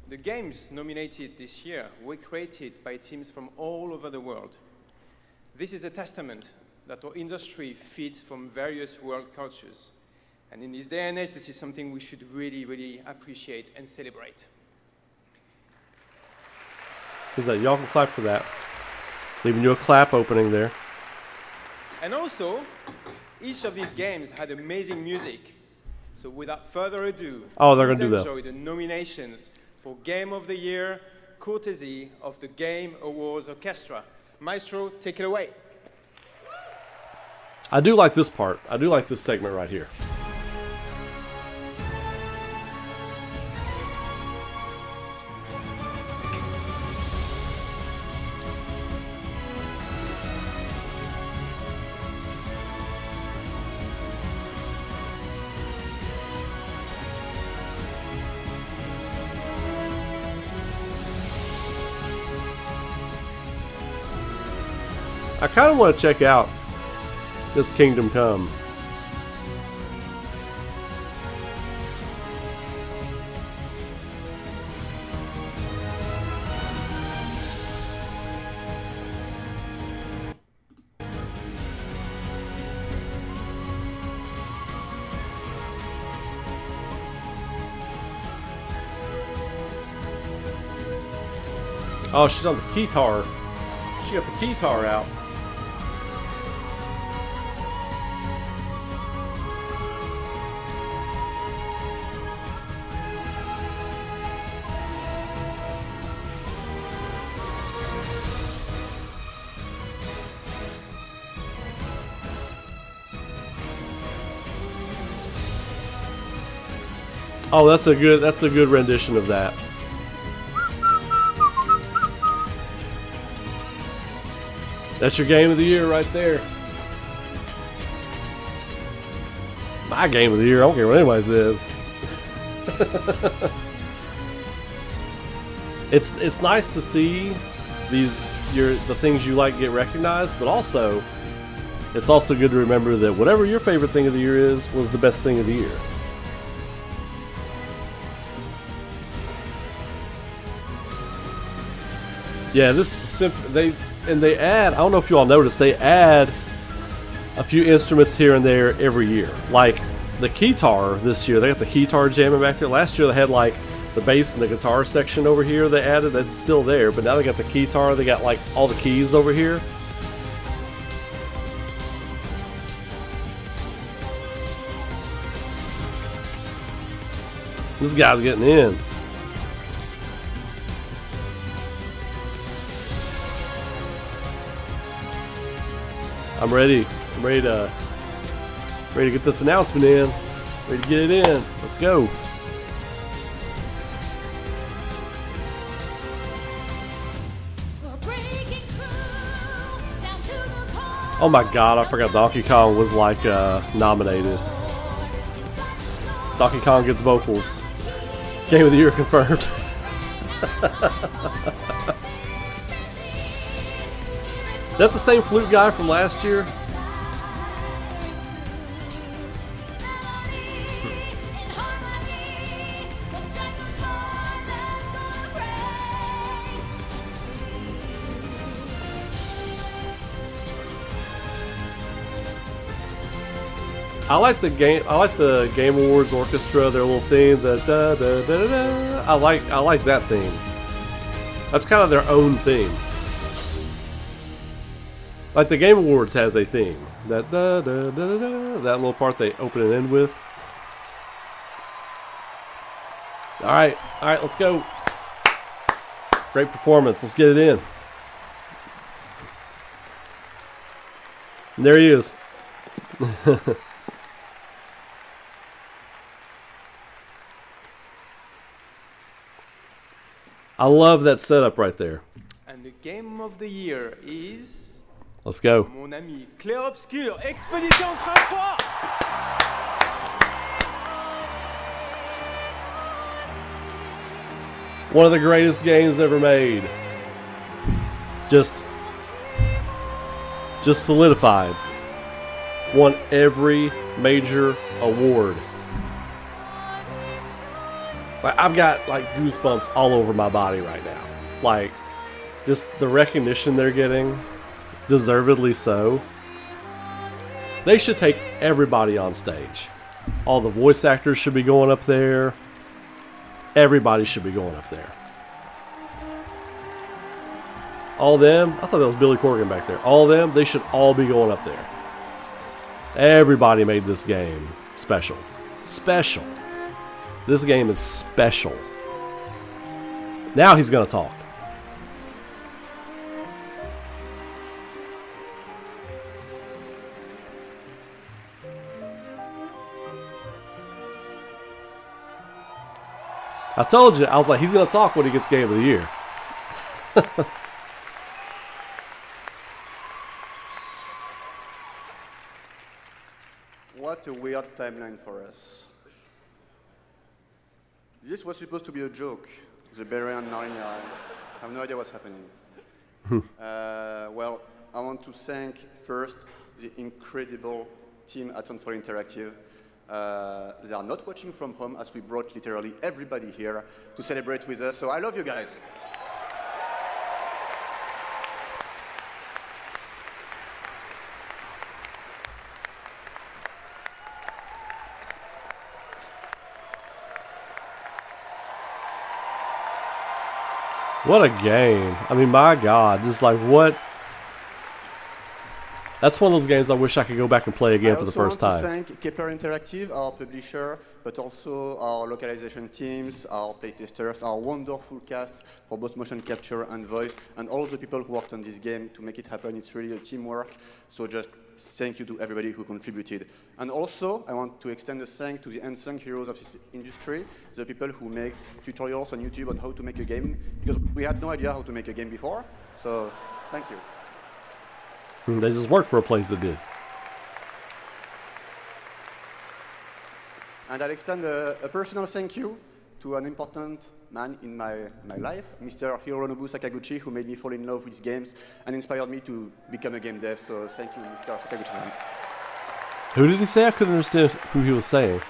The games nominated this year were created by teams from all over the world. This is a testament that our industry feeds from various world cultures. And in this day and age, this is something we should really, really appreciate and celebrate. Who's that? Y'all can clap for that. Leaving you a clap opening there. And also, each of these games had amazing music. So without further ado, oh, they're gonna do that. Enjoy the nominations for Game of the Year, courtesy of the Game Awards Orchestra. Maestro, take it away. I do like this part. I do like this segment right here. I kind of want to check out this Kingdom Come. Oh, she's on the keytar. She got the keytar out. Oh, that's a good rendition of that. That's your game of the year right there. My game of the year. I don't care what anybody says. It's nice to see the things you like get recognized, but also it's also good to remember that whatever your favorite thing of the year is was the best thing of the year. Yeah, they add, I don't know if you all noticed, they add a few instruments here and there every year. Like the keytar this year, they got the keytar jamming back there. Last year they had like the bass and the guitar section over here they added, that's still there, but now they got the keytar, they got like all the keys over here. This guy's getting in. I'm ready. I'm ready to get this announcement in. Ready to get it in. Let's go. Oh my God! I forgot Donkey Kong was like nominated. Donkey Kong gets vocals. Game of the year confirmed. Is that the same flute guy from last year? I like the Game Awards Orchestra, their little theme, the da da da da da. I like that theme. That's kind of their own theme. Like the Game Awards has a theme. That da da da da da, that little part they open and end with. Alright, let's go. Great performance, let's get it in. And there he is. I love that setup right there. And the game of the year is... Let's go. Mon ami Clair Obscur, Expedition 33. One of the greatest games ever made. Just just solidified. Won every major award. Like, I've got like goosebumps all over my body right now. Like, just the recognition they're getting, deservedly so. They should take everybody on stage. All the voice actors should be going up there. Everybody should be going up there. All them, I thought that was Billy Corgan back there. All them, they should all be going up there. Everybody made this game special. Special. This game is special. Now he's going to talk. I told you, I was like, he's going to talk when he gets Game of the Year. What a weird timeline for us. This was supposed to be a joke. The Barbarian Narnia. I have no idea what's happening. Well, I want to thank first the incredible team at Unfold Interactive. They are not watching from home, as we brought literally everybody here to celebrate with us. So I love you guys. What a game. I mean, my God, just like what? That's one of those games I wish I could go back and play again for the first time. I also want to thank Kepler Interactive, our publisher, but also our localization teams, our playtesters, our wonderful cast for both motion capture and voice, and all the people who worked on this game to make it happen. It's really a teamwork, so just thank you to everybody who contributed. And also, I want to extend a thanks to the unsung heroes of this industry, the people who make tutorials on YouTube on how to make a game, because we had no idea how to make a game before, so thank you. They just worked for a place that did. And I'll extend a personal thank you to an important man in my life, Mr. Hironobu Sakaguchi, who made me fall in love with games and inspired me to become a game dev. So thank you, Mr. Sakaguchi. Who did he say? I couldn't understand who he was saying.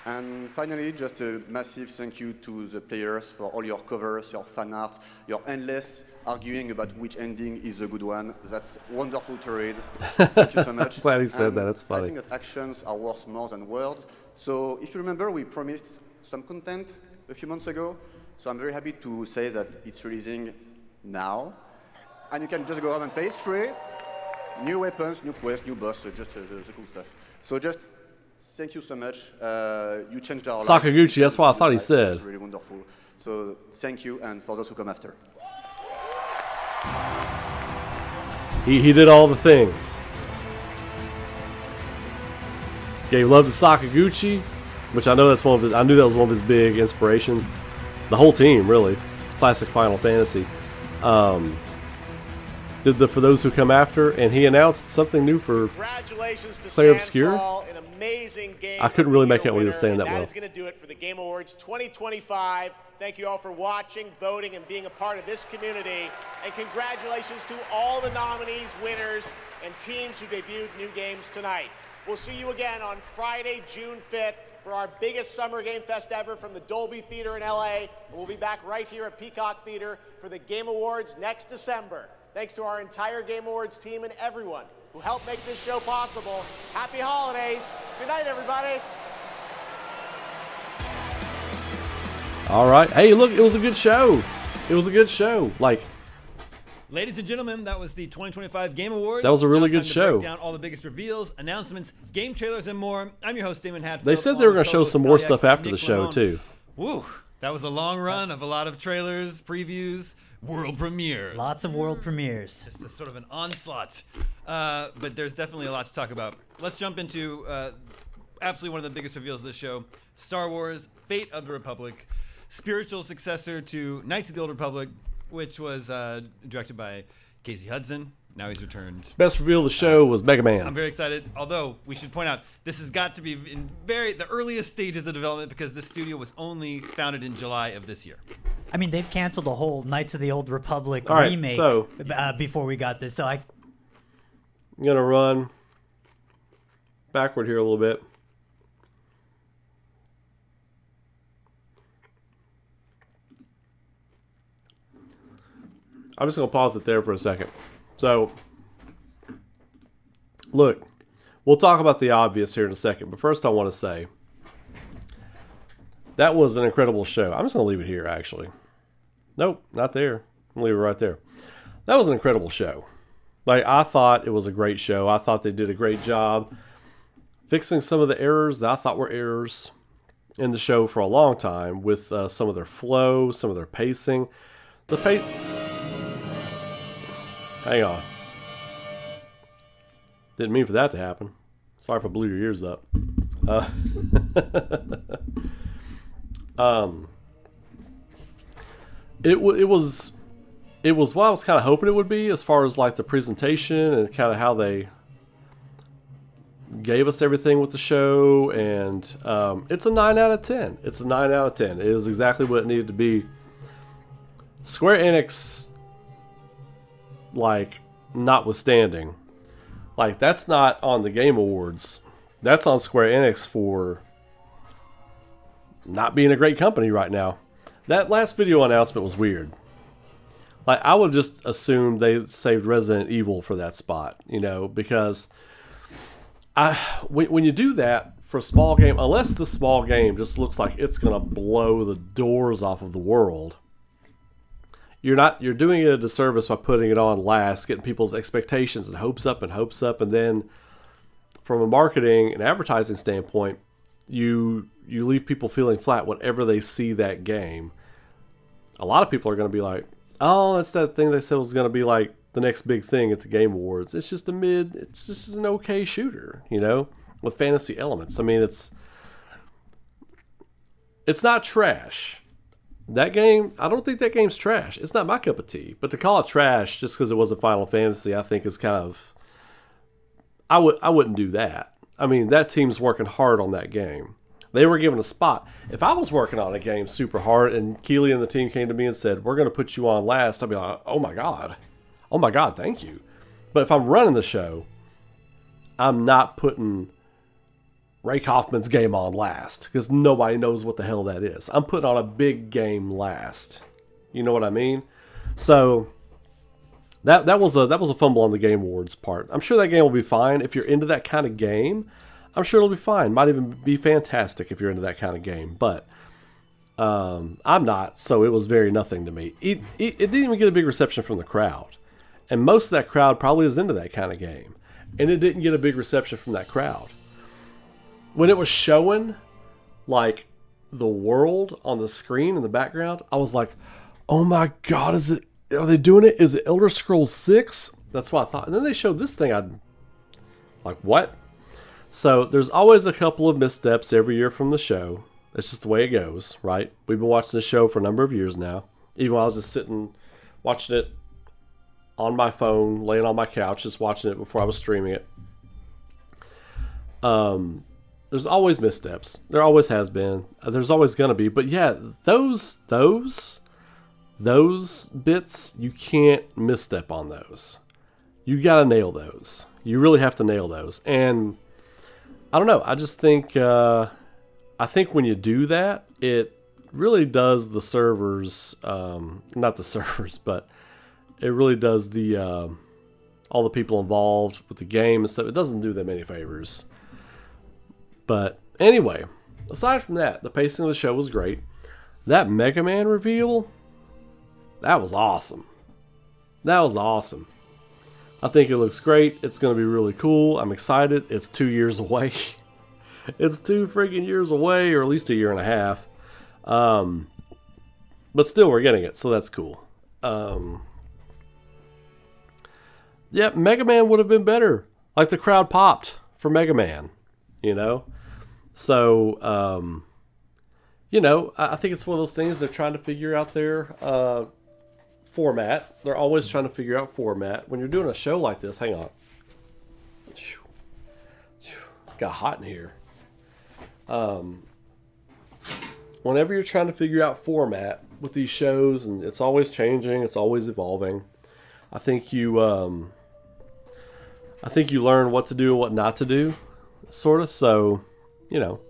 And finally, just a massive thank you to the players for all your covers, your fan art, your endless arguing about which ending is a good one. That's wonderful to read. Thank you so much. Glad he said that. That's funny. I think that actions are worth more than words. So if you remember, we promised some content a few months ago. So I'm very happy to say that it's releasing now. And you can just go home and play. It's free. New weapons, new quests, new boss, so just the cool stuff. So just thank you so much. You changed our lives. Sakaguchi, that's what I thought he said. It's really wonderful. So thank you, and for those who come after. He did all the things. Gave love to Sakaguchi, which I know that's one of his, I knew that was one of his big inspirations. The whole team, really. Classic Final Fantasy. Did the For Those Who Come After, and he announced something new for Player Obscure. An amazing game. I couldn't really make out what he was saying that well. That is going to do it for the Game Awards 2025. Thank you all for watching, voting, and being a part of this community. And congratulations to all the nominees, winners, and teams who debuted new games tonight. We'll see you again on Friday, June 5th for our biggest summer game fest ever from the Dolby Theater in LA. And we'll be back right here at Peacock Theater for the Game Awards next December. Thanks to our entire Game Awards team and everyone who helped make this show possible. Happy holidays. Good night, everybody. All right. Hey, look, it was a good show. It was a good show. Like, ladies and gentlemen, that was the 2025 Game Awards. That was a really good time to show. break down all the biggest reveals, announcements, game trailers, and more. I'm your host, Damon Hatfield. they said they were going to show some more stuff after the show, Lamone. too. Woo. That was a long run of a lot of trailers, previews, world premieres. Lots of world premieres. Just a sort of an onslaught. But there's definitely a lot to talk about. Let's jump into absolutely one of the biggest reveals of this show, Star Wars, Fate of the Republic, spiritual successor to Knights of the Old Republic, which was directed by Casey Hudson, Now he's returned. Best reveal of the show was Mega Man. I'm very excited. Although we should point out this has got to be in the earliest stages of development because this studio was only founded in July of this year. I mean, they've canceled the whole Knights of the Old Republic All right, remake so- before we got this. So I'm gonna run backward here a little bit. I'm just gonna pause it there for a second. So, look, we'll talk about the obvious here in a second, but first I want to say that was an incredible show. I'm just gonna leave it here, actually. Nope, not there. I'm gonna leave it right there. That was an incredible show. Like, I thought it was a great show. I thought they did a great job fixing some of the errors that I thought were errors in the show for a long time with some of their flow, some of their pacing. Hang on. Didn't mean for that to happen. Sorry if I blew your ears up. It was what I was kind of hoping it would be as far as like the presentation and kind of how they gave us everything with the show, and it's a 9 out of 10. It's a 9 out of 10. It is exactly what it needed to be. Square Enix, like, notwithstanding, like, that's not on the Game Awards. That's on Square Enix for not being a great company right now. That last video announcement was weird. Like, I would just assume they saved Resident Evil for that spot, you know, because when you do that for a small game, unless the small game just looks like it's going to blow the doors off of the world, you're doing it a disservice by putting it on last, getting people's expectations and hopes up, and then from a marketing and advertising standpoint, you leave people feeling flat whenever they see that game. A lot of people are going to be like, oh, that's that thing they said was going to be like the next big thing at the Game Awards. It's just it's just an okay shooter, you know, with fantasy elements. I mean, it's not trash. That game, I don't think that game's trash. It's not my cup of tea. But to call it trash just because it wasn't Final Fantasy, I think is kind of... I wouldn't do that. I mean, that team's working hard on that game. They were given a spot. If I was working on a game super hard and Keeley and the team came to me and said, we're going to put you on last, I'd be like, oh my God. Oh my God, thank you. But if I'm running the show, I'm not putting Ray Kaufman's game on last because nobody knows what the hell that is. I'm putting on a big game last. You know what I mean? So that was a fumble on the Game Awards part. I'm sure that game will be fine. If you're into that kind of game, I'm sure it'll be fine. Might even be fantastic if you're into that kind of game. But I'm not, so it was very nothing to me. It didn't even get a big reception from the crowd. And most of that crowd probably is into that kind of game. And it didn't get a big reception from that crowd. When it was showing, like, the world on the screen in the background, I was like, oh my God, are they doing it? Is it Elder Scrolls 6? That's what I thought. And then they showed this thing. I'm like, what? So there's always a couple of missteps every year from the show. That's just the way it goes, right? We've been watching the show for a number of years now. Even when I was just sitting, watching it on my phone, laying on my couch, just watching it before I was streaming it. There's always missteps. There always has been. There's always going to be. But yeah, those bits, you can't misstep on those. You got to nail those. You really have to nail those. And I don't know. I just think, I think when you do that, it really does the servers, not the servers, but it really does the, all the people involved with the game and stuff. It doesn't do them any favors. But anyway, aside from that, the pacing of the show was great. That Mega Man reveal, that was awesome. That was awesome. I think it looks great. It's going to be really cool. I'm excited. It's 2 years away. It's 2 freaking years away, or at least a year and a half. But still, we're getting it, so that's cool. Yeah, Mega Man would have been better. Like, the crowd popped for Mega Man, you know? So, you know, I think it's one of those things they're trying to figure out their format. They're always trying to figure out format. When you're doing a show like this, hang on. Got hot in here. Whenever you're trying to figure out format with these shows, and it's always changing, it's always evolving. I think you learn what to do and what not to do, sort of. So, you know,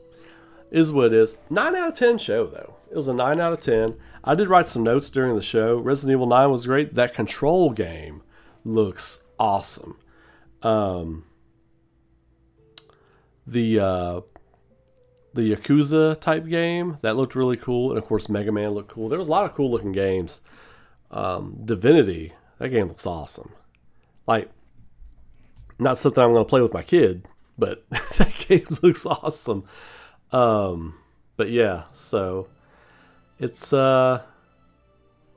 is what it is. 9 out of 10 show though. It was a 9 out of 10. I did write some notes during the show. Resident Evil 9 was great. That Control game looks awesome. The Yakuza type game, that looked really cool. And of course Mega Man looked cool. There was a lot of cool looking games. Divinity, that game looks awesome. Like, not something I'm going to play with my kid, but that game looks awesome. But yeah, so it's it was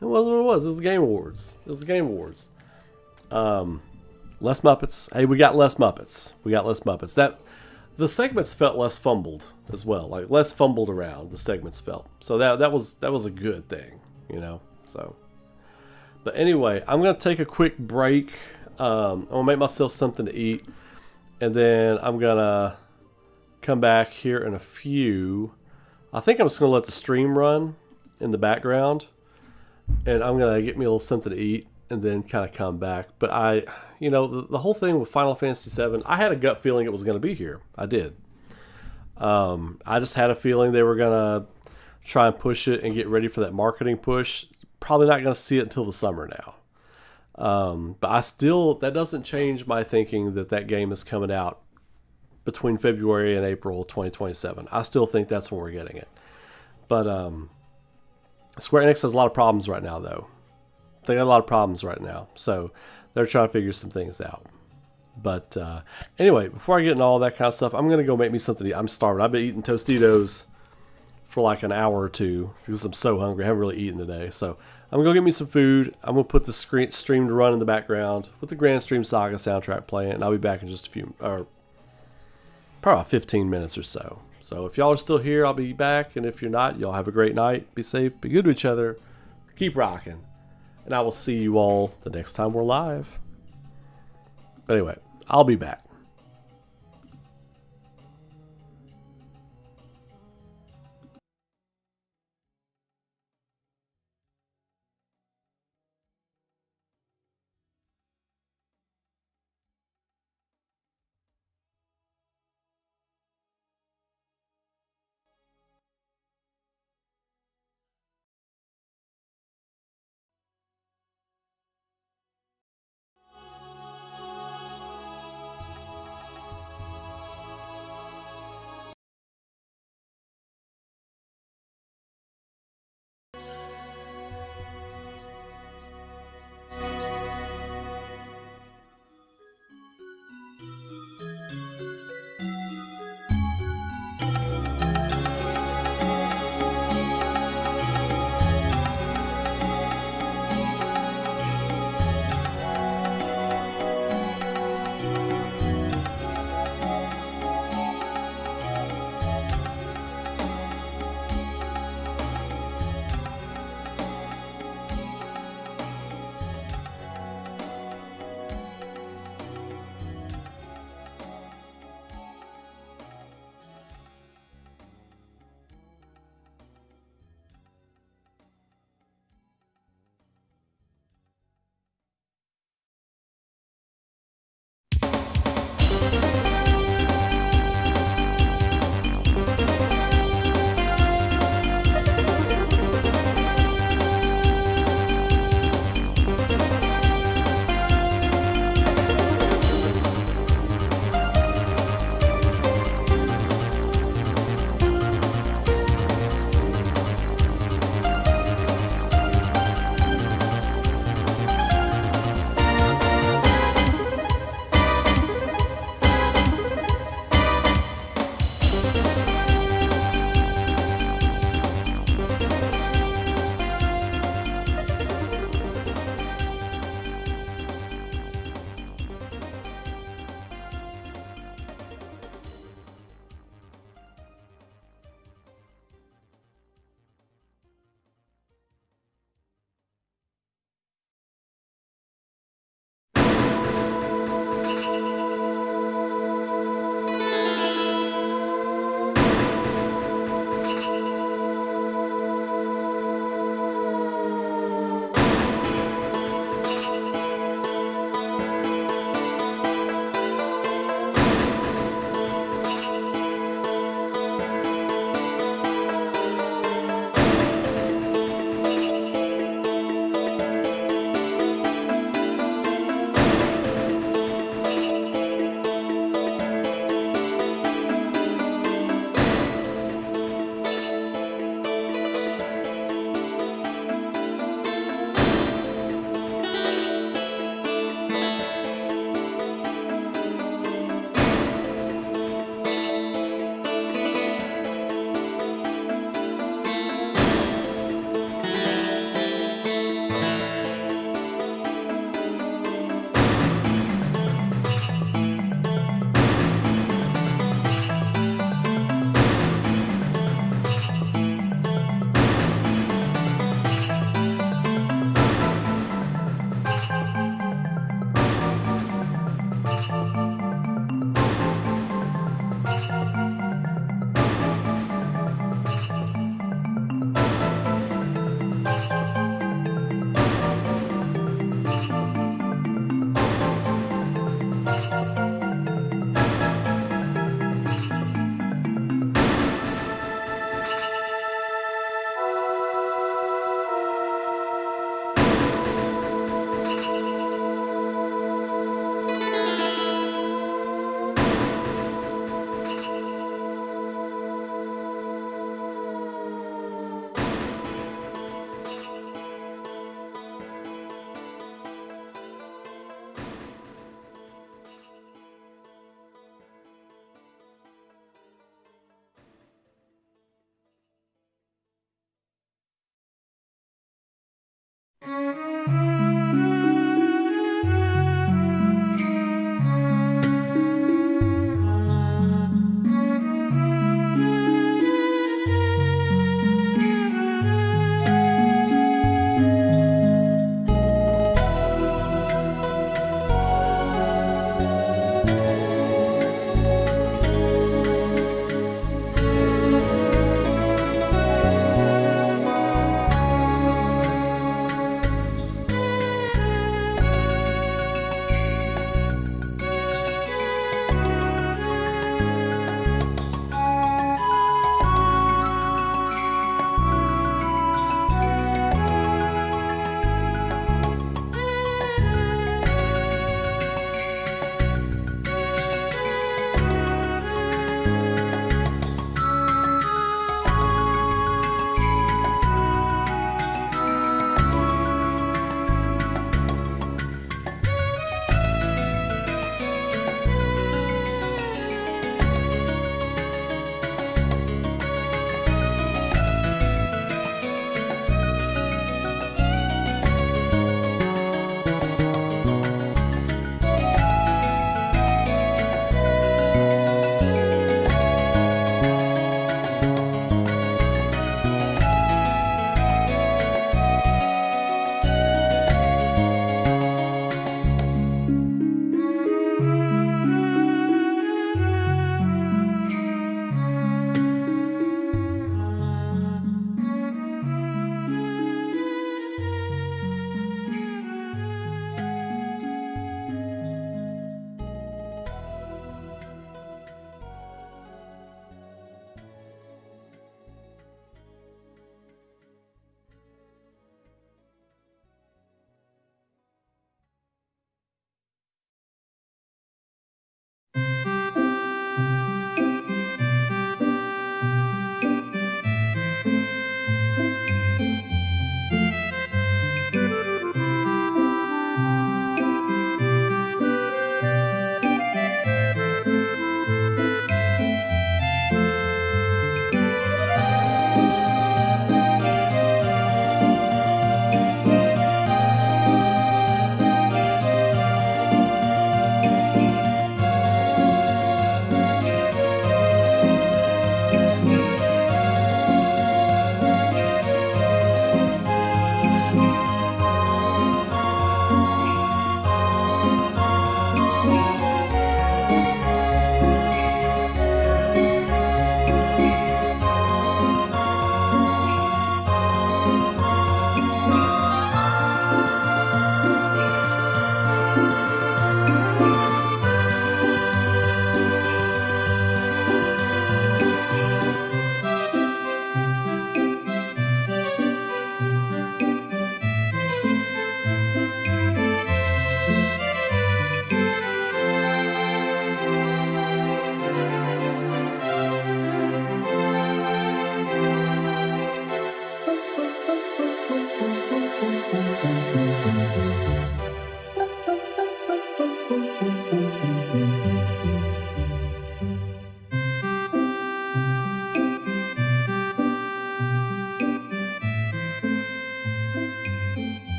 what it was. It was the Game Awards. It was the Game Awards. Less Muppets. Hey, we got less Muppets. We got less Muppets. That the segments felt less fumbled as well. Like less fumbled around. The segments felt. So that was a good thing, you know. So, but anyway, I'm gonna take a quick break. I'm gonna make myself something to eat, and then I'm gonna come back here in a few. I think I'm just gonna let the stream run in the background, and I'm gonna get me a little something to eat, and then kind of come back. But you know, the whole thing with Final Fantasy VII, I had a gut feeling it was gonna be here. I did. I just had a feeling they were gonna try and push it and get ready for that marketing push. Probably not gonna see it until the summer now. But that doesn't change my thinking that game is coming out between February and April 2027. I still think that's when we're getting it. But Square Enix has a lot of problems right now, though. They got a lot of problems right now. So they're trying to figure some things out. But anyway, before I get into all that kind of stuff, I'm going to go make me something to eat. I'm starving. I've been eating Tostitos for like an hour or two because I'm so hungry. I haven't really eaten today. So I'm going to go get me some food. I'm going to put the stream to run in the background with the Grand Stream Saga soundtrack playing. And I'll be back in just probably about 15 minutes or so. So if y'all are still here, I'll be back. And if you're not, y'all have a great night. Be safe. Be good to each other. Keep rocking. And I will see you all the next time we're live. But anyway, I'll be back.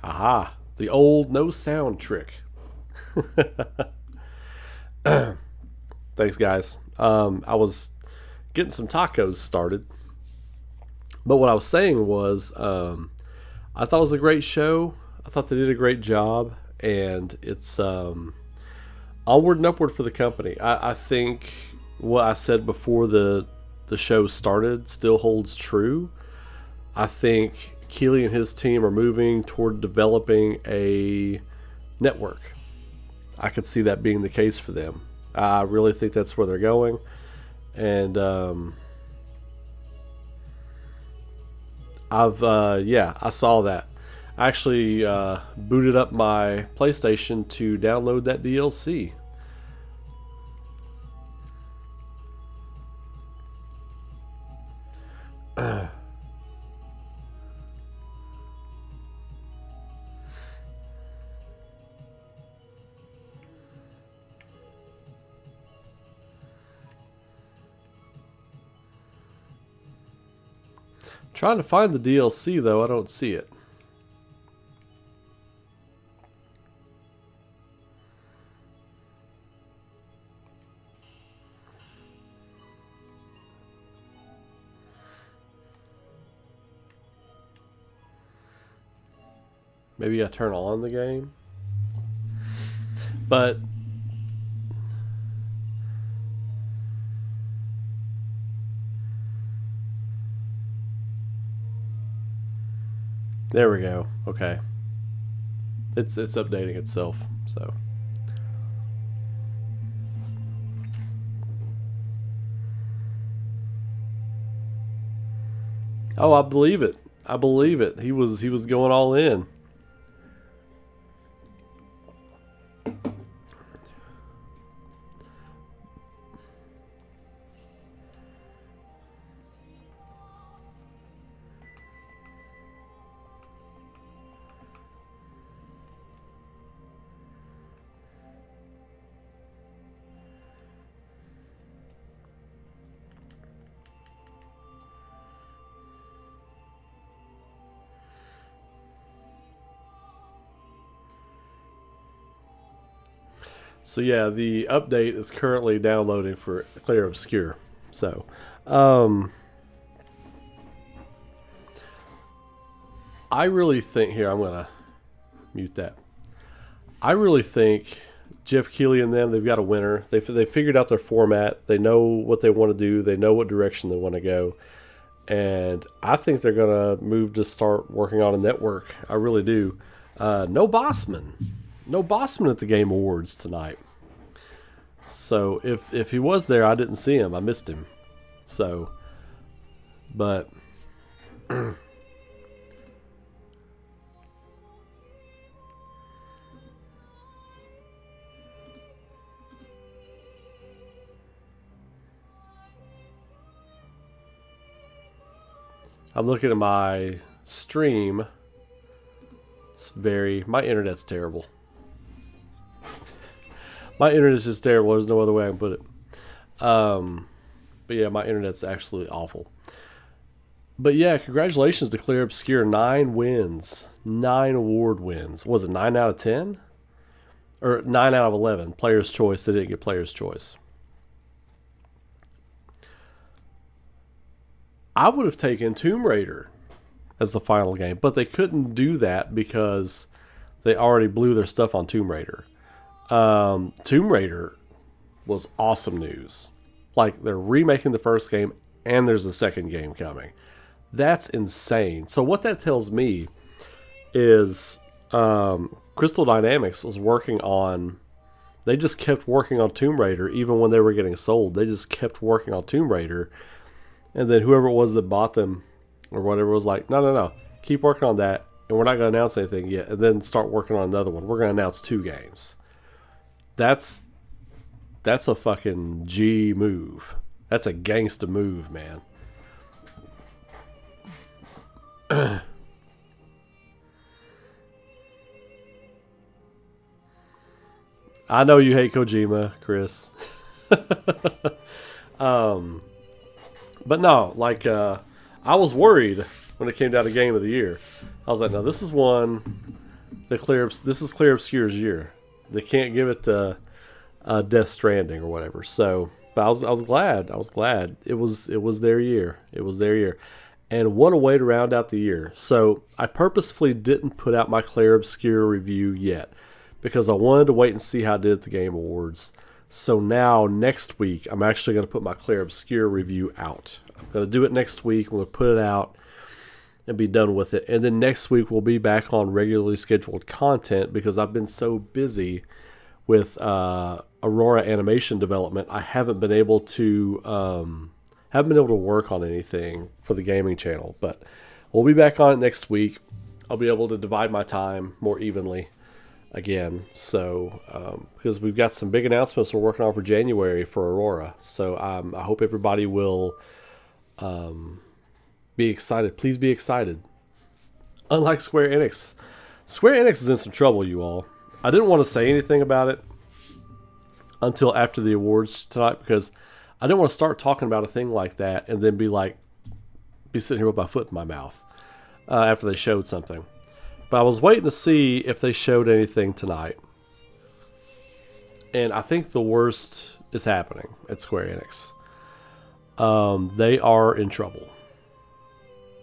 Aha, the old no sound trick. Thanks, guys. I was getting some tacos started. But what I was saying was, I thought it was a great show. I thought they did a great job. And it's onward and upward for the company. I think what I said before the show started still holds true. I think Keighley and his team are moving toward developing a network. I could see that being the case for them. I really think that's where they're going. And I saw that. I actually booted up my PlayStation to download that DLC. Trying to find the DLC though, I don't see it. Maybe I turn on the game. But there we go. Okay. It's updating itself, so. Oh, I believe it. I believe it. He was going all in. So yeah, the update is currently downloading for Clear Obscure. So, I really think here I'm gonna mute that. I really think Jeff Keighley and them, they've got a winner. They figured out their format. They know what they want to do. They know what direction they want to go, and I think they're gonna move to start working on a network. I really do. No Bossman. No Bossman at the Game Awards tonight. So if he was there, I didn't see him. I missed him. So, but I'm looking at my stream. My internet's terrible. My internet's just terrible. There's no other way I can put it. But yeah, my internet's absolutely awful. But yeah, congratulations to Clear Obscure. 9 wins. 9 award wins. Was it 9 out of 10? Or 9 out of 11. Player's Choice. They didn't get Player's Choice. I would have taken Tomb Raider as the final game, but they couldn't do that because they already blew their stuff on Tomb Raider. Tomb Raider was awesome news. Like, they're remaking the first game and there's a second game coming. That's insane. So what that tells me is Crystal Dynamics was working on, they just kept working on Tomb Raider even when they were getting sold. They just kept working on Tomb Raider, and then whoever it was that bought them or whatever was like, no, keep working on that, and we're not going to announce anything yet, and then start working on another one. We're going to announce 2 games. That's a fucking G move. That's a gangsta move, man. I know you hate Kojima, Chris. But no, like, I was worried when it came down to Game of the Year. I was like, no, this is one This is Clear Obscure's year. They can't give it to Death Stranding or whatever. So, but I was glad. I was glad it was their year. It was their year, and what a way to round out the year. So I purposefully didn't put out my Clear Obscure review yet because I wanted to wait and see how I did at the Game Awards. So now next week I'm actually going to put my Clear Obscure review out. I'm going to do it next week. I'm going to put it out and be done with it. And then next week we'll be back on regularly scheduled content because I've been so busy with Aurora animation development. I haven't been able to work on anything for the gaming channel. But we'll be back on it next week. I'll be able to divide my time more evenly again. So because we've got some big announcements we're working on for January for Aurora. So I hope everybody will be excited. Please be excited. Unlike Square Enix. Square Enix is in some trouble, you all. I didn't want to say anything about it until after the awards tonight because I didn't want to start talking about a thing like that and then be sitting here with my foot in my mouth after they showed something. But I was waiting to see if they showed anything tonight. And I think the worst is happening at Square Enix. They are in trouble.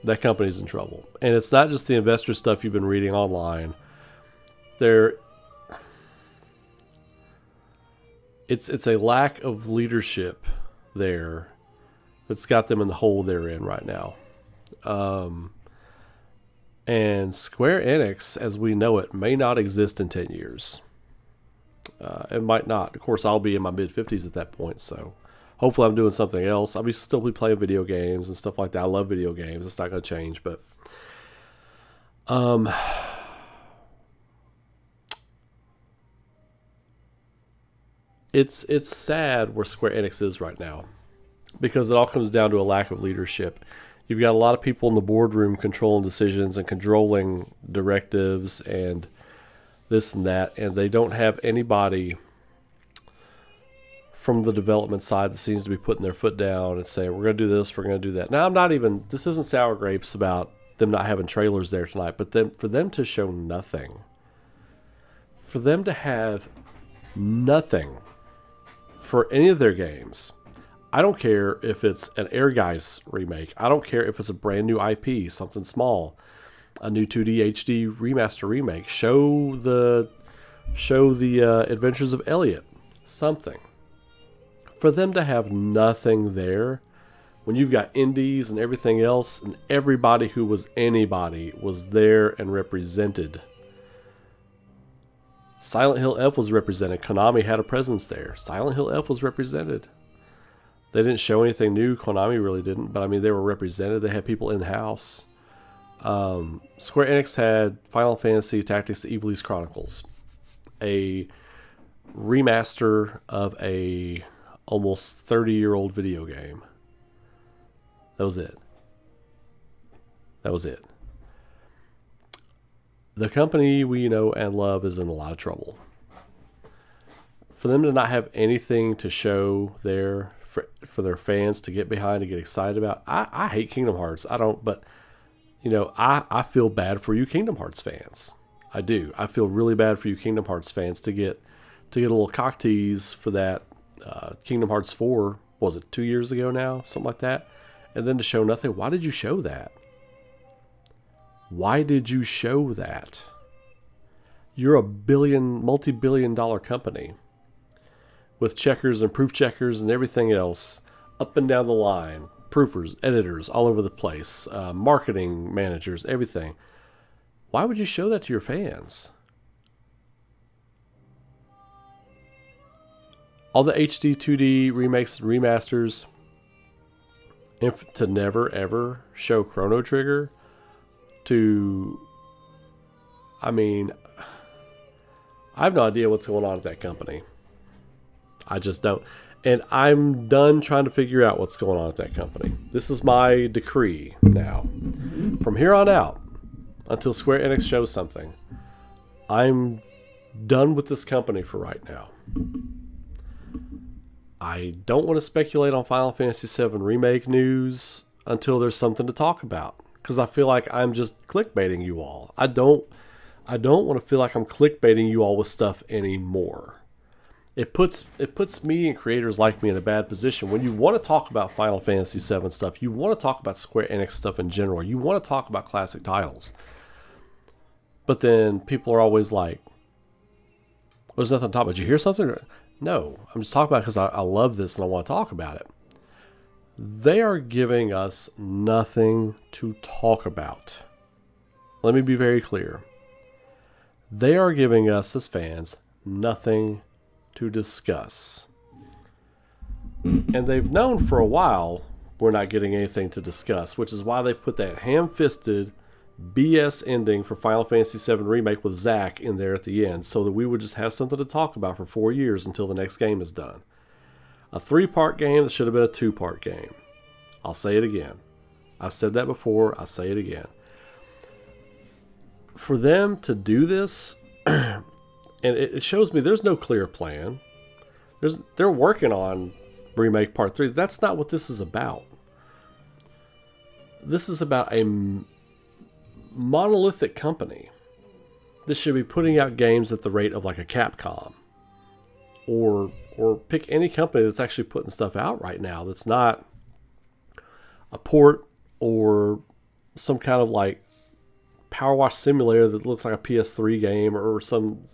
That company's in trouble. And it's not just the investor stuff you've been reading online. It's a lack of leadership there that's got them in the hole they're in right now. And Square Enix, as we know it, may not exist in 10 years. It might not. Of course, I'll be in my mid-50s at that point, so hopefully I'm doing something else. I'll still be playing video games and stuff like that. I love video games. It's not going to change, but it's sad where Square Enix is right now because it all comes down to a lack of leadership. You've got a lot of people in the boardroom controlling decisions and controlling directives and this and that, and they don't have anybody from the development side that seems to be putting their foot down and saying, we're going to do this, we're going to do that. Now, this isn't sour grapes about them not having trailers there tonight, but for them to show nothing, for them to have nothing for any of their games. I don't care if it's an Air Guys remake. I don't care if it's a brand new IP, something small, a new 2D HD remaster remake. Show the Adventures of Elliot, something. For them to have nothing there, when you've got indies and everything else, and everybody who was anybody was there and represented. Silent Hill F was represented. Konami had a presence there. Silent Hill F was represented. They didn't show anything new. Konami really didn't, but I mean, they were represented. They had people in-house. Square Enix had Final Fantasy Tactics: The Ivalice Chronicles, a remaster of a almost 30-year-old video game. That was it. That was it. The company we know and love is in a lot of trouble. For them to not have anything to show there for their fans to get behind, to get excited about. I hate Kingdom Hearts. I don't, but I feel bad for you Kingdom Hearts fans. I do. I feel really bad for you Kingdom Hearts fans to get a little cock tease for that Kingdom Hearts 4, was it 2 years ago now? Something like that. And then to show nothing. Why did you show that? Why did you show that? You're a multi-billion dollar company with checkers and proof checkers and everything else up and down the line. Proofers, editors all over the place, marketing managers, everything. Why would you show that to your fans? All the HD 2D remakes and remasters, to never ever show Chrono Trigger, I have no idea what's going on at that company. I just don't. And I'm done trying to figure out what's going on at that company. This is my decree now. From here on out, until Square Enix shows something, I'm done with this company for right now. I don't want to speculate on Final Fantasy VII Remake news until there's something to talk about, because I feel like I'm just clickbaiting you all. I don't I don't want to feel like I'm clickbaiting you all with stuff anymore. It puts me and creators like me in a bad position. When you want to talk about Final Fantasy VII stuff, you want to talk about Square Enix stuff in general, you want to talk about classic titles. But then people are always like, there's nothing to talk about. Did you hear something? No, I'm just talking about it because I love this and I want to talk about it. They are giving us nothing to talk about. Let me be very clear. They are giving us as fans nothing to discuss. And they've known for a while we're not getting anything to discuss, which is why they put that ham-fisted BS ending for Final Fantasy VII Remake with Zack in there at the end, so that we would just have something to talk about for 4 years until the next game is done. A 3-part game that should have been a 2-part game. I'll say it again. I've said that before, I'll say it again. For them to do this, and it shows me there's no clear plan. They're working on Remake Part 3. That's not what this is about. This is about a monolithic company. This should be putting out games at the rate of like a Capcom. Or pick any company that's actually putting stuff out right now that's not a port or some kind of like Power Wash Simulator that looks like a PS3 game or some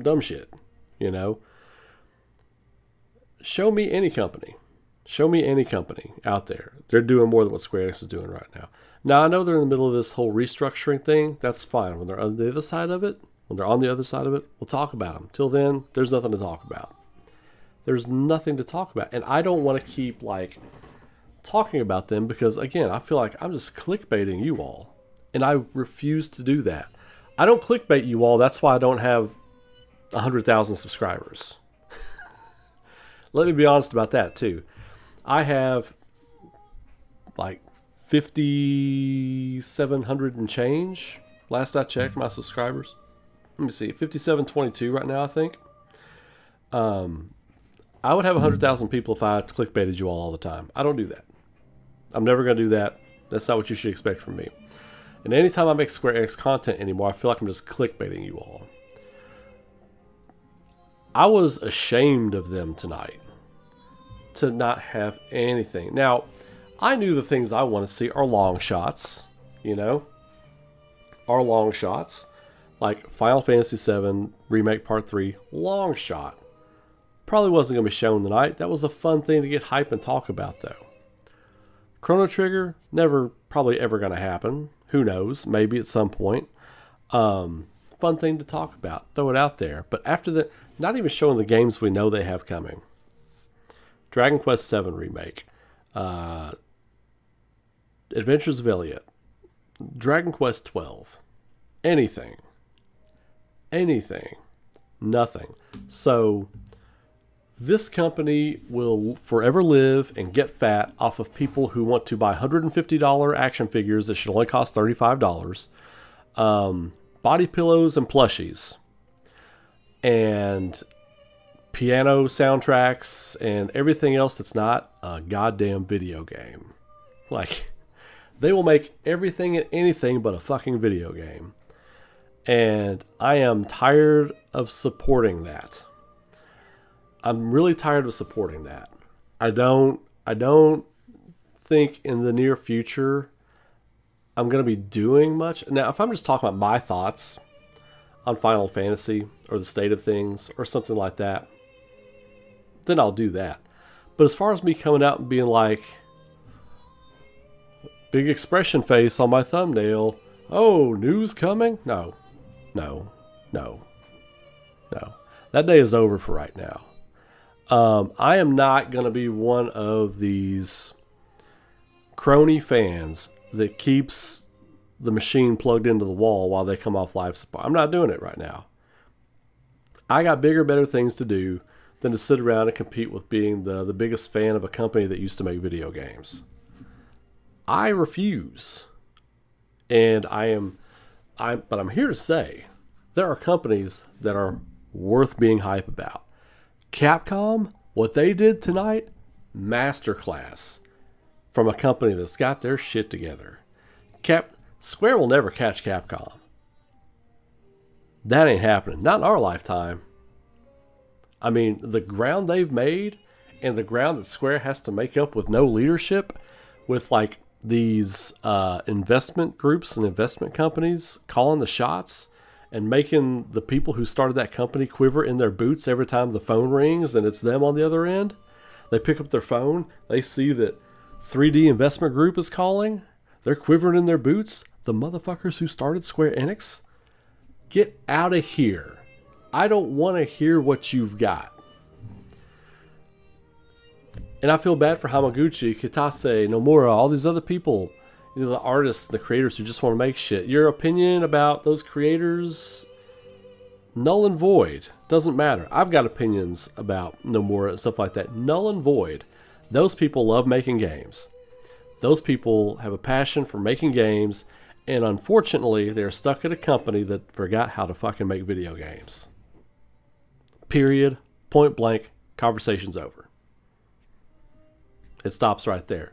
dumb shit, you know? Show me any company. Show me any company out there. They're doing more than what Square Enix is doing right now. Now, I know they're in the middle of this whole restructuring thing. That's fine. When they're on the other side of it, we'll talk about them. Till then, there's nothing to talk about. There's nothing to talk about. And I don't want to keep, like, talking about them because, again, I feel like I'm just clickbaiting you all. And I refuse to do that. I don't clickbait you all. That's why I don't have 100,000 subscribers. Let me be honest about that, too. I have, like, 5,700 and change. Last I checked, my subscribers. Let me see. 5,722 right now, I think. I would have 100,000 people if I clickbaited you all the time. I don't do that. I'm never going to do that. That's not what you should expect from me. And anytime I make Square Enix content anymore, I feel like I'm just clickbaiting you all. I was ashamed of them tonight to not have anything. Now, I knew the things I want to see are long shots, you know? Are long shots. Like Final Fantasy VII Remake Part 3, long shot. Probably wasn't going to be shown tonight. That was a fun thing to get hype and talk about, though. Chrono Trigger, never, probably ever going to happen. Who knows? Maybe at some point. Fun thing to talk about. Throw it out there. But after that, not even showing the games we know they have coming. Dragon Quest VII Remake. Adventures of Elliot. Dragon Quest 12. Anything. Nothing. So this company will forever live and get fat off of people who want to buy $150 action figures that should only cost $35, body pillows and plushies, and piano soundtracks and everything else that's not a goddamn video game. Like, they will make everything and anything but a fucking video game. And I am tired of supporting that. I'm really tired of supporting that. I don't think in the near future I'm going to be doing much. Now, if I'm just talking about my thoughts on Final Fantasy or the state of things or something like that, then I'll do that. But as far as me coming out and being like, big expression face on my thumbnail, oh, news coming? No. That day is over for right now. I am not going to be one of these crony fans that keeps the machine plugged into the wall while they come off life support. I'm not doing it right now. I got bigger, better things to do than to sit around and compete with being the biggest fan of a company that used to make video games. I refuse. And but I'm here to say there are companies that are worth being hype about. Capcom, what they did tonight, masterclass from a company that's got their shit together. Square will never catch Capcom. That ain't happening. Not in our lifetime. I mean, the ground they've made and the ground that Square has to make up with no leadership, with like these investment groups and investment companies calling the shots and making the people who started that company quiver in their boots every time the phone rings and it's them on the other end. They pick up their phone, they see that 3D Investment Group is calling, they're quivering in their boots. The motherfuckers who started Square Enix, get out of here. I don't want to hear what you've got. And I feel bad for Hamaguchi, Kitase, Nomura, all these other people, you know, the artists, the creators who just want to make shit. Your opinion about those creators, null and void. Doesn't matter. I've got opinions about Nomura and stuff like that. Null and void. Those people love making games. Those people have a passion for making games, and unfortunately, they're stuck at a company that forgot how to fucking make video games. Period. Point blank. Conversation's over. It stops right there.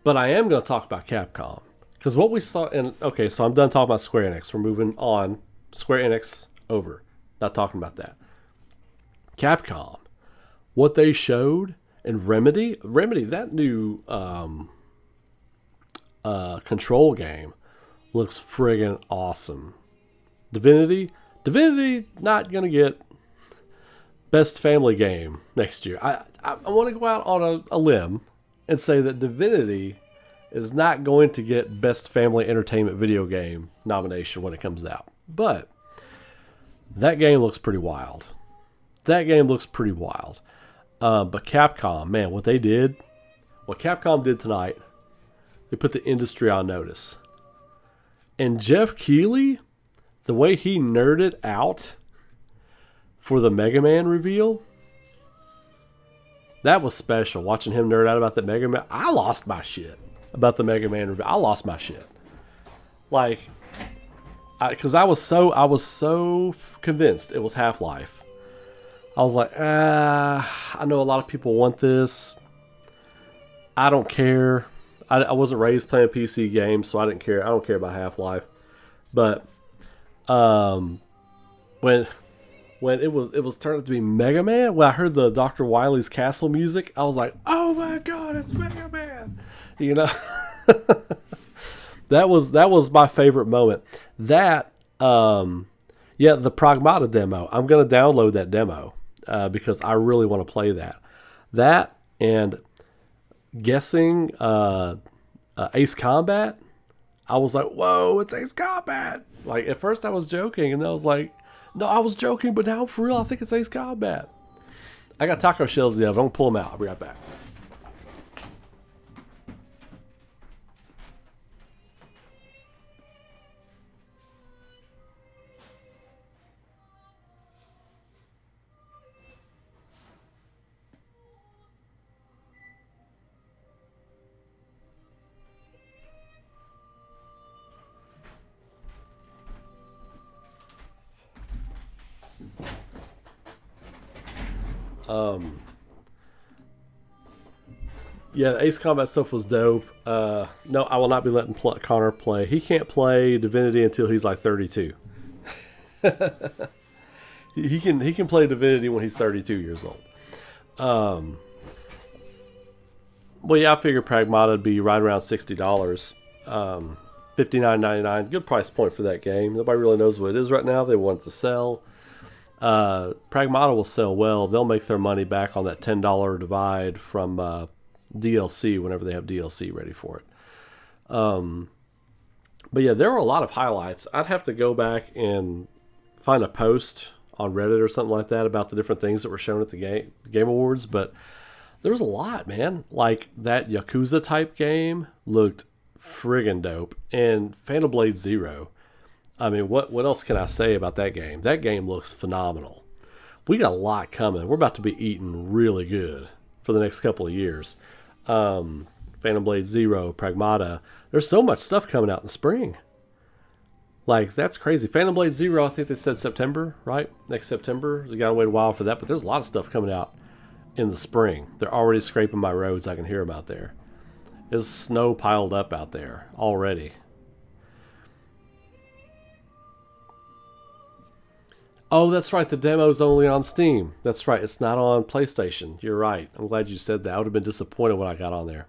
But I am going to talk about Capcom. Because what we saw... Okay, so I'm done talking about Square Enix. We're moving on. Square Enix, over. Not talking about that. Capcom. What they showed... And Remedy, that new Control game looks friggin' awesome. Divinity not going to get Best Family Game next year. I want to go out on a limb and say that Divinity is not going to get Best Family Entertainment Video Game nomination when it comes out. But that game looks pretty wild. But Capcom, man, what Capcom did tonight, they put the industry on notice. And Jeff Keighley, the way he nerded out for the Mega Man reveal, that was special. Watching him nerd out about the Mega Man, I lost my shit about the Mega Man reveal. I lost my shit. Like, because I was so convinced it was Half-Life. I was like, I know a lot of people want this. I don't care. I wasn't raised playing PC games, so I didn't care. I don't care about Half-Life. But when it was turned out to be Mega Man, when I heard the Dr. Wily's Castle music, I was like, oh my god, it's Mega Man. You know? that was my favorite moment. That the Pragmata demo. I'm gonna download that demo. Because I really want to play that. That and guessing Ace Combat, I was like, whoa, it's Ace Combat. Like, at first I was joking, and then I was like, no, I was joking, but now for real, I think it's Ace Combat. I got taco shells in the oven. I'm going to pull them out. I'll be right back. Yeah, the Ace Combat stuff was dope. No, I will not be letting Connor play. He can't play Divinity until he's like 32. he can play Divinity when he's 32 years old. Well, yeah, I figured Pragmata would be right around $60. $59.99. Good price point for that game. Nobody really knows what it is right now. They want it to sell. Pragmata will sell well. They'll make their money back on that $10 divide from DLC whenever they have DLC ready for it. But yeah, there were a lot of highlights. I'd have to go back and find a post on Reddit or something like that about the different things that were shown at the Game Awards, but there was a lot, man. Like, that Yakuza type game looked friggin' dope. And Phantom Blade Zero. I mean, what else can I say about that game? That game looks phenomenal. We got a lot coming. We're about to be eating really good for the next couple of years. Phantom Blade Zero, Pragmata. There's so much stuff coming out in the spring. Like, that's crazy. Phantom Blade Zero, I think they said September, right? Next September. You gotta wait a while for that, but there's a lot of stuff coming out in the spring. They're already scraping my roads. I can hear them out there. There's snow piled up out there already. Oh, that's right. The demo's only on Steam. That's right. It's not on PlayStation. You're right. I'm glad you said that. I would have been disappointed when I got on there.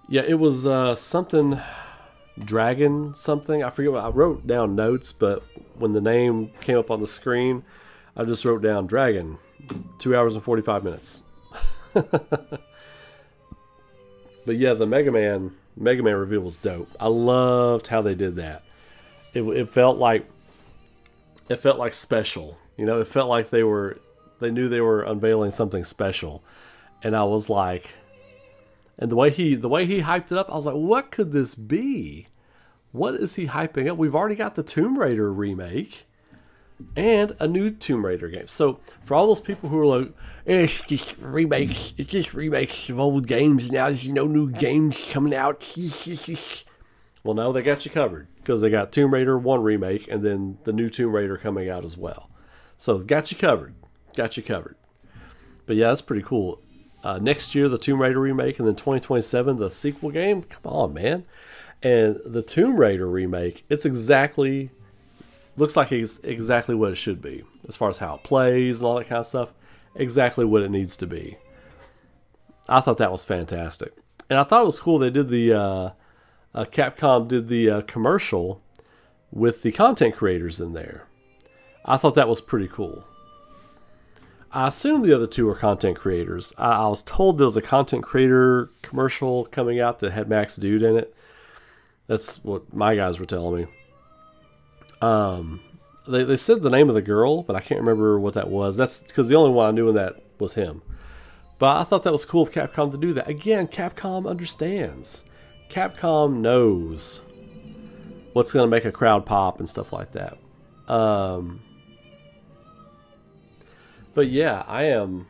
Yeah, it was something Dragon something. I forget what I wrote down notes, but when the name came up on the screen, I just wrote down Dragon. 2 hours and 45 minutes. But yeah, the Mega Man reveal was dope. I loved how they did that. It felt like special. You know, it felt like they knew they were unveiling something special. And I was like, and the way he hyped it up, I was like, what could this be? What is he hyping up? We've already got the Tomb Raider remake and a new Tomb Raider game. So for all those people who are like, it's just remakes of old games now, there's no new games coming out. Well, no, they got you covered because they got Tomb Raider 1 remake and then the new Tomb Raider coming out as well. So got you covered. Got you covered. But yeah, that's pretty cool. Next year, the Tomb Raider remake, and then 2027, the sequel game. Come on, man. And the Tomb Raider remake, looks like it's exactly what it should be as far as how it plays and all that kind of stuff. Exactly what it needs to be. I thought that was fantastic. And I thought it was cool they did Capcom did the commercial with the content creators in there. I thought that was pretty cool. I assume the other two are content creators. I was told there was a content creator commercial coming out that had Max Dude in it. That's what my guys were telling me. They said the name of the girl, but I can't remember what that was. That's because the only one I knew in that was him. But I thought that was cool of Capcom to do that. Again, Capcom understands. Capcom knows what's going to make a crowd pop and stuff like that. But yeah, I am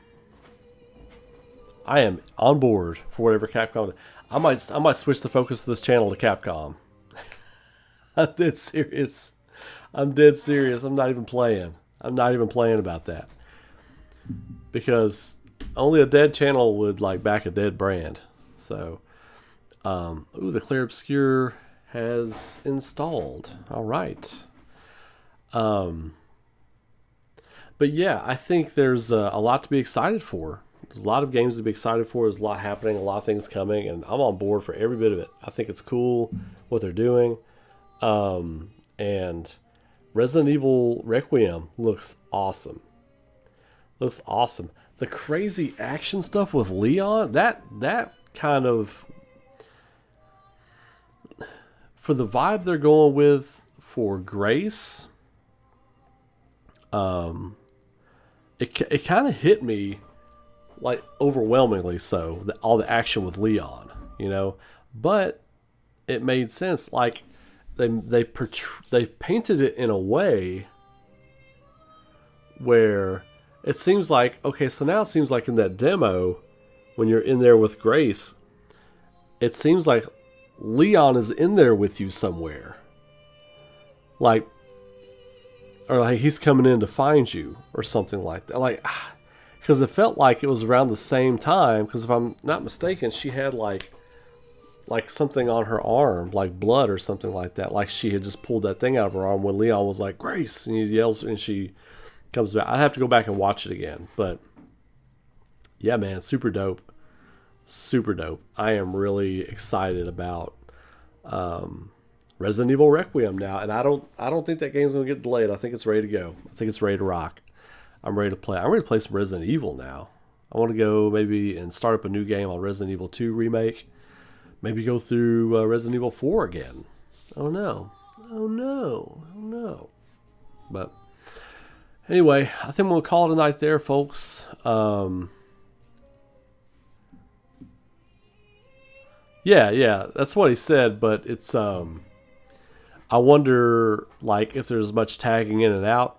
on board for whatever Capcom. I might switch the focus of this channel to Capcom. I'm dead serious. I'm not even playing. I'm not even playing about that. Because only a dead channel would like back a dead brand. So, ooh, the Clear Obscure has installed. All right. But yeah, I think there's a lot to be excited for. There's a lot of games to be excited for. There's a lot happening, a lot of things coming, and I'm on board for every bit of it. I think it's cool what they're doing. And Resident Evil Requiem looks awesome. Looks awesome. The crazy action stuff with Leon, that kind of, for the vibe they're going with for Grace, it kind of hit me like overwhelmingly so, all the action with Leon, you know, but it made sense. Like they painted it in a way where it seems like, okay, so now it seems like in that demo, when you're in there with Grace, it seems like Leon is in there with you somewhere. Like, or like he's coming in to find you or something like that. Like, because it felt like it was around the same time, because if I'm not mistaken, she had like something on her arm, like blood or something like that. Like she had just pulled that thing out of her arm when Leon was like, Grace, and he yells and she comes back. I'd have to go back and watch it again. But yeah, man, super dope. Super dope. I am really excited about Resident Evil Requiem now, and I don't think that game's gonna get delayed. I think it's ready to go. I think it's ready to rock. I'm ready to play. I'm ready to play some Resident Evil now. I want to go maybe and start up a new game on Resident Evil 2 remake. Maybe go through Resident Evil 4 again. Oh no. Oh no. Oh no. But anyway, I think we'll call it a night there, folks. Yeah, that's what he said, but it's I wonder like if there's much tagging in and out.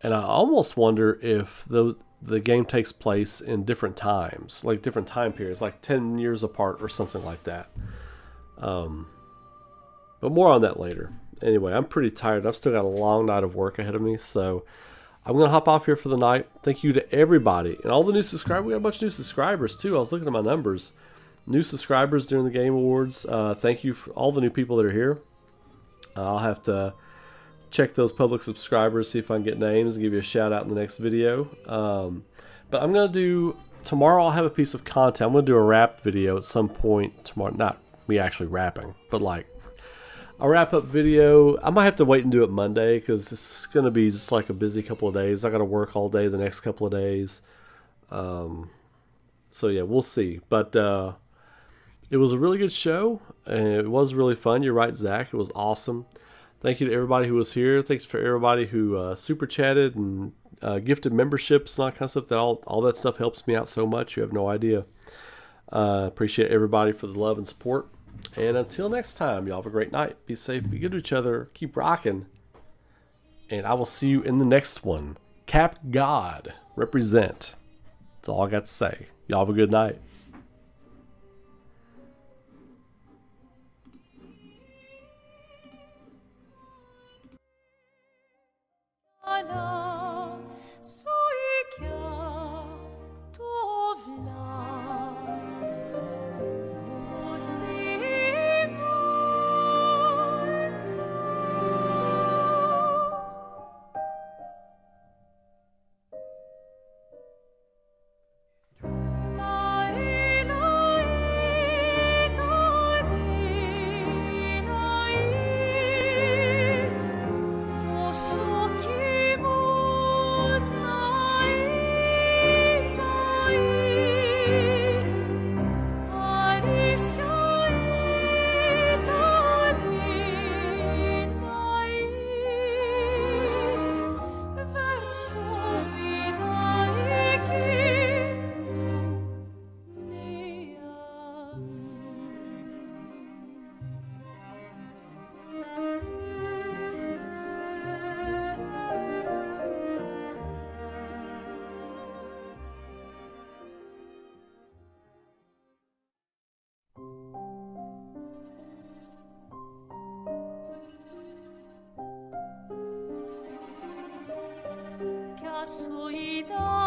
And I almost wonder if the game takes place in different times, like different time periods, like 10 years apart or something like that. But more on that later. Anyway, I'm pretty tired. I've still got a long night of work ahead of me, so I'm going to hop off here for the night. Thank you to everybody. And all the new subscribers. We got a bunch of new subscribers, too. I was looking at my numbers. New subscribers during the Game Awards. Thank you for all the new people that are here. I'll have to check those public subscribers, see if I can get names and give you a shout out in the next video. But I'm going to do, tomorrow I'll have a piece of content. I'm going to do a rap video at some point tomorrow. Not me actually rapping, but like a wrap up video. I might have to wait and do it Monday because it's going to be just like a busy couple of days. I got to work all day the next couple of days. So yeah, we'll see. But it was a really good show, and it was really fun. You're right, Zach. It was awesome. Thank you to everybody who was here. Thanks for everybody who super chatted and gifted memberships and all that kind of stuff. That all that stuff helps me out so much. You have no idea. Appreciate everybody for the love and support. And until next time, y'all have a great night. Be safe, be good to each other, keep rocking. And I will see you in the next one. Cap God, represent. That's all I got to say. Y'all have a good night. Casualidad.